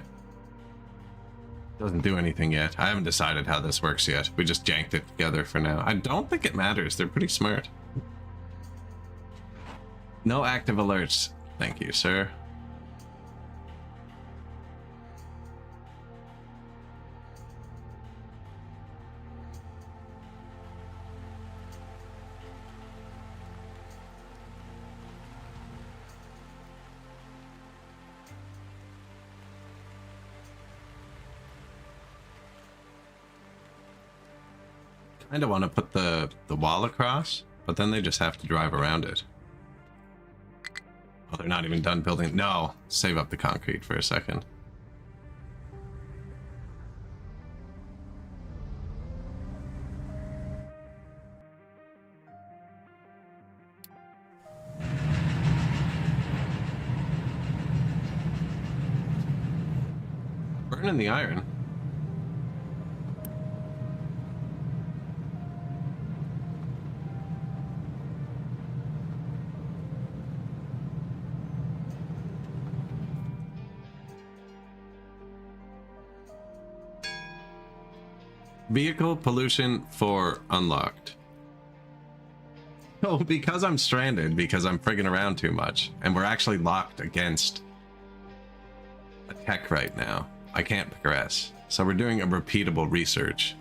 Doesn't do anything yet. I haven't decided how this works yet. We just janked it together for now. I don't think it matters. They're pretty smart. No active alerts. Thank you, sir. Kind of want to put the wall across, but then they just have to drive around it. Oh, they're not even done building. No, save up the concrete for a second. Burning the iron. Vehicle pollution 4 unlocked. Oh, because I'm stranded, because I'm frigging around too much, and we're actually locked against a tech right now. I can't progress. So we're doing a repeatable research,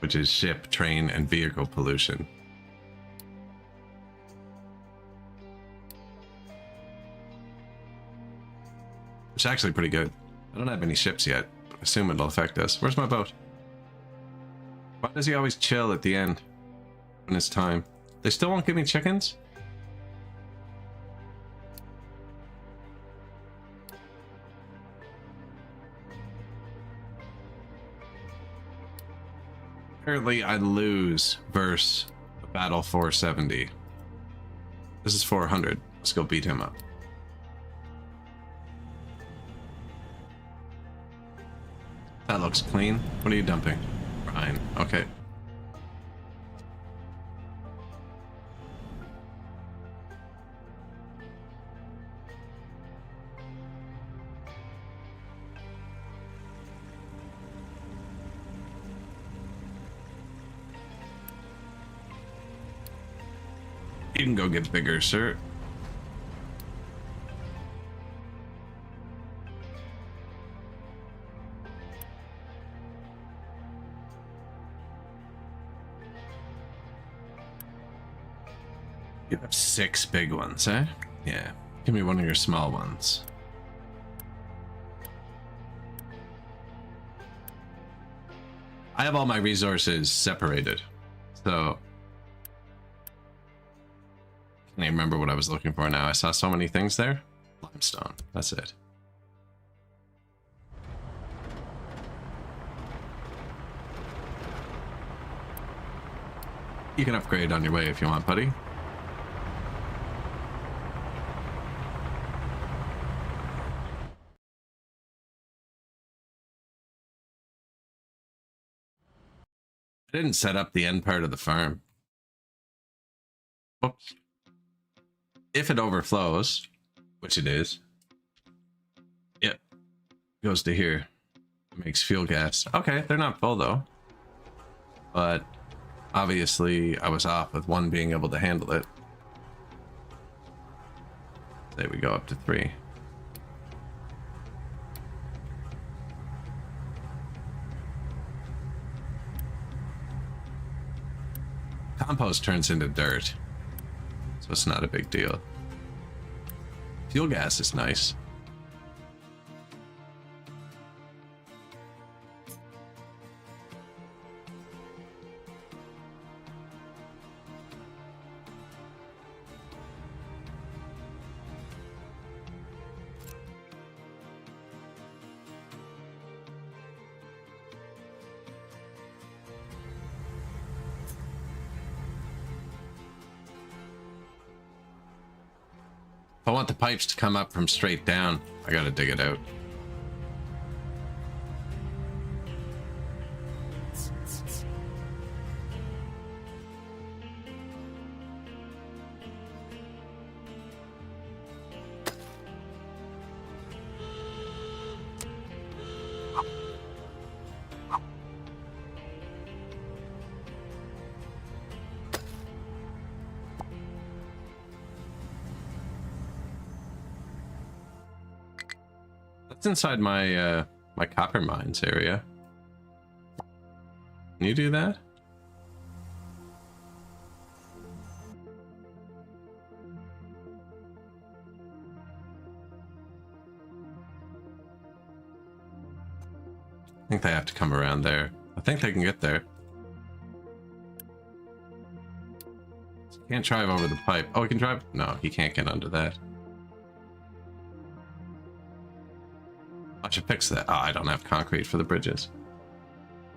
which is ship, train, and vehicle pollution. It's actually pretty good. I don't have any ships yet, but I assume it'll affect us. Where's my boat? Why does he always chill at the end when it's time? They still won't give me chickens? Apparently I lose versus a battle 470. This is 400. Let's go beat him up. That looks clean. What are you dumping? Fine. Okay. You can go get bigger, sir. You have 6 big ones, eh? Yeah. Give me one of your small ones. I have all my resources separated, so I can't even remember what I was looking for now. I saw so many things there. Limestone. That's it. You can upgrade on your way if you want, buddy. I didn't set up the end part of the farm. Oops. If it overflows, which it is, yep, goes to here. It makes fuel gas. Okay, they're not full though. But obviously I was off with one being able to handle it. There we go, up to 3. Compost turns into dirt, so it's not a big deal. Fuel gas is nice. If I want the pipes to come up from straight down, I gotta dig it out. That's inside my my copper mines area. Can you do that? I think they have to come around there. I think they can get there. Can't drive over the pipe. Oh, he can drive? No, he can't get under that. I should fix that. Oh, I don't have concrete for the bridges.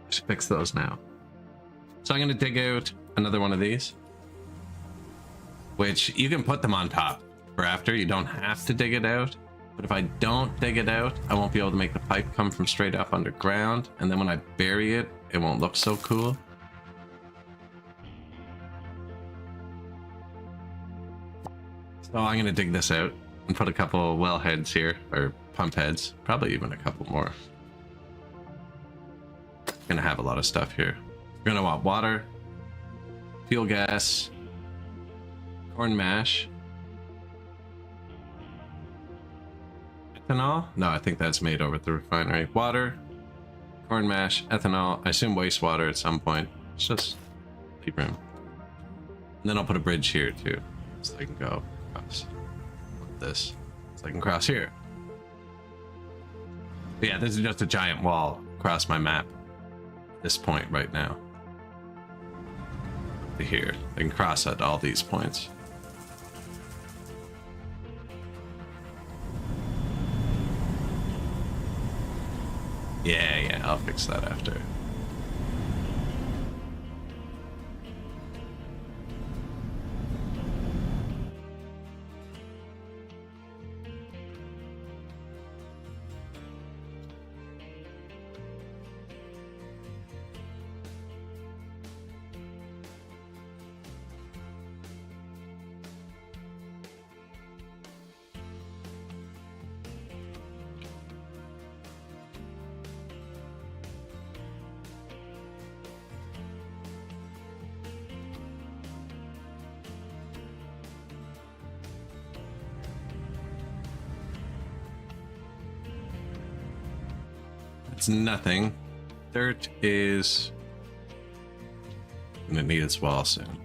I should fix those now. So I'm going to dig out another one of these, which you can put them on top for after. You don't have to dig it out. But if I don't dig it out, I won't be able to make the pipe come from straight up underground. And then when I bury it, it won't look so cool. So I'm going to dig this out and put a couple of well heads here, or pump heads, probably even a couple more. Gonna have a lot of stuff here. We're gonna want water, fuel gas, corn mash, ethanol. No, I think that's made over at the refinery. Water, corn mash, ethanol. I assume wastewater at some point. It's just leave room. And then I'll put a bridge here too, so I can go across like this. So I can cross here. But yeah, this is just a giant wall across my map. At this point right now. To here, I can cross at all these points. Yeah, I'll fix that after. It's nothing. Dirt is gonna need its wall soon.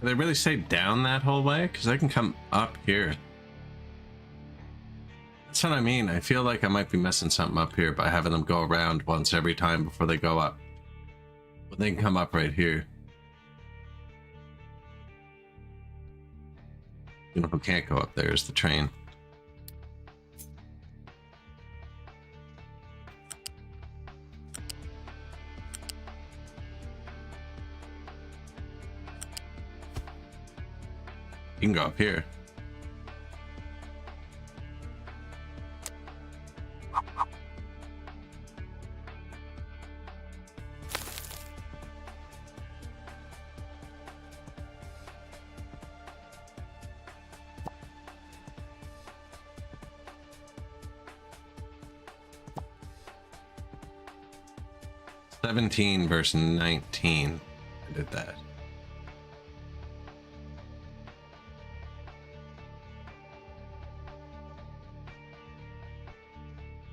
Did they really say down that whole way? Because I can come up here. That's what I mean. I feel like I might be messing something up here by having them go around once every time before they go up. But they can come up right here. You know who can't go up there is the train. You can go up here. $17 versus $19. I did that.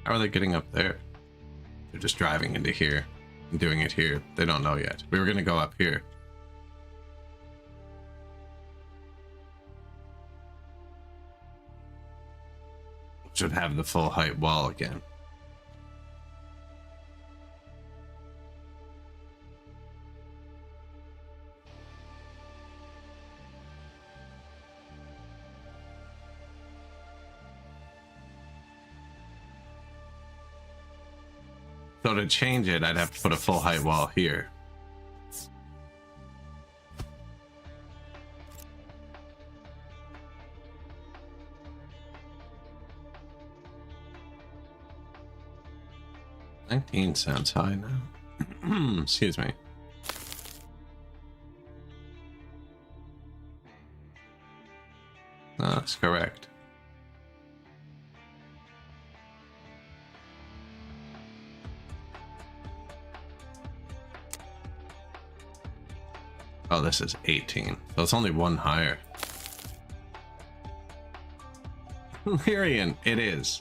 How are they getting up there? They're just driving into here and doing it here. They don't know yet. We were going to go up here. Should have the full height wall again. So to change it, I'd have to put a full height wall here. $19 sounds high now. Excuse me. No, that's correct. Oh, this is 18. So it's only one higher. Lyrian, it is.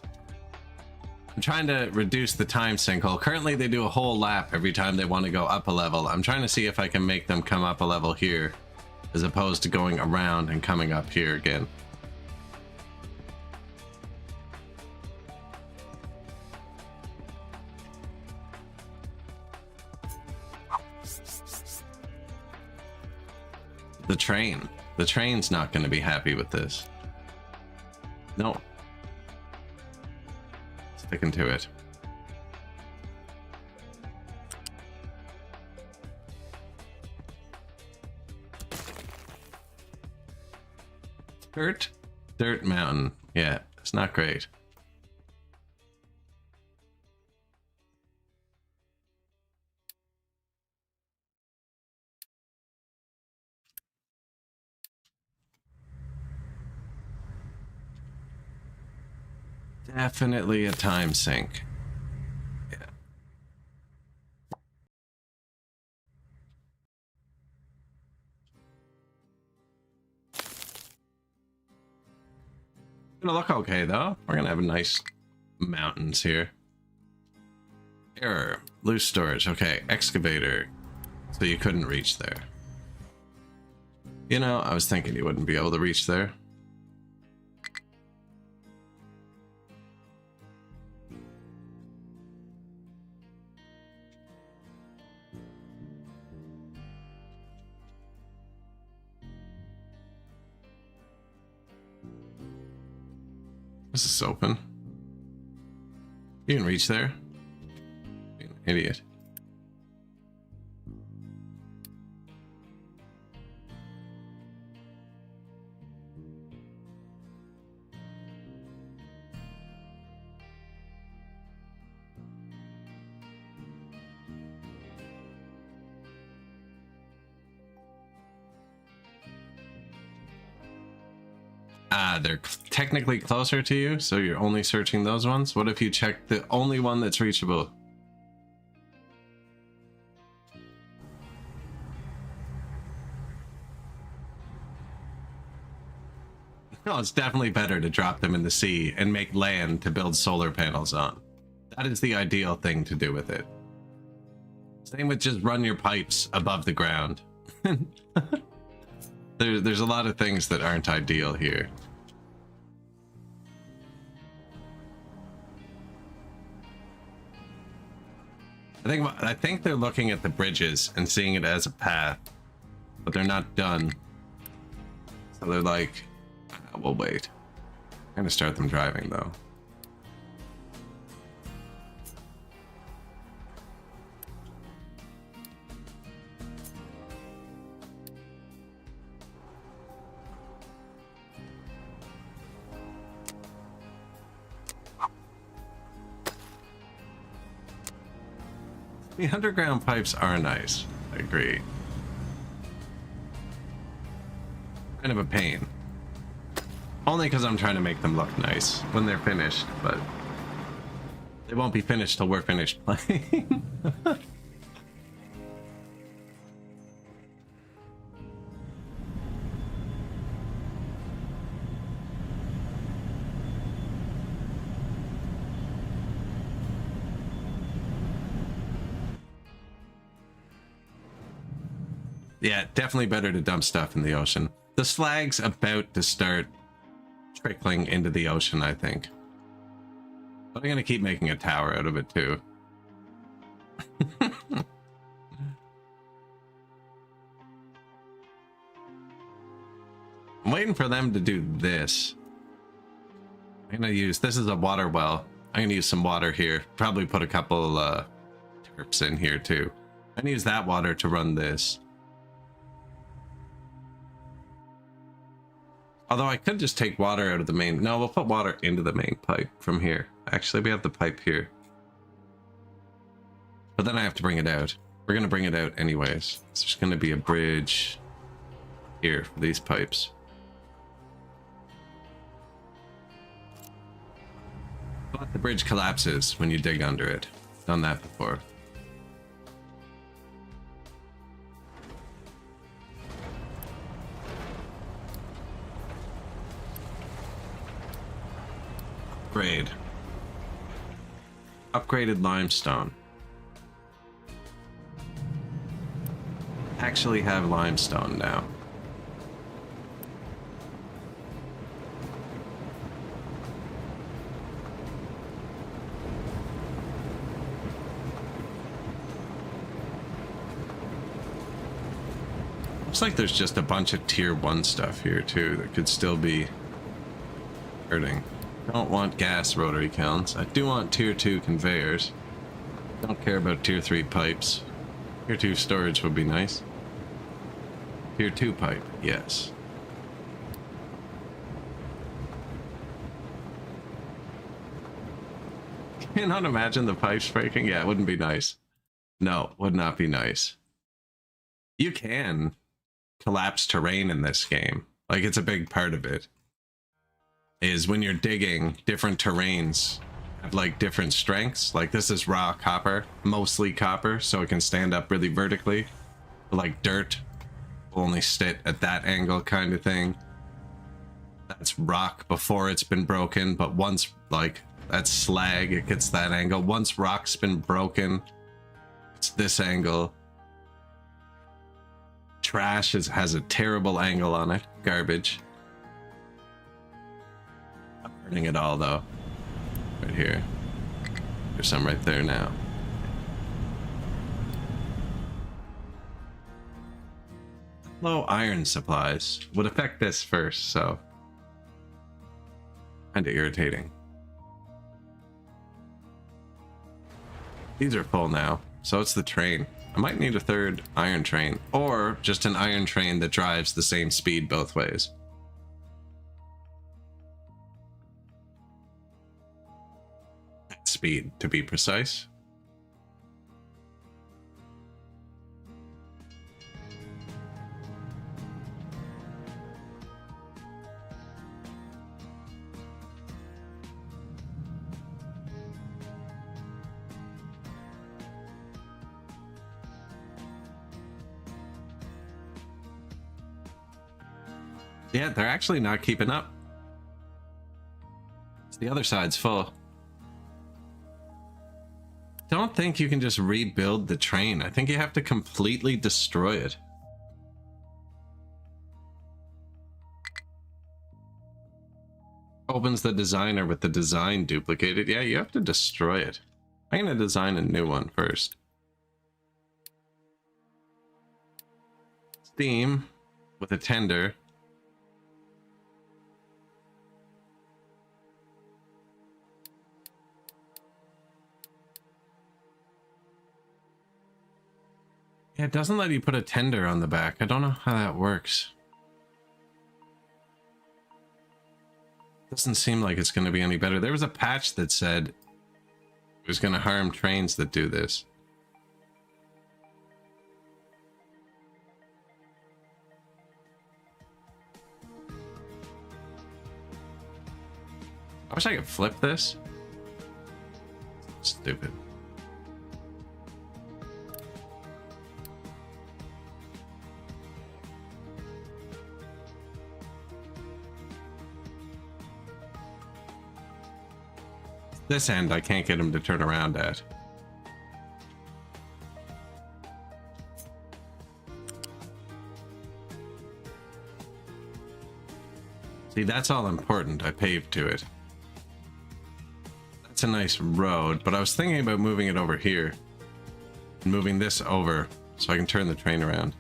I'm trying to reduce the time sinkhole. Currently, they do a whole lap every time they want to go up a level. I'm trying to see if I can make them come up a level here, as opposed to going around and coming up here again. The train. The train's not going to be happy with this. No. Sticking to it. Dirt mountain. Yeah, it's not great. Definitely a time sink. Yeah. Gonna look okay though. We're gonna have nice mountains here. Error. Loose storage. Okay. Excavator. So you couldn't reach there. You know, I was thinking you wouldn't be able to reach there. This is open. You can reach there. You're an idiot. They're technically closer to you, so you're only searching those ones. What if you check the only one that's reachable? No, it's definitely better to drop them in the sea and make land to build solar panels on. That is the ideal thing to do with it. Same with just run your pipes above the ground. There's a lot of things that aren't ideal here. I think they're looking at the bridges and seeing it as a path, but they're not done. So they're like, we'll wait. I'm gonna start them driving though. The underground pipes are nice. I agree. Kind of a pain. Only because I'm trying to make them look nice when they're finished, but they won't be finished till we're finished playing. Yeah, definitely better to dump stuff in the ocean. The slag's about to start trickling into the ocean, I think. But I'm gonna keep making a tower out of it too. I'm waiting for them to do this. I'm gonna use, this is a water well. I'm gonna use some water here. Probably put a couple terps in here too. I'm gonna use that water to run this. Although I could just take water out of the main. No, we'll put water into the main pipe from here. Actually, we have the pipe here. But then I have to bring it out. We're going to bring it out anyways. So there's going to be a bridge here for these pipes. But the bridge collapses when you dig under it. Done that before. Upgrade. Upgraded limestone. Actually have limestone now. Looks like there's just a bunch of tier 1 stuff here too that could still be hurting. Don't want gas rotary kilns. I do want tier 2 conveyors. Don't care about tier 3 pipes. Tier 2 storage would be nice. Tier 2 pipe, yes. Cannot imagine the pipes breaking. Yeah, it wouldn't be nice. No, would not be nice. You can collapse terrain in this game. Like, it's a big part of it. Is when you're digging, different terrains have like different strengths. Like this is raw copper, mostly copper, so it can stand up really vertically. But like dirt will only sit at that angle kind of thing. That's rock before it's been broken, but once like that's slag, it gets that angle. Once rock's been broken, it's this angle. Trash has a terrible angle on it. Garbage. I'm burning it all though. Right here. There's some right there now. Low iron supplies would affect this first, so kind of irritating. These are full now, so it's the train. I might need a third iron train, or just an iron train that drives the same speed both ways. Speed, to be precise. Yeah, they're actually not keeping up. The other side's full. Don't think you can just rebuild the train. I think you have to completely destroy it. Opens the designer with the design duplicated. Yeah, you have to destroy it. I'm gonna design a new one first. Steam with a tender. Yeah, it doesn't let you put a tender on the back. I don't know how that works. Doesn't seem like it's going to be any better. There was a patch that said it was going to harm trains that do this. I wish I could flip this. Stupid. This end I can't get him to turn around at. See, that's all important. I paved to it. That's a nice road, but I was thinking about moving it over here and moving this over so I can turn the train around.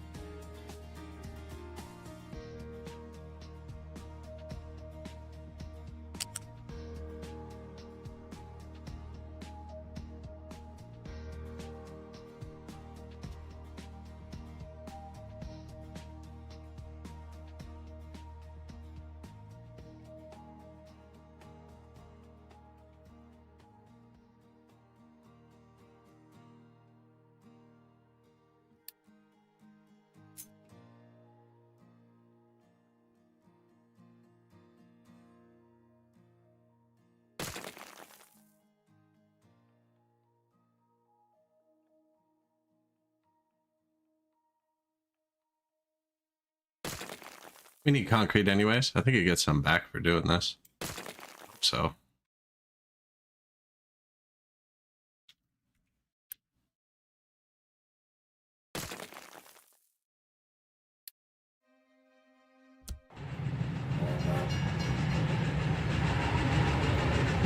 We need concrete anyways. I think you get some back for doing this. Hope so.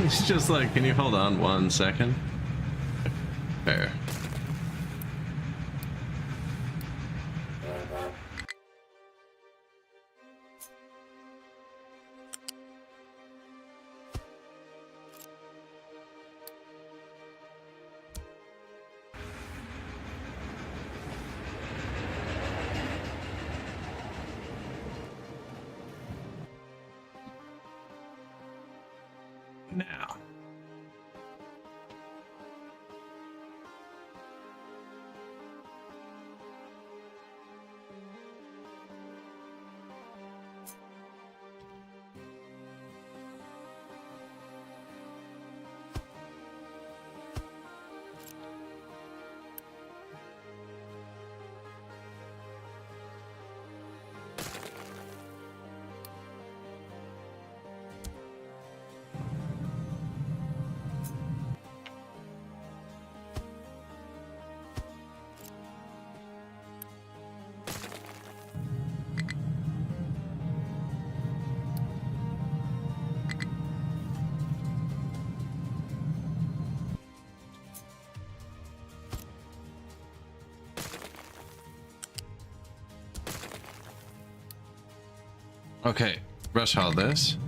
It's just like, can you hold on 1 second? Fair. Now. Okay, rush haul this.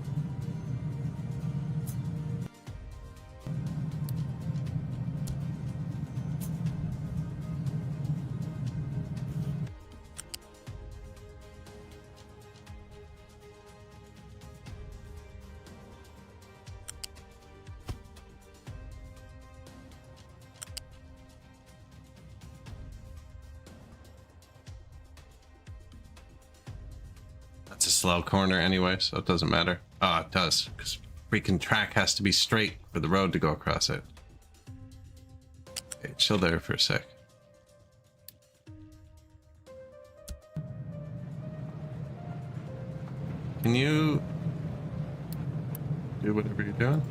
That's a slow corner anyway, so it doesn't matter. Oh, it does, because freaking track has to be straight for the road to go across it. Okay, chill there for a sec. Can you do whatever you're doing?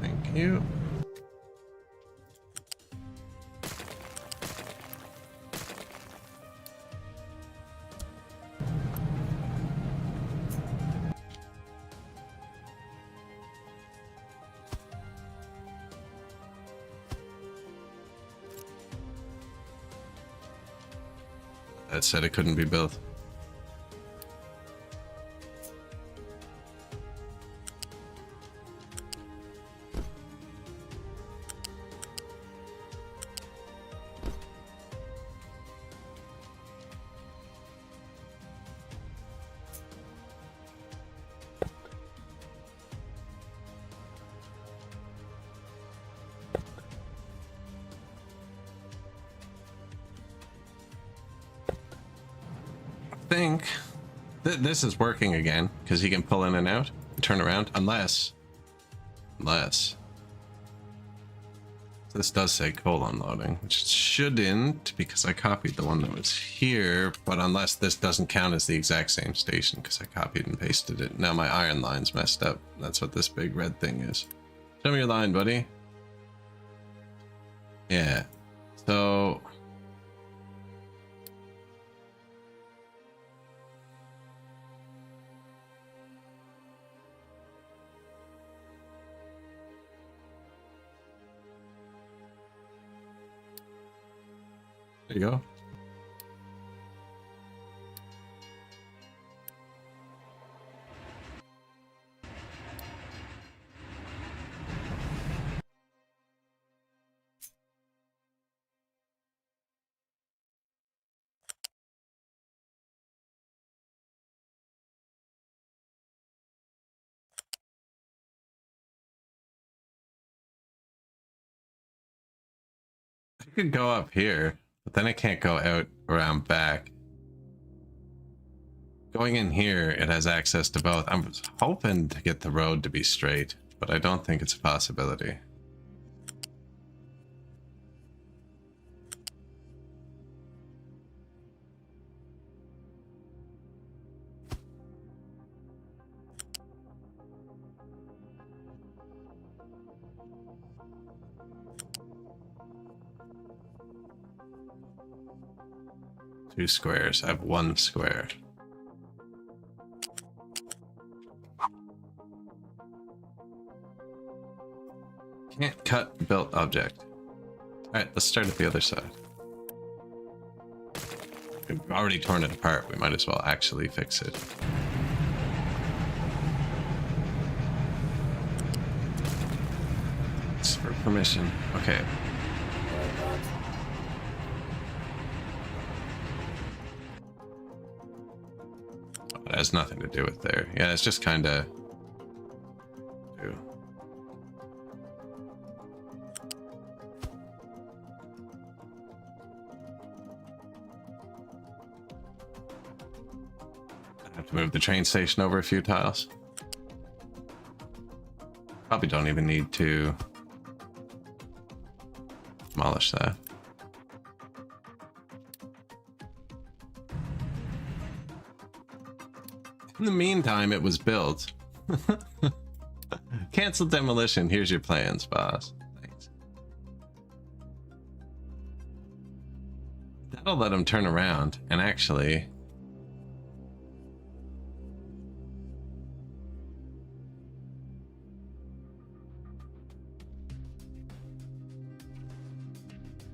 Thank you. That said it couldn't be built. Think this is working again because he can pull in and out and turn around unless this does say coal unloading, which it shouldn't because I copied the one that was here, but unless this doesn't count as the exact same station because I copied and pasted it. Now my iron line's messed up. That's what this big red thing is. Show me your line, buddy. Yeah, so there you go. I could go up here, but then I can't go out around back. Going in here, it has access to both. I'm hoping to get the road to be straight, but I don't think it's a possibility. Two squares. I have one square. Can't cut built object. Alright, let's start at the other side. We've already torn it apart. We might as well actually fix it. It's for permission. Okay. It has nothing to do with there. Yeah, it's just kind of... Have to move the train station over a few tiles. Probably don't even need to demolish that. In the meantime, it was built. Cancel demolition. Here's your plans, boss. Thanks. That'll let him turn around and actually...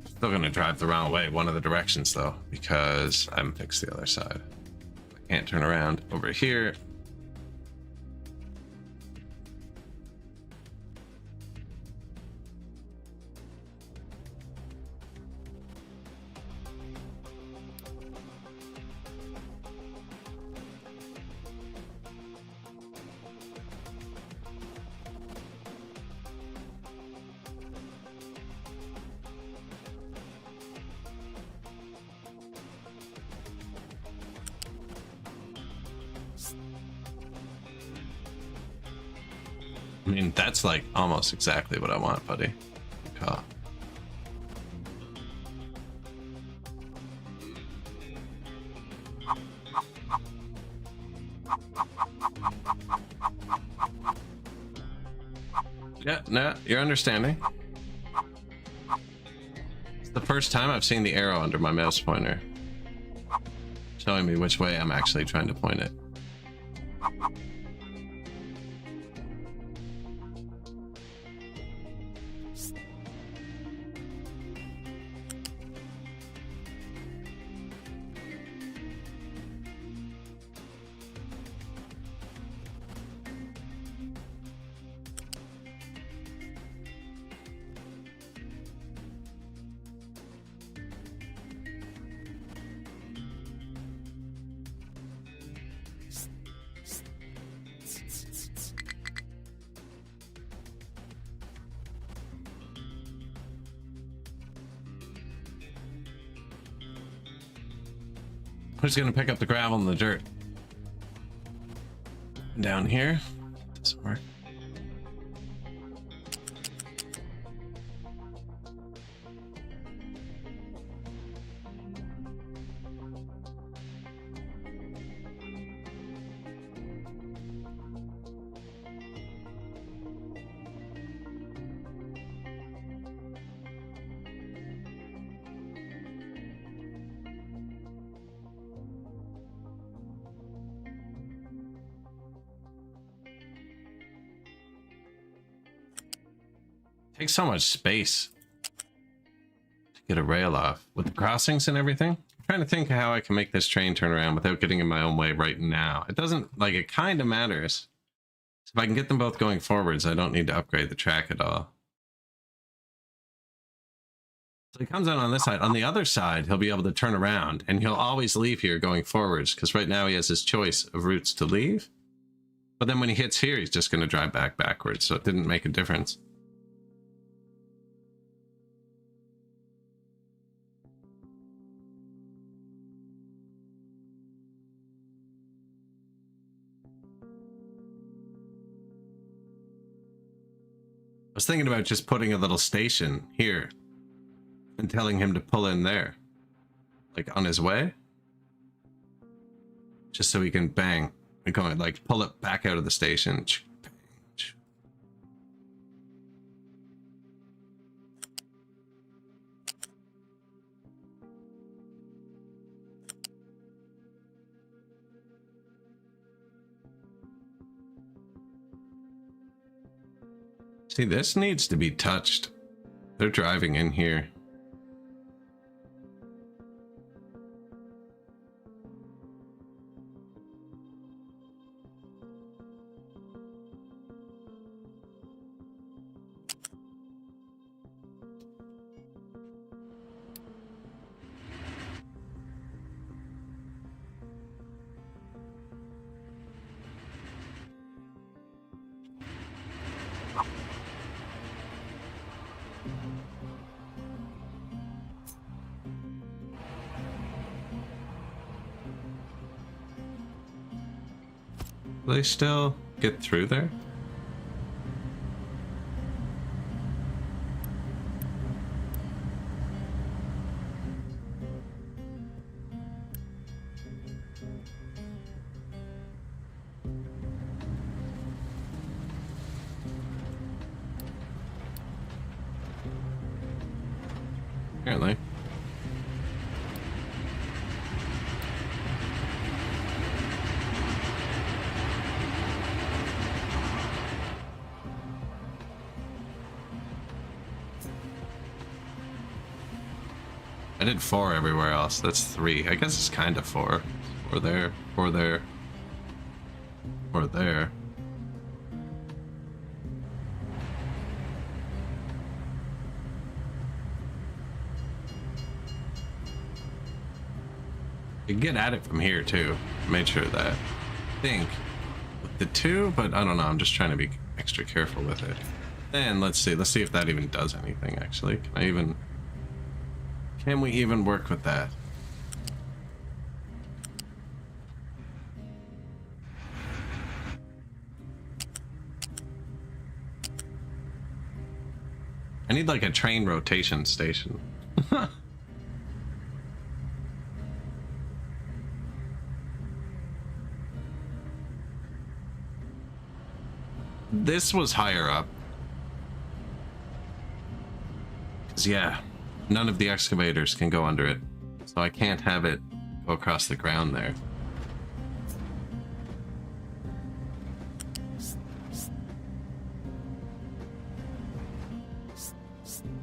Still gonna drive the wrong way, one of the directions though, because I haven't fixed the other side. I can't turn around over here. I mean, that's like almost exactly what I want, buddy. Oh. Yeah, no, you're understanding. It's the first time I've seen the arrow under my mouse pointer, showing me which way I'm actually trying to point it. Who's gonna pick up the gravel and the dirt? Down here. Doesn't work. Takes so much space to get a rail off with the crossings and everything. I'm trying to think of how I can make this train turn around without getting in my own way right now. It doesn't, like, it kind of matters. So if I can get them both going forwards, I don't need to upgrade the track at all. So he comes out on this side. On the other side, he'll be able to turn around, and he'll always leave here going forwards, because right now he has his choice of routes to leave. But then when he hits here, he's just going to drive backwards, so it didn't make a difference. I was thinking about just putting a little station here and telling him to pull in there, like on his way, just so he can bang and go like pull it back out of the station. See, this needs to be touched. They're driving in here. Do they still get through there? Apparently. I did 4 everywhere else. That's 3. I guess it's kind of 4. 4 there, 4 there, 4 there. You can get at it from here too. Made sure of that. I think with the 2, but I don't know. I'm just trying to be extra careful with it. Then let's see. Let's see if that even does anything. Actually, can we even work with that? I need like a train rotation station. This was higher up. 'Cause yeah, none of the excavators can go under it. So I can't have it go across the ground there.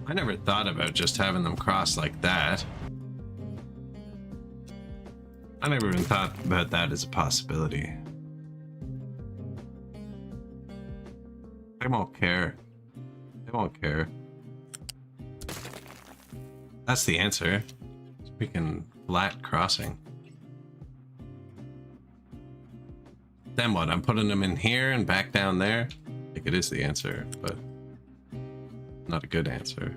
I never thought about just having them cross like that. I never even thought about that as a possibility. They won't care. They won't care. That's the answer. Freaking flat crossing. Then what? I'm putting them in here and back down there? I think it is the answer, but not a good answer.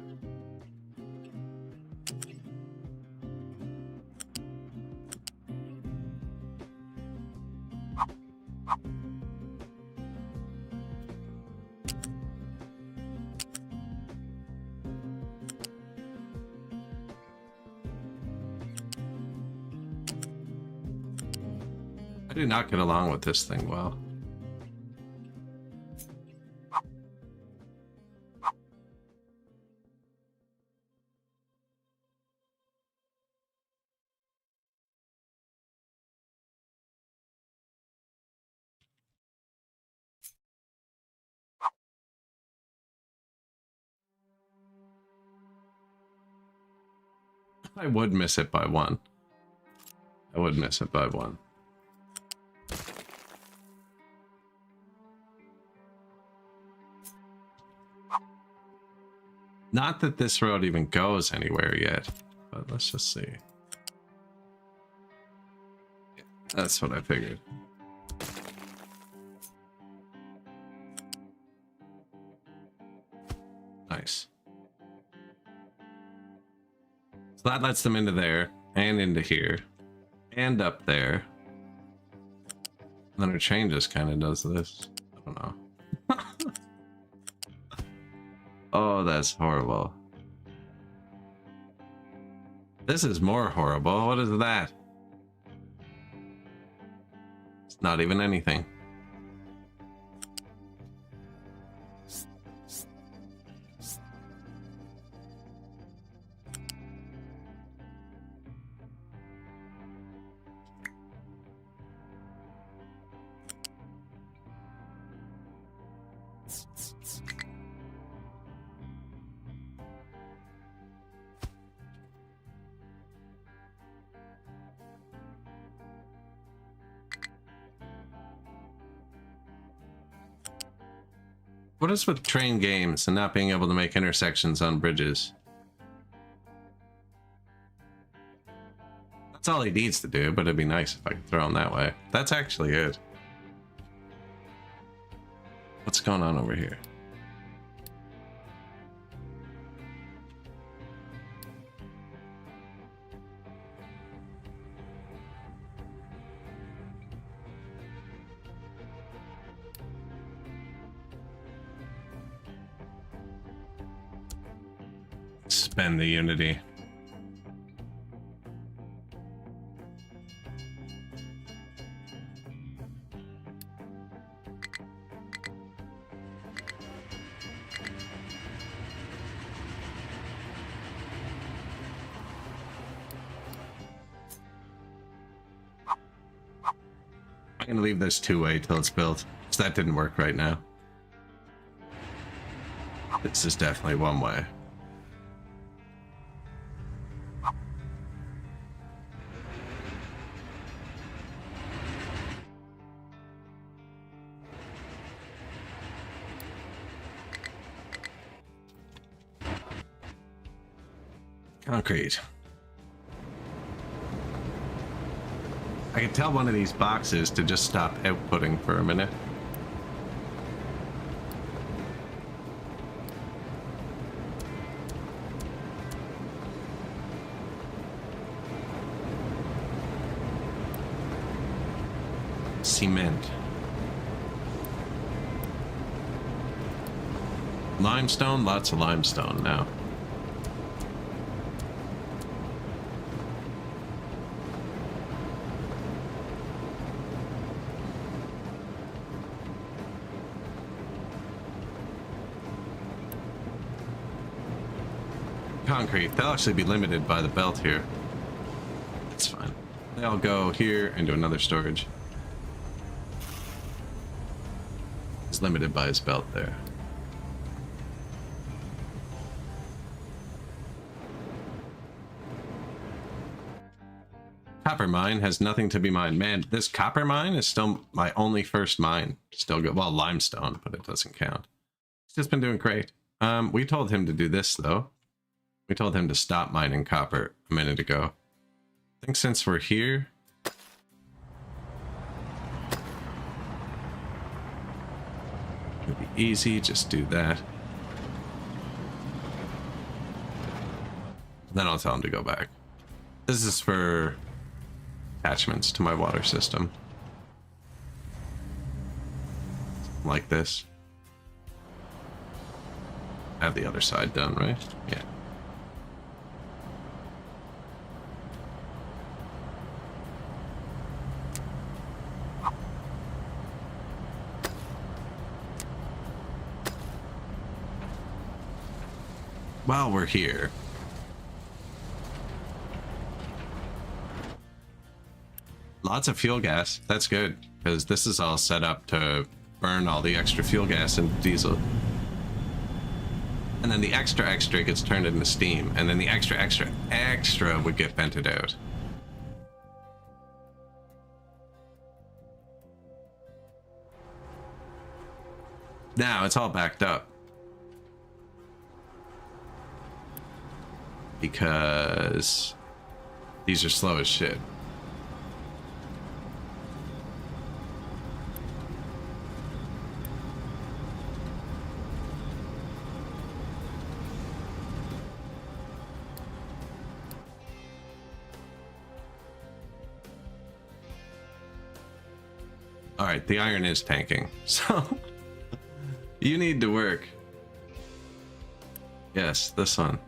I do not get along with this thing well. I would miss it by 1. I would miss it by 1. Not that this road even goes anywhere yet, but let's just see. That's what I figured. Nice. So that lets them into there, and into here, and up there. And then our train just kind of does this. I don't know. Oh, that's horrible. This is more horrible. What is that? It's not even anything. What is with train games and not being able to make intersections on bridges? That's all he needs to do, but it'd be nice if I could throw him that way. That's actually it. What's going on over here? Spend the unity. I'm gonna leave this two-way till it's built, because that didn't work right now. This is definitely one way. Concrete. I can tell one of these boxes to just stop outputting for a minute. Cement. Limestone? Lots of limestone now. Concrete. They'll actually be limited by the belt here. That's fine. They'll go here into another storage. He's limited by his belt there. Copper mine has nothing to be mined. Man, this copper mine is still my only first mine. Still good. Well, limestone, but it doesn't count. He's just been doing great. We told him to do this, though. We told him to stop mining copper a minute ago. I think since we're here... it'll be easy, just do that. Then I'll tell him to go back. This is for attachments to my water system. Like this. Have the other side done, right? Yeah. While we're here, lots of fuel gas. That's good, because this is all set up to burn all the extra fuel gas into diesel. And then the extra gets turned into steam, and then the extra would get vented out. Now it's all backed up. Because these are slow as shit. All right, the iron is tanking, so you need to work. Yes, this one.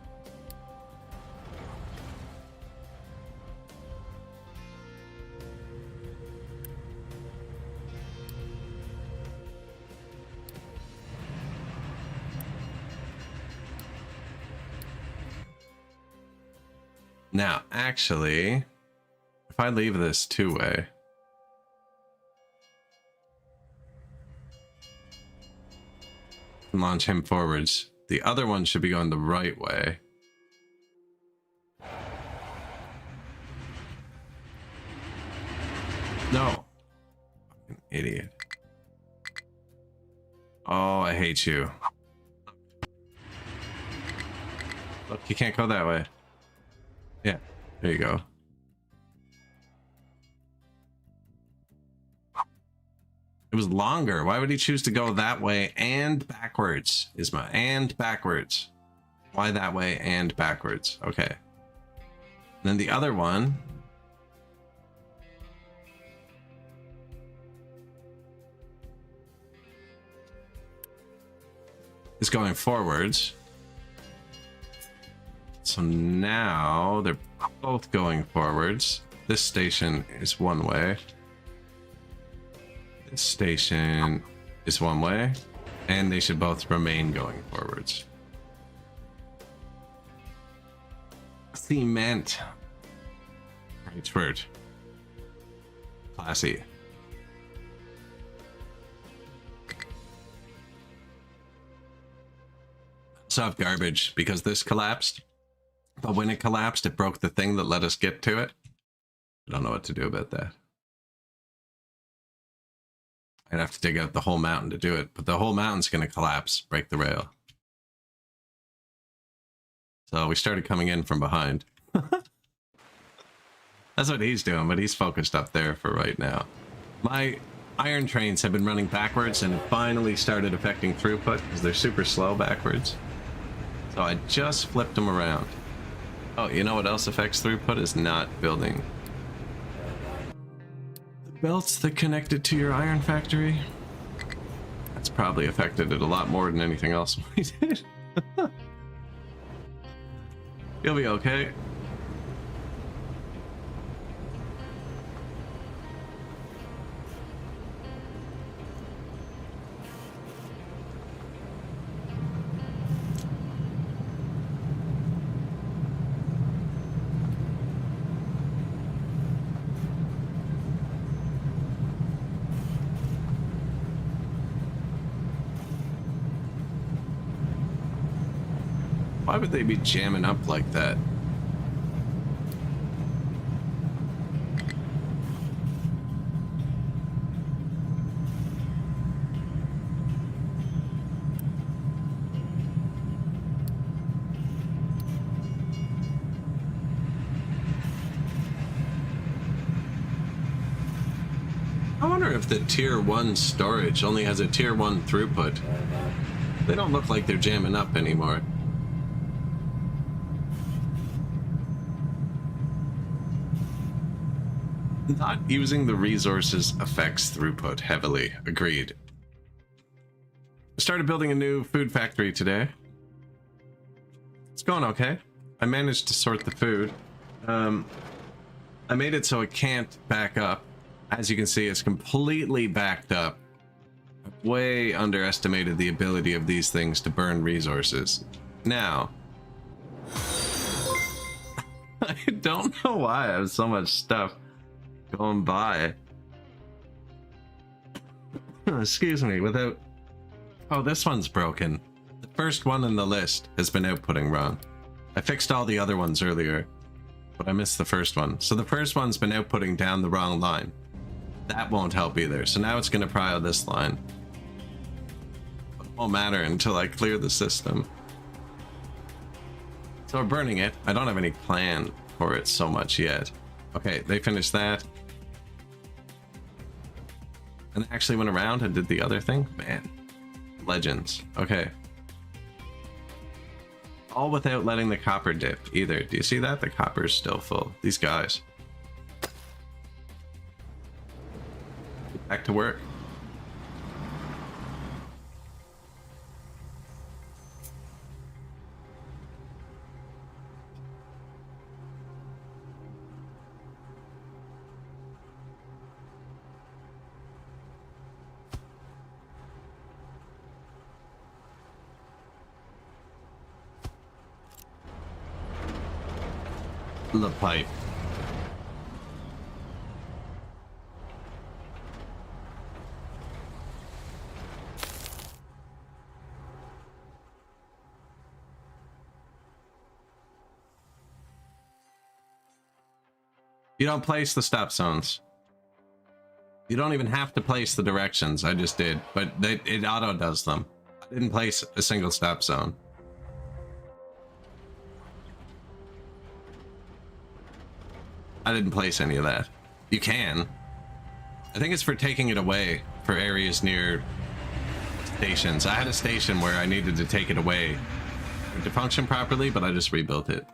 Now, actually, if I leave this two-way, and launch him forwards, the other one should be going the right way. No. Fucking idiot. Oh, I hate you. Look, you can't go that way. Yeah, there you go. It was longer. Why would he choose to go that way and backwards? And backwards. Why that way and backwards? Okay. Then the other one. Is going forwards. So now they're both going forwards. This station is one way. This station is one way. And they should both remain going forwards. Cement. Great word. Classy. So I have garbage because this collapsed. But when it collapsed, it broke the thing that let us get to it. I don't know what to do about that. I'd have to dig out the whole mountain to do it, but the whole mountain's going to collapse, break the rail. So we started coming in from behind. That's what he's doing, but he's focused up there for right now. My iron trains have been running backwards and it finally started affecting throughput because they're super slow backwards. So I just flipped them around. Oh, you know what else affects throughput is not building the belts that connect it to your iron factory. That's probably affected it a lot more than anything else we did. You'll be okay. Why would they be jamming up like that? I wonder if the tier 1 storage only has a tier 1 throughput. They don't look like they're jamming up anymore. Not using the resources affects throughput heavily. Agreed. Started building a new food factory today. It's going okay. I managed to sort the food. I made it so it can't back up. As you can see, it's completely backed up. I've way underestimated the ability of these things to burn resources. Now, I don't know why I have so much stuff going by. Excuse me, without... Oh, this one's broken. The first one in the list has been outputting wrong. I fixed all the other ones earlier, but I missed the first one. So the first one's been outputting down the wrong line. That won't help either. So now it's going to pry out this line. But it won't matter until I clear the system. So we're burning it. I don't have any plan for it so much yet. Okay, they finished that. And they actually went around and did the other thing? Man. Legends. Okay. All without letting the copper dip either. Do you see that? The copper's still full. These guys. Back to work. The pipe. You don't place the stop zones. You don't even have to place the directions. I just did, but it auto does them. I didn't place a single stop zone. I didn't place any of that. You can. I think it's for taking it away for areas near stations. I had a station where I needed to take it away to function properly, but I just rebuilt it.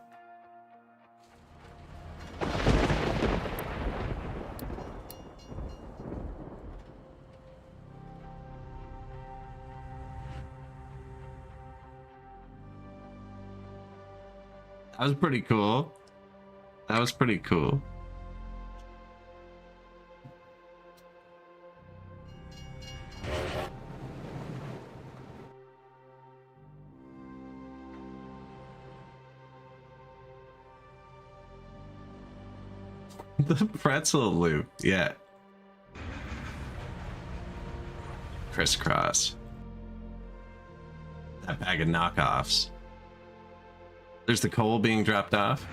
That was pretty cool. That was pretty cool. The pretzel loop, yeah. Crisscross. That bag of knockoffs. There's the coal being dropped off.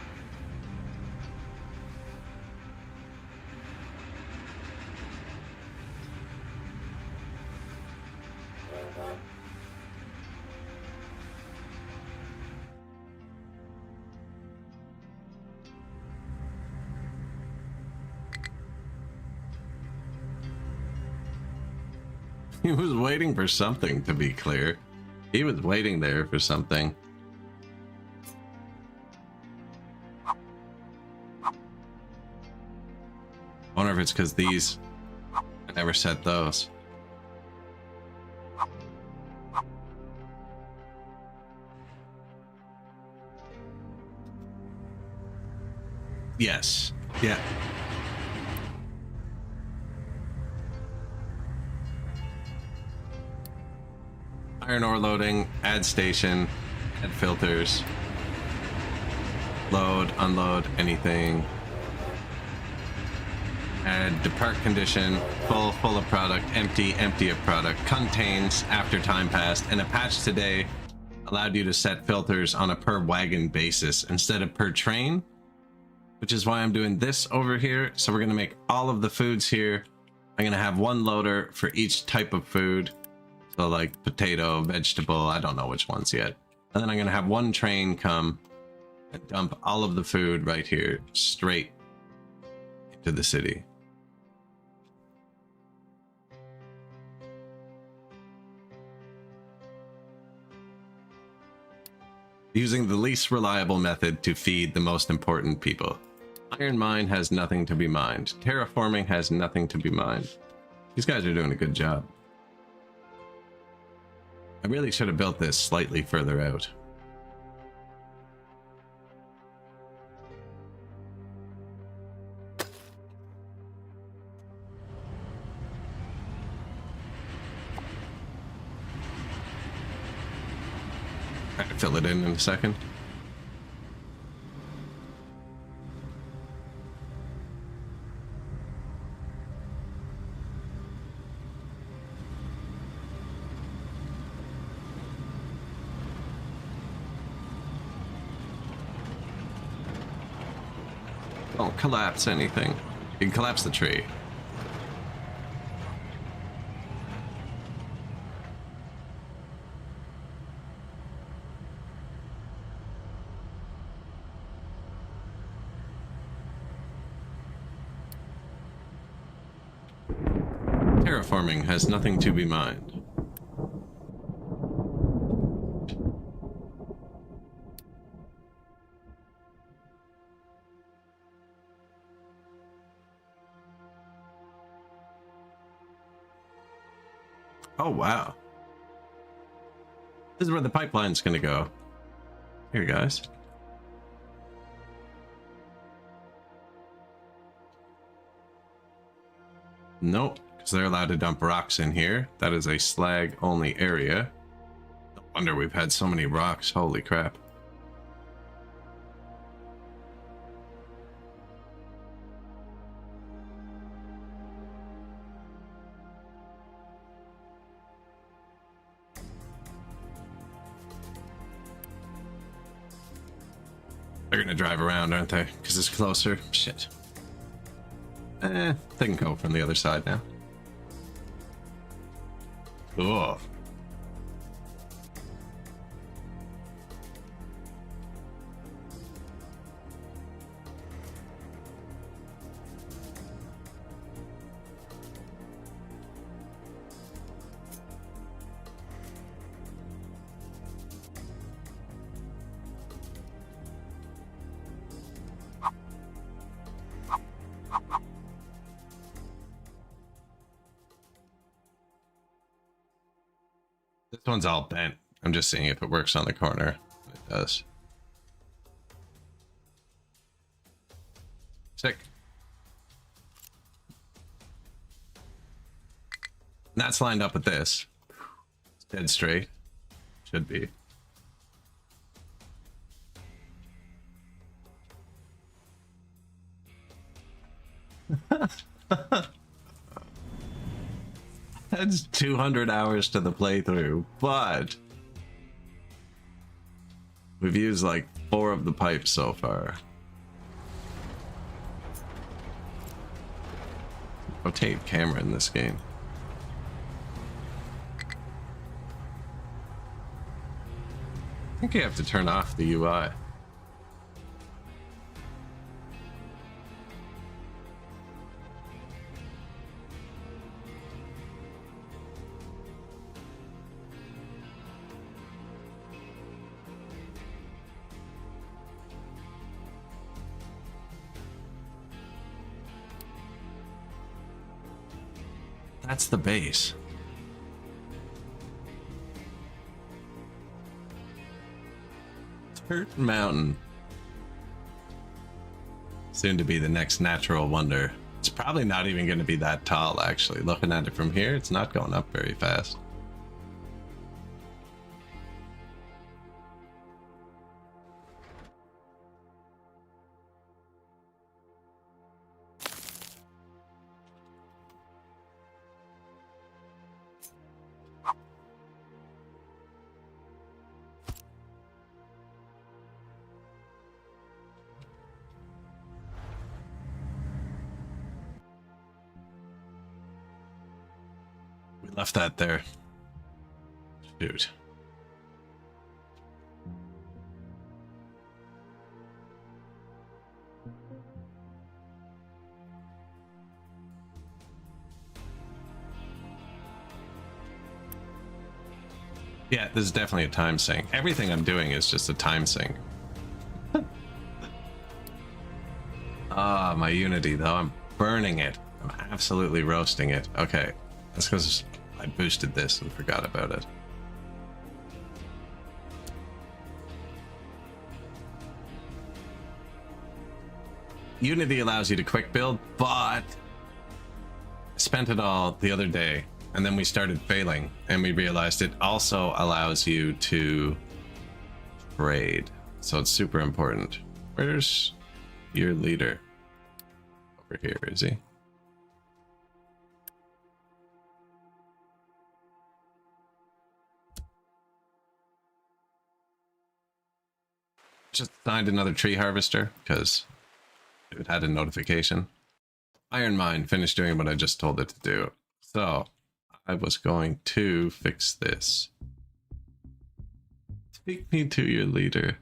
He was waiting for something, to be clear. He was waiting there for something. I wonder if it's because these... I never set those. Yes. Yeah. Iron ore loading, add station, add filters, load, unload, anything. Add depart condition, full of product, empty of product, contains after time passed, and a patch today allowed you to set filters on a per wagon basis instead of per train, which is why I'm doing this over here. So we're gonna make all of the foods here. I'm gonna have one loader for each type of food. So like potato, vegetable, I don't know which ones yet. And then I'm gonna have one train come and dump all of the food right here straight into the city. Using the least reliable method to feed the most important people. Iron mine has nothing to be mined. Terraforming has nothing to be mined. These guys are doing a good job. I really should have built this slightly further out. Try to fill it in a second. Don't collapse anything. You can collapse the tree. Terraforming has nothing to be mined. Oh, wow. This is where the pipeline's gonna go. Here, guys. Nope, because they're allowed to dump rocks in here. That is a slag-only area. No wonder we've had so many rocks. Holy crap. They're gonna drive around, aren't they? Because it's closer. Shit. They can go from the other side now. Ugh. This one's all bent. I'm just seeing if it works on the corner. It does. Sick. And that's lined up with this. It's dead straight. Should be. That's 200 hours to the playthrough, but we've used like 4 of the pipes so far. Rotate camera in this game. I think you have to turn off the UI. That's the base. Turtle Mountain. Soon to be the next natural wonder. It's probably not even going to be that tall, actually. Looking at it from here, it's not going up very fast. Left that there. Shoot. Yeah, this is definitely a time sink. Everything I'm doing is just a time sink. Ah, my Unity though. I'm burning it. I'm absolutely roasting it. Okay. That's because I boosted this and forgot about it. Unity allows you to quick build, but I spent it all the other day and then we started failing and we realized it also allows you to trade. So it's super important. Where's your leader? Over here, is he? Just signed another tree harvester because it had a notification. Iron Mine finished doing what I just told it to do. So I was going to fix this. Take me to your leader.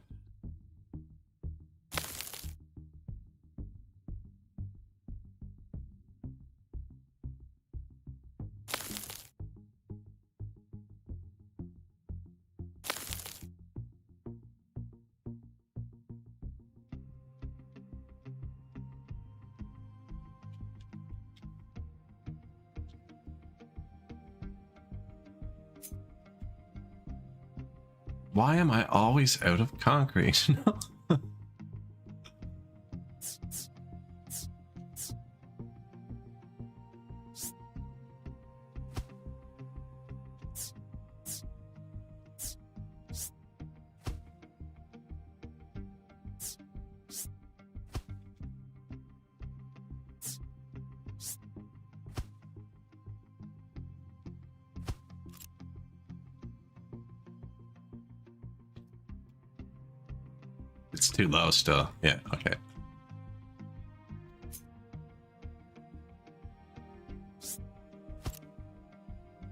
Why am I always out of concrete? It's too low still. Yeah, okay.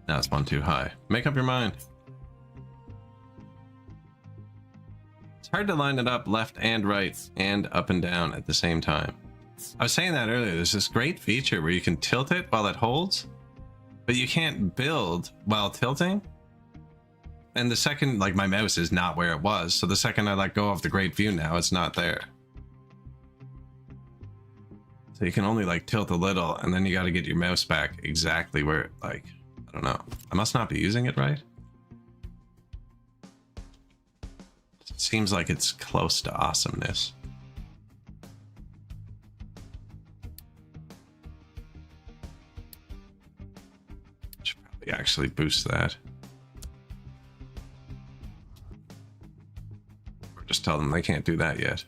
Now it's one too high. Make up your mind. It's hard to line it up left and right and up and down at the same time. I was saying that earlier. There's this great feature where you can tilt it while it holds, but you can't build while tilting. And the second, like, my mouse is not where it was, so the second I let go of the great view now, it's not there. So you can only like tilt a little, and then you got to get your mouse back exactly where, like, I don't know. I must not be using it right. It seems like it's close to awesomeness. actually boost that. Or just tell them they can't do that yet.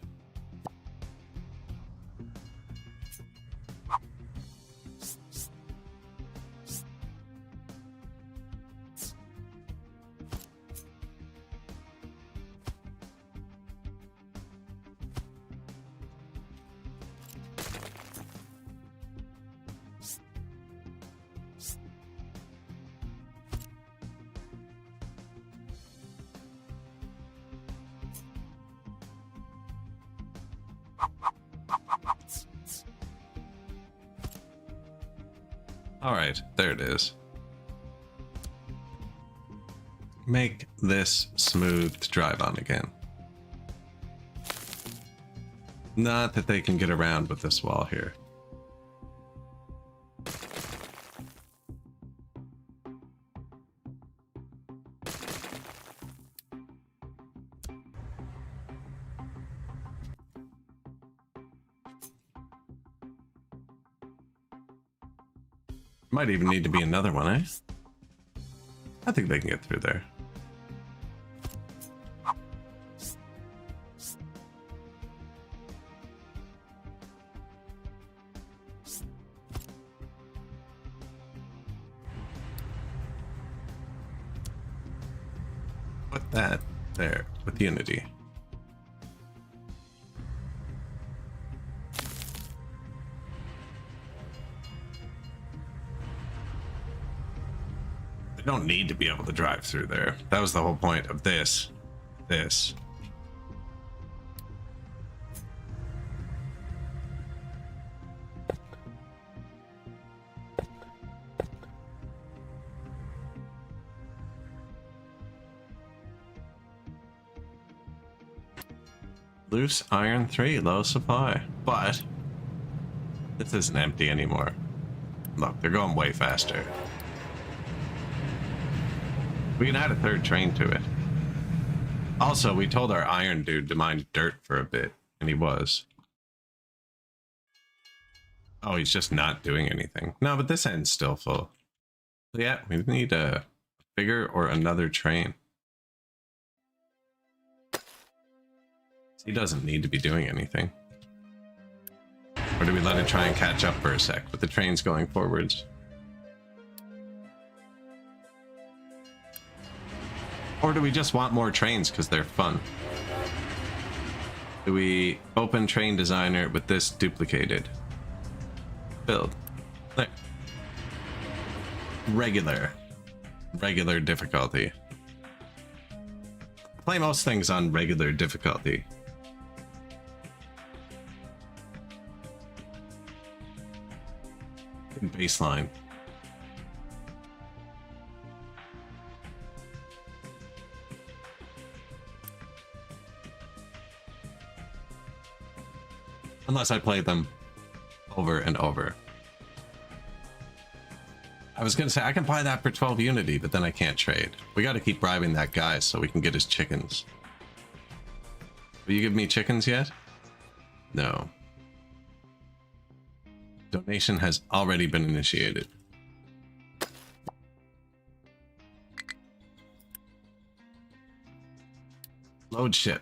All right, there it is. Make this smooth to drive on again. Not that they can get around with this wall here. Might even need to be another one, eh? I think they can get through there. Put that there with Unity. They don't need to be able to drive through there. That was the whole point of this. Loose iron 3, low supply. But this isn't empty anymore. Look, they're going way faster. We can add a third train to it. Also, we told our iron dude to mine dirt for a bit, and he was. Oh, he's just not doing anything. No, but this end's still full. So yeah, we need a bigger or another train. He doesn't need to be doing anything. Or do we let it try and catch up for a sec with the trains going forwards? Or do we just want more trains because they're fun? Do we open train designer with this duplicated? Build. There. Regular difficulty. Play most things on regular difficulty. Baseline. Unless I play them over and over. I was gonna say I can buy that for 12 Unity, but then I can't trade. We gotta keep bribing that guy so we can get his chickens. Will you give me chickens yet? No. Donation has already been initiated. Load ship.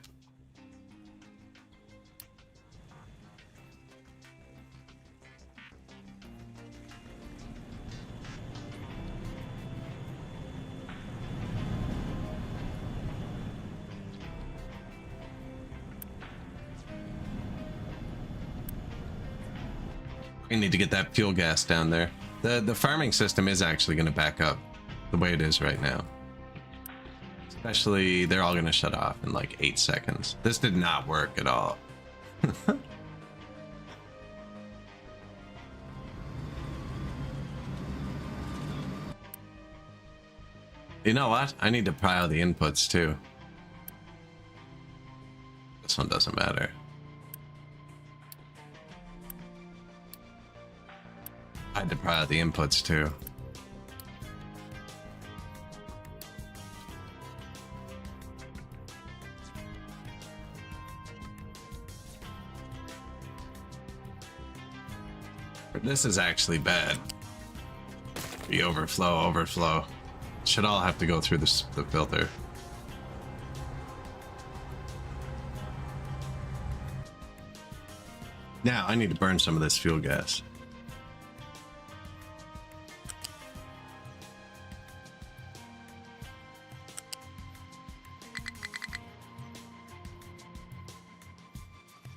We need to get that fuel gas down there. The farming system is actually going to back up the way it is right now. Especially, they're all going to shut off in like 8 seconds. This did not work at all. You know what? I need to pile the inputs too. This one doesn't matter. I had to pile the inputs too. This is actually bad. The overflow. should all have to go through the filter. Now I need to burn some of this fuel gas.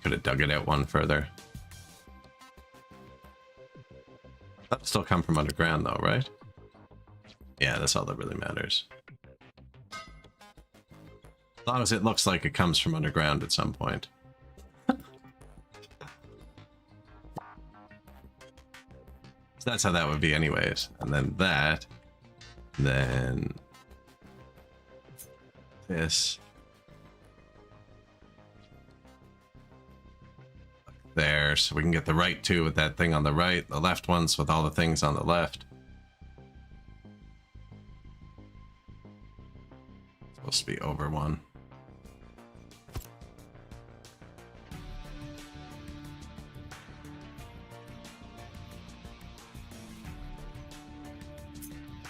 Could have dug it out one further. That'll still come from underground though, right? Yeah, that's all that really matters. As long as it looks like it comes from underground at some point. So that's how that would be anyways. And then that. Then this. There, so we can get the right two with that thing on the right, the left ones with all the things on the left. It's supposed to be over one.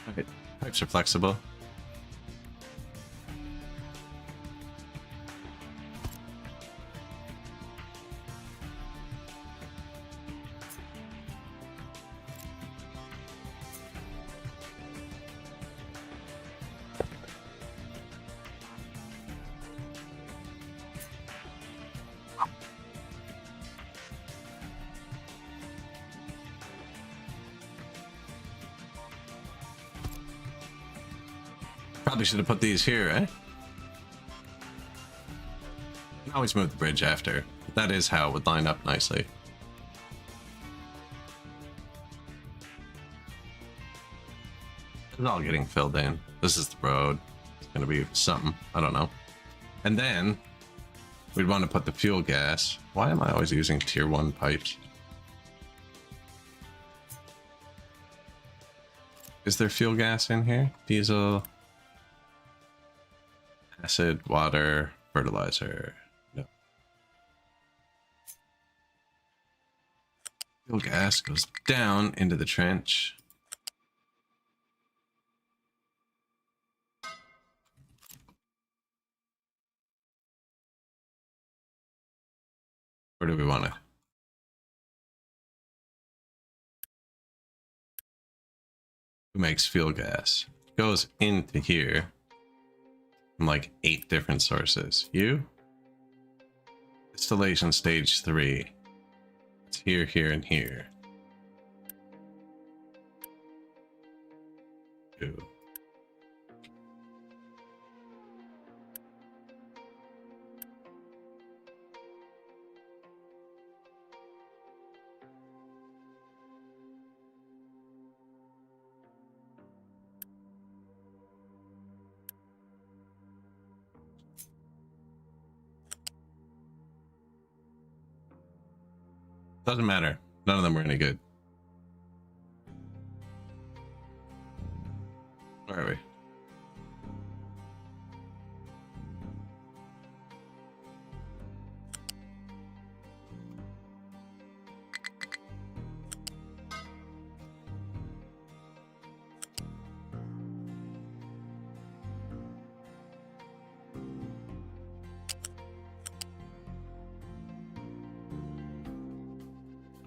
Okay, pipes are flexible. Probably should have put these here, eh? You can always move the bridge after. That is how it would line up nicely. It's all getting filled in. This is the road. It's gonna be something. I don't know. And then we'd want to put the fuel gas. Why am I always using tier 1 pipes? Is there fuel gas in here? Diesel. Acid, water, fertilizer. No. Fuel gas goes down into the trench. Where do we want it? Who makes fuel gas? It goes into here. From like 8 different sources. You? Installation stage 3. It's here, here, and here. You. Doesn't matter. None of them were any good. Where are we?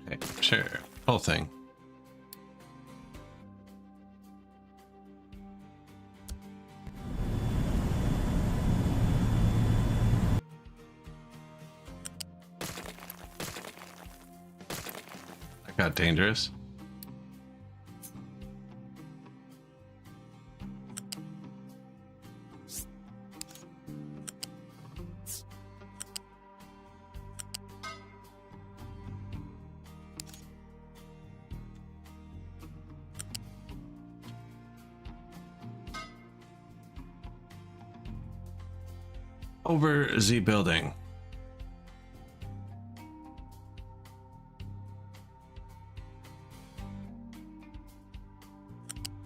Okay, sure. Whole thing. That got dangerous. Over Z building.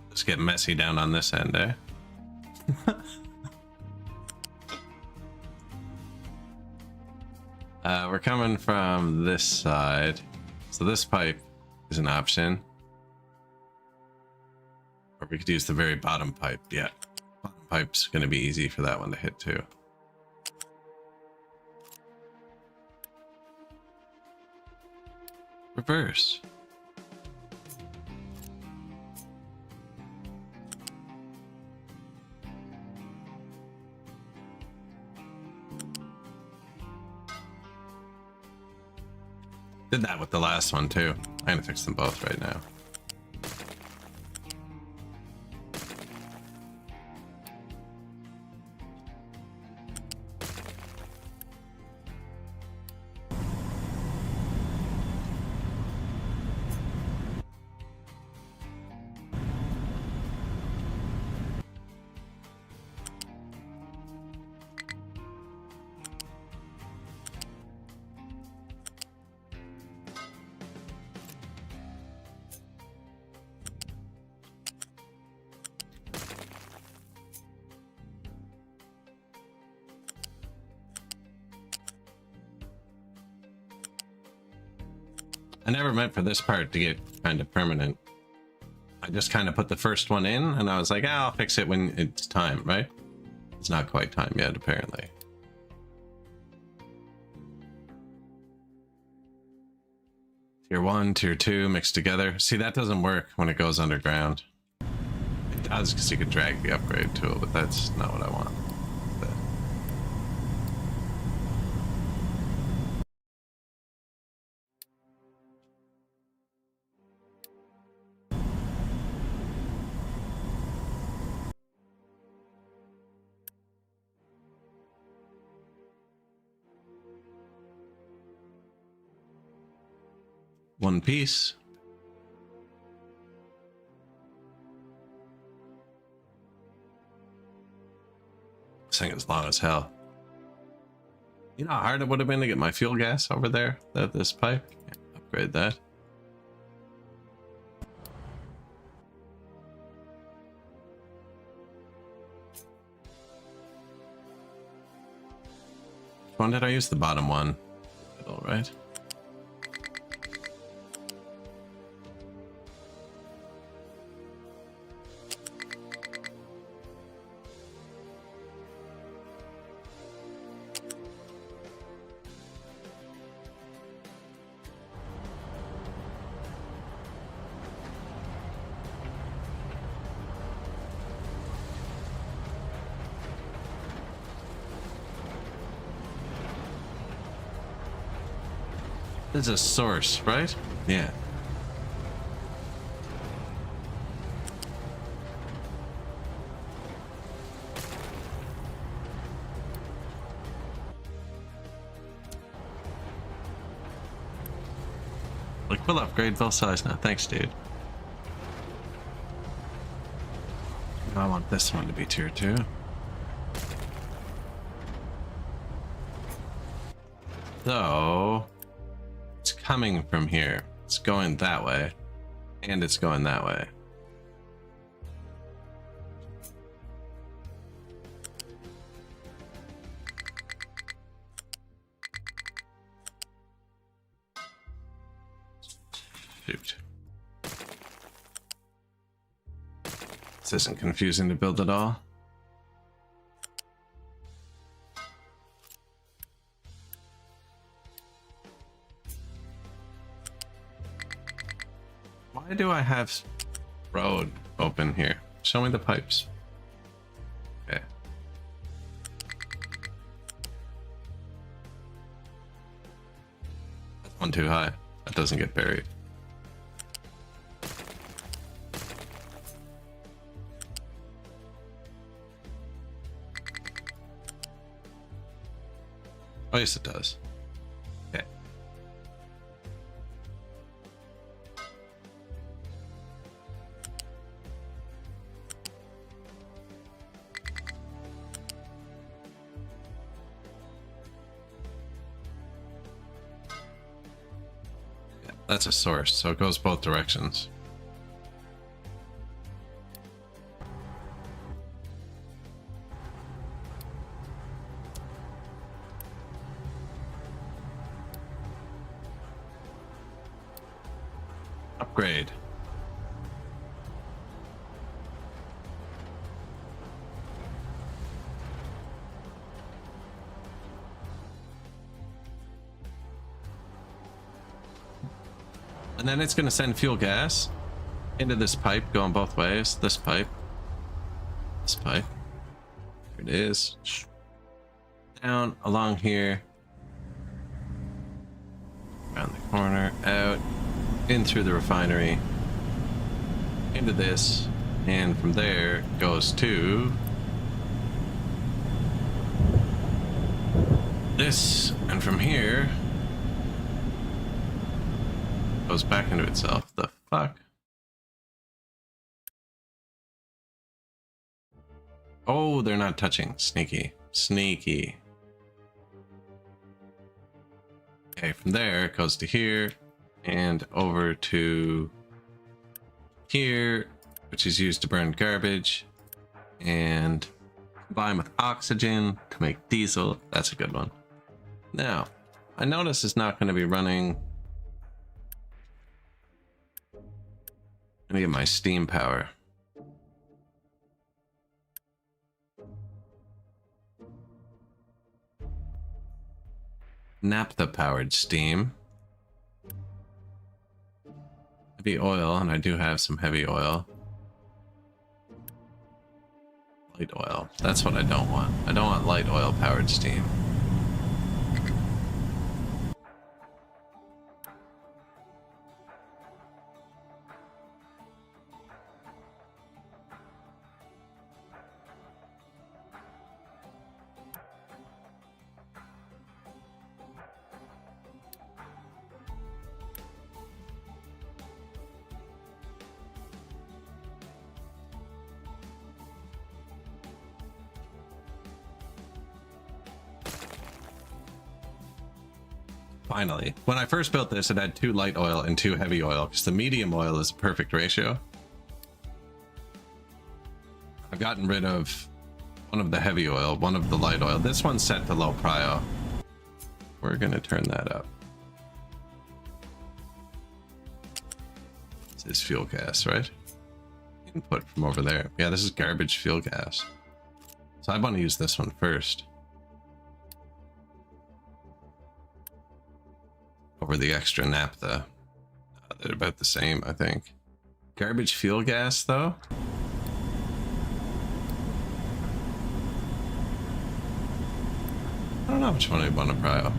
Let's get messy down on this end, eh? We're coming from this side. So this pipe is an option. Or we could use the very bottom pipe. Yeah, bottom pipe's going to be easy for that one to hit too. Reverse. Did that with the last one too. I'm gonna fix them both right now. I never meant for this part to get kind of permanent. I just kind of put the first one in and I was like, ah, I'll fix it when it's time, right? It's not quite time yet, apparently. Tier 1, Tier 2 mixed together. See, that doesn't work when it goes underground. It does because you could drag the upgrade tool, but that's not what I want. One piece. This thing is long as hell. You know how hard it would have been to get my fuel gas over there? This pipe? Can't upgrade that. Which one did I use? The bottom one. Middle, right? There's a source, right? Yeah. Like, we'll upgrade full size now. Thanks, dude. I want this one to be tier 2. So it's coming from here. It's going that way. And it's going that way. Shoot. This isn't confusing to build at all. Why do I have road open here? Show me the pipes. Okay. That's one too high. That doesn't get buried. Oh, yes, it does. Okay. Yeah, that's a source, so it goes both directions. Upgrade. And then it's going to send fuel gas into this pipe going both ways. This pipe. This pipe. Here it is. Down along here. Around the corner. Out. In through the refinery. Into this. And from there goes to this. And from here goes back into itself. The fuck? Oh, they're not touching. Sneaky. Sneaky. Okay, from there it goes to here and over to here, which is used to burn garbage and combine with oxygen to make diesel. That's a good one. Now, I notice it's not going to be running. Let me get my steam power. Naphtha powered steam. Heavy oil, and I do have some heavy oil. Light oil. That's what I don't want. I don't want light oil powered steam. Finally. When I first built this, it had 2 light oil and 2 heavy oil, because the medium oil is a perfect ratio. I've gotten rid of one of the heavy oil, one of the light oil. This one's set to low prio. We're going to turn that up. This is fuel gas, right? Input from over there. Yeah, this is garbage fuel gas. So I want to use this one first. Over the extra naphtha. They're about the same, I think. Garbage fuel gas, though? I don't know which one I want to prio.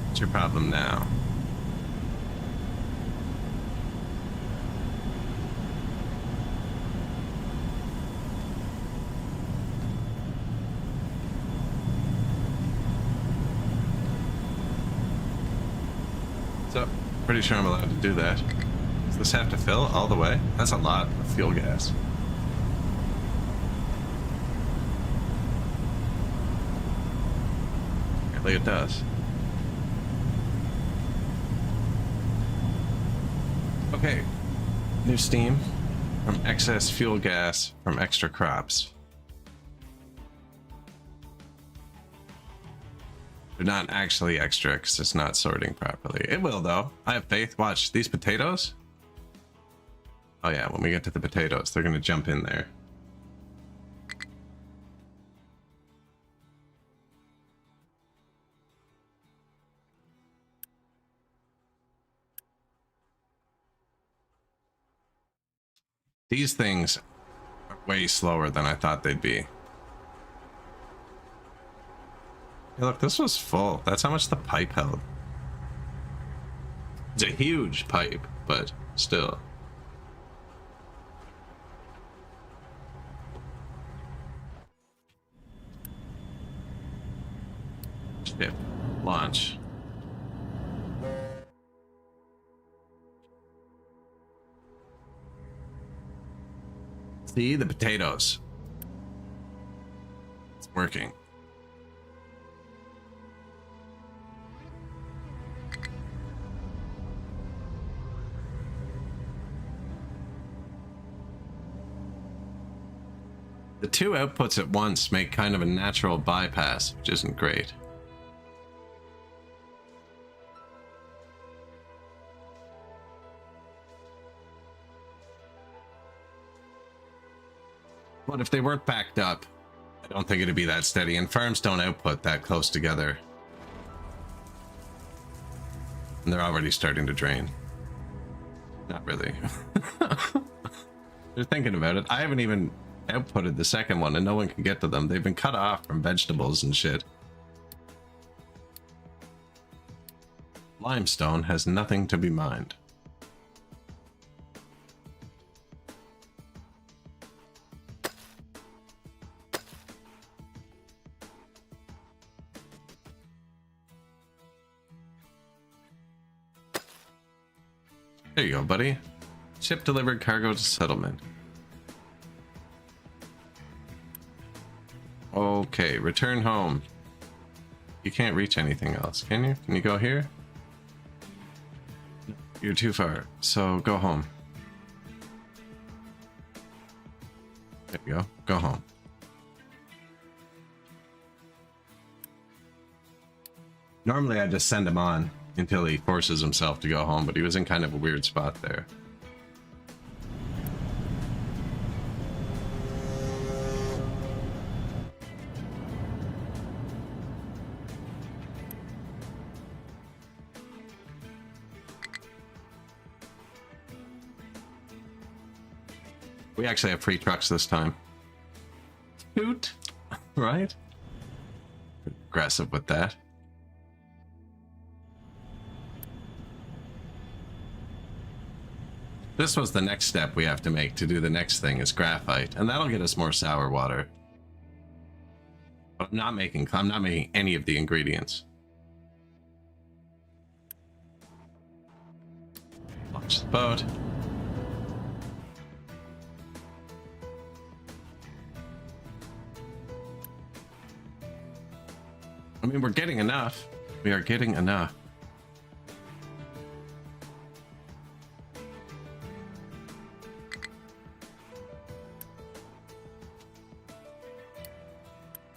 What's your problem now? So, pretty sure I'm allowed to do that. Does this have to fill all the way? That's a lot of fuel gas. Apparently it does. Okay, new steam from excess fuel gas from extra crops. They're not actually extra because it's not sorting properly. It will though. I have faith. Watch these potatoes. Oh yeah, when we get to the potatoes, they're gonna jump in there. These things are way slower than I thought they'd be. Hey, look, this was full. That's how much the pipe held. It's a huge pipe, but still. Ship. Launch. See the potatoes. It's working. The 2 outputs at once make kind of a natural bypass, which isn't great. But if they weren't backed up, I don't think it'd be that steady, and farms don't output that close together. And they're already starting to drain. Not really. They're thinking about it. I haven't even outputted the second one, and no one can get to them. They've been cut off from vegetables and shit. Limestone has nothing to be mined. There you go, buddy. Ship delivered cargo to settlement. Okay, return home. You can't reach anything else, can you? Can you go here? You're too far, so go home. There you go. Go home. Normally I just send him on until he forces himself to go home, but he was in kind of a weird spot there. We actually have free trucks this time. Toot, right? Aggressive with that. This was the next step we have to make to do the next thing is graphite, and that'll get us more sour water. But I'm not making any of the ingredients. Launch the boat. I mean, we're getting enough. We are getting enough.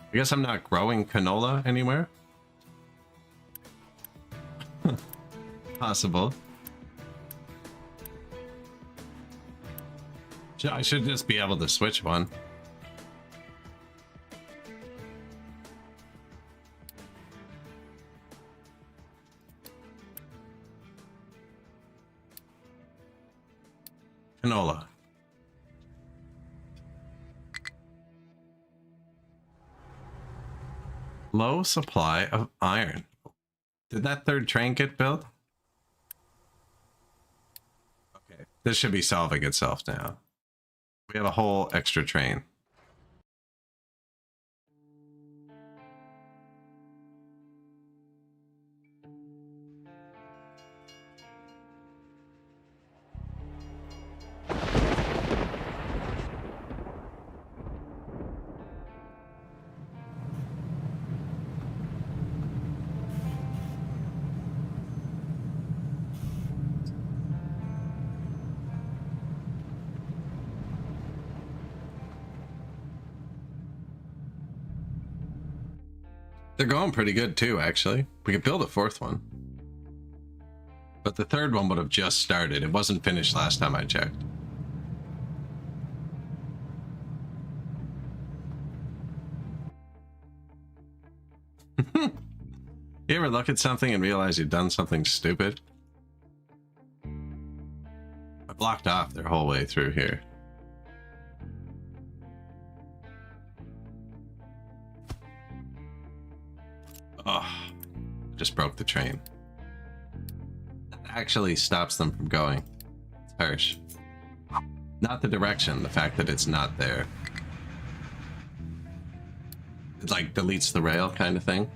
I guess I'm not growing canola anywhere. Possible. I should just be able to switch one. Canola. Low supply of iron. Did that third train get built? Okay, this should be solving itself now. We have a whole extra train. They're going pretty good too, actually. We could build a fourth one. But the third one would have just started. It wasn't finished last time I checked. You ever look at something and realize you've done something stupid? I blocked off their whole way through here. Oh, just broke the train. That actually stops them from going. It's harsh. Not the direction, the fact that it's not there. It like deletes the rail kind of thing.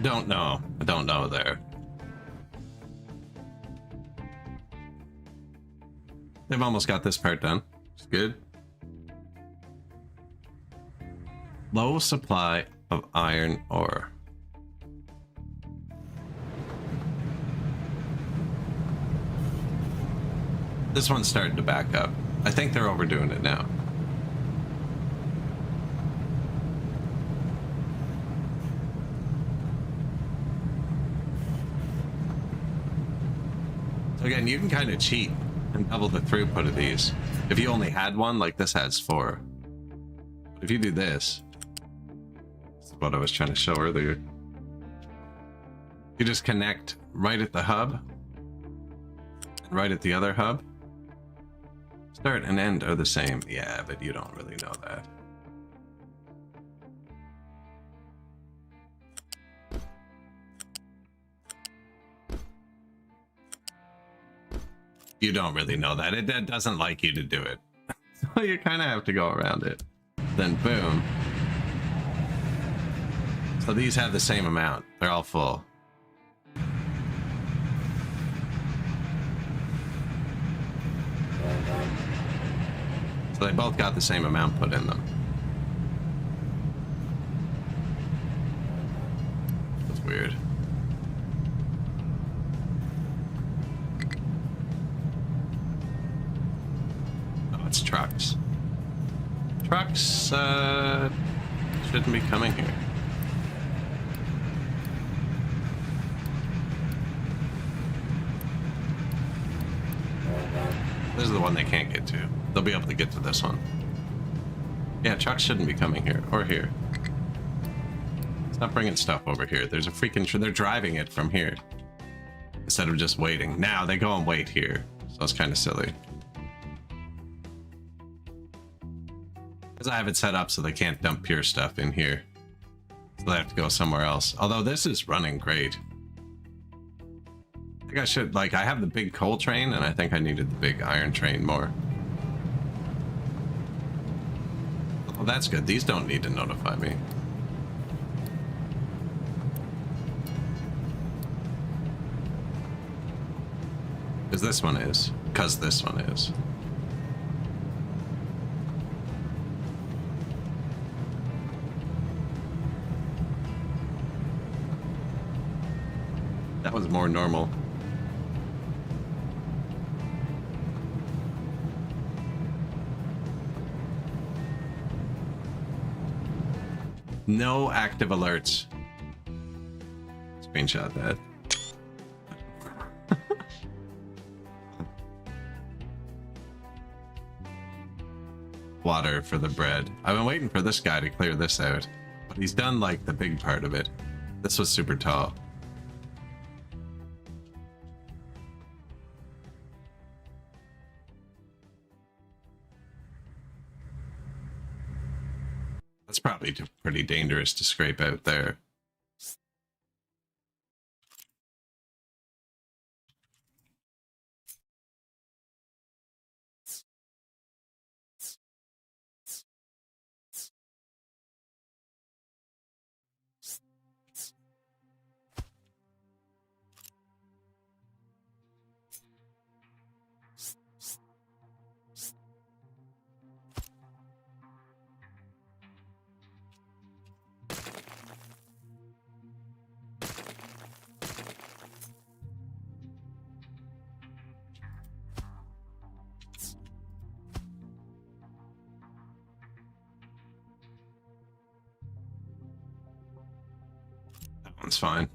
Don't know. I don't know there. They've almost got this part done. It's good. Low supply of iron ore. This one's starting to back up. I think they're overdoing it now. So again, you can kind of cheat and double the throughput of these. If you only had one, like this has 4. But if you do this, this is what I was trying to show earlier. You just connect right at the hub and right at the other hub. Start and end are the same. Yeah, but you don't really know that. You don't really know that. It doesn't like you to do it. So you kind of have to go around it. Then boom. So these have the same amount. They're all full. So they both got the same amount put in them. That's weird. Oh, it's trucks. Trucks shouldn't be coming here. This is the one they can't get to. They'll be able to get to this one. Yeah, trucks shouldn't be coming here or here. Stop bringing stuff over here. There's a freaking... They're driving it from here instead of just waiting. Now they go and wait here. So it's kind of silly. Because I have it set up so they can't dump pure stuff in here. So they have to go somewhere else. Although this is running great. I think I should... Like, I have the big coal train, and I think I needed the big iron train more. Well, that's good. These don't need to notify me. Because this one is. Because this one is. That was more normal. No active alerts. Screenshot that. Water for the bread. I've been waiting for this guy to clear this out, but he's done like the big part of it. This was super tall. That's probably pretty dangerous to scrape out there. It's fine.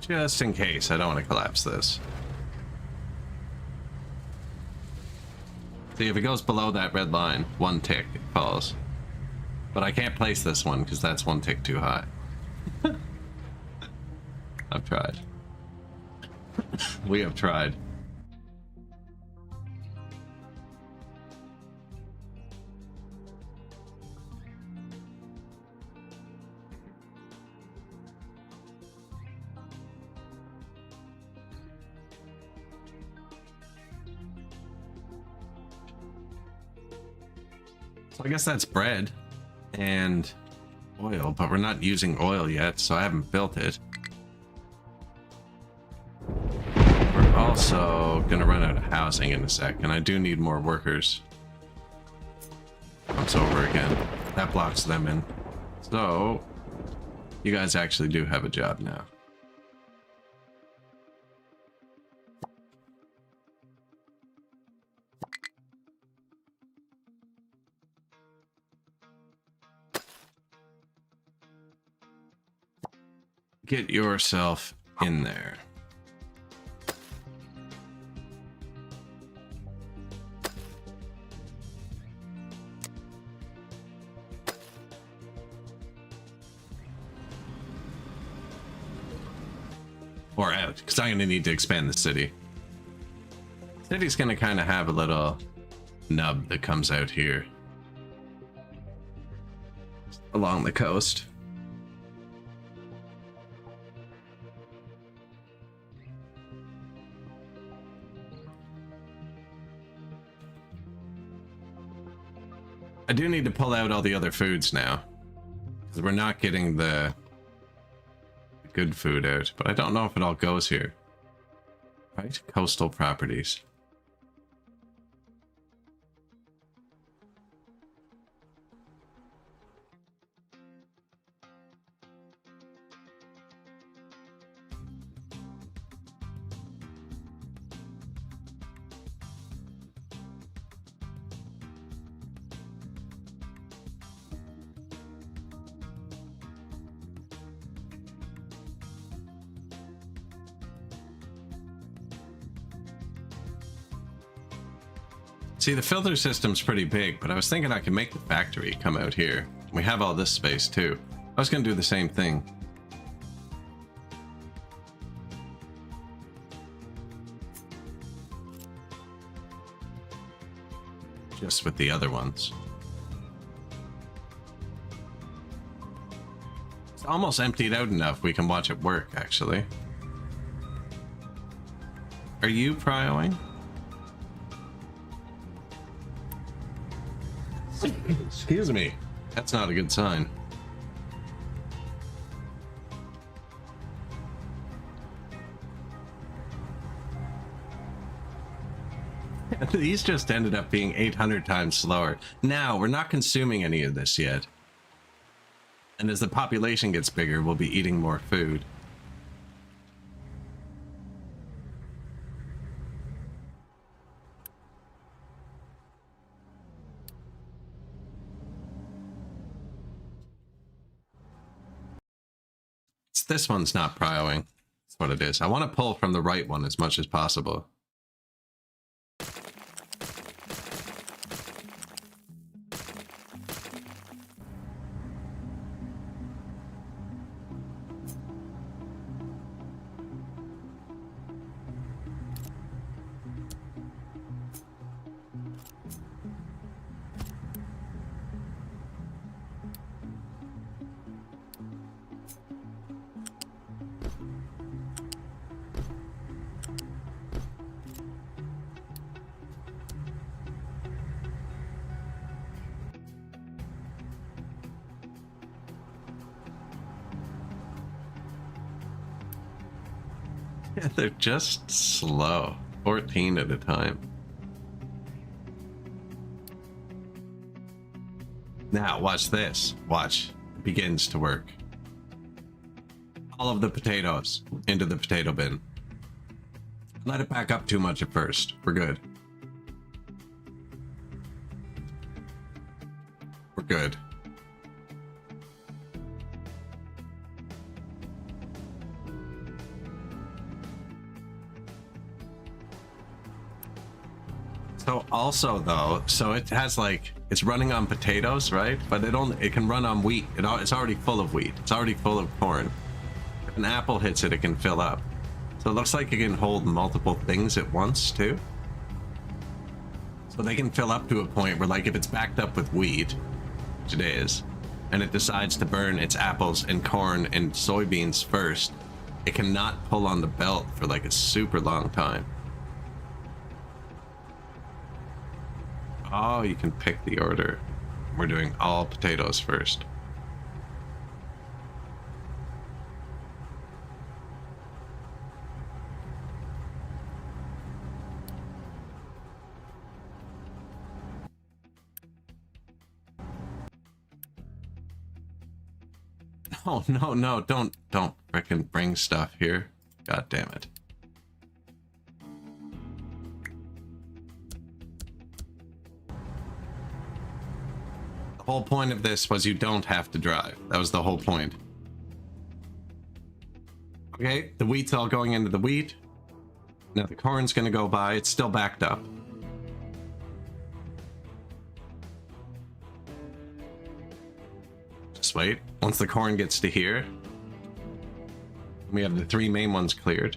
Just in case, I don't want to collapse this. See, if it goes below that red line, 1 tick, it falls. But I can't place this one because that's 1 tick too high. I've tried. We have tried. So I guess that's bread and oil, but we're not using oil yet, so I haven't built it. We're also gonna run out of housing in a sec, and I do need more workers. Comes over again. That blocks them in. So you guys actually do have a job now. Get yourself in there. Or out, because I'm going to need to expand the city. City's going to kind of have a little nub that comes out here along the coast. I do need to pull out all the other foods now, because we're not getting the good food out, but I don't know if it all goes here. Right? Coastal properties. See, the filter system's pretty big, but I was thinking I could make the factory come out here. We have all this space too. I was gonna do the same thing. Just with the other ones. It's almost emptied out enough we can watch it work, actually. Are you prioing? Excuse me. That's not a good sign. These just ended up being 800 times slower. Now, we're not consuming any of this yet. And as the population gets bigger, we'll be eating more food. This one's not prioing. That's what it is. I want to pull from the right one as much as possible. Yeah, they're just slow. 14 at a time. Now, watch this. Watch. It begins to work. All of the potatoes into the potato bin. Let it back up too much at first. We're good. We're good. So also though, so it has like, it's running on potatoes, right? But it can run on wheat. It's already full of wheat. It's already full of corn. If an apple hits it, it can fill up. So it looks like it can hold multiple things at once too. So they can fill up to a point where, like, if it's backed up with wheat, which it is, and it decides to burn its apples and corn and soybeans first, it cannot pull on the belt for like a super long time. Oh, you can pick the order. We're doing all potatoes first. Oh, no, don't frickin' bring stuff here. God damn it. The whole point of this was you don't have to drive. That was the whole point. Okay, the wheat's all going into the wheat. Now the corn's gonna go by. It's still backed up. Just wait. Once the corn gets to here, we have the 3 main ones cleared.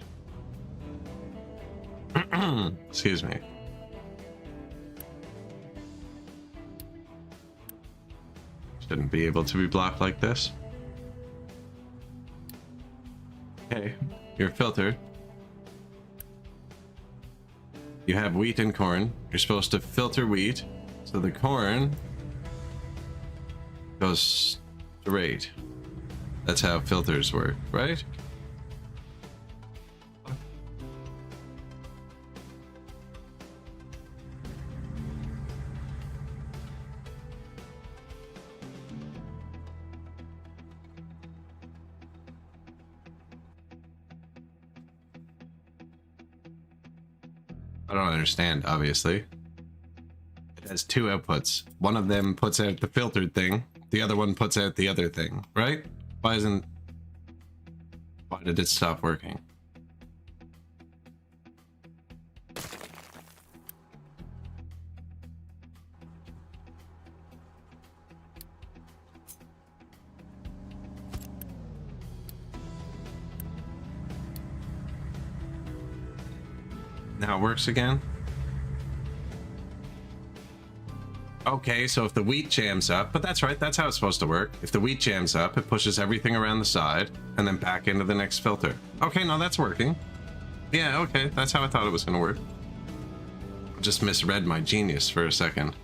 Excuse me. Shouldn't be able to be blocked like this. Okay, you're filtered. You have wheat and corn. You're supposed to filter wheat, so the corn goes straight. That's how filters work, right? I don't understand, obviously. It has 2 outputs. One of them puts out the filtered thing, the other one puts out the other thing, right? Why did it stop working? Now it works again. Okay, so if the wheat jams up, but that's right, that's how it's supposed to work. If the wheat jams up, it pushes everything around the side and then back into the next filter. Okay, no, that's working. Yeah, okay, that's how I thought it was gonna work. I just misread my genius for a second.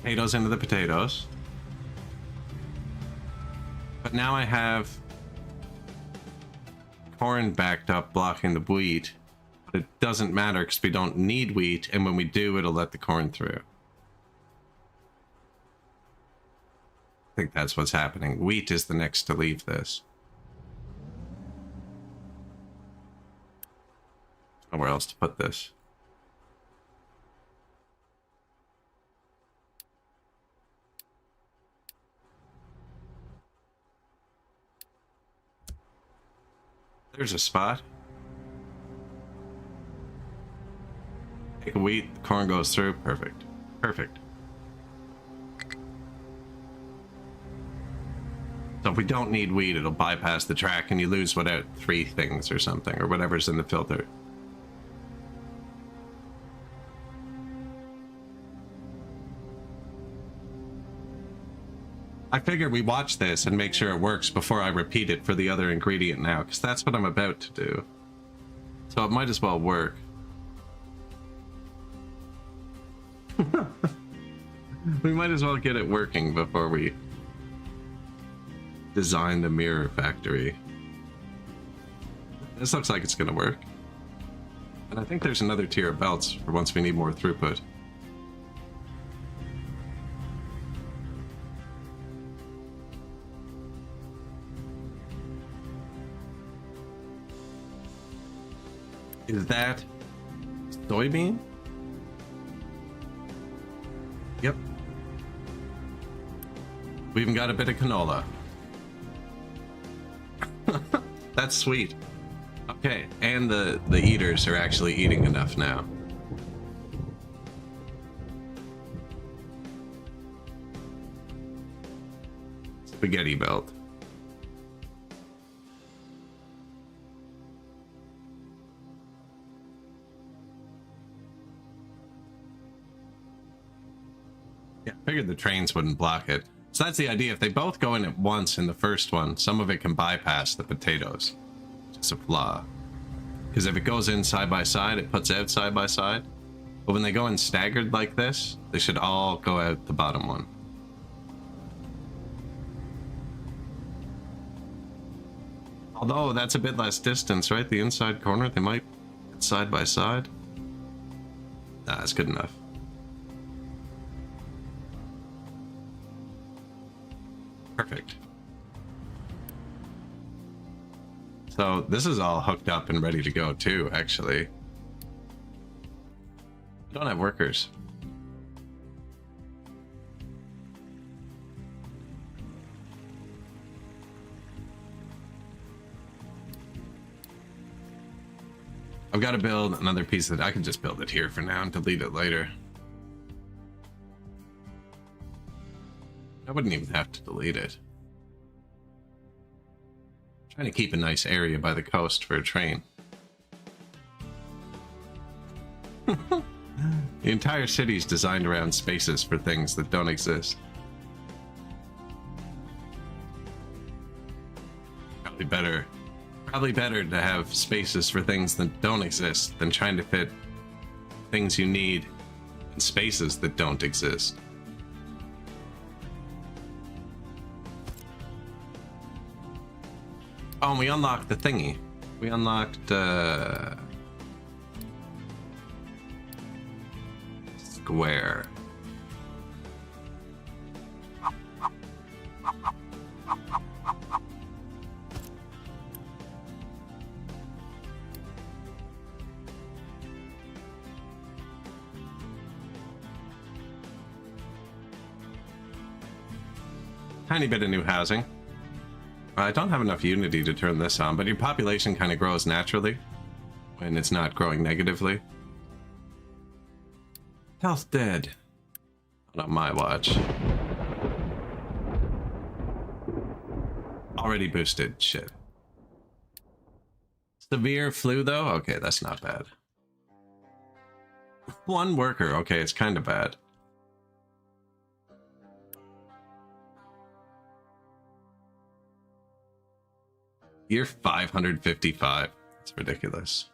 Potatoes into the potatoes. But now I have corn backed up blocking the wheat. It doesn't matter because we don't need wheat, and when we do, it'll let the corn through. I think that's what's happening. Wheat is the next to leave this. Nowhere else to put this. There's a spot. Take a wheat, the corn goes through. Perfect. Perfect. So if we don't need wheat, it'll bypass the track and you lose without 3 things or something, or whatever's in the filter. I figure we watch this and make sure it works before I repeat it for the other ingredient now, because that's what I'm about to do. So it might as well work. We might as well get it working before we design the mirror factory. This looks like it's gonna work. And I think there's another tier of belts for once we need more throughput. Is that soybean? Yep. We even got a bit of canola. That's sweet. Okay, and the eaters are actually eating enough now. Spaghetti belt. Yeah, I figured the trains wouldn't block it. So that's the idea. If they both go in at once in the first one, some of it can bypass the potatoes. It's a flaw. Because if it goes in side by side, it puts out side by side. But when they go in staggered like this, they should all go out the bottom one. Although that's a bit less distance, right? The inside corner, they might get side by side. Nah, that's good enough. Perfect. So this is all hooked up and ready to go too, actually. I don't have workers. I've got to build another piece that I can just build it here for now and delete it later. I wouldn't even have to delete it. I'm trying to keep a nice area by the coast for a train. The entire city is designed around spaces for things that don't exist. Probably better to have spaces for things that don't exist than trying to fit things you need in spaces that don't exist. Oh, and we unlocked the thingy. We unlocked square. Tiny bit of new housing. I don't have enough unity to turn this on, but your population kind of grows naturally when it's not growing negatively. Health dead. Not on my watch. Already boosted. Shit. Severe flu though? Okay, that's not bad. One worker. Okay, it's kind of bad. Year 555. That's ridiculous.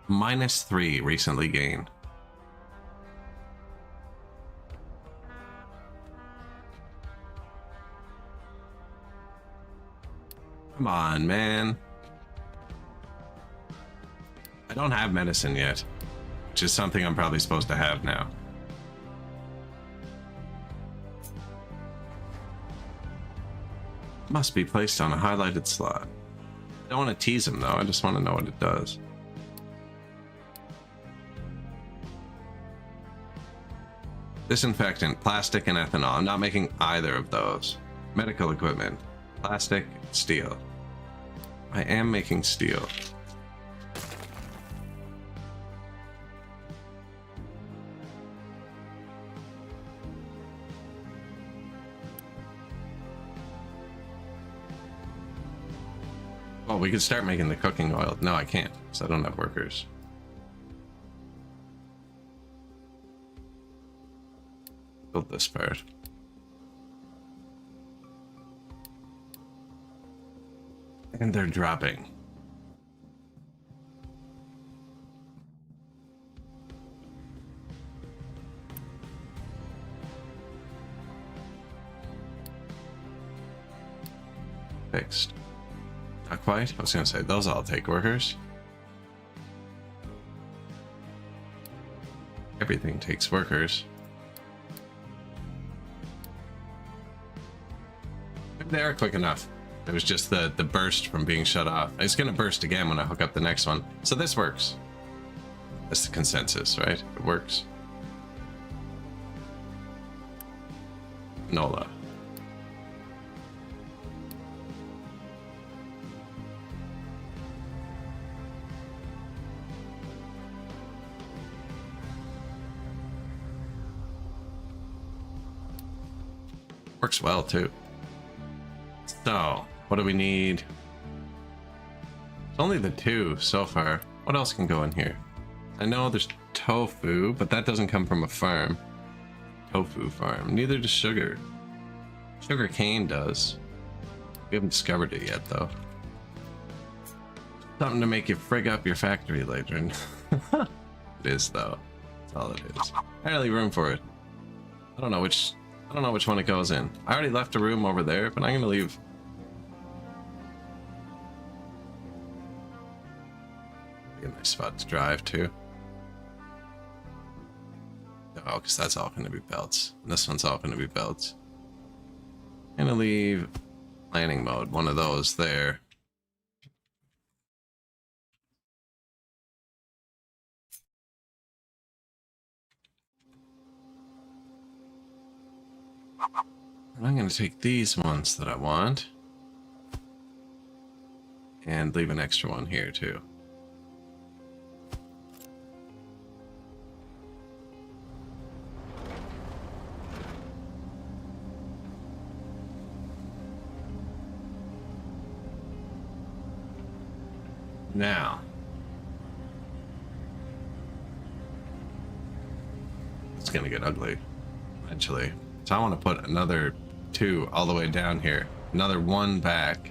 -3 recently gained. Come on, man. I don't have medicine yet, which is something I'm probably supposed to have now. Must be placed on a highlighted slot. I don't want to tease him though, I just want to know what it does. Disinfectant, plastic, and ethanol. I'm not making either of those. Medical equipment, plastic, steel. I am making steel. Well, we could start making the cooking oil. No, I can't, because I don't have workers. Build this part. And they're dropping. Fixed. Not quite. I was gonna say, those all take workers. Everything takes workers. Maybe they are quick enough. It was just the burst from being shut off. It's gonna burst again when I hook up the next one. So this works. That's the consensus, right? It works. Nola. Works well too. So, what do we need? It's only the 2 so far. What else can go in here? I know there's tofu, but that doesn't come from a farm. tofu farm. Neither does sugar. Sugar cane does. We haven't discovered it yet, though. Something to make you frig up your factory, Ladrin. It is, though. That's all it is. I really room for it. I don't know which one it goes in. I already left a room over there, but I'm gonna leave. Be a nice spot to drive to. Oh, because that's all gonna be belts. And this one's all gonna be belts. I'm gonna leave planning mode, one of those there. And I'm going to take these ones that I want and leave an extra one here too. Now, it's going to get ugly eventually. So I want to put another 2 all the way down here, another 1 back.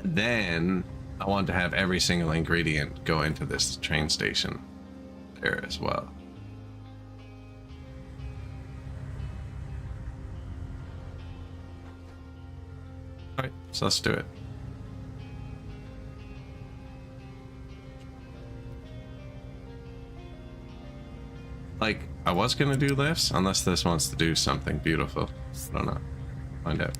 Then I want to have every single ingredient go into this train station there as well. All right, so let's do it. Like, I was gonna do lifts, unless this wants to do something beautiful. I don't know. Find out.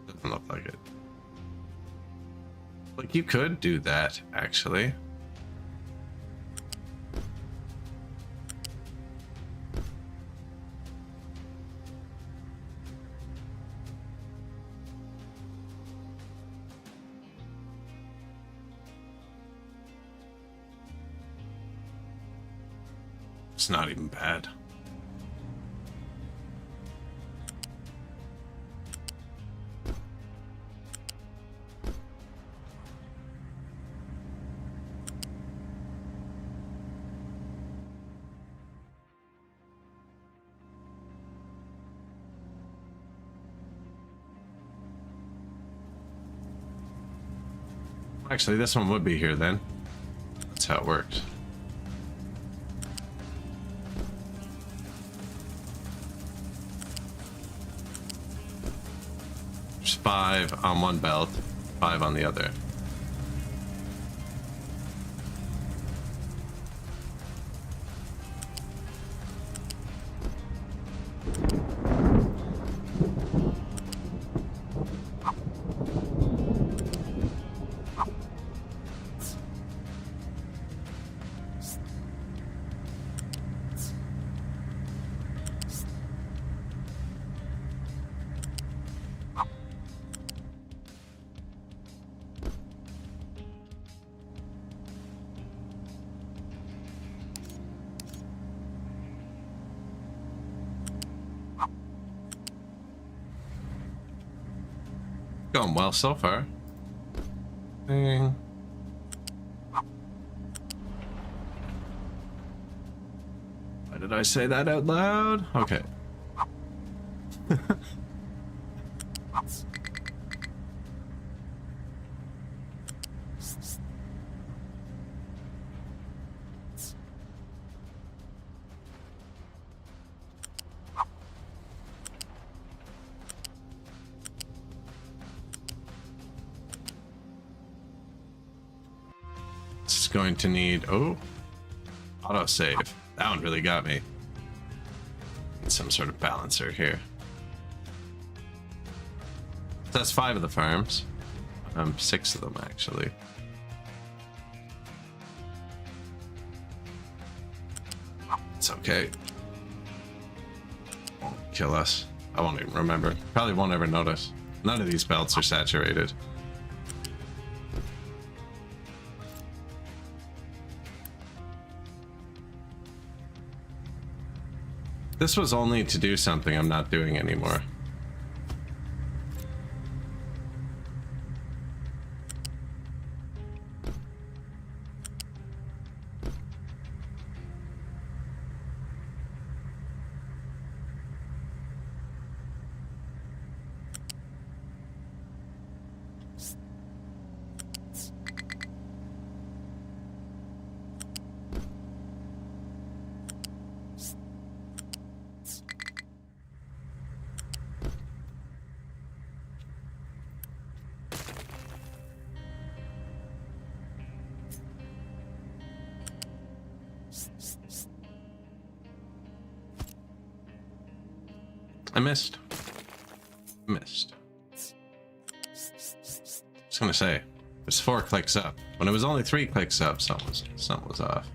Doesn't look like it. Like, you could do that, actually. It's not even bad. Actually, this one would be here then. That's how it works. There's 5 on one belt, 5 on the other. Going well so far. Ding. Why did I say that out loud? Okay. Going to need auto save. That one really got me. Need some sort of balancer here. That's 5 of the farms. 6 of them actually. It's okay. Won't kill us. I won't even remember. Probably won't ever notice. None of these belts are saturated. This was only to do something I'm not doing anymore. I missed. I was gonna say, it's 4 clicks up. When it was only 3 clicks up, something was off.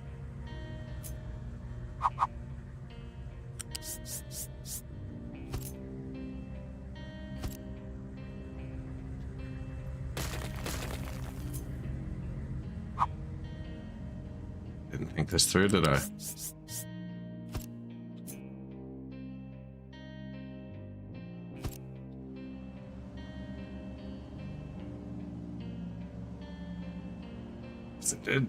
Didn't think this through, did I? It did.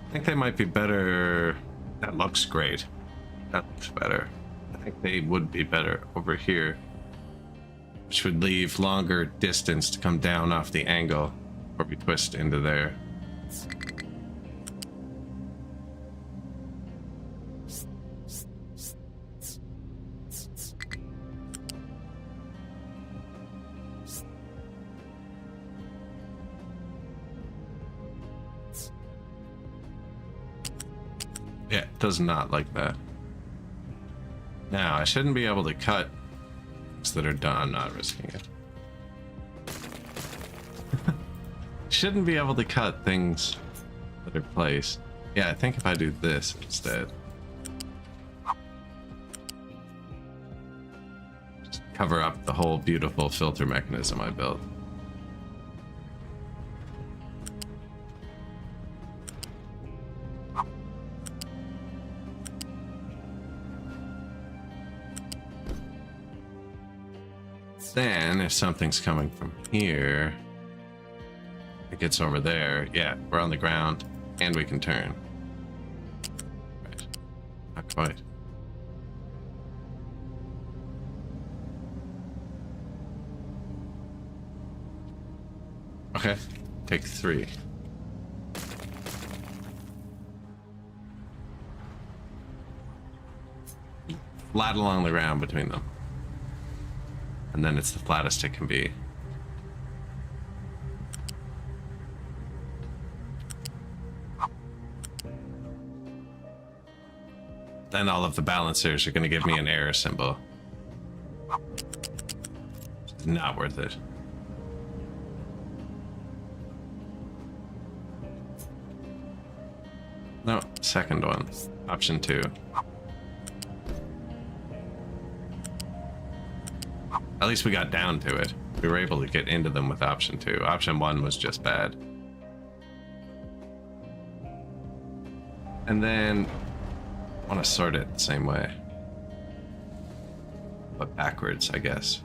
I think they might be better. That looks great. That looks better. I think they would be better over here, which would leave longer distance to come down off the angle or we twist into there. Yeah, it does not like that. Now, I shouldn't be able to cut things that are done. I'm not risking it. Shouldn't be able to cut things that are placed. Yeah, I think if I do this instead. Just cover up the whole beautiful filter mechanism I built. Then, if something's coming from here, it gets over there. Yeah, we're on the ground, and we can turn. Right. Not quite. Okay, take 3. Flat along the ground between them. And then it's the flattest it can be. Then all of the balancers are going to give me an error symbol. Not worth it. No, second one. Option 2. At least we got down to it. We were able to get into them with option 2. Option 1 was just bad. And then I want to sort it the same way. But backwards, I guess.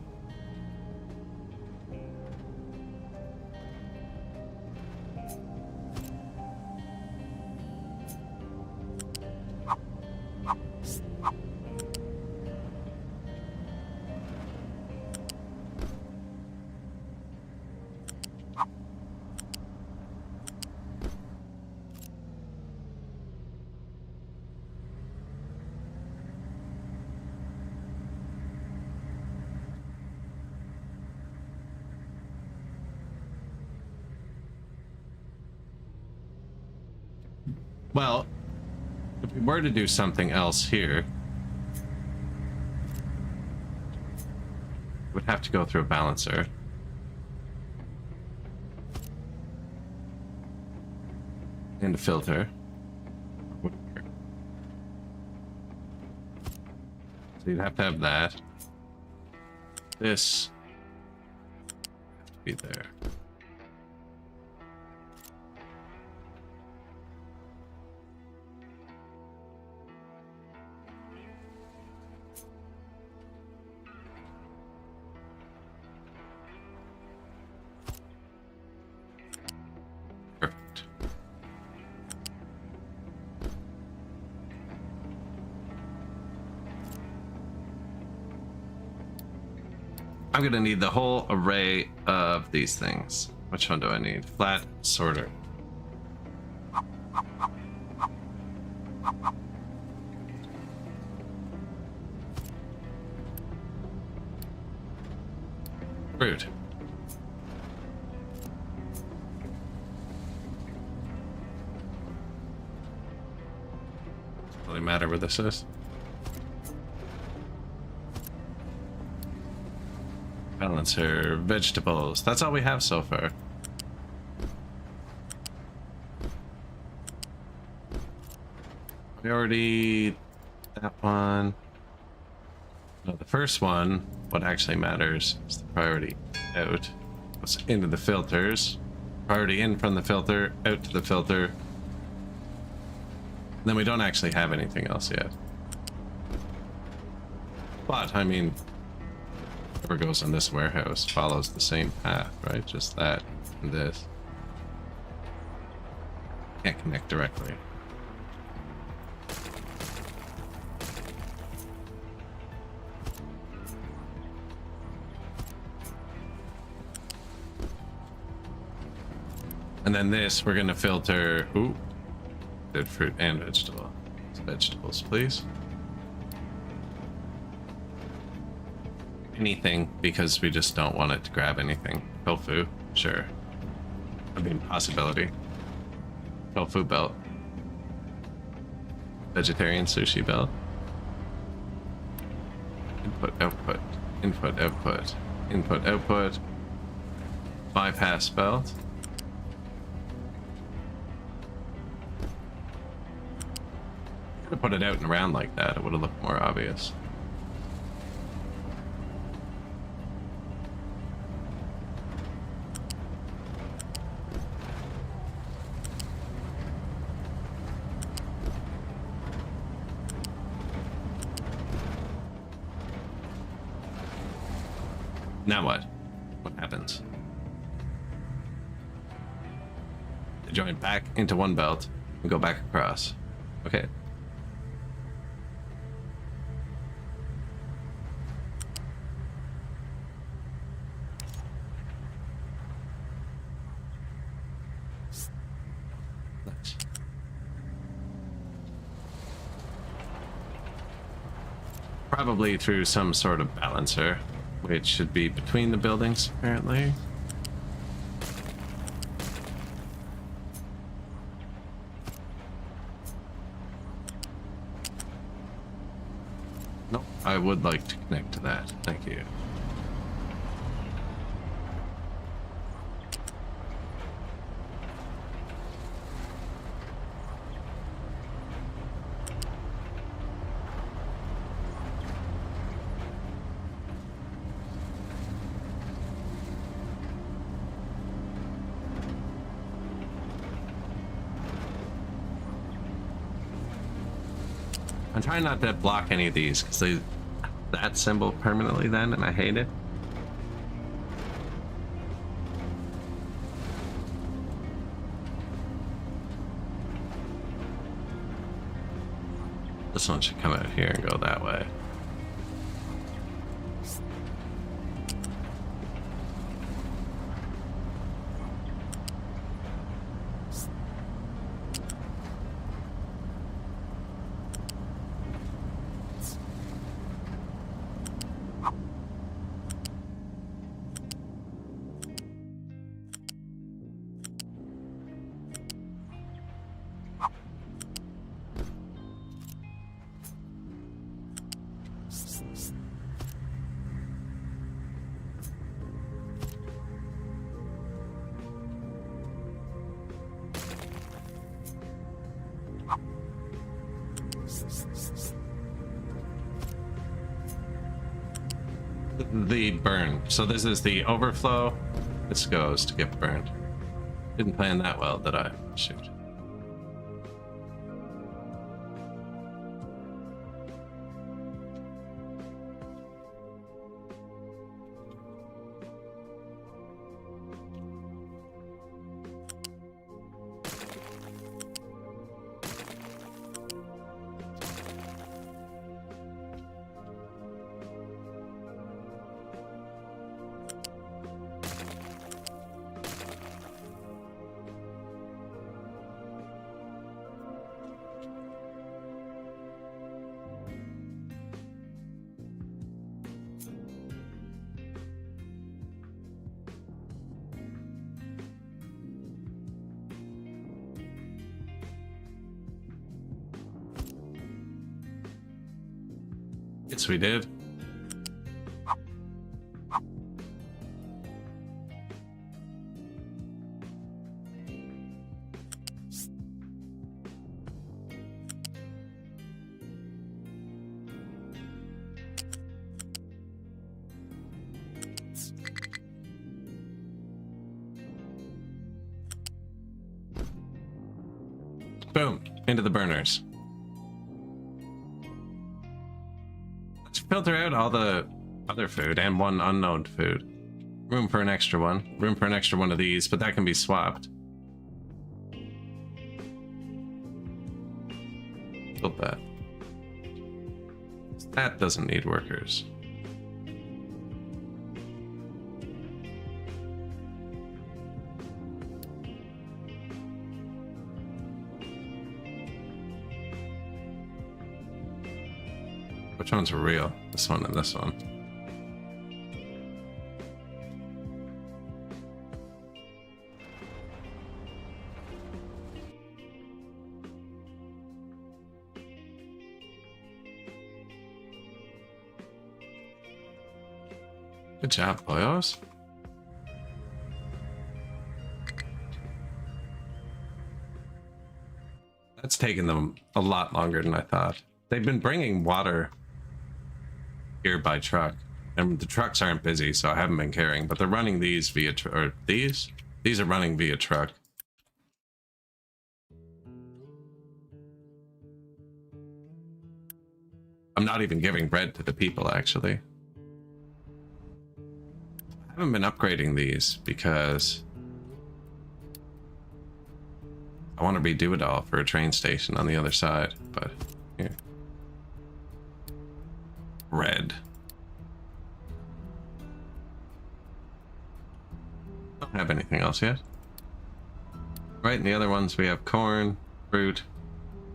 Well, if we were to do something else here, we'd have to go through a balancer. And a filter. So you'd have to have that. This have to be there. Perfect. I'm gonna need the whole array of these things. Which one do I need? Flat sorter. Rude. Doesn't really matter where this is. Balancer, vegetables. That's all we have so far. We already... that one. No, the first one, what actually matters is the priority out. Goes into the filters. Priority in from the filter, out to the filter. Then we don't actually have anything else yet. But, I mean, whatever goes in this warehouse follows the same path, right? Just that and this. Can't connect directly. And then this, we're gonna filter. Ooh, did fruit and vegetable. Vegetables, please. Anything, because we just don't want it to grab anything. Tofu, sure. I mean, possibility. Tofu belt. Vegetarian sushi belt. Input, output. Input, output. Input, output. Bypass belt. Could have put it out and around like that. It would have looked more obvious. Now what? What happens? They join back into one belt and go back across. Okay. Nice. Probably through some sort of balancer. Which should be between the buildings, apparently. Nope, I would like to connect to that. Thank you. I'm trying not to block any of these because they that symbol permanently then, and I hate it. This one should come out here and go that way. the burn. So this is the overflow. This goes to get burned. Didn't plan that well, did I? Shoot. Yes, we did. Boom, into the burners. Let's filter out all the other food and one unknown food. Room for an extra one. Room for an extra one of these, but that can be swapped. Build that. That doesn't need workers. Which ones are real? This one and this one. Good job, boyos. That's taken them a lot longer than I thought. They've been bringing water here by truck, and the trucks aren't busy, so I haven't been carrying, but they're running these via these are running via truck. I'm not even giving bread to the people, actually. I haven't been upgrading these because I want to redo it all for a train station on the other side, but here. Red. Don't have anything else yet. Right, in the other ones we have corn, fruit,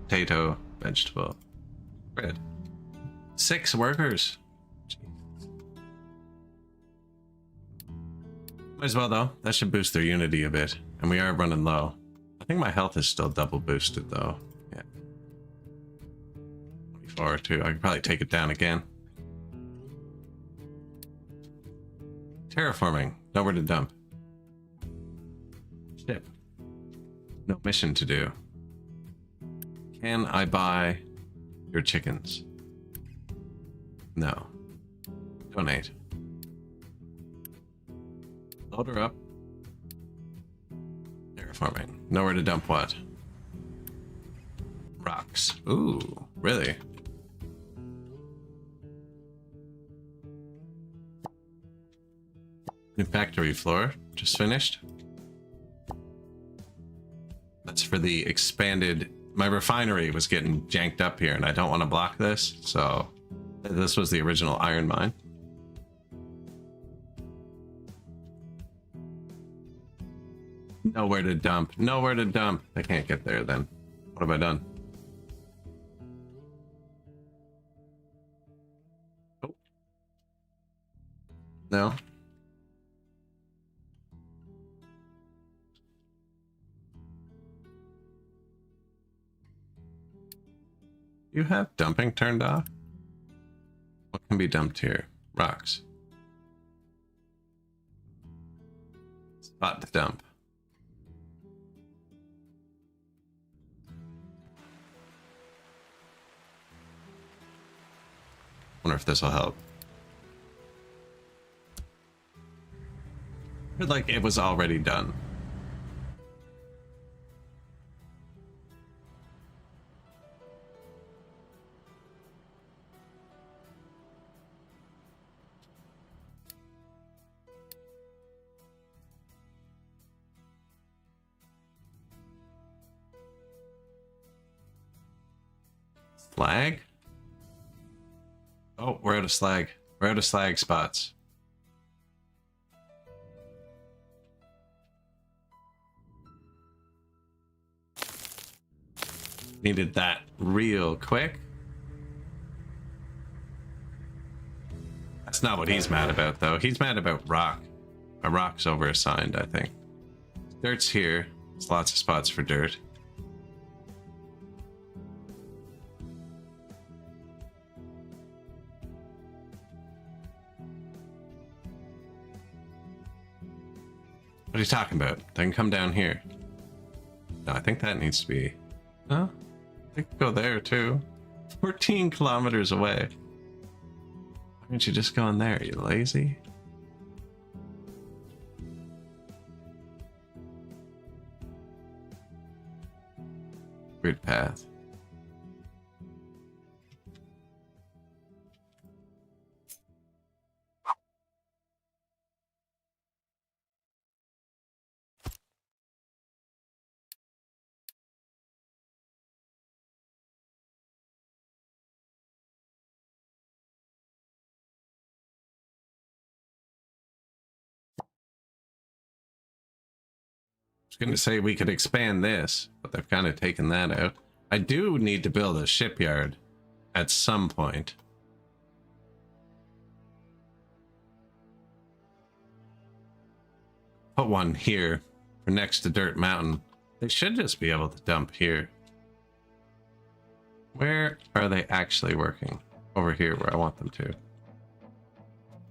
potato, vegetable. Red. 6 workers. Jeez. Might as well though. That should boost their unity a bit. And we are running low. I think my health is still double boosted though. Yeah. 24 or 2. I could probably take it down again. Terraforming. Nowhere to dump. Ship. No mission to do. Can I buy your chickens? No. Donate. Load her up. Terraforming. Nowhere to dump what? Rocks. Ooh, really? New factory floor. Just finished. That's for the expanded... My refinery was getting janked up here, and I don't want to block this, so... This was the original iron mine. Nowhere to dump. Nowhere to dump. I can't get there then. What have I done? Oh. No. You have dumping turned off? What can be dumped here? Rocks. Spot to dump. Wonder if this will help. Like it was already done. Slag? Oh, we're out of slag. We're out of slag spots. Needed that real quick. That's not what he's mad about, though. He's mad about rock. A rock's overassigned, I think. Dirt's here. There's lots of spots for dirt. What are you talking about? They can come down here. No, I think that needs to be... No? They can go there, too. 14 kilometers away. Why don't you just go in there, you lazy? Weird path. Going to say we could expand this, but they've kind of taken that out. I do need to build a shipyard at some point. Put one here for next to Dirt Mountain. They should just be able to dump here. Where are they actually working? Over here where I want them to.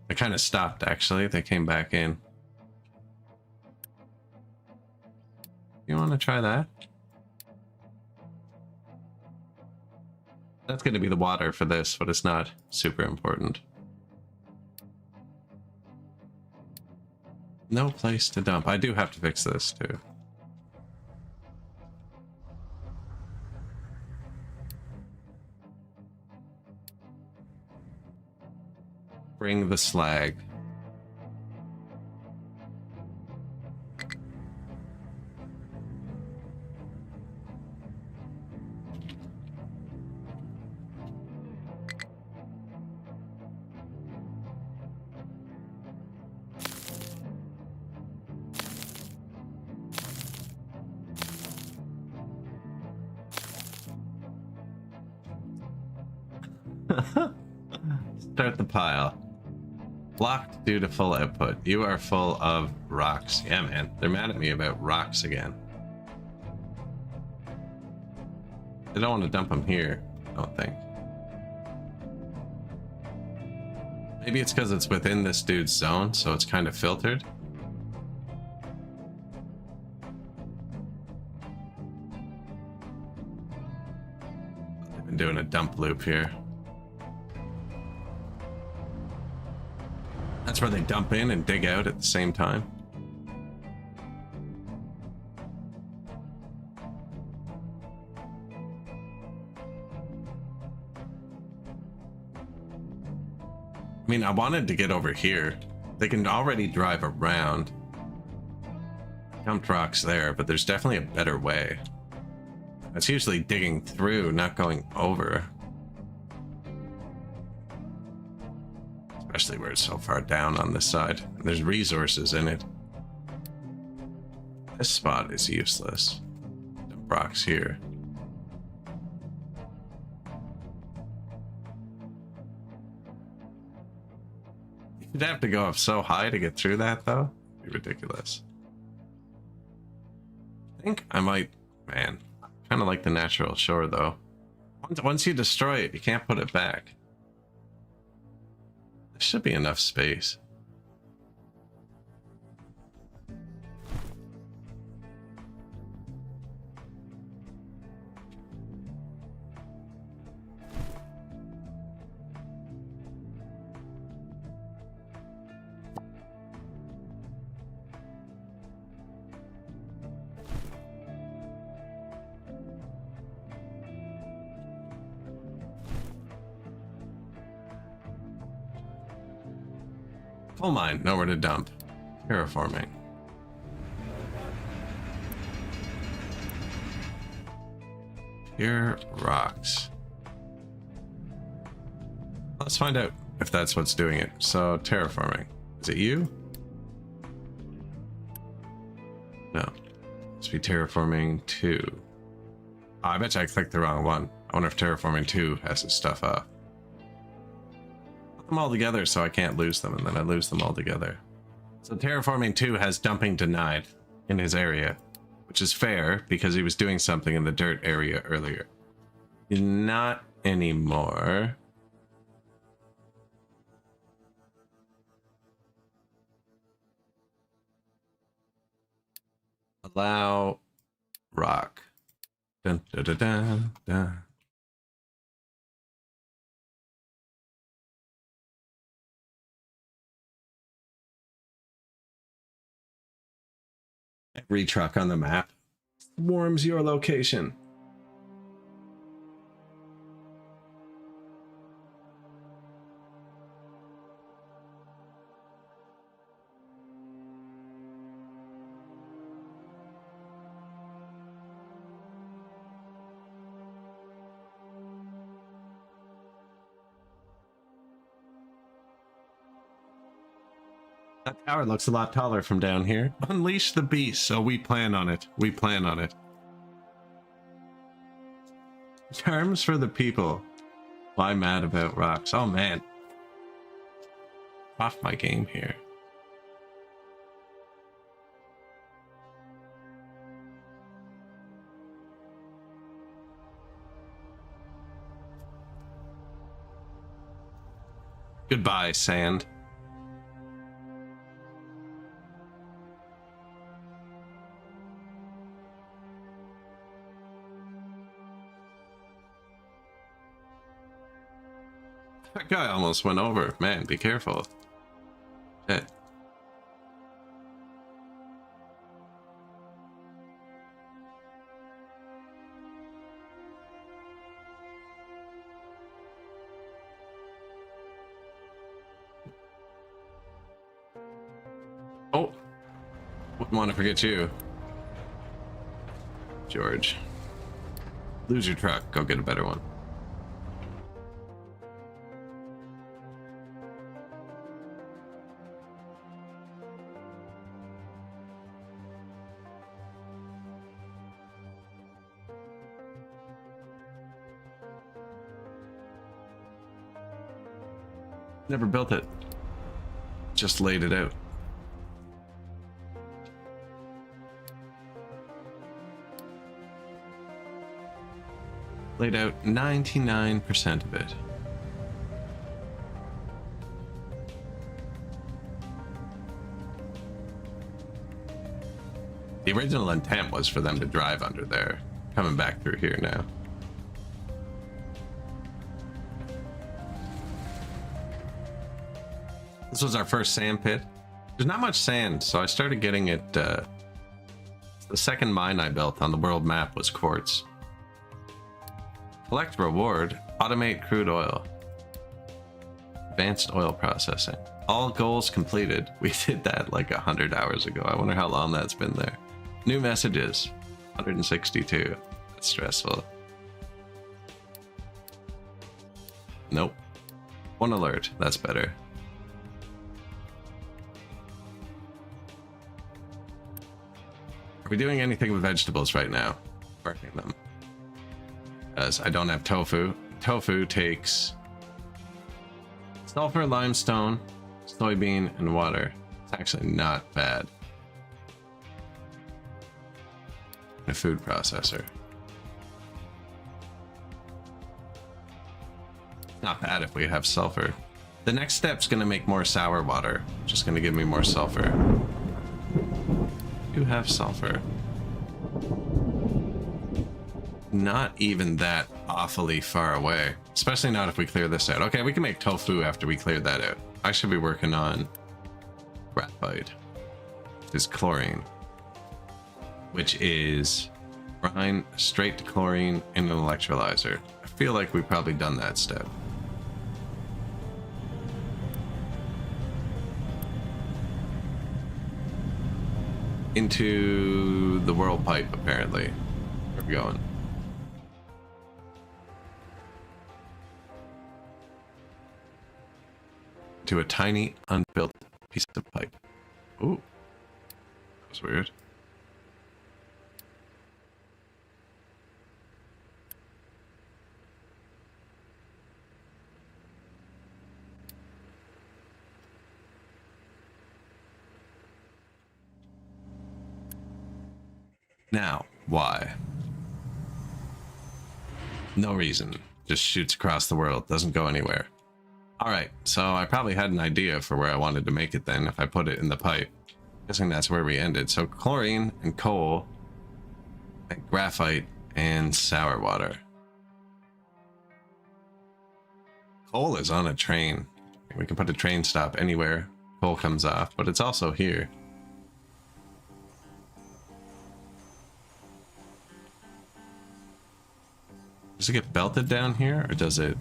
They kind of stopped actually. They came back in. You want to try that? That's going to be the water for this, but it's not super important. No place to dump. I do have to fix this too. Bring the slag. Start the pile. Blocked due to full output. You are full of rocks. Yeah, man. They're mad at me about rocks again. They don't want to dump them here, I don't think. Maybe it's because it's within this dude's zone, so it's kind of filtered. They've been doing a dump loop here. That's where they dump in and dig out at the same time. I mean, I wanted to get over here. They can already drive around. Dumped rocks there, but there's definitely a better way. It's usually digging through, not going over. Especially where it's so far down on this side. There's resources in it. This spot is useless. Dump rocks here. You'd have to go up so high to get through that, though. It'd be ridiculous. I think I might... Man, kind of like the natural shore, though. Once you destroy it, you can't put it back. There should be enough space. Coal mine, nowhere to dump. Terraforming. Pure rocks. Let's find out if that's what's doing it. So, terraforming. Is it you? No. Must be terraforming 2. Oh, I bet you I clicked the wrong one. I wonder if terraforming 2 has its stuff up. Put them all together so I can't lose them, and then I lose them all together. So terraforming 2 has dumping denied in his area, which is fair because he was doing something in the dirt area earlier. Not anymore. Allow rock. Dun, da, da, da, da. Every truck on the map warms your location. That tower looks a lot taller from down here. Unleash the beast, so we plan on it. We plan on it. Charms for the people. Why mad about rocks? Oh man. Off my game here. Goodbye, sand. That guy almost went over. Man, be careful. Shit. Oh. Wouldn't want to forget you. George. Lose your truck. Go get a better one. Never built it. Just laid it out. Laid out 99% of it. The original intent was for them to drive under there. Coming back through here now. This was our first sand pit. There's not much sand, so I started getting it. The second mine I built on the world map was quartz. Collect reward. Automate crude oil. Advanced oil processing. All goals completed. We did that like 100 hours ago. I wonder how long that's been there. New messages. 162. That's stressful. Nope. One alert. That's better. Are we doing anything with vegetables right now? Burning them. As I don't have tofu. Tofu takes sulfur, limestone, soybean, and water. It's actually not bad. A food processor. Not bad if we have sulfur. The next step's gonna make more sour water. Just gonna give me more sulfur. You have sulfur. Not even that awfully far away. Especially not if we clear this out. Okay, we can make tofu after we clear that out. I should be working on graphite. Is chlorine. Which is brine straight to chlorine in an electrolyzer. I feel like we've probably done that step. into the world pipe, apparently. Where are we going? To a tiny, unbuilt piece of pipe. Ooh. That was weird. Now, why? No reason. Just shoots across the world, doesn't go anywhere. Alright, so I probably had an idea for where I wanted to make it then if I put it in the pipe. Guessing that's where we ended. So chlorine and coal, and graphite and sour water. Coal is on a train. We can put a train stop anywhere coal comes off, but it's also here. Does it get belted down here, or does it?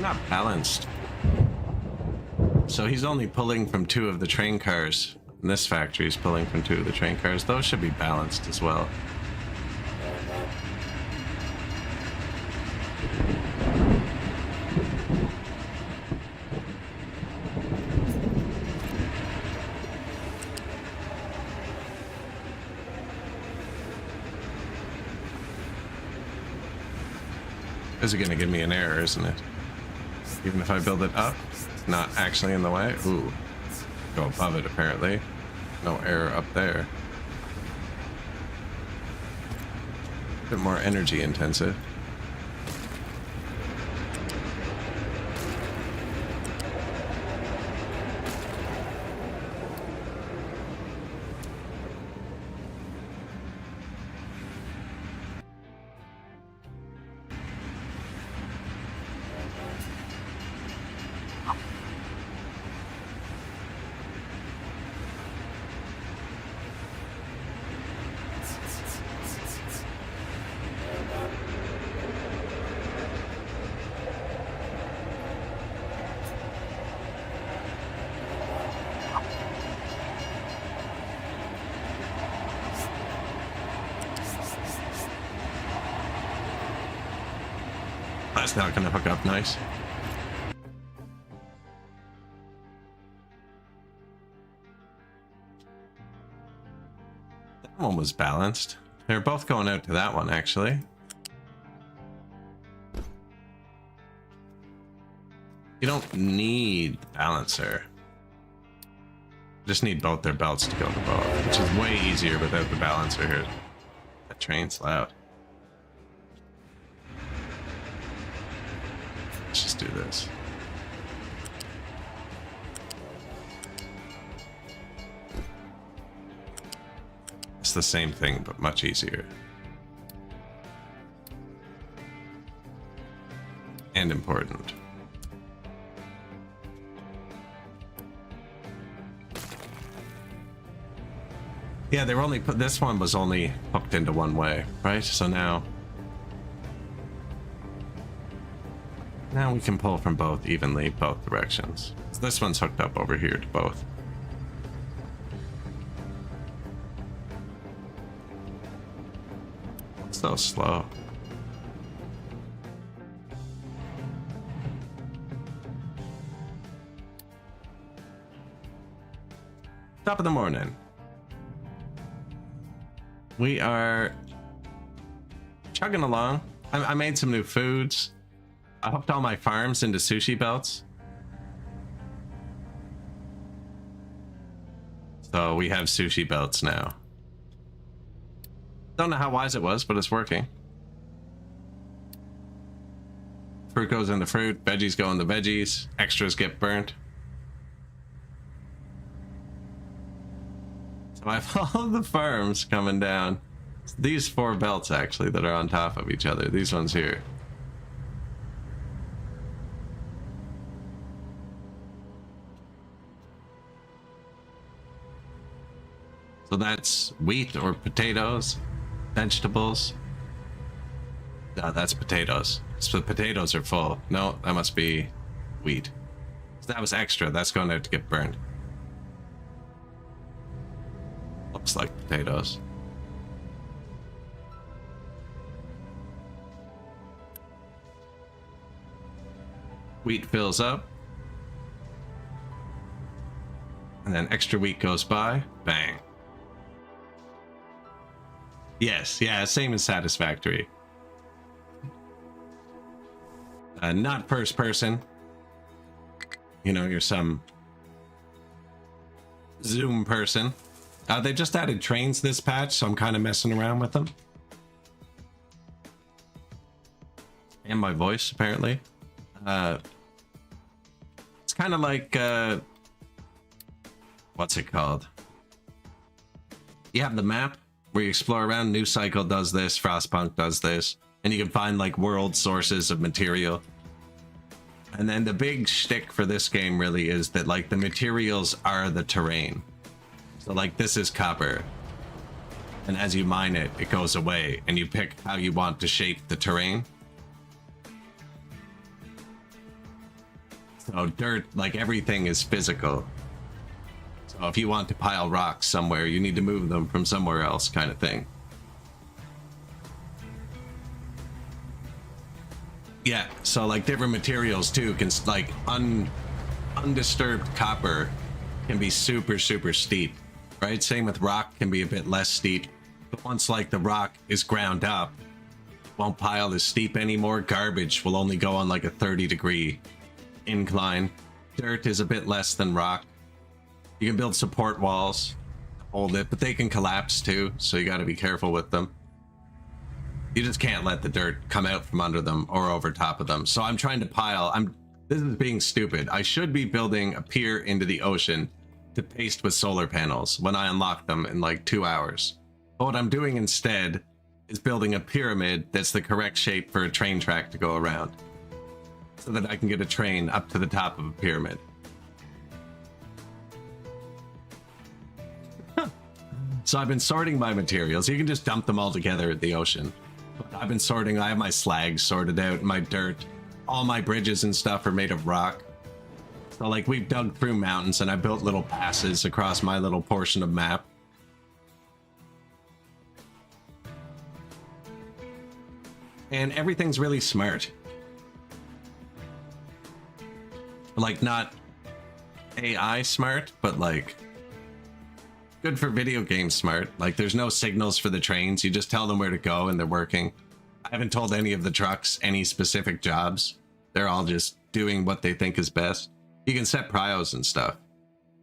Not balanced. So he's only pulling from 2 of the train cars. And this factory is pulling from 2 of the train cars. Those should be balanced as well. Is it going to give me an error, isn't it? Even if I build it up, it's not actually in the way. Ooh. Go above it, apparently. No error up there. A bit more energy intensive. That's not going to hook up nice. That one was balanced. They're both going out to that one, actually. You don't need the balancer. You just need both their belts to go to both, which is way easier without the balancer here. That train's loud. Let's just do this. It's the same thing, but much easier. And important. Yeah, they were only put, this one was only hooked into one way, right? So now we can pull from both evenly, both directions. So this one's hooked up over here to both. It's so slow. Top of the morning. We are chugging along. I made some new foods. I hooked all my farms into sushi belts. So we have sushi belts now. Don't know how wise it was, but it's working. Fruit goes into fruit, veggies go into veggies, extras get burnt. So I have all the farms coming down. It's these 4 belts actually that are on top of each other. These ones here. So that's wheat or potatoes. Vegetables. No, that's potatoes. So the potatoes are full. No, that must be wheat. So that was extra. That's going to have to get burned. Looks like potatoes. Wheat fills up. And then extra wheat goes by. Bang. Yes, yeah, same as Satisfactory. Not first person. You know, you're some Zoom person. They just added trains this patch, so I'm kind of messing around with them. And my voice, apparently. It's kind of like, what's it called? You have the map where you explore around. New Cycle does this, Frostpunk does this, and you can find like world sources of material. And then the big shtick for this game really is that like the materials are the terrain. So like this is copper, and as you mine it, it goes away, and you pick how you want to shape the terrain. So dirt, like everything is physical. So if you want to pile rocks somewhere, you need to move them from somewhere else, kind of thing. Yeah, so like different materials too can like undisturbed copper can be super steep, right? Same with rock, can be a bit less steep, but once like the rock is ground up, it won't pile as steep anymore. Garbage will only go on like a 30-degree incline. Dirt is a bit less than rock. You can build support walls to hold it, but they can collapse too, so you got to be careful with them. You just can't let the dirt come out from under them or over top of them. So I'm trying to pile. This is being stupid. I should be building a pier into the ocean to paste with solar panels when I unlock them in like 2 hours. But what I'm doing instead is building a pyramid that's the correct shape for a train track to go around, so that I can get a train up to the top of a pyramid. So I've been sorting my materials. You can just dump them all together at the ocean. I've been sorting. I have my slag sorted out, my dirt. All my bridges and stuff are made of rock. So like we've dug through mountains, and I built little passes across my little portion of map. And everything's really smart. Like not AI smart, but like good for video games smart. Like there's no signals for the trains. You just tell them where to go and they're working. I haven't told any of the trucks any specific jobs. They're all just doing what they think is best. You can set prios and stuff.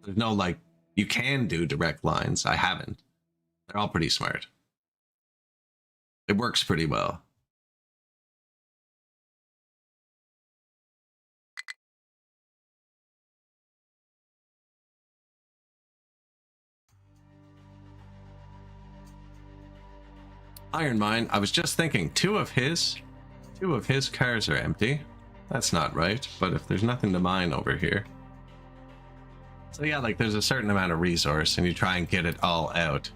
There's no like, you can do direct lines. I haven't. They're all pretty smart. It works pretty well. Iron Mine, I was just thinking, two of his cars are empty. That's not right, but if there's nothing to mine over here. So yeah, like there's a certain amount of resource and you try and get it all out.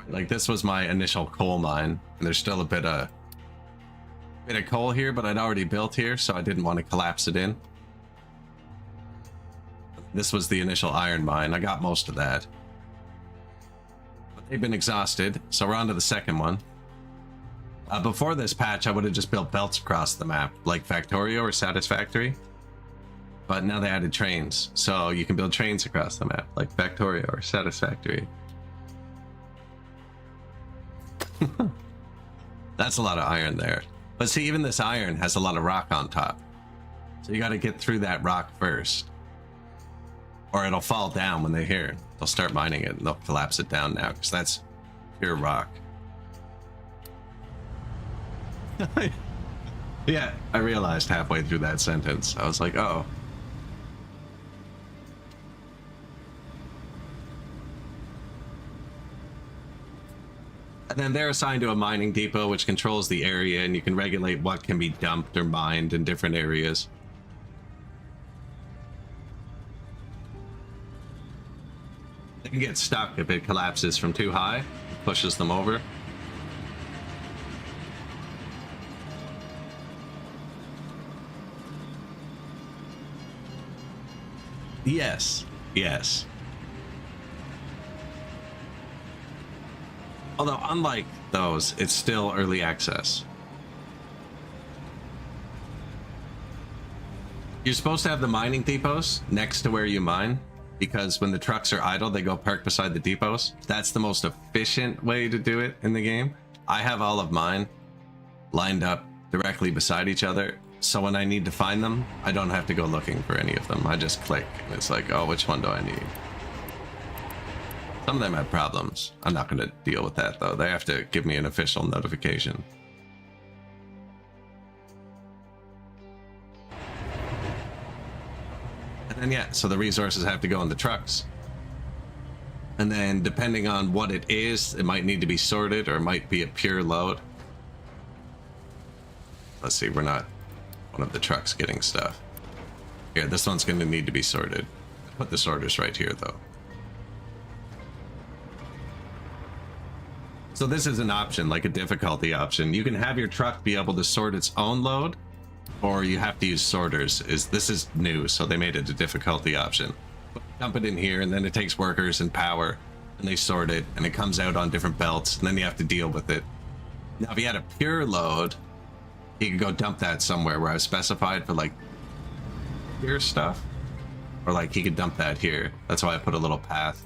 Like this was my initial coal mine, and there's still a bit of coal here, but I'd already built here, so I didn't want to collapse it in. This was the initial iron mine. I got most of that. But they've been exhausted, so we're on to the second one. Before this patch, I would have just built belts across the map, like Factorio or Satisfactory. But now they added trains, so you can build trains across the map, like Factorio or Satisfactory. That's a lot of iron there. But see, even this iron has a lot of rock on top. So you got to get through that rock first. Or it'll fall down when they hear it. They'll start mining it and they'll collapse it down now, because that's pure rock. Yeah, I realized halfway through that sentence. I was like, oh. And then they're assigned to a mining depot, which controls the area, and you can regulate what can be dumped or mined in different areas. They can get stuck if it collapses from too high, pushes them over. Yes, yes. Although, unlike those, it's still early access. You're supposed to have the mining depots next to where you mine, because when the trucks are idle, they go park beside the depots. That's the most efficient way to do it in the game. I have all of mine lined up directly beside each other, so when I need to find them, I don't have to go looking for any of them. I just click, and it's like, oh, which one do I need? Some of them have problems. I'm not going to deal with that, though. They have to give me an official notification. And then, yeah, so the resources have to go in the trucks. And then, depending on what it is, it might need to be sorted, or it might be a pure load. Let's see, we're not one of the trucks getting stuff. Here, this one's going to need to be sorted. Put the sorters right here, though. So this is an option, like a difficulty option. You can have your truck be able to sort its own load, or you have to use sorters. This is new, so they made it a difficulty option. Dump it in here, and then it takes workers and power, and they sort it, and it comes out on different belts, and then you have to deal with it. Now, if you had a pure load, you could go dump that somewhere where I specified for, like, pure stuff. Or, like, he could dump that here. That's why I put a little path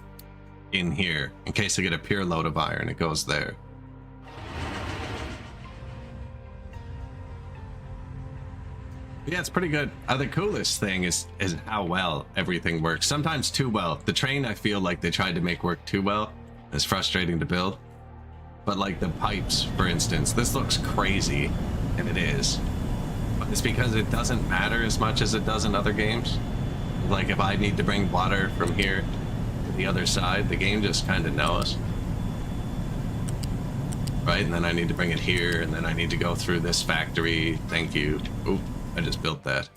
in here, in case I get a pure load of iron, it goes there. Yeah, it's pretty good. The coolest thing is how well everything works. Sometimes too well. The train, I feel like they tried to make work too well. It's frustrating to build. But like the pipes, for instance, this looks crazy, and it is. But it's because it doesn't matter as much as it does in other games. Like if I need to bring water from here to the other side, the game just kind of knows. Right, and then I need to bring it here, and then I need to go through this factory. Thank you. Oop. I just built that.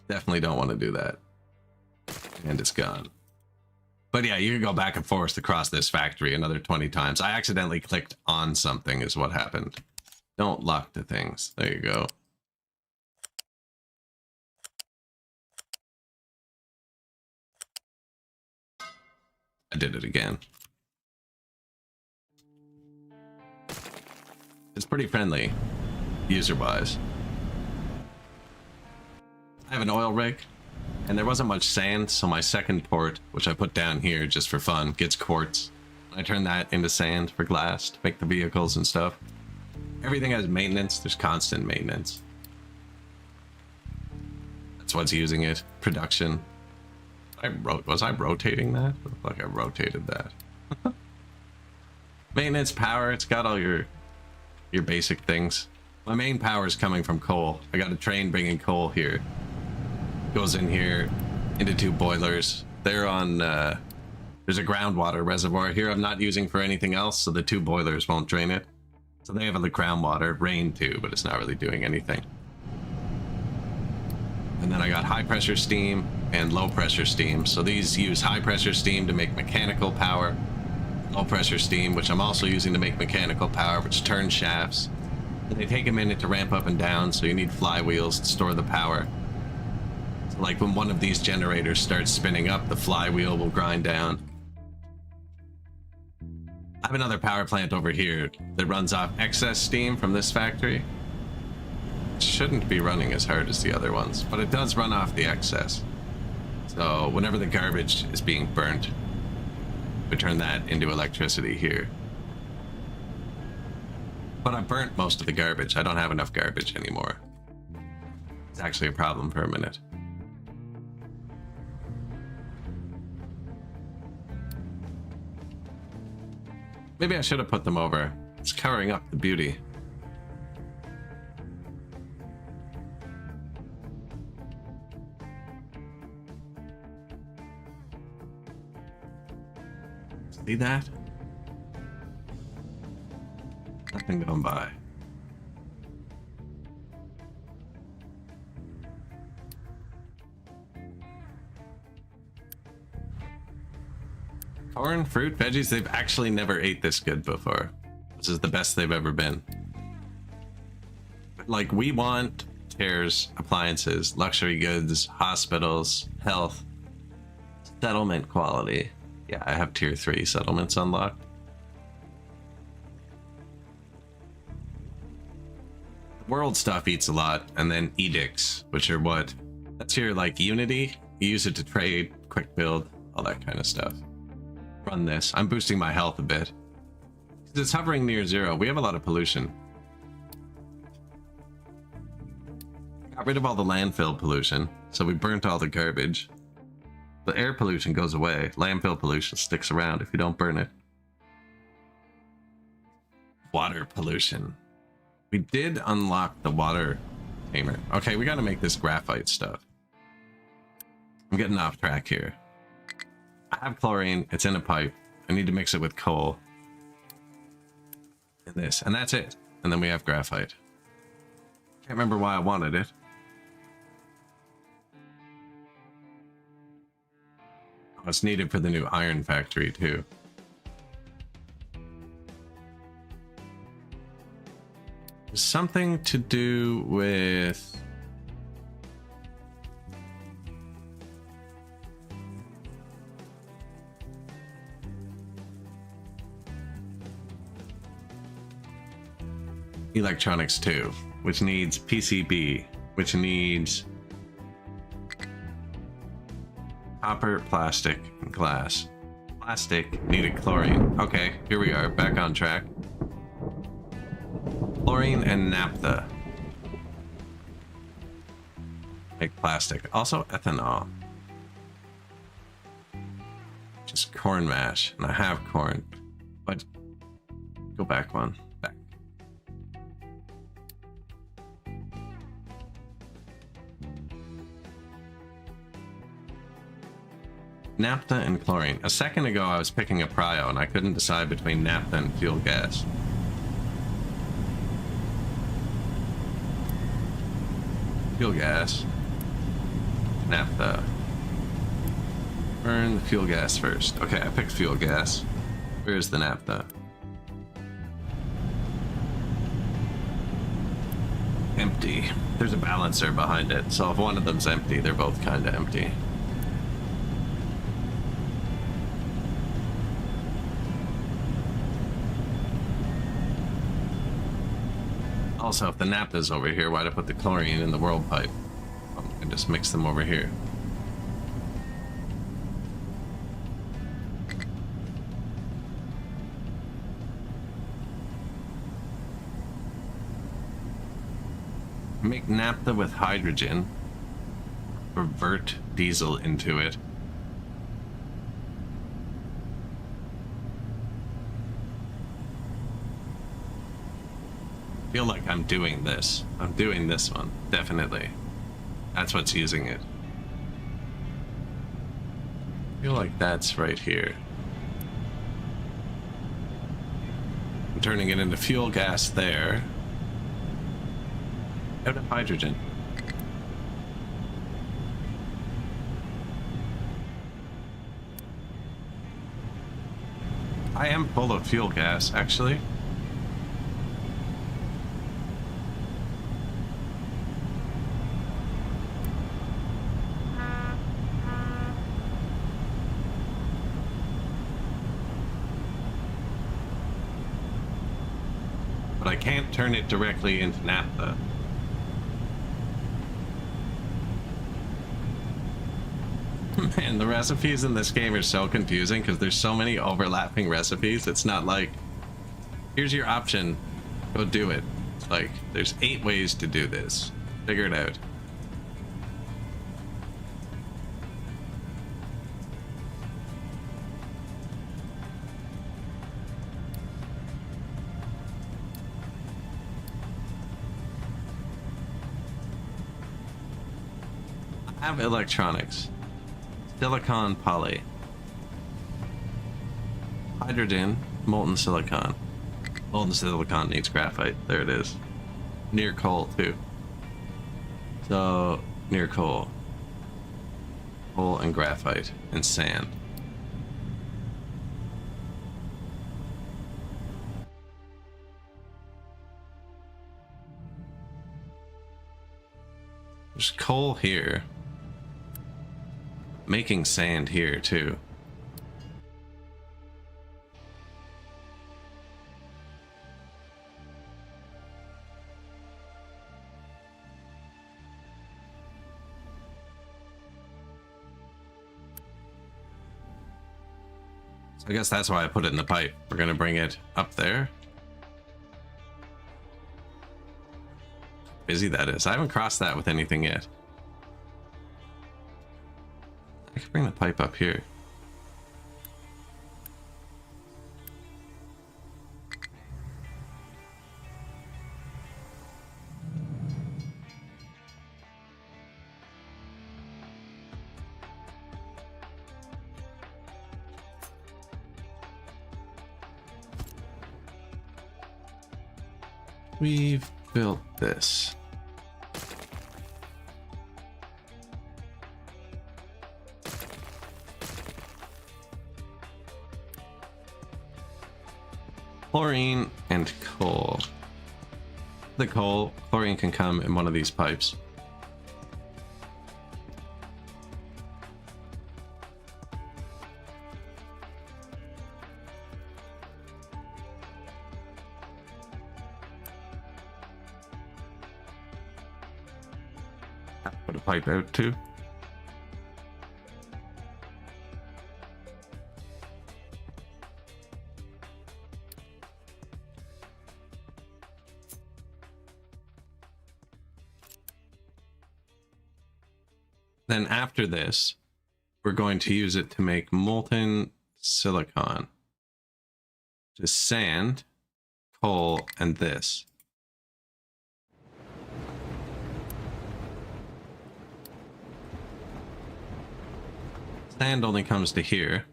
Definitely don't want to do that. And it's gone. But yeah, you can go back and forth across this factory another 20 times. I accidentally clicked on something is what happened. Don't lock the things. There you go. I did it again. It's pretty friendly, user-wise. I have an oil rig, and there wasn't much sand, so my second port, which I put down here just for fun, gets quartz. I turn that into sand for glass to make the vehicles and stuff. Everything has maintenance. There's constant maintenance. That's what's using it. Production. Was I rotating that? It looked like I rotated that. Maintenance, power, it's got all your basic things. My main power is coming from coal. I got a train bringing coal here. Goes in here into two boilers. They're on, there's a groundwater reservoir here I'm not using for anything else, so the two boilers won't drain it. So they have the groundwater, rain too, but it's not really doing anything. And then I got high pressure steam and low pressure steam. So these use high pressure steam to make mechanical power. Low pressure steam, which I'm also using to make mechanical power, which turns shafts. And they take a minute to ramp up and down, so you need flywheels to store the power. So like when one of these generators starts spinning up, the flywheel will grind down. I have another power plant over here that runs off excess steam from this factory. It shouldn't be running as hard as the other ones, but it does run off the excess. So whenever the garbage is being burnt, we turn that into electricity here. But I burnt most of the garbage. I don't have enough garbage anymore. It's actually a problem for a minute. Maybe I should have put them over. It's covering up the beauty. See that? Nothing going by. Corn, fruit, veggies, they've actually never ate this good before. This is the best they've ever been. Like, we want repairs, appliances, luxury goods, hospitals, health, settlement quality. Yeah, I have tier 3 settlements unlocked. World stuff eats a lot, and then edicts, which are what? That's your like unity. You use it to trade, quick build, all that kind of stuff. Run this. I'm boosting my health a bit. It's hovering near 0. We have a lot of pollution. Got rid of all the landfill pollution, so we burnt all the garbage. The air pollution goes away. Landfill pollution sticks around if you don't burn it. Water pollution. We did unlock the water tamer. Okay, we gotta make this graphite stuff. I'm getting off track here. I have chlorine. It's in a pipe. I need to mix it with coal. And this. And that's it. And then we have graphite. Can't remember why I wanted it. Oh, it's needed for the new iron factory too. Something to do with electronics too, which needs PCB, which needs copper, plastic, and glass. Plastic needed chlorine. Okay, here we are, back on track. Chlorine and naphtha. Make plastic. Also ethanol. Just corn mash. And I have corn. But go back one. Back. Naphtha and chlorine. A second ago I was picking a prio and I couldn't decide between naphtha and fuel gas. Fuel gas. Naphtha. Burn the fuel gas first. Okay, I picked fuel gas. Where's the naphtha? Empty. There's a balancer behind it, so if one of them's empty, they're both kind of empty. Also, if the naphtha's over here, why'd I put the chlorine in the world pipe? I can just mix them over here. Make naphtha with hydrogen. Revert diesel into it. I feel like I'm doing this. I'm doing this one, definitely. That's what's using it. I feel like that's right here. I'm turning it into fuel gas there. Out of hydrogen. I am full of fuel gas, actually. But I can't turn it directly into naphtha. Man, the recipes in this game are so confusing because there's so many overlapping recipes. It's not like, here's your option, go do it. It's like, there's 8 ways to do this. Figure it out. I have electronics. Silicon poly. Hydrogen, molten silicon. Molten silicon needs graphite. There it is. Near coal, too. So, near coal. Coal and graphite and sand. There's coal here. Making sand here too. I guess that's why I put it in the pipe. We're gonna bring it up there. Busy that is. I haven't crossed that with anything yet. I can bring the pipe up here. We've built this. Chlorine and coal. The coal, chlorine can come in one of these pipes. Put a pipe out too. Then after this, we're going to use it to make molten silicon. Just sand, coal, and this. Sand only comes to here.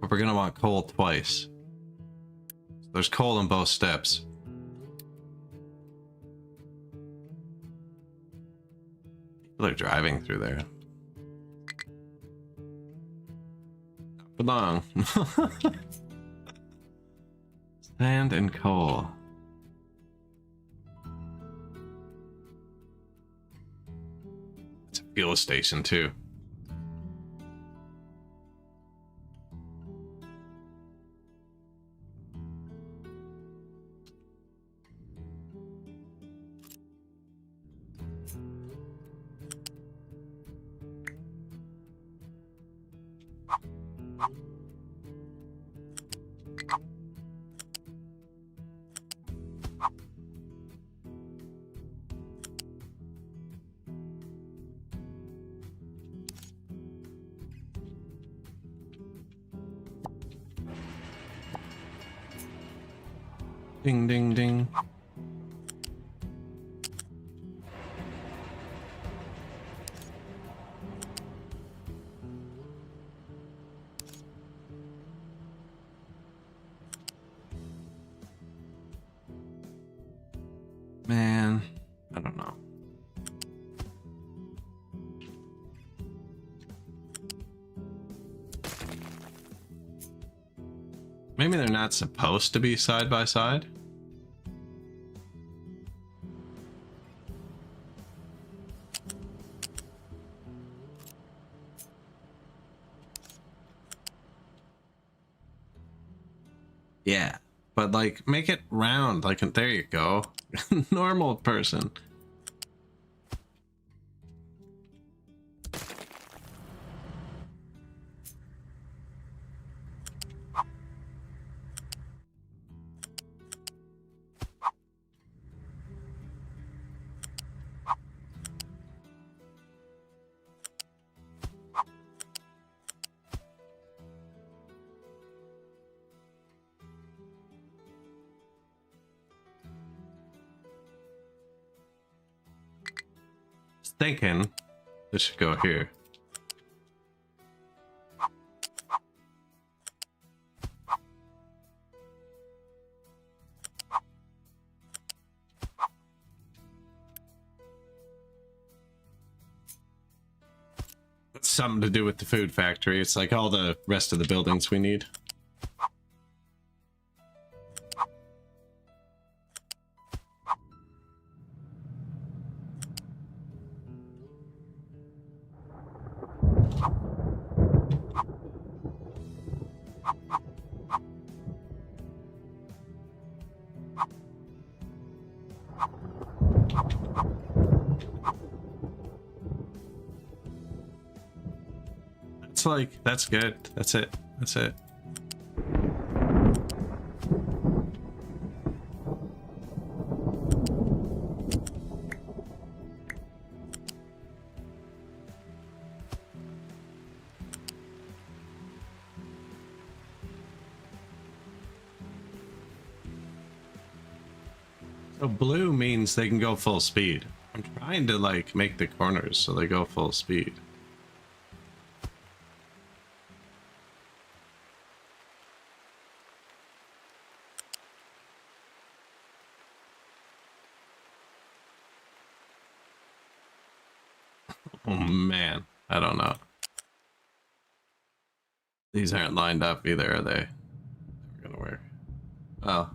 But we're gonna want coal twice. So there's coal in both steps. People are driving through there. Not for long. Sand and coal. It's a fuel station too. Ding, ding, ding. Man, I don't know. Maybe they're not supposed to be side by side. Yeah, but like make it round. Like, there you go. Normal person. Thinking this should go here. That's something to do with the food factory. It's like all the rest of the buildings we need. like, that's good. That's it. That's it. So blue means they can go full speed. I'm trying to like make the corners so they go full speed. Oh man, I don't know. These aren't lined up either, are they? Never gonna work. Oh.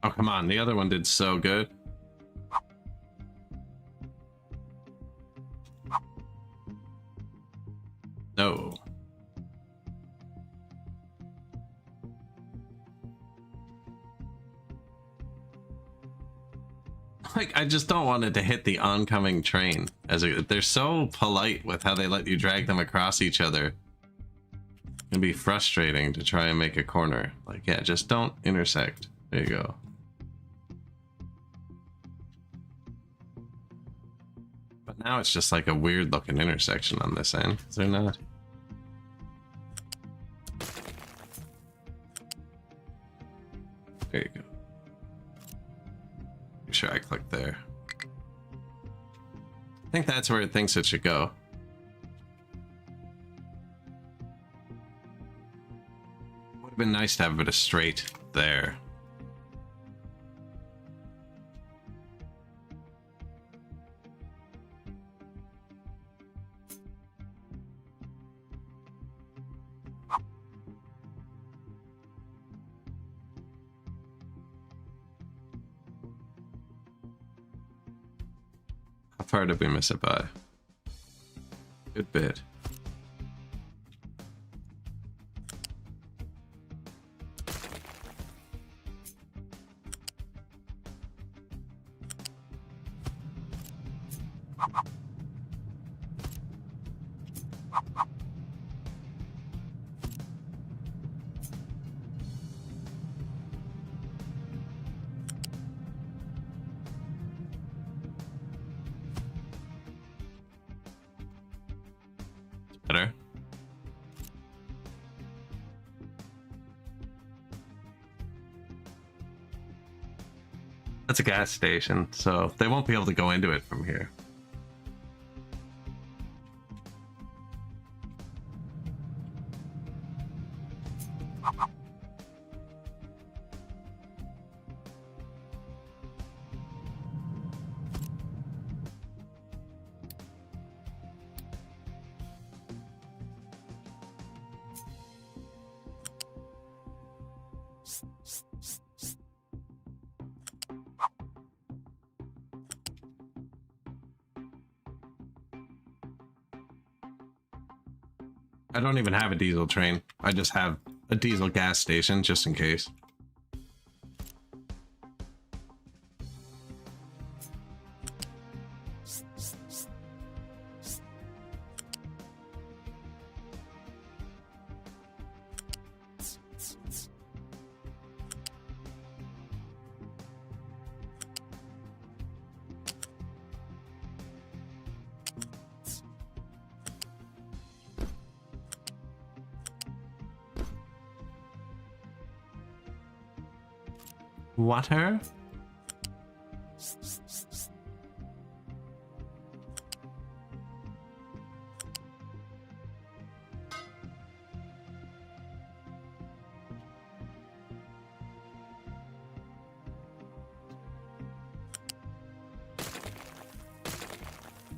Oh, come on. The other one did so good. No. Like, I just don't want it to hit the oncoming train. They're so polite with how they let you drag them across each other. It can be frustrating to try and make a corner. Like, yeah, just don't intersect. There you go. But now it's just like a weird looking intersection on this end. Is there not? There you go. Make sure I click there. I think that's where it thinks it should go. Would have been nice to have a bit of straight there. How far did we miss it by? Good bit. Better. That's a gas station, so they won't be able to go into it from here. I don't even have a diesel train. I just have a diesel gas station just in case. Water?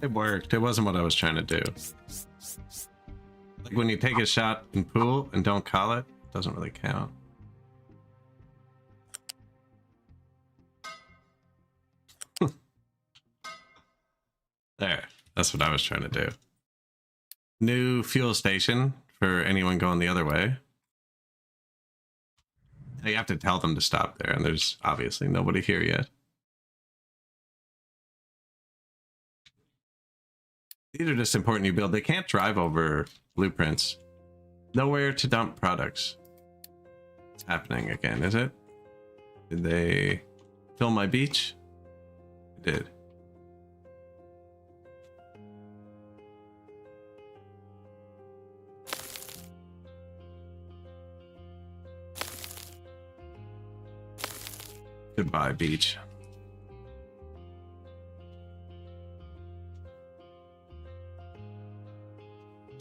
It worked. It wasn't what I was trying to do. Like when you take a shot in pool and don't call it, doesn't really count. There. That's what I was trying to do. New fuel station for anyone going the other way. You have to tell them to stop there, and there's obviously nobody here yet. These are just important you build. They can't drive over blueprints. Nowhere to dump products. It's happening again, is it? Did they fill my beach? They did. Goodbye, beach.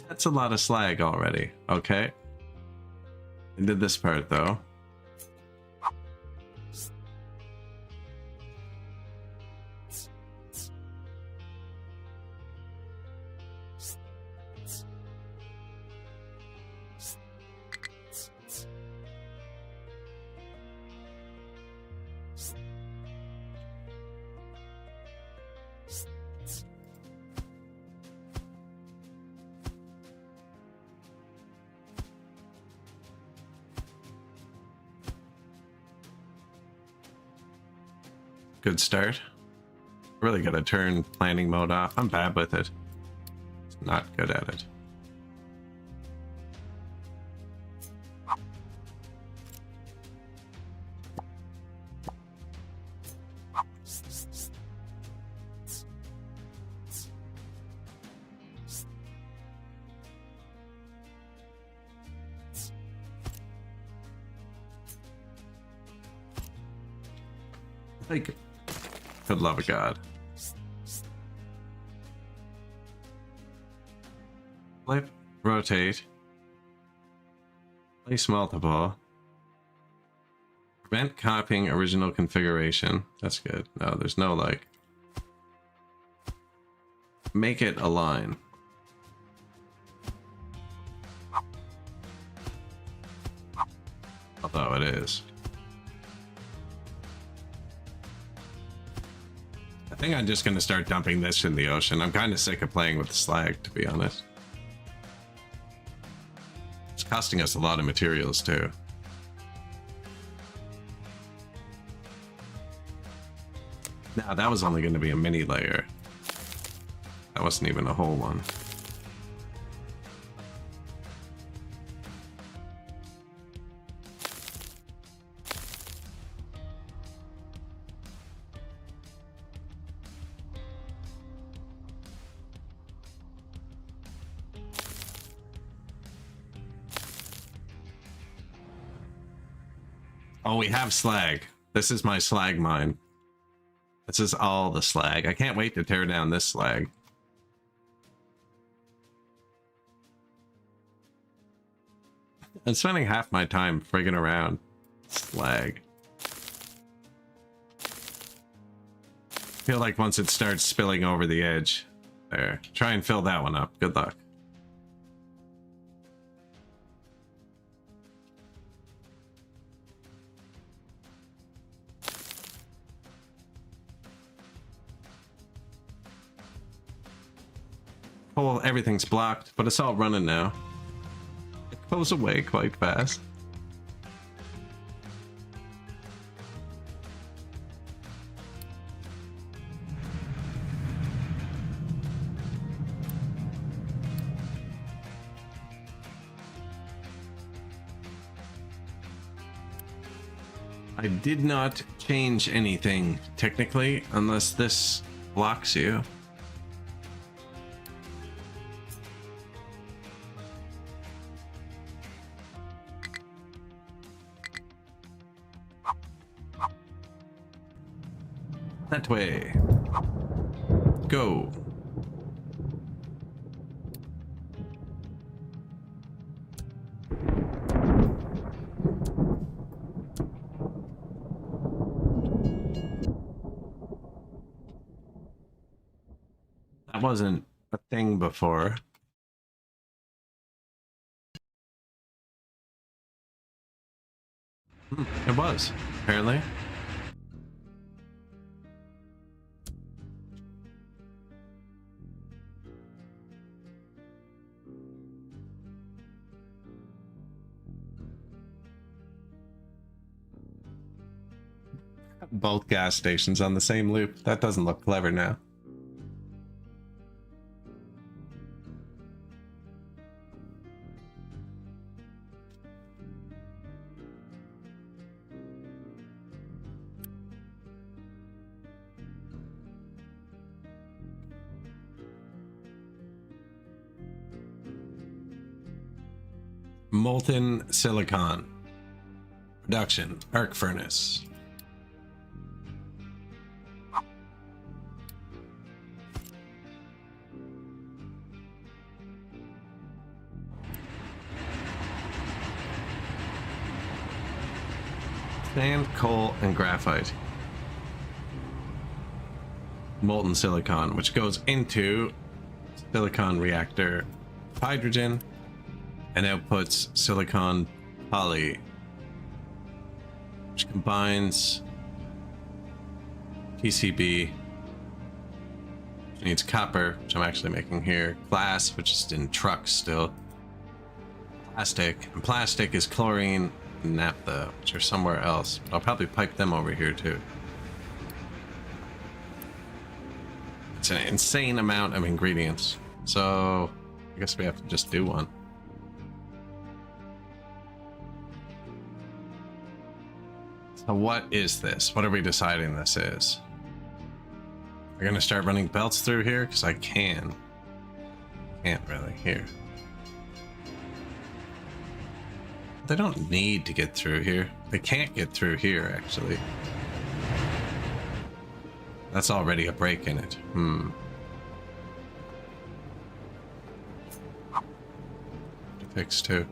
That's a lot of slag already. Okay. I did this part though. Good start. Really gotta turn planning mode off. I'm bad with it. It's not good at it. Like, for the love of God. Flip, rotate, place multiple, prevent copying original configuration. That's good. No, there's no like. Make it align. Although it is. I think I'm just going to start dumping this in the ocean. I'm kind of sick of playing with the slag, to be honest. It's costing us a lot of materials, too. Now, that was only going to be a mini layer. That wasn't even a whole one. Oh, we have slag. This is my slag mine. This is all the slag. I can't wait to tear down this slag. I'm spending half my time frigging around slag. I feel like once it starts spilling over the edge, there. Try and fill that one up. Good luck. Oh, everything's blocked, but it's all running now. It goes away quite fast. I did not change anything, technically, unless this blocks you. That way. Go. That wasn't a thing before. It was, apparently. both gas stations on the same loop. That doesn't look clever now. Molten silicon. Production. Arc furnace. Sand, coal, and graphite. Molten silicon, which goes into silicon reactor hydrogen and outputs silicon poly, which combines PCB, which needs copper, which I'm actually making here, glass, which is in trucks still, plastic, and plastic is chlorine and naphtha, which are somewhere else. I'll probably pipe them over here too. It's an insane amount of ingredients, so I guess we have to just do one. So what is this? What are we deciding this is? We're gonna start running belts through here because I can. Can't really here. They don't need to get through here. They can't get through here actually. That's already a break in it. Fix too.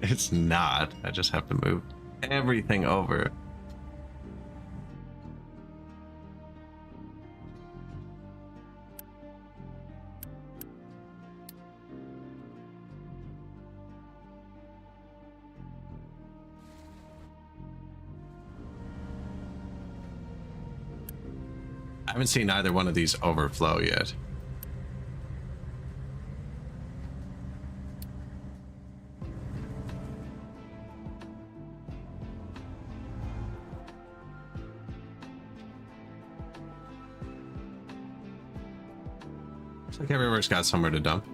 It's not. I just have to move everything over. I haven't seen either one of these overflow yet. Looks like everywhere's got somewhere to dump.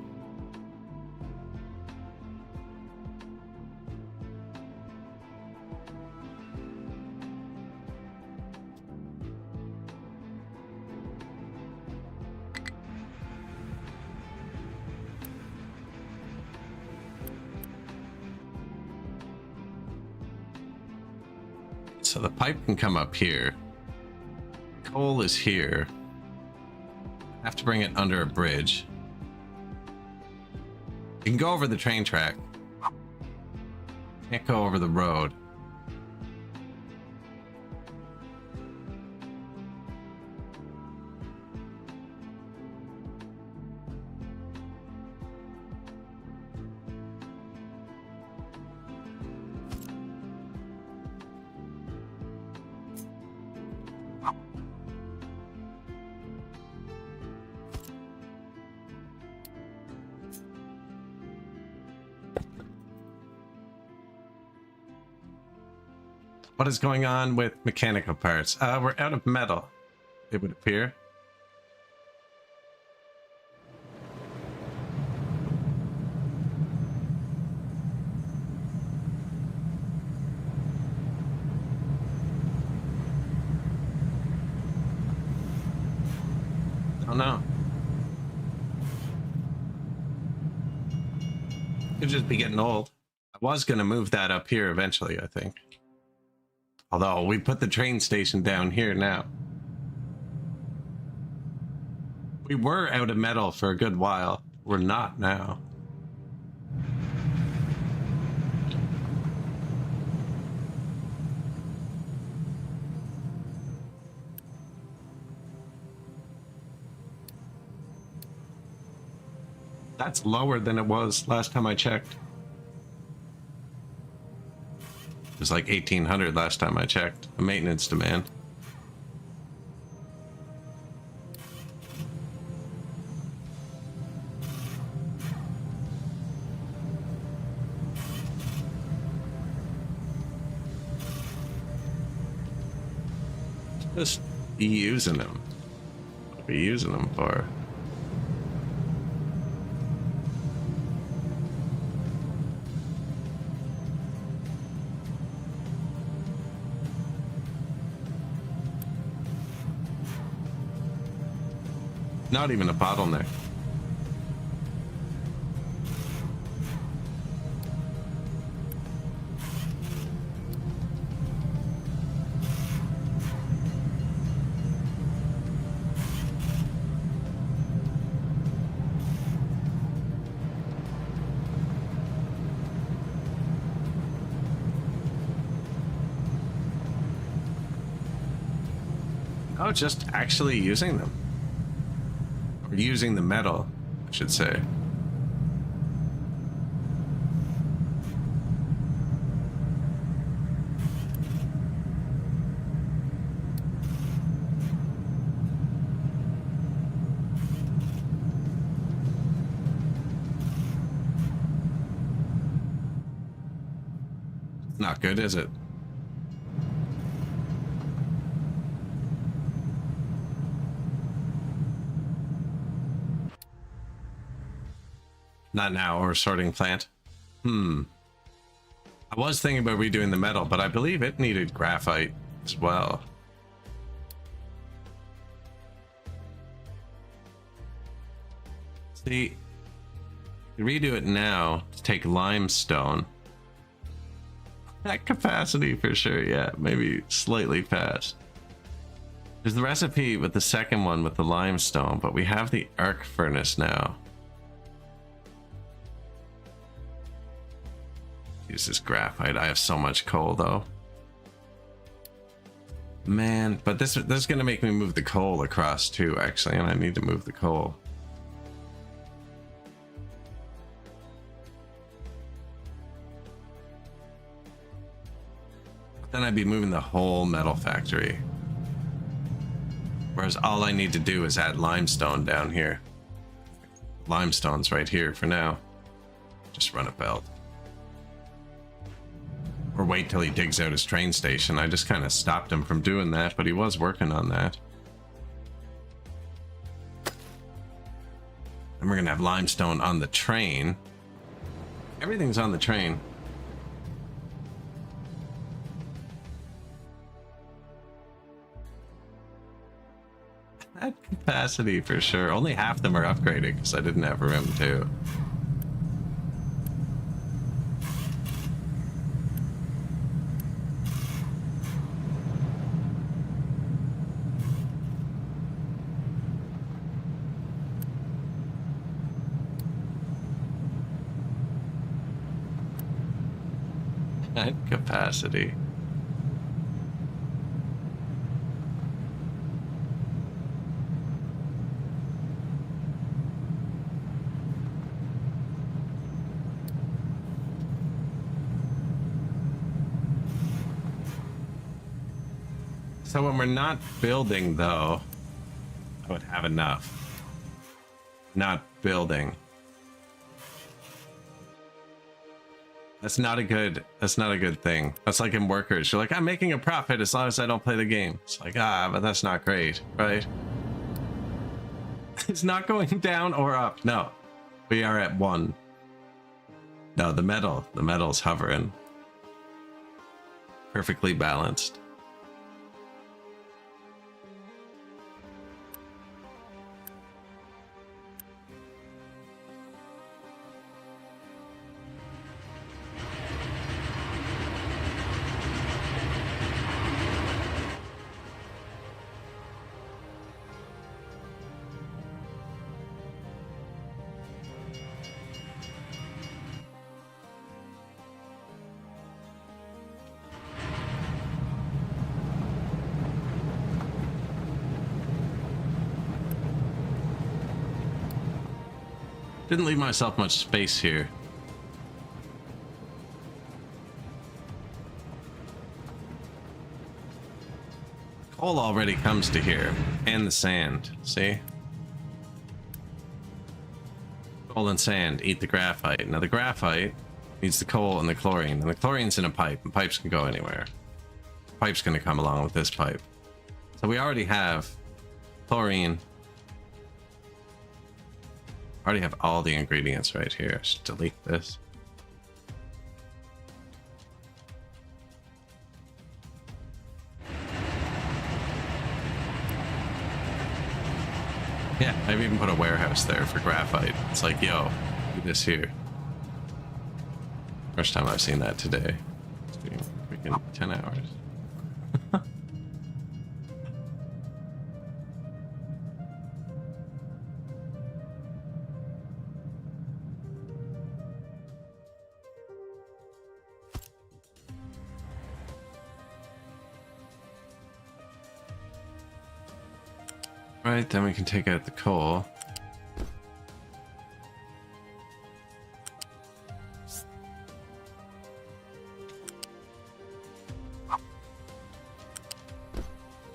So the pipe can come up here. Coal is here. I have to bring it under a bridge. You can go over the train track. Can't go over the road. What is going on with mechanical parts? We're out of metal, it would appear. Oh no. Could just be getting old. I was gonna move that up here eventually, I think. Although we put the train station down here now. We were out of metal for a good while. We're not now. That's lower than it was last time I checked. It was like 1800 last time I checked. The maintenance demand. Just using them. What are we using them for? Not even a bottleneck. Oh, just actually using them. Or using the metal, I should say. It's not good, is it? Not now, or sorting plant. I was thinking about redoing the metal, but I believe it needed graphite as well. See, redo it now to take limestone. That capacity for sure, yeah, maybe slightly fast. There's the recipe with the second one with the limestone, but we have the arc furnace now. Use this graphite. I have so much coal though. Man, but this is gonna make me move the coal across too, actually, and I need to move the coal. Then I'd be moving the whole metal factory. Whereas all I need to do is add limestone down here. Limestone's right here for now. Just run a belt. Or wait till he digs out his train station. I just kind of stopped him from doing that, but he was working on that. And we're gonna have limestone on the train. Everything's on the train. That capacity for sure. Only half them are upgraded because I didn't have room to. Capacity. So when we're not building though, I would have enough. Not building. That's not a good thing. That's like in workers. You're like, I'm making a profit as long as I don't play the game. It's like, but that's not great, right? It's not going down or up. No, we are at 1. No, the metal's hovering. Perfectly balanced. Didn't leave myself much space here. Coal already comes to here, and the sand, see? Coal and sand eat the graphite. Now the graphite needs the coal and the chlorine, and the chlorine's in a pipe, and pipes can go anywhere. Pipe's gonna come along with this pipe. So we already have chlorine. Already have all the ingredients right here. Just delete this. Yeah, I've even put a warehouse there for graphite. It's like, yo, do this here. First time I've seen that today. It's been freaking 10 hours. Right, then we can take out the coal.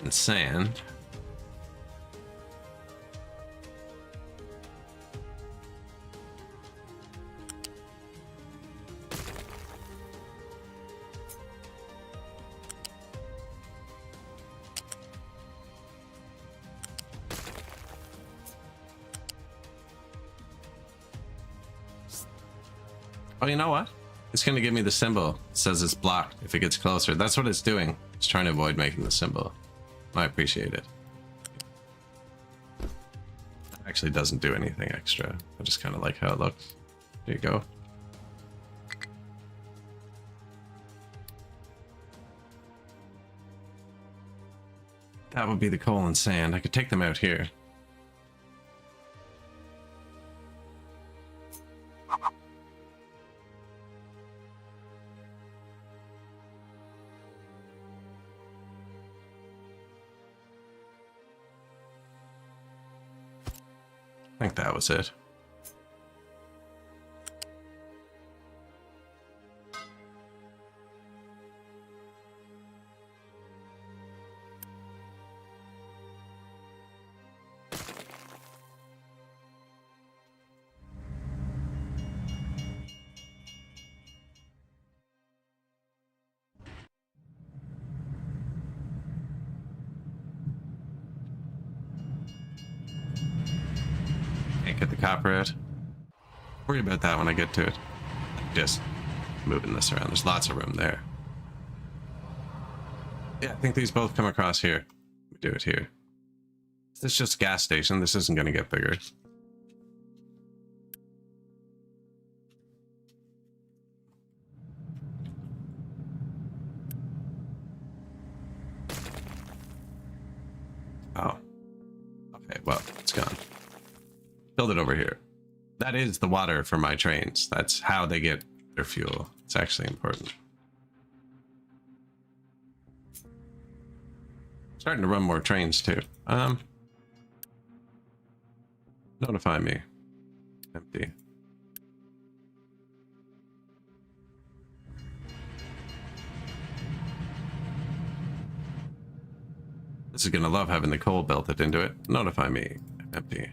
And sand. Oh, you know what? It's going to give me the symbol. It says it's blocked if it gets closer. That's what it's doing. It's trying to avoid making the symbol. I appreciate it. It actually doesn't do anything extra. I just kind of like how it looks. There you go. That would be the coal and sand. I could take them out here. I think that was it. Get the copper out. Worry about that when I get to it. Just moving this around. There's lots of room there. Yeah, I think these both come across here. We do it here. This is just a gas station. This isn't going to get bigger. Oh. Okay, well, it's gone. Build it over here. That is the water for my trains. That's how they get their fuel. It's actually important. Starting to run more trains too. Notify me. Empty. This is gonna love having the coal belted into it. Notify me. Empty.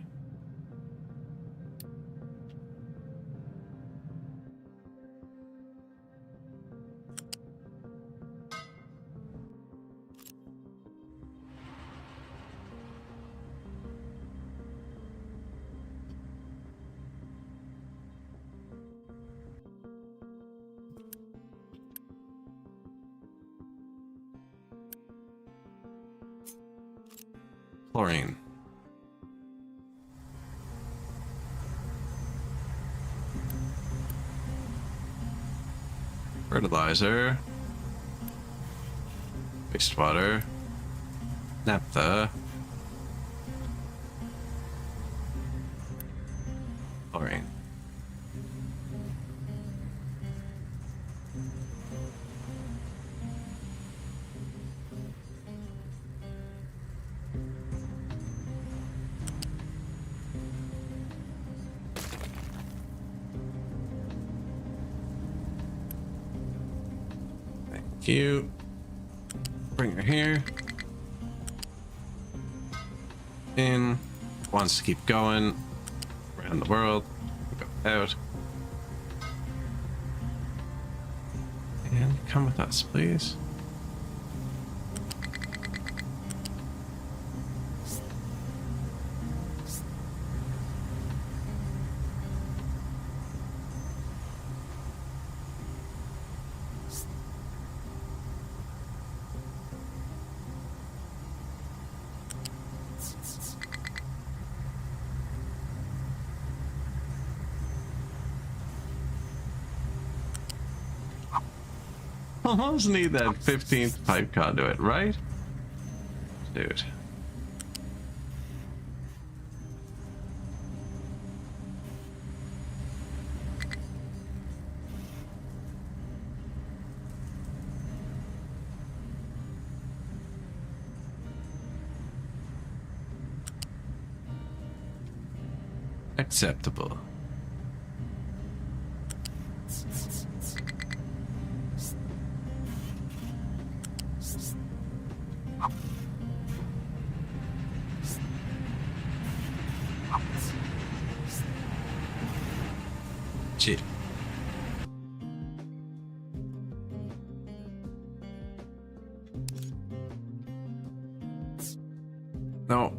Chlorine. Fertilizer. Wastewater. Naphtha. Chlorine. You bring her here. In. Wants to keep going around the world. Go out. And come with us, please. almost need that 15th pipe conduit, right? Dude. Acceptable. Shit. No.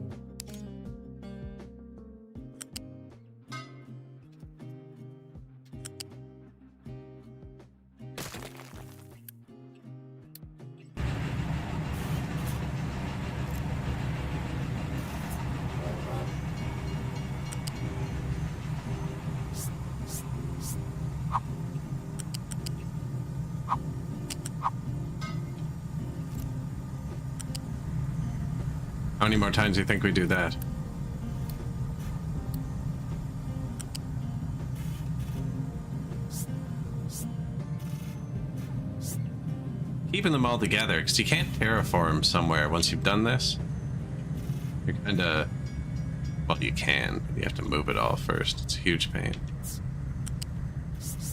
How many more times do you think we do that? Keeping them all together, because you can't terraform somewhere once you've done this. You're kind of... Well, you can, but you have to move it all first. It's a huge pain. So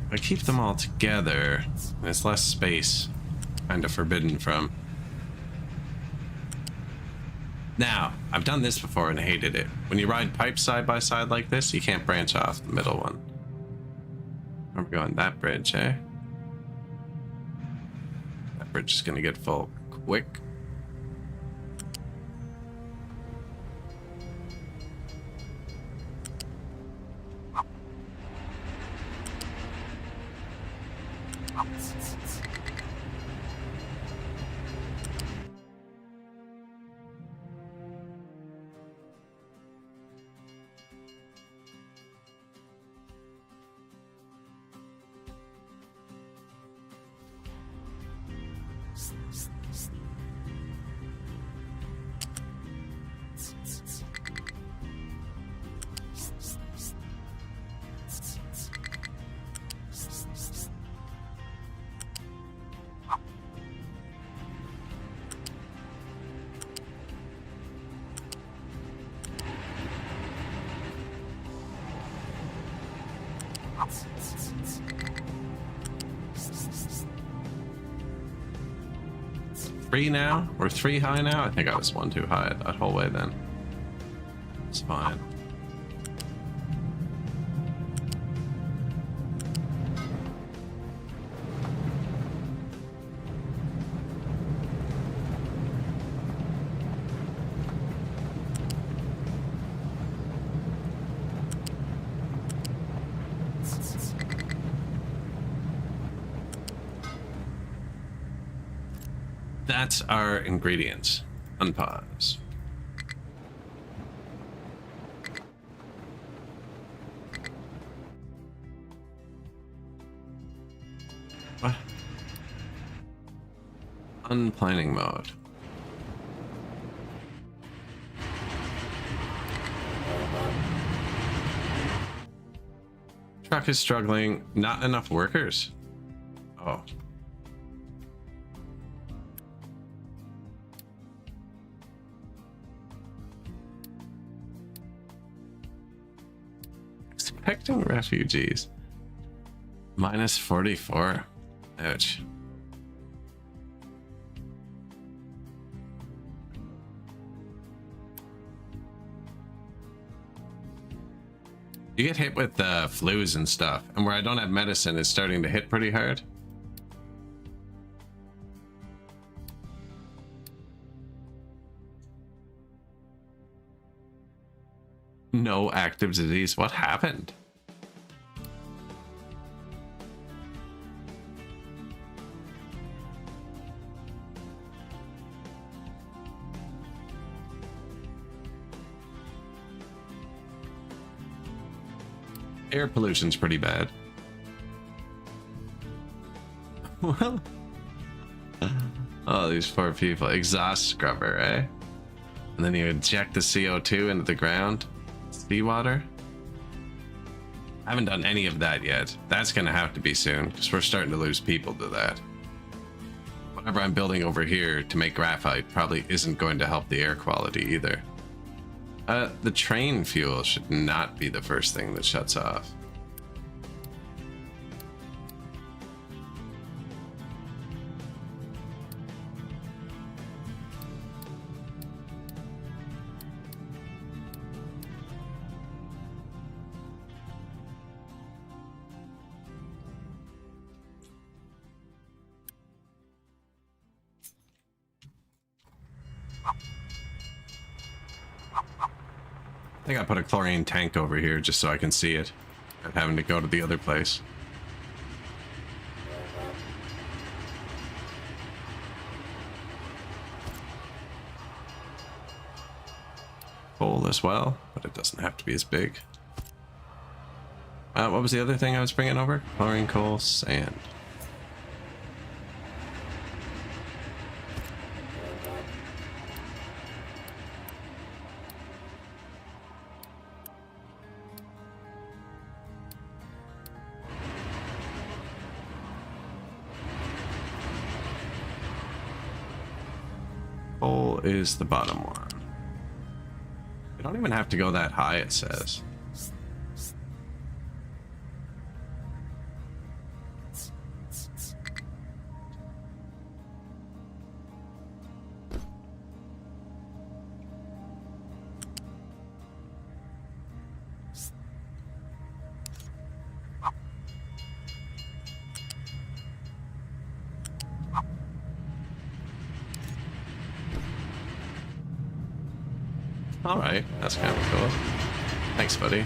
if I keep them all together, there's less space. Kind of forbidden from... Now, I've done this before and hated it. When you ride pipes side by side like this, you can't branch off the middle one. Are we going that bridge, eh? That bridge is gonna get full quick. Three now? We're 3 high now? I think I was 1 too high that whole way then. It's fine. That's our ingredients. Unpause. What? Unplanning mode. Truck is struggling. Not enough workers. Oh. Expecting refugees. Minus 44. Ouch. You get hit with flus and stuff, and where I don't have medicine, it's starting to hit pretty hard. No active disease. What happened? Air pollution's pretty bad. Well, oh, these poor people. Exhaust scrubber, eh? And then you inject the CO2 into the ground. Seawater. I haven't done any of that yet. That's gonna have to be soon, because we're starting to lose people to that. Whatever I'm building over here to make graphite probably isn't going to help the air quality either. The train fuel should not be the first thing that shuts off. I think I put a chlorine tank over here just so I can see it, without having to go to the other place. Coal as well, but it doesn't have to be as big. What was the other thing I was bringing over? Chlorine, coal, sand. Coal is the bottom one. You don't even have to go that high, it says. All right, that's kind of cool. Thanks, buddy.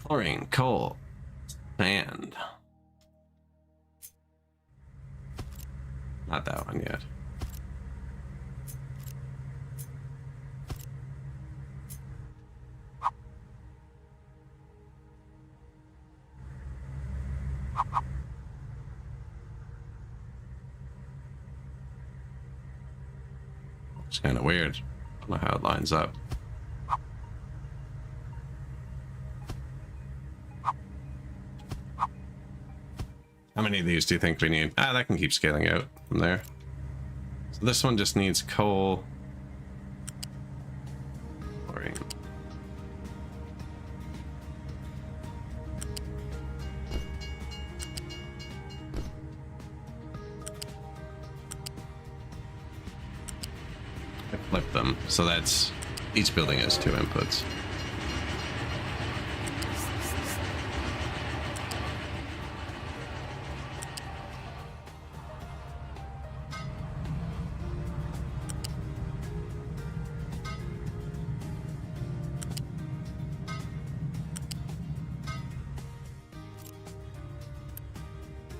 Chlorine, coal, sand. Not that one yet. It's kind of weird. I don't know how it lines up. How many of these do you think we need? Ah, that can keep scaling out from there. So this one just needs coal. Chlorine. I flipped them, so that's each building has 2 inputs.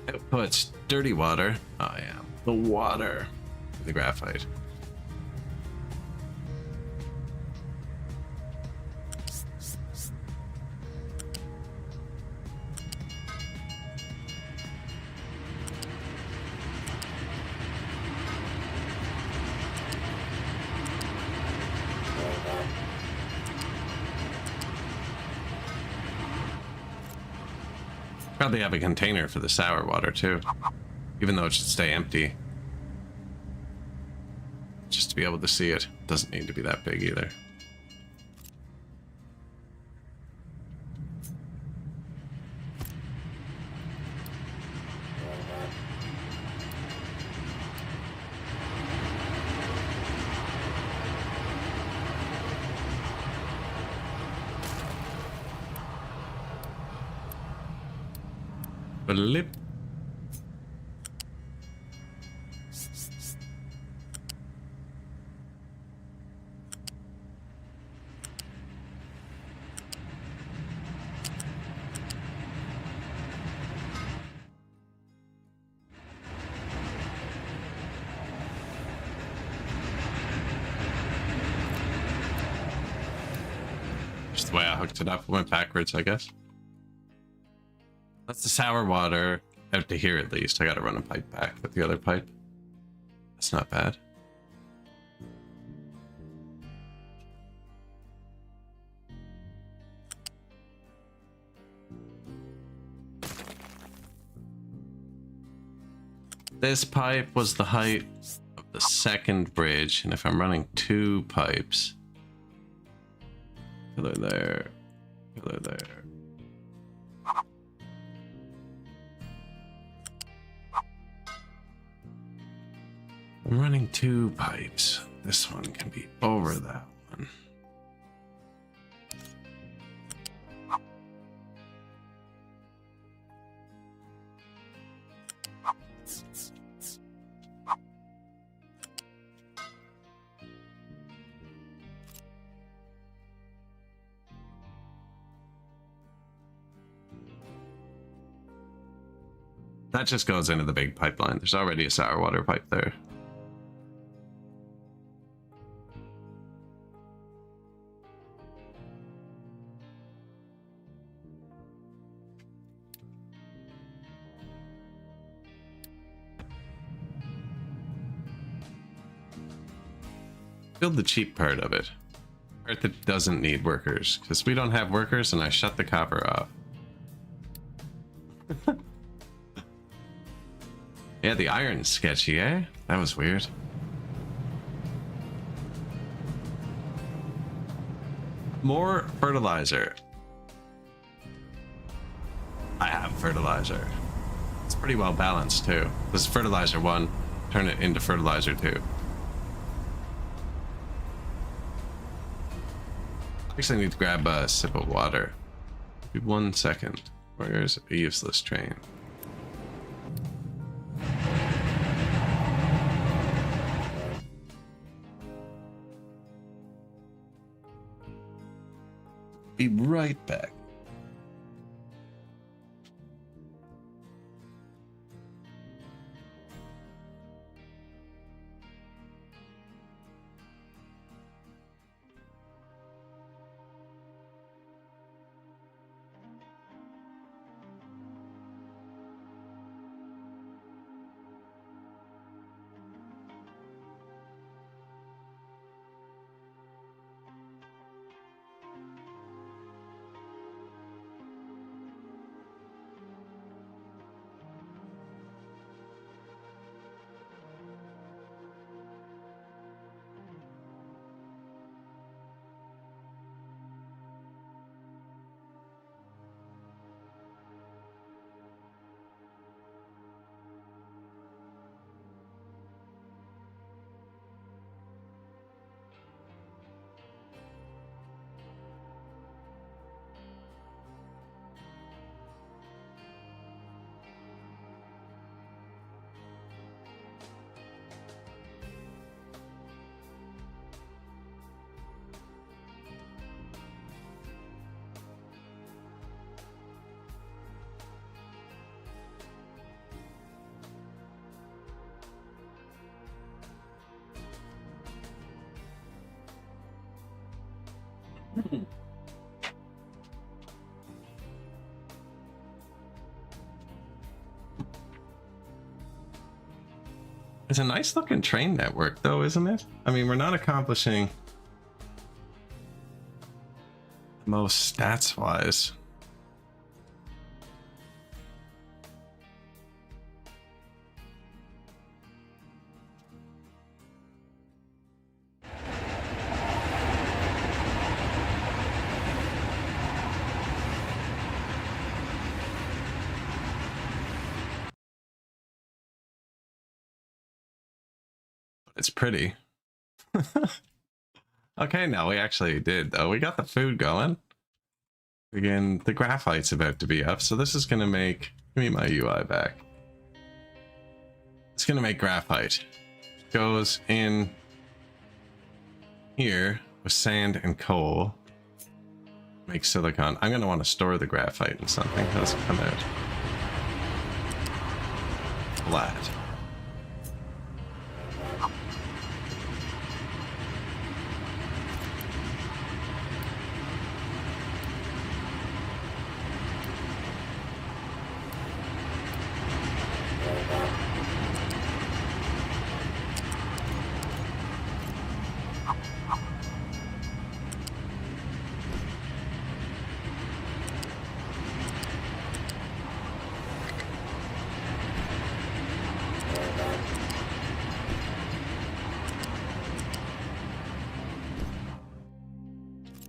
Outputs, dirty water. Oh yeah, the water. The graphite. Probably have a container for the sour water too, even though it should stay empty. Just to be able to see it. Doesn't need to be that big either. Blip. Just the way I hooked it up. Went backwards, I guess. That's the sour water out to here at least. I gotta run a pipe back with the other pipe. That's not bad. This pipe was the height of the second bridge, and if I'm running 2 pipes, pillar there, pillar there. I'm running 2 pipes. This one can be over that one. That just goes into the big pipeline. There's already a sour water pipe there. Build the cheap part of it. Part that doesn't need workers. Because we don't have workers and I shut the copper off. Yeah, the iron's sketchy, eh? That was weird. More fertilizer. I have fertilizer. It's pretty well balanced too. This is fertilizer 1. Turn it into fertilizer 2. Actually, I need to grab a sip of water. Give me 1 second. Where's a useless train? Be right back. It's a nice looking train network though, isn't it? I mean, we're not accomplishing the most stats wise. It's pretty. Okay, no, we actually did though. We got the food going. Again, the graphite's about to be up, so this is gonna make, Give me my UI back. It's gonna make graphite. Goes in here with sand and coal. Make silicon. I'm gonna want to store the graphite in something. How does it come out? Flat.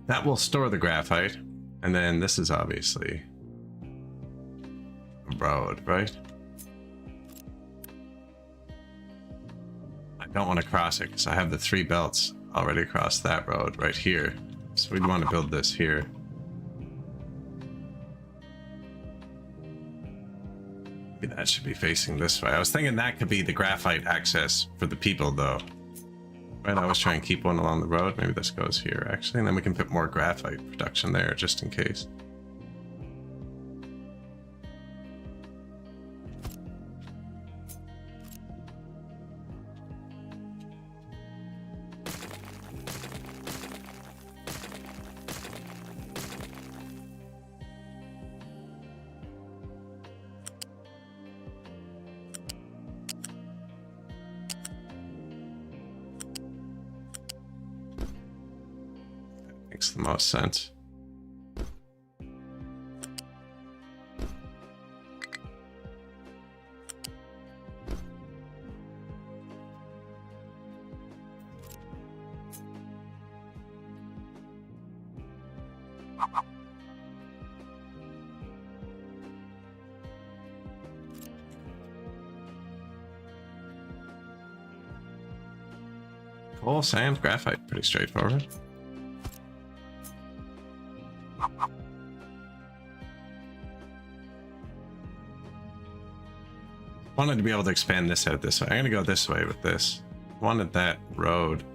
That will store the graphite, and then this is obviously a road, right? I don't want to cross it because I have the 3 belts already across that road right here. So we'd want to build this here. Maybe that should be facing this way. I was thinking that could be the graphite access for the people though. Right, I was trying to keep one along the road. Maybe this goes here, actually, and then we can put more graphite production there, just in case. Makes the most sense. Coal, sand, graphite, pretty straightforward. Wanted to be able to expand this out this way. I'm gonna go this way with this. Wanted that road.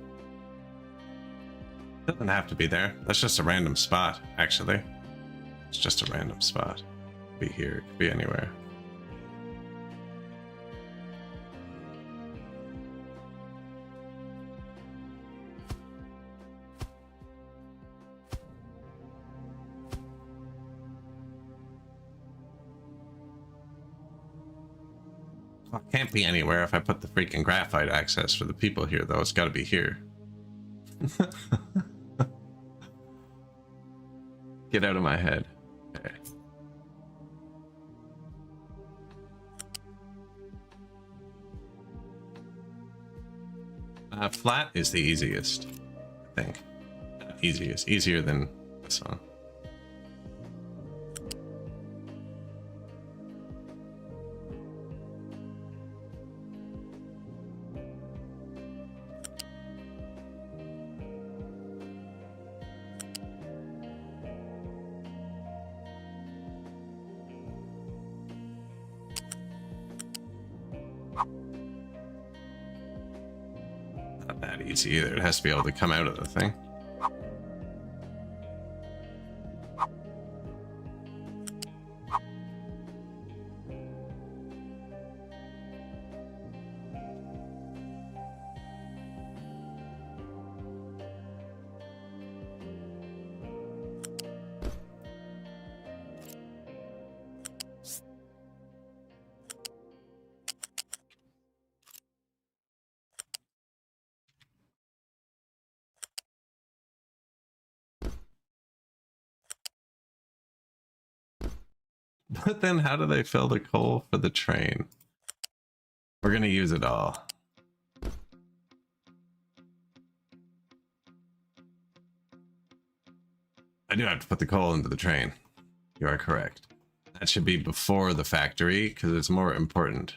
Doesn't have to be there. That's just a random spot, actually. It's just a random spot. Could be here, could be anywhere. Well, it can't be anywhere if I put the freaking graphite access for the people here, though. It's got to be here. Get out of my head. Okay. Flat is the easiest, I think. Easiest. Easier than this one. Not that easy either. It has to be able to come out of the thing. But then how do they fill the coal for the train? We're gonna use it all. I do have to put the coal into the train. You are correct. That should be before the factory because it's more important.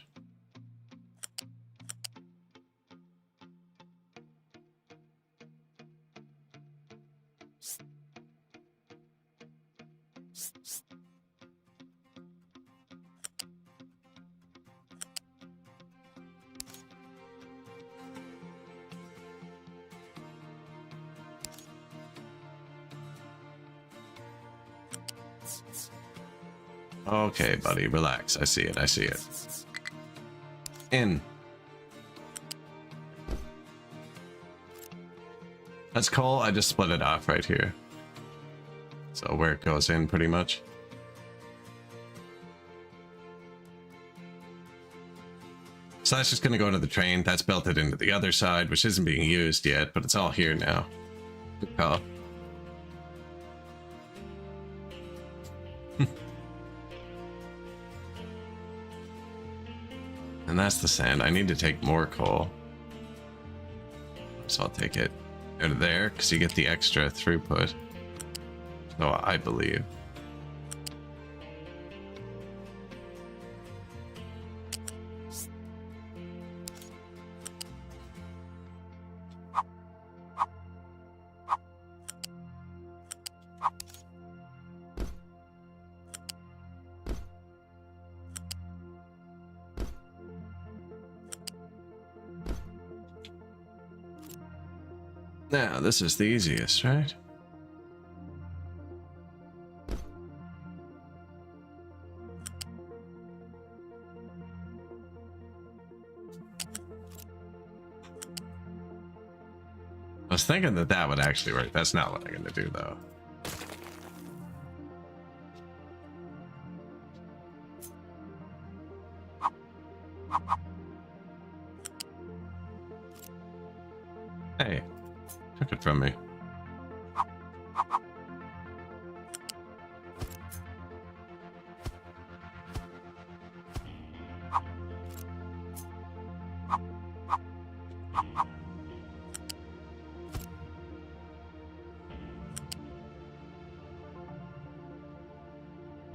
Okay, buddy, relax. I see it. I see it. In. That's coal. I just split it off right here. So where it goes in, pretty much. So that's just going to go into the train. That's belted into the other side, which isn't being used yet, but it's all here now. Good call. And that's the sand. I need to take more coal. So I'll take it out of there because you get the extra throughput. So I believe. Now, this is the easiest, right? I was thinking that that would actually work. That's not what I'm going to do, though. Hey, took it from me.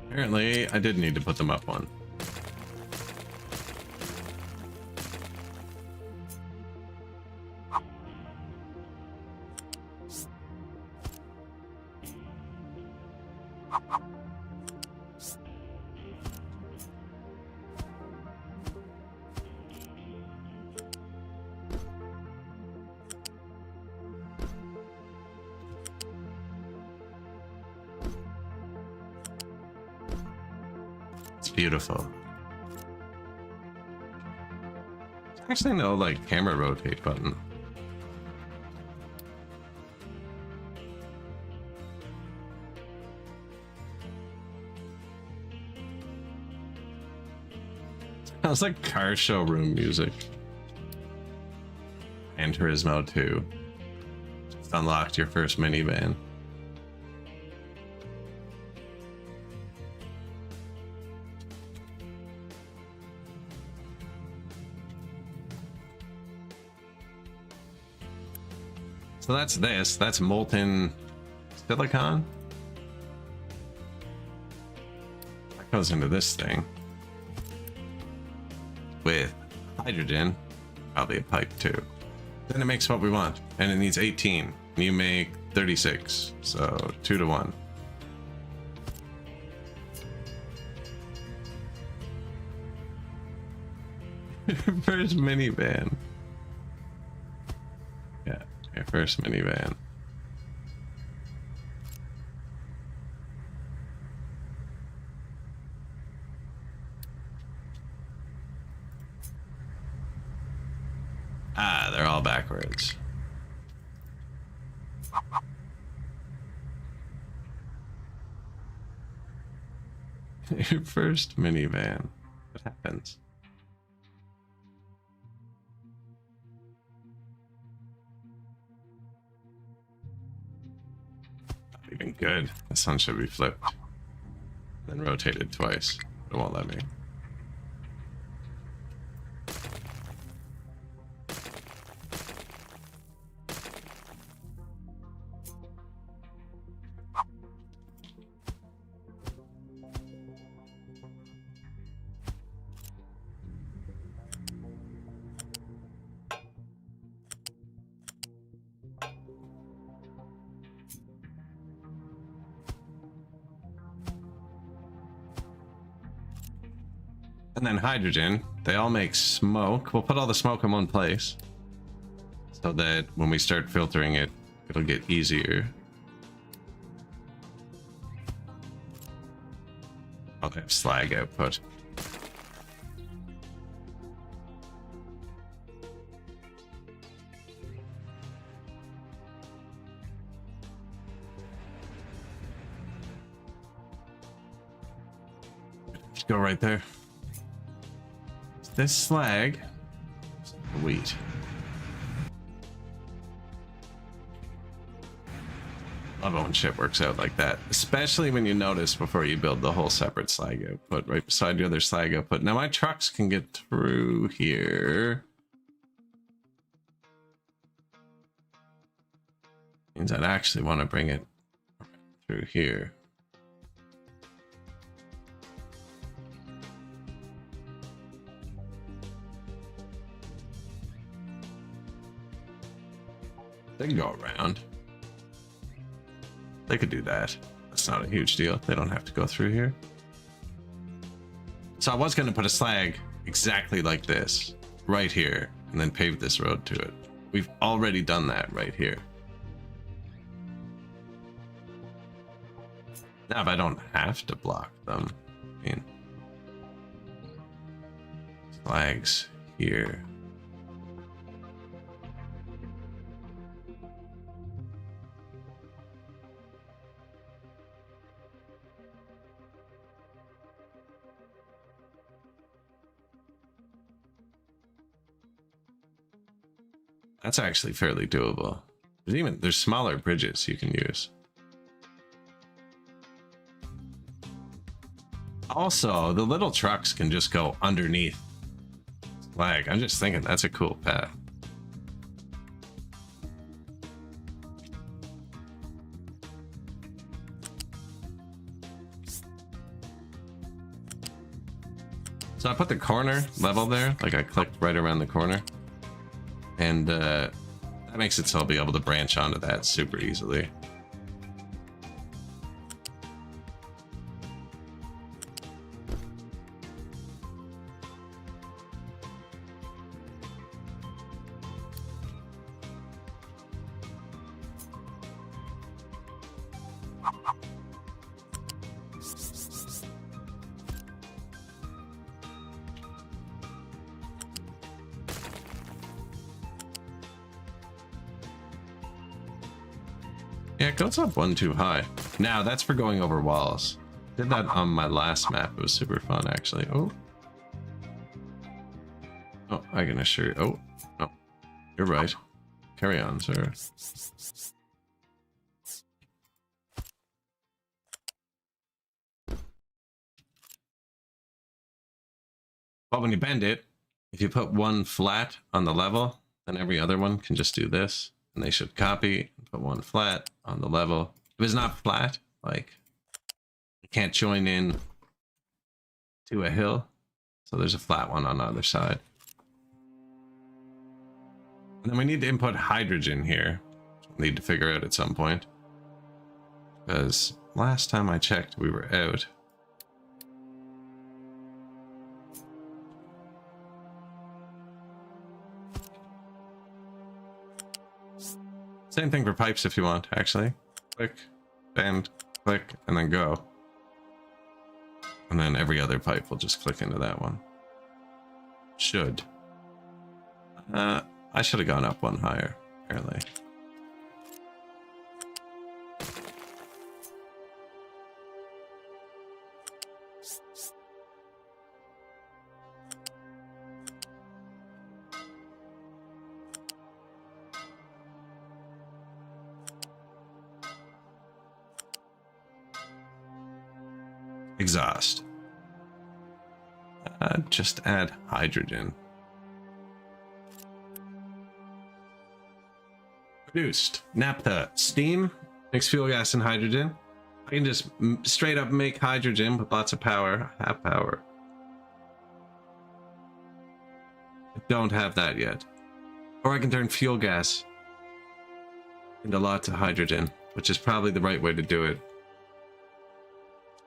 Apparently, I did need to put them up one. Beautiful. Actually, no, like camera rotate button. Sounds like car showroom music. And Turismo 2. Just unlocked your first minivan. So that's this. That's molten silicon. That goes into this thing. With hydrogen, probably a pipe too. Then it makes what we want. And it needs 18. You make 36. So 2 to 1. First minivan. Yeah. Your first minivan. Ah, they're all backwards. Your first minivan. What happens? Even good. This one should be flipped. Then rotated twice. It won't let me. And then hydrogen, they all make smoke. We'll put all the smoke in one place so that when we start filtering it, it'll get easier. Oh, they have slag output. Just go right there. This slag, wheat. Love it when shit works out like that, especially when you notice before you build the whole separate slag output right beside your other slag output. Now my trucks can get through here. Means I'd actually want to bring it through here. They can go around. They could do that. That's not a huge deal. They don't have to go through here. So I was going to put a slag exactly like this right here and then pave this road to it. We've already done that right here. Now if I don't have to block them, I mean, slags here. That's actually fairly doable. There's smaller bridges you can use. Also, the little trucks can just go underneath slag. I'm just thinking that's a cool path. So I put the corner level there, like I clicked right around the corner. And that makes it so I'll be able to branch onto that super easily. Yeah, it goes up one too high. Now that's for going over walls. Did that on my last map. It was super fun, actually. Oh, I can assure you. Oh, no, you're right. Carry on, sir. But when you bend it, if you put one flat on the level, then every other one can just do this. And they should copy and put one flat on the level. If it's not flat, like, you can't join in to a hill. So there's a flat one on the other side. And then we need to input hydrogen here. We need to figure out at some point. Because last time I checked, we were out. Same thing for pipes if you want, actually. Click, bend, click, and then go. And then every other pipe will just click into that one. Should. I should have gone up one higher, apparently. Exhaust. Just add hydrogen. Produced. Naphtha. Steam makes fuel gas and hydrogen. I can just straight up make hydrogen with lots of power. Have power. I don't have that yet. Or I can turn fuel gas into lots of hydrogen, which is probably the right way to do it.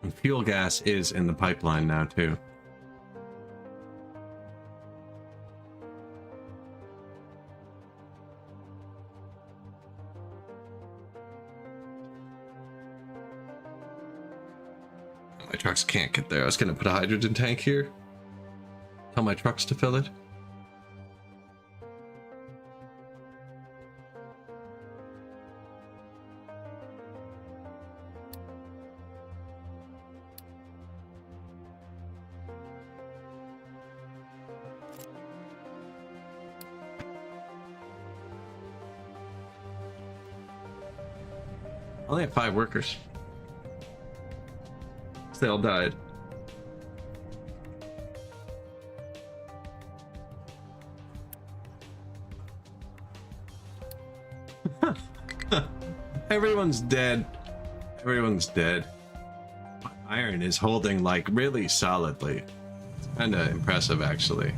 And fuel gas is in the pipeline now too. My trucks can't get there. I was gonna put a hydrogen tank here. Tell my trucks to fill it. I only have 5 workers. They all died. Everyone's dead. Everyone's dead. My iron is holding like really solidly. It's kind of impressive actually.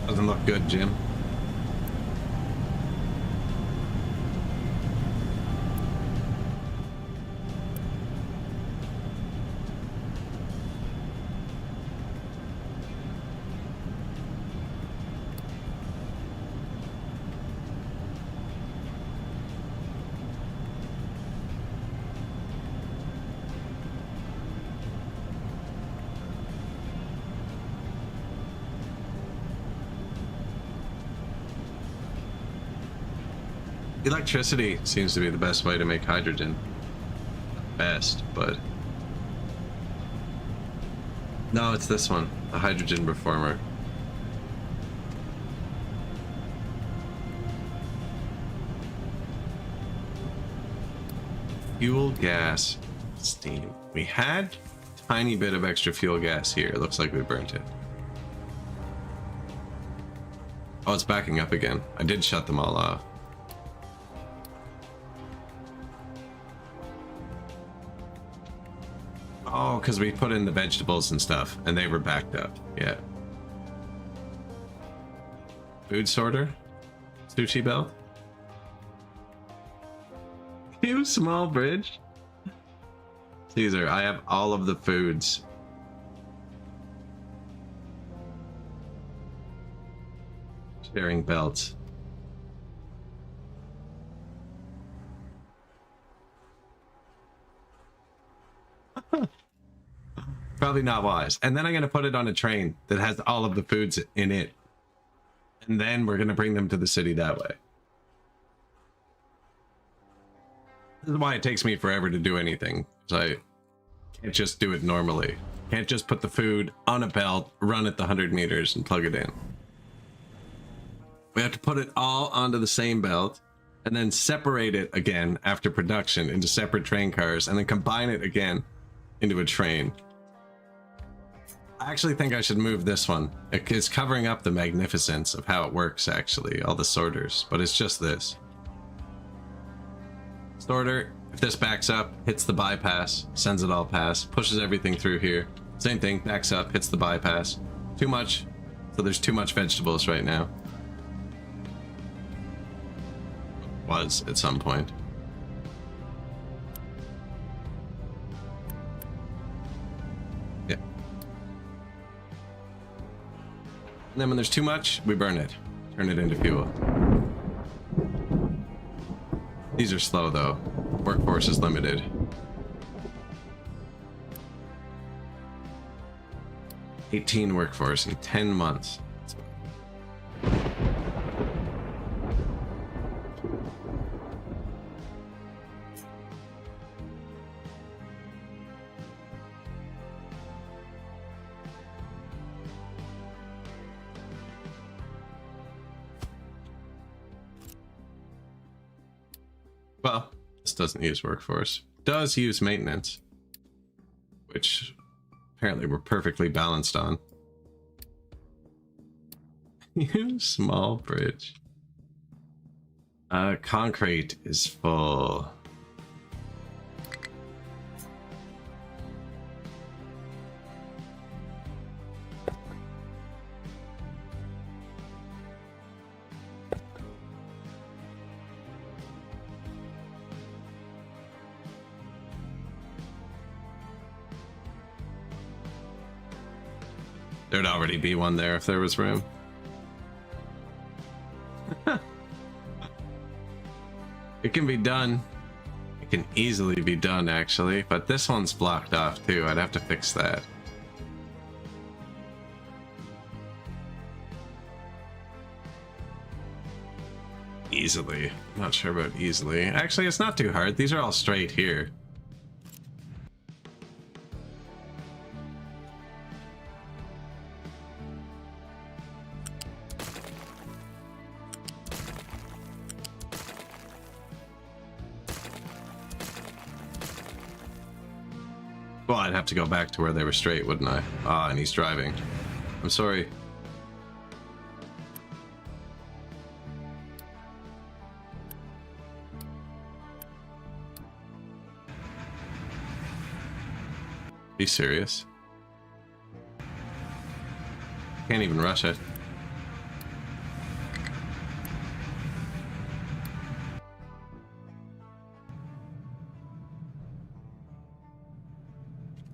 Doesn't look good, Jim. Electricity seems to be the best way to make hydrogen. Best, but no, it's this one, the hydrogen reformer. Fuel, gas, steam. We had a tiny bit of extra fuel gas here. It looks like we burnt it. Oh, it's backing up again. I did shut them all off. Oh, because we put in the vegetables and stuff, and they were backed up. Yeah. Food sorter? Sushi belt? You small bridge? Caesar, I have all of the foods. Sharing belts. Probably not wise. And then I'm going to put it on a train that has all of the foods in it. And then we're going to bring them to the city that way. This is why it takes me forever to do anything. Because I can't just do it normally. Can't just put the food on a belt, run it the 100 meters, and plug it in. We have to put it all onto the same belt, and then separate it again after production into separate train cars, and then combine it again into a train. I actually think I should move this one. It's covering up the magnificence of how it works, actually, all the sorters, but it's just this. Sorter, if this backs up, hits the bypass, sends it all past, pushes everything through here. Same thing, backs up, hits the bypass. Too much, so there's too much vegetables right now. Was at some point. Yeah. And then when there's too much, we burn it. Turn it into fuel. These are slow though. Workforce is limited. $18 workforce in 10 months. Well, this doesn't use workforce. Does use maintenance, which apparently we're perfectly balanced on. You small bridge. Concrete is full. There'd already be one there if there was room. It can be done. It can easily be done, actually. But this one's blocked off, too. I'd have to fix that. Easily. Not sure about easily. Actually, it's not too hard. These are all straight here. Well, I'd have to go back to where they were straight, wouldn't I? Ah, and he's driving. I'm sorry. Be serious. Can't even rush it.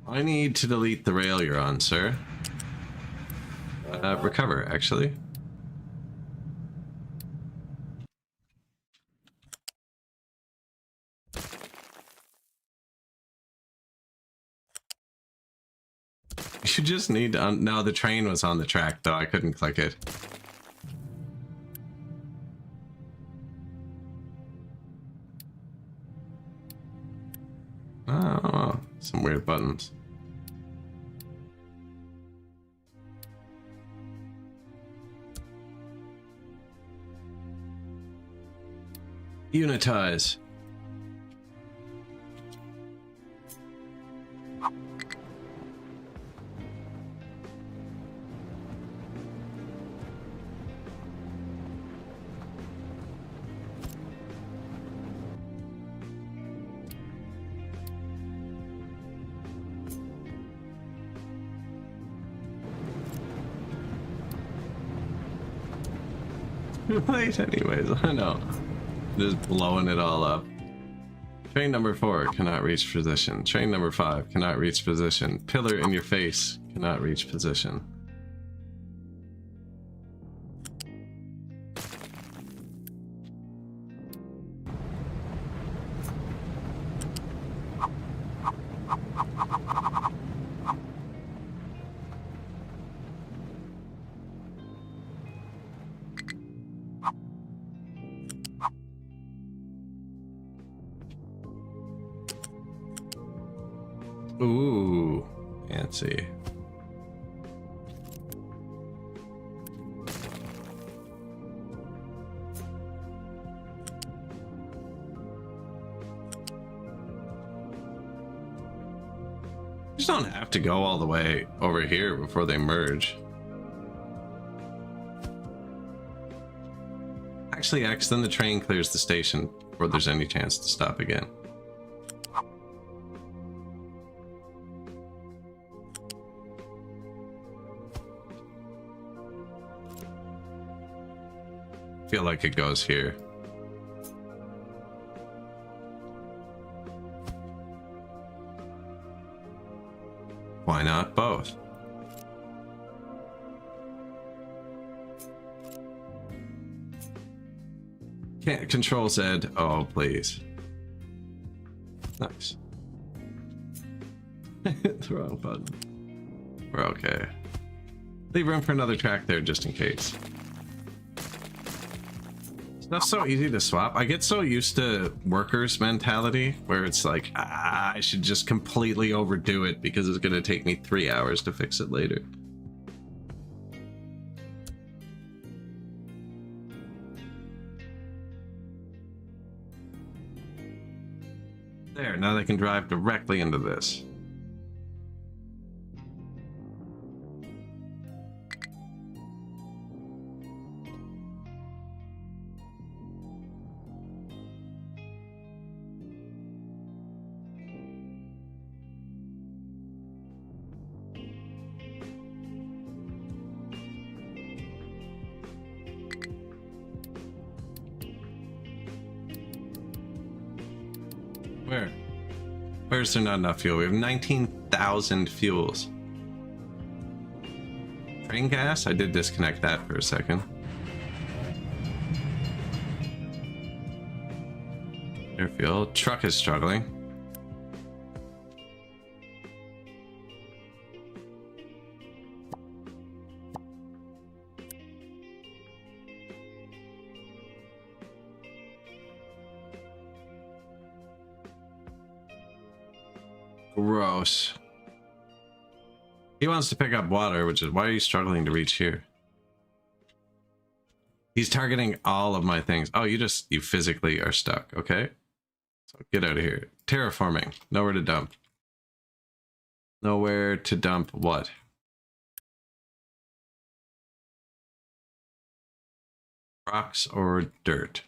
I need to delete the rail you're on, sir. Recover, actually. You just need to... no, the train was on the track, though. I couldn't click it. Oh, some weird buttons. Unitize. Late anyways, I know. Just blowing it all up. Train number 4 cannot reach position. Train number 5 cannot reach position. Pillar in your face cannot reach position. Ooh, fancy. You just don't have to go all the way over here before they merge. Actually, X, then the train clears the station before there's any chance to stop again. Feel like it goes here. Why not both? Can't control Z. Oh, please. Nice. The wrong button. We're okay. Leave room for another track there just in case. Stuff's so easy to swap. I get so used to workers' mentality where it's like, I should just completely overdo it because it's going to take me 3 hours to fix it later. There, now they can drive directly into this. Where's there not enough fuel? We have 19,000 fuels. Train gas? I did disconnect that for a second. Airfield. Truck is struggling. Gross. He wants to pick up water, which is why are you struggling to reach here? He's targeting all of my things. Oh, you physically are stuck. Okay. So get out of here. Terraforming. Nowhere to dump. Nowhere to dump what? Rocks or dirt?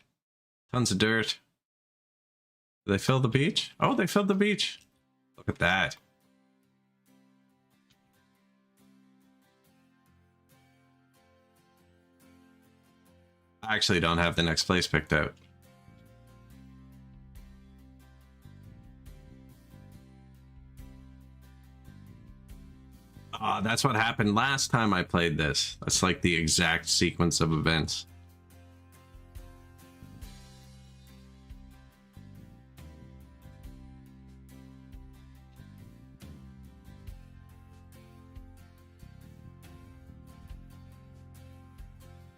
Tons of dirt. Did they fill the beach? Oh, they filled the beach. Look at that. I actually don't have the next place picked out. That's what happened last time I played this. That's like the exact sequence of events.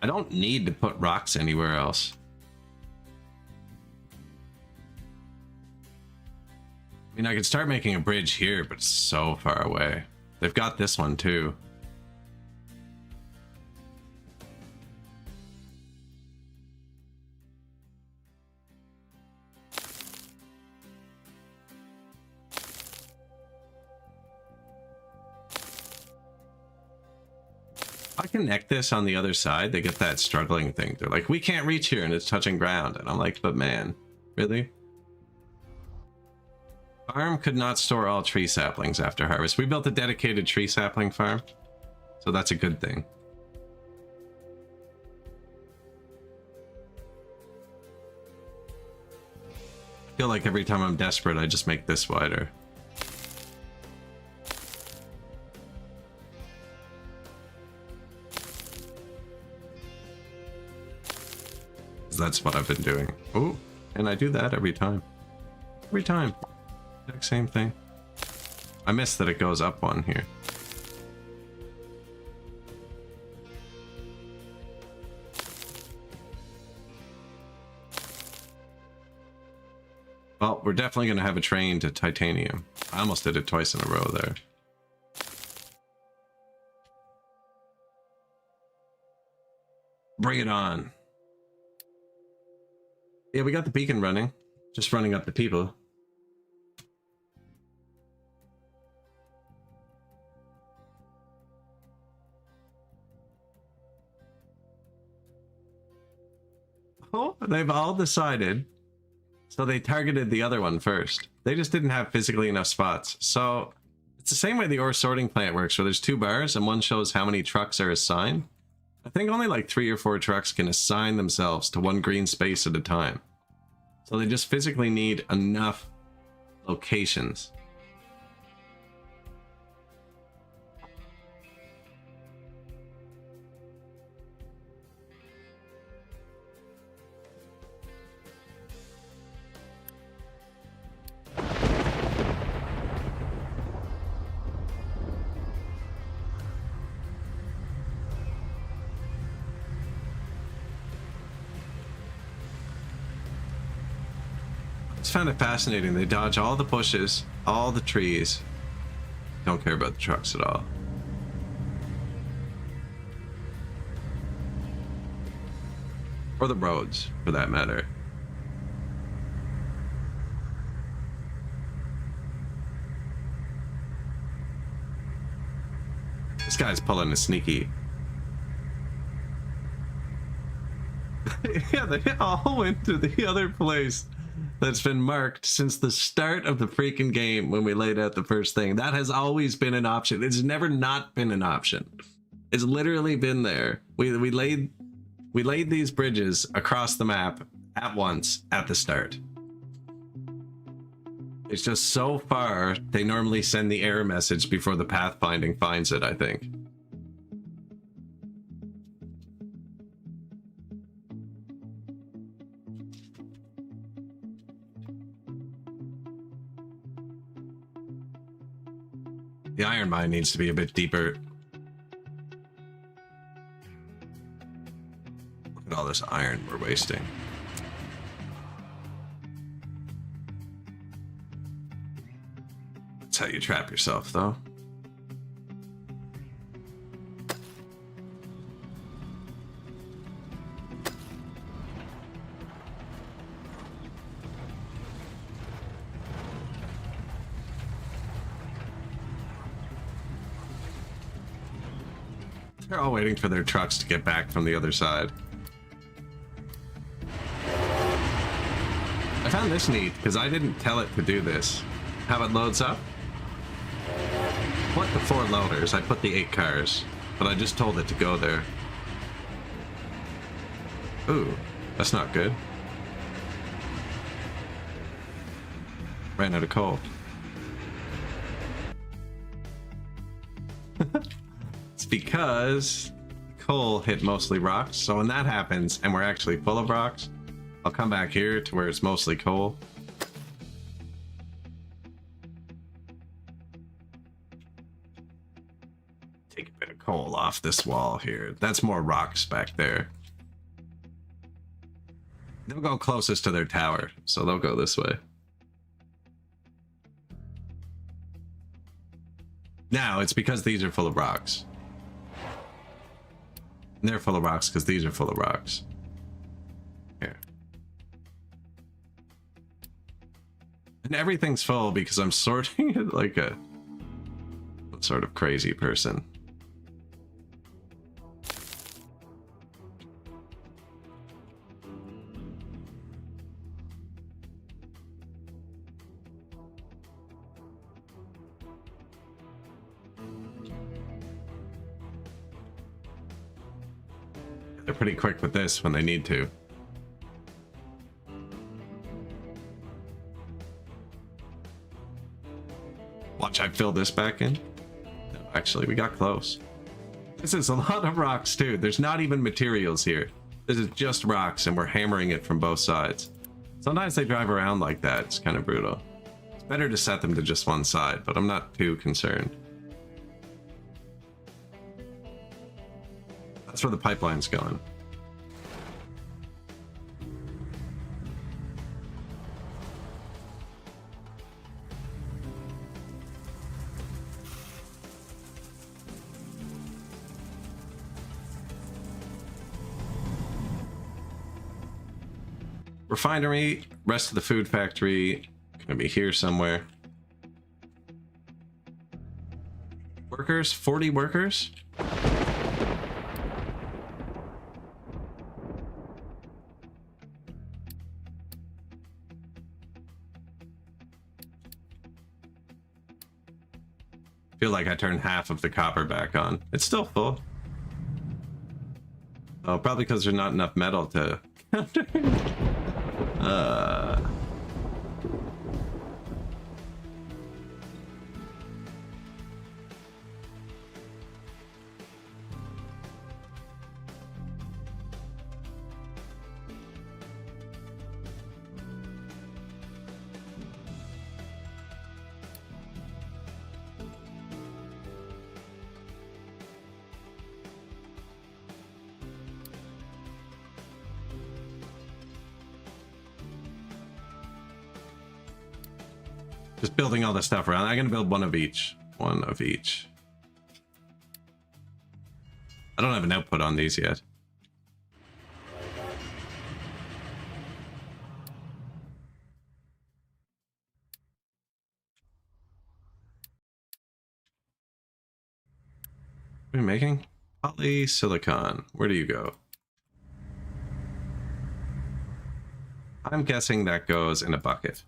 I don't need to put rocks anywhere else. I mean, I could start making a bridge here, but it's so far away. They've got this one too. I connect this on the other side, they get that struggling thing. They're like, we can't reach here and it's touching ground. And I'm like, but man, really? Farm could not store all tree saplings after harvest. We built a dedicated tree sapling farm, so that's a good thing. I feel like every time I'm desperate, I just make this wider. That's what I've been doing. Oh, and I do that every time. Every time. Exact same thing. I miss that it goes up one here. Well, we're definitely going to have a train to titanium. I almost did it twice in a row there. Bring it on. Yeah, we got the beacon running. Just running up the people. Oh, they've all decided. So they targeted the other one first. They just didn't have physically enough spots. So it's the same way the ore sorting plant works, where there's 2 bars and one shows how many trucks are assigned. I think only like 3 or 4 trucks can assign themselves to one green space at a time. So they just physically need enough locations. It's found it fascinating. They dodge all the bushes, all the trees. Don't care about the trucks at all. Or the roads, for that matter. This guy's pulling a sneaky. Yeah, they all went to the other place that's been marked since the start of the freaking game when we laid out the first thing. That has always been an option. It's never not been an option. It's literally been there. We laid these bridges across the map at once at the start. It's just so far they normally send the error message before the pathfinding finds it, I think. iron mine needs to be a bit deeper. Look at all this iron we're wasting. That's how you trap yourself, though. They're all waiting for their trucks to get back from the other side. I found this neat because I didn't tell it to do this. How it loads up? Put the 4 loaders, I put the 8 cars, but I just told it to go there. Ooh, that's not good. Ran out of coal. It's because coal hit mostly rocks, so when that happens and we're actually full of rocks, I'll come back here to where it's mostly coal. Take a bit of coal off this wall here. That's more rocks back there. They'll go closest to their tower, so they'll go this way. Now, it's because these are full of rocks. And they're full of rocks because these are full of rocks. Here. And everything's full because I'm sorting it like a sort of crazy person. They're pretty quick with this when they need to. Watch, I fill this back in. No, actually, we got close. This is a lot of rocks, too. There's not even materials here. This is just rocks, and we're hammering it from both sides. Sometimes they drive around like that. It's kind of brutal. It's better to set them to just one side, but I'm not too concerned. That's where the pipeline's going. Refinery, rest of the food factory, gonna be here somewhere. Workers, 40 workers? Feel like I turned half of the copper back on. It's still full. Oh, probably because there's not enough metal to just building all this stuff around. I'm gonna build one of each. One of each. I don't have an output on these yet. What are we making? Polysilicon. Where do you go? I'm guessing that goes in a bucket.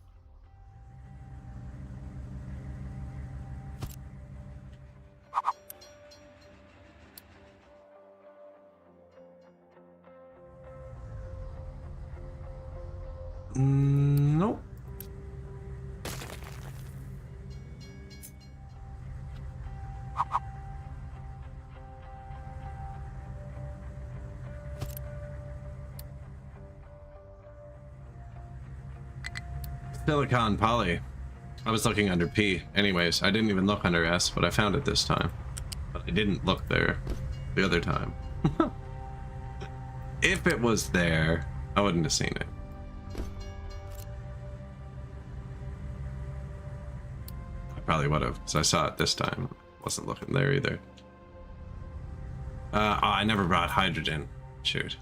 Nope. Silicon poly. I was looking under P. Anyways, I didn't even look under S, but I found it this time. But I didn't look there the other time. If it was there, I wouldn't have seen it. I probably would have, because I saw it this time. Wasn't looking there either. Oh, I never brought hydrogen. Shoot.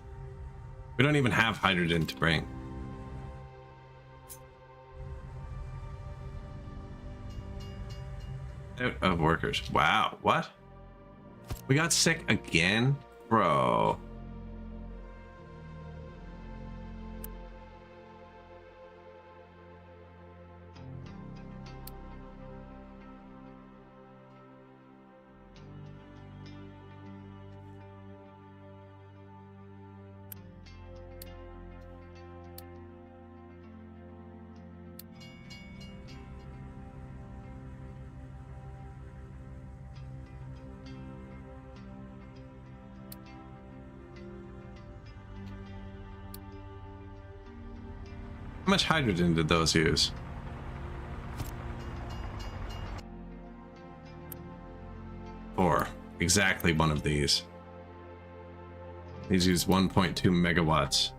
We don't even have hydrogen to bring. Out of workers. Wow, what? We got sick again? Bro. How much hydrogen did those use? Or exactly one of these. These use 1.2 megawatts.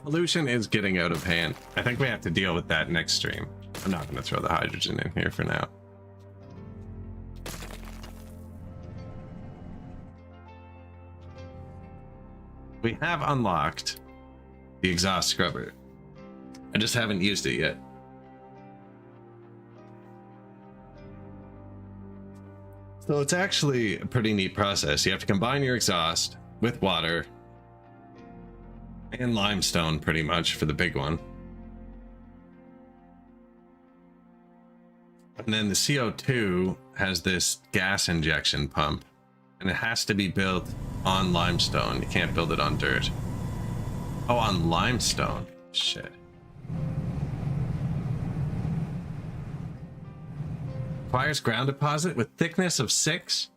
Pollution is getting out of hand. I think we have to deal with that next stream. I'm not going to throw the hydrogen in here for now. We have unlocked the exhaust scrubber. I just haven't used it yet. So it's actually a pretty neat process. You have to combine your exhaust with water and limestone pretty much for the big one. And then the CO2 has this gas injection pump, and it has to be built on limestone. You can't build it on dirt. Oh, on limestone. Shit. Requires ground deposit with thickness of 6.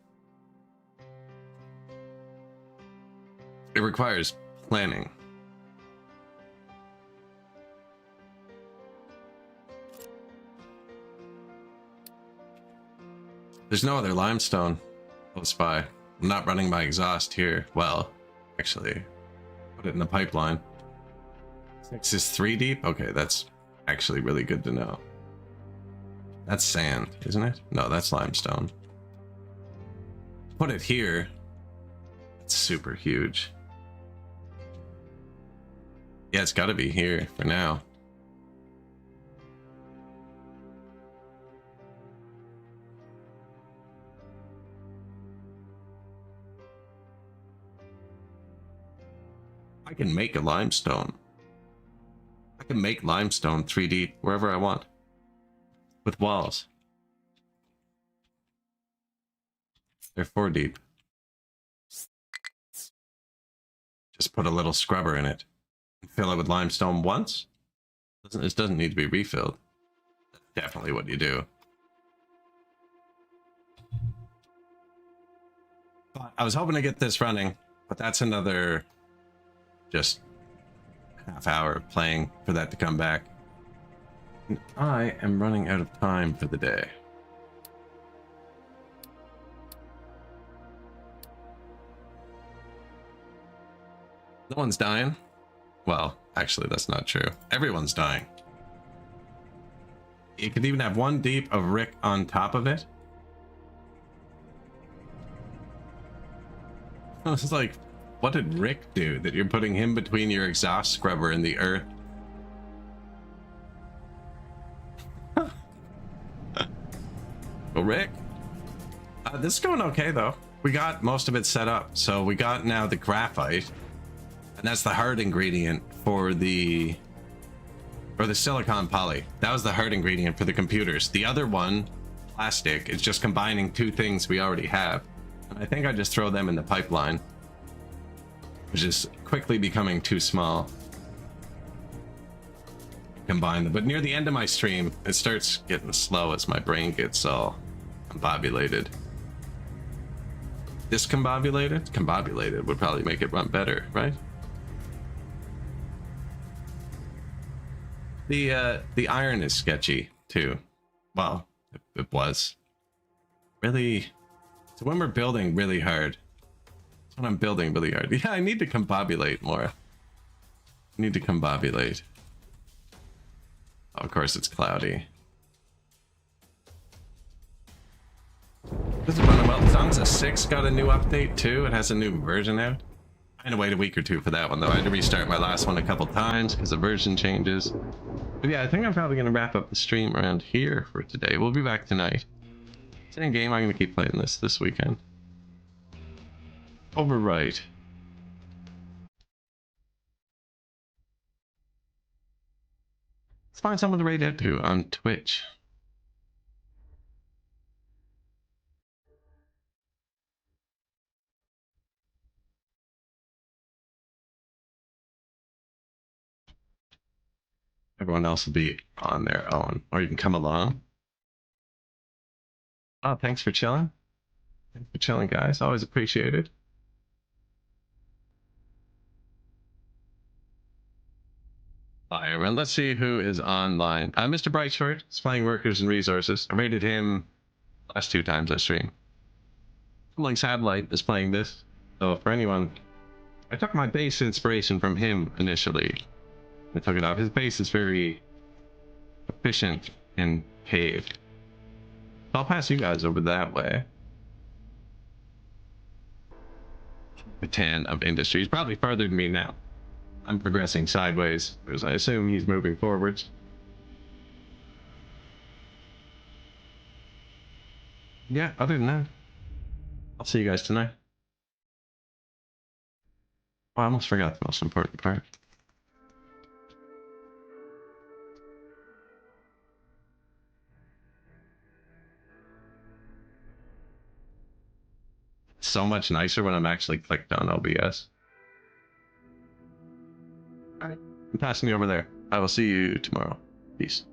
It requires planning. There's no other limestone close by. I'm not running my exhaust here. Well, actually, put it in the pipeline. 6 is 3 deep? Okay, that's actually really good to know. That's sand, isn't it? No, that's limestone. Put it here. It's super huge. Yeah, it's got to be here for now. I can make a limestone. I can make limestone 3D wherever I want. With walls. They're 4 deep. Just put a little scrubber in it. And fill it with limestone once. This doesn't need to be refilled. That's definitely what you do. But I was hoping to get this running, but that's another just half hour of playing for that to come back. And I am running out of time for the day. No one's dying. Well, actually, that's not true. Everyone's dying. You could even have 1 deep of Rick on top of it. It's like, what did Rick do that you're putting him between your exhaust scrubber and the earth? Well, Rick, this is going okay though. We got most of it set up. So we got now the graphite, and that's the hard ingredient for the silicon poly. That was the hard ingredient for the computers. The other one, plastic, is just combining 2 things we already have. And I think I just throw them in the pipeline, which is quickly becoming too small. Combine them, but near the end of my stream, it starts getting slow as my brain gets all combobulated. Discombobulated? Combobulated would probably make it run better, right? The iron is sketchy too. Well, it was. Really, so when we're building really hard. That's when I'm building really hard. Yeah, I need to combobulate more. I need to combobulate. Oh, of course, it's cloudy. This is running well. Zanza 6 got a new update too. It has a new version out. I had to wait a week or two for that one though. I had to restart my last one a couple times because the version changes. But yeah, I think I'm probably going to wrap up the stream around here for today. We'll be back tonight. It's in game. I'm going to keep playing this weekend. Overwrite. Let's find someone to raid out to on Twitch. Everyone else will be on their own, or you can come along. Oh, thanks for chilling. Thanks for chilling, guys. Always appreciated. Hi, everyone. Let's see who is online. Mr. Brightshort is playing Workers and Resources. I rated him last 2 times I stream. Like Satellite is playing this. So for anyone, I took my base inspiration from him initially. I took it off. His base is very efficient and paved. So I'll pass you guys over that way. Baton of Industries, probably further than me now. I'm progressing sideways, because I assume he's moving forwards. Yeah, other than that, I'll see you guys tonight. Oh, I almost forgot the most important part. It's so much nicer when I'm actually clicked on OBS. Alright, I'm passing you over there. I will see you tomorrow. Peace.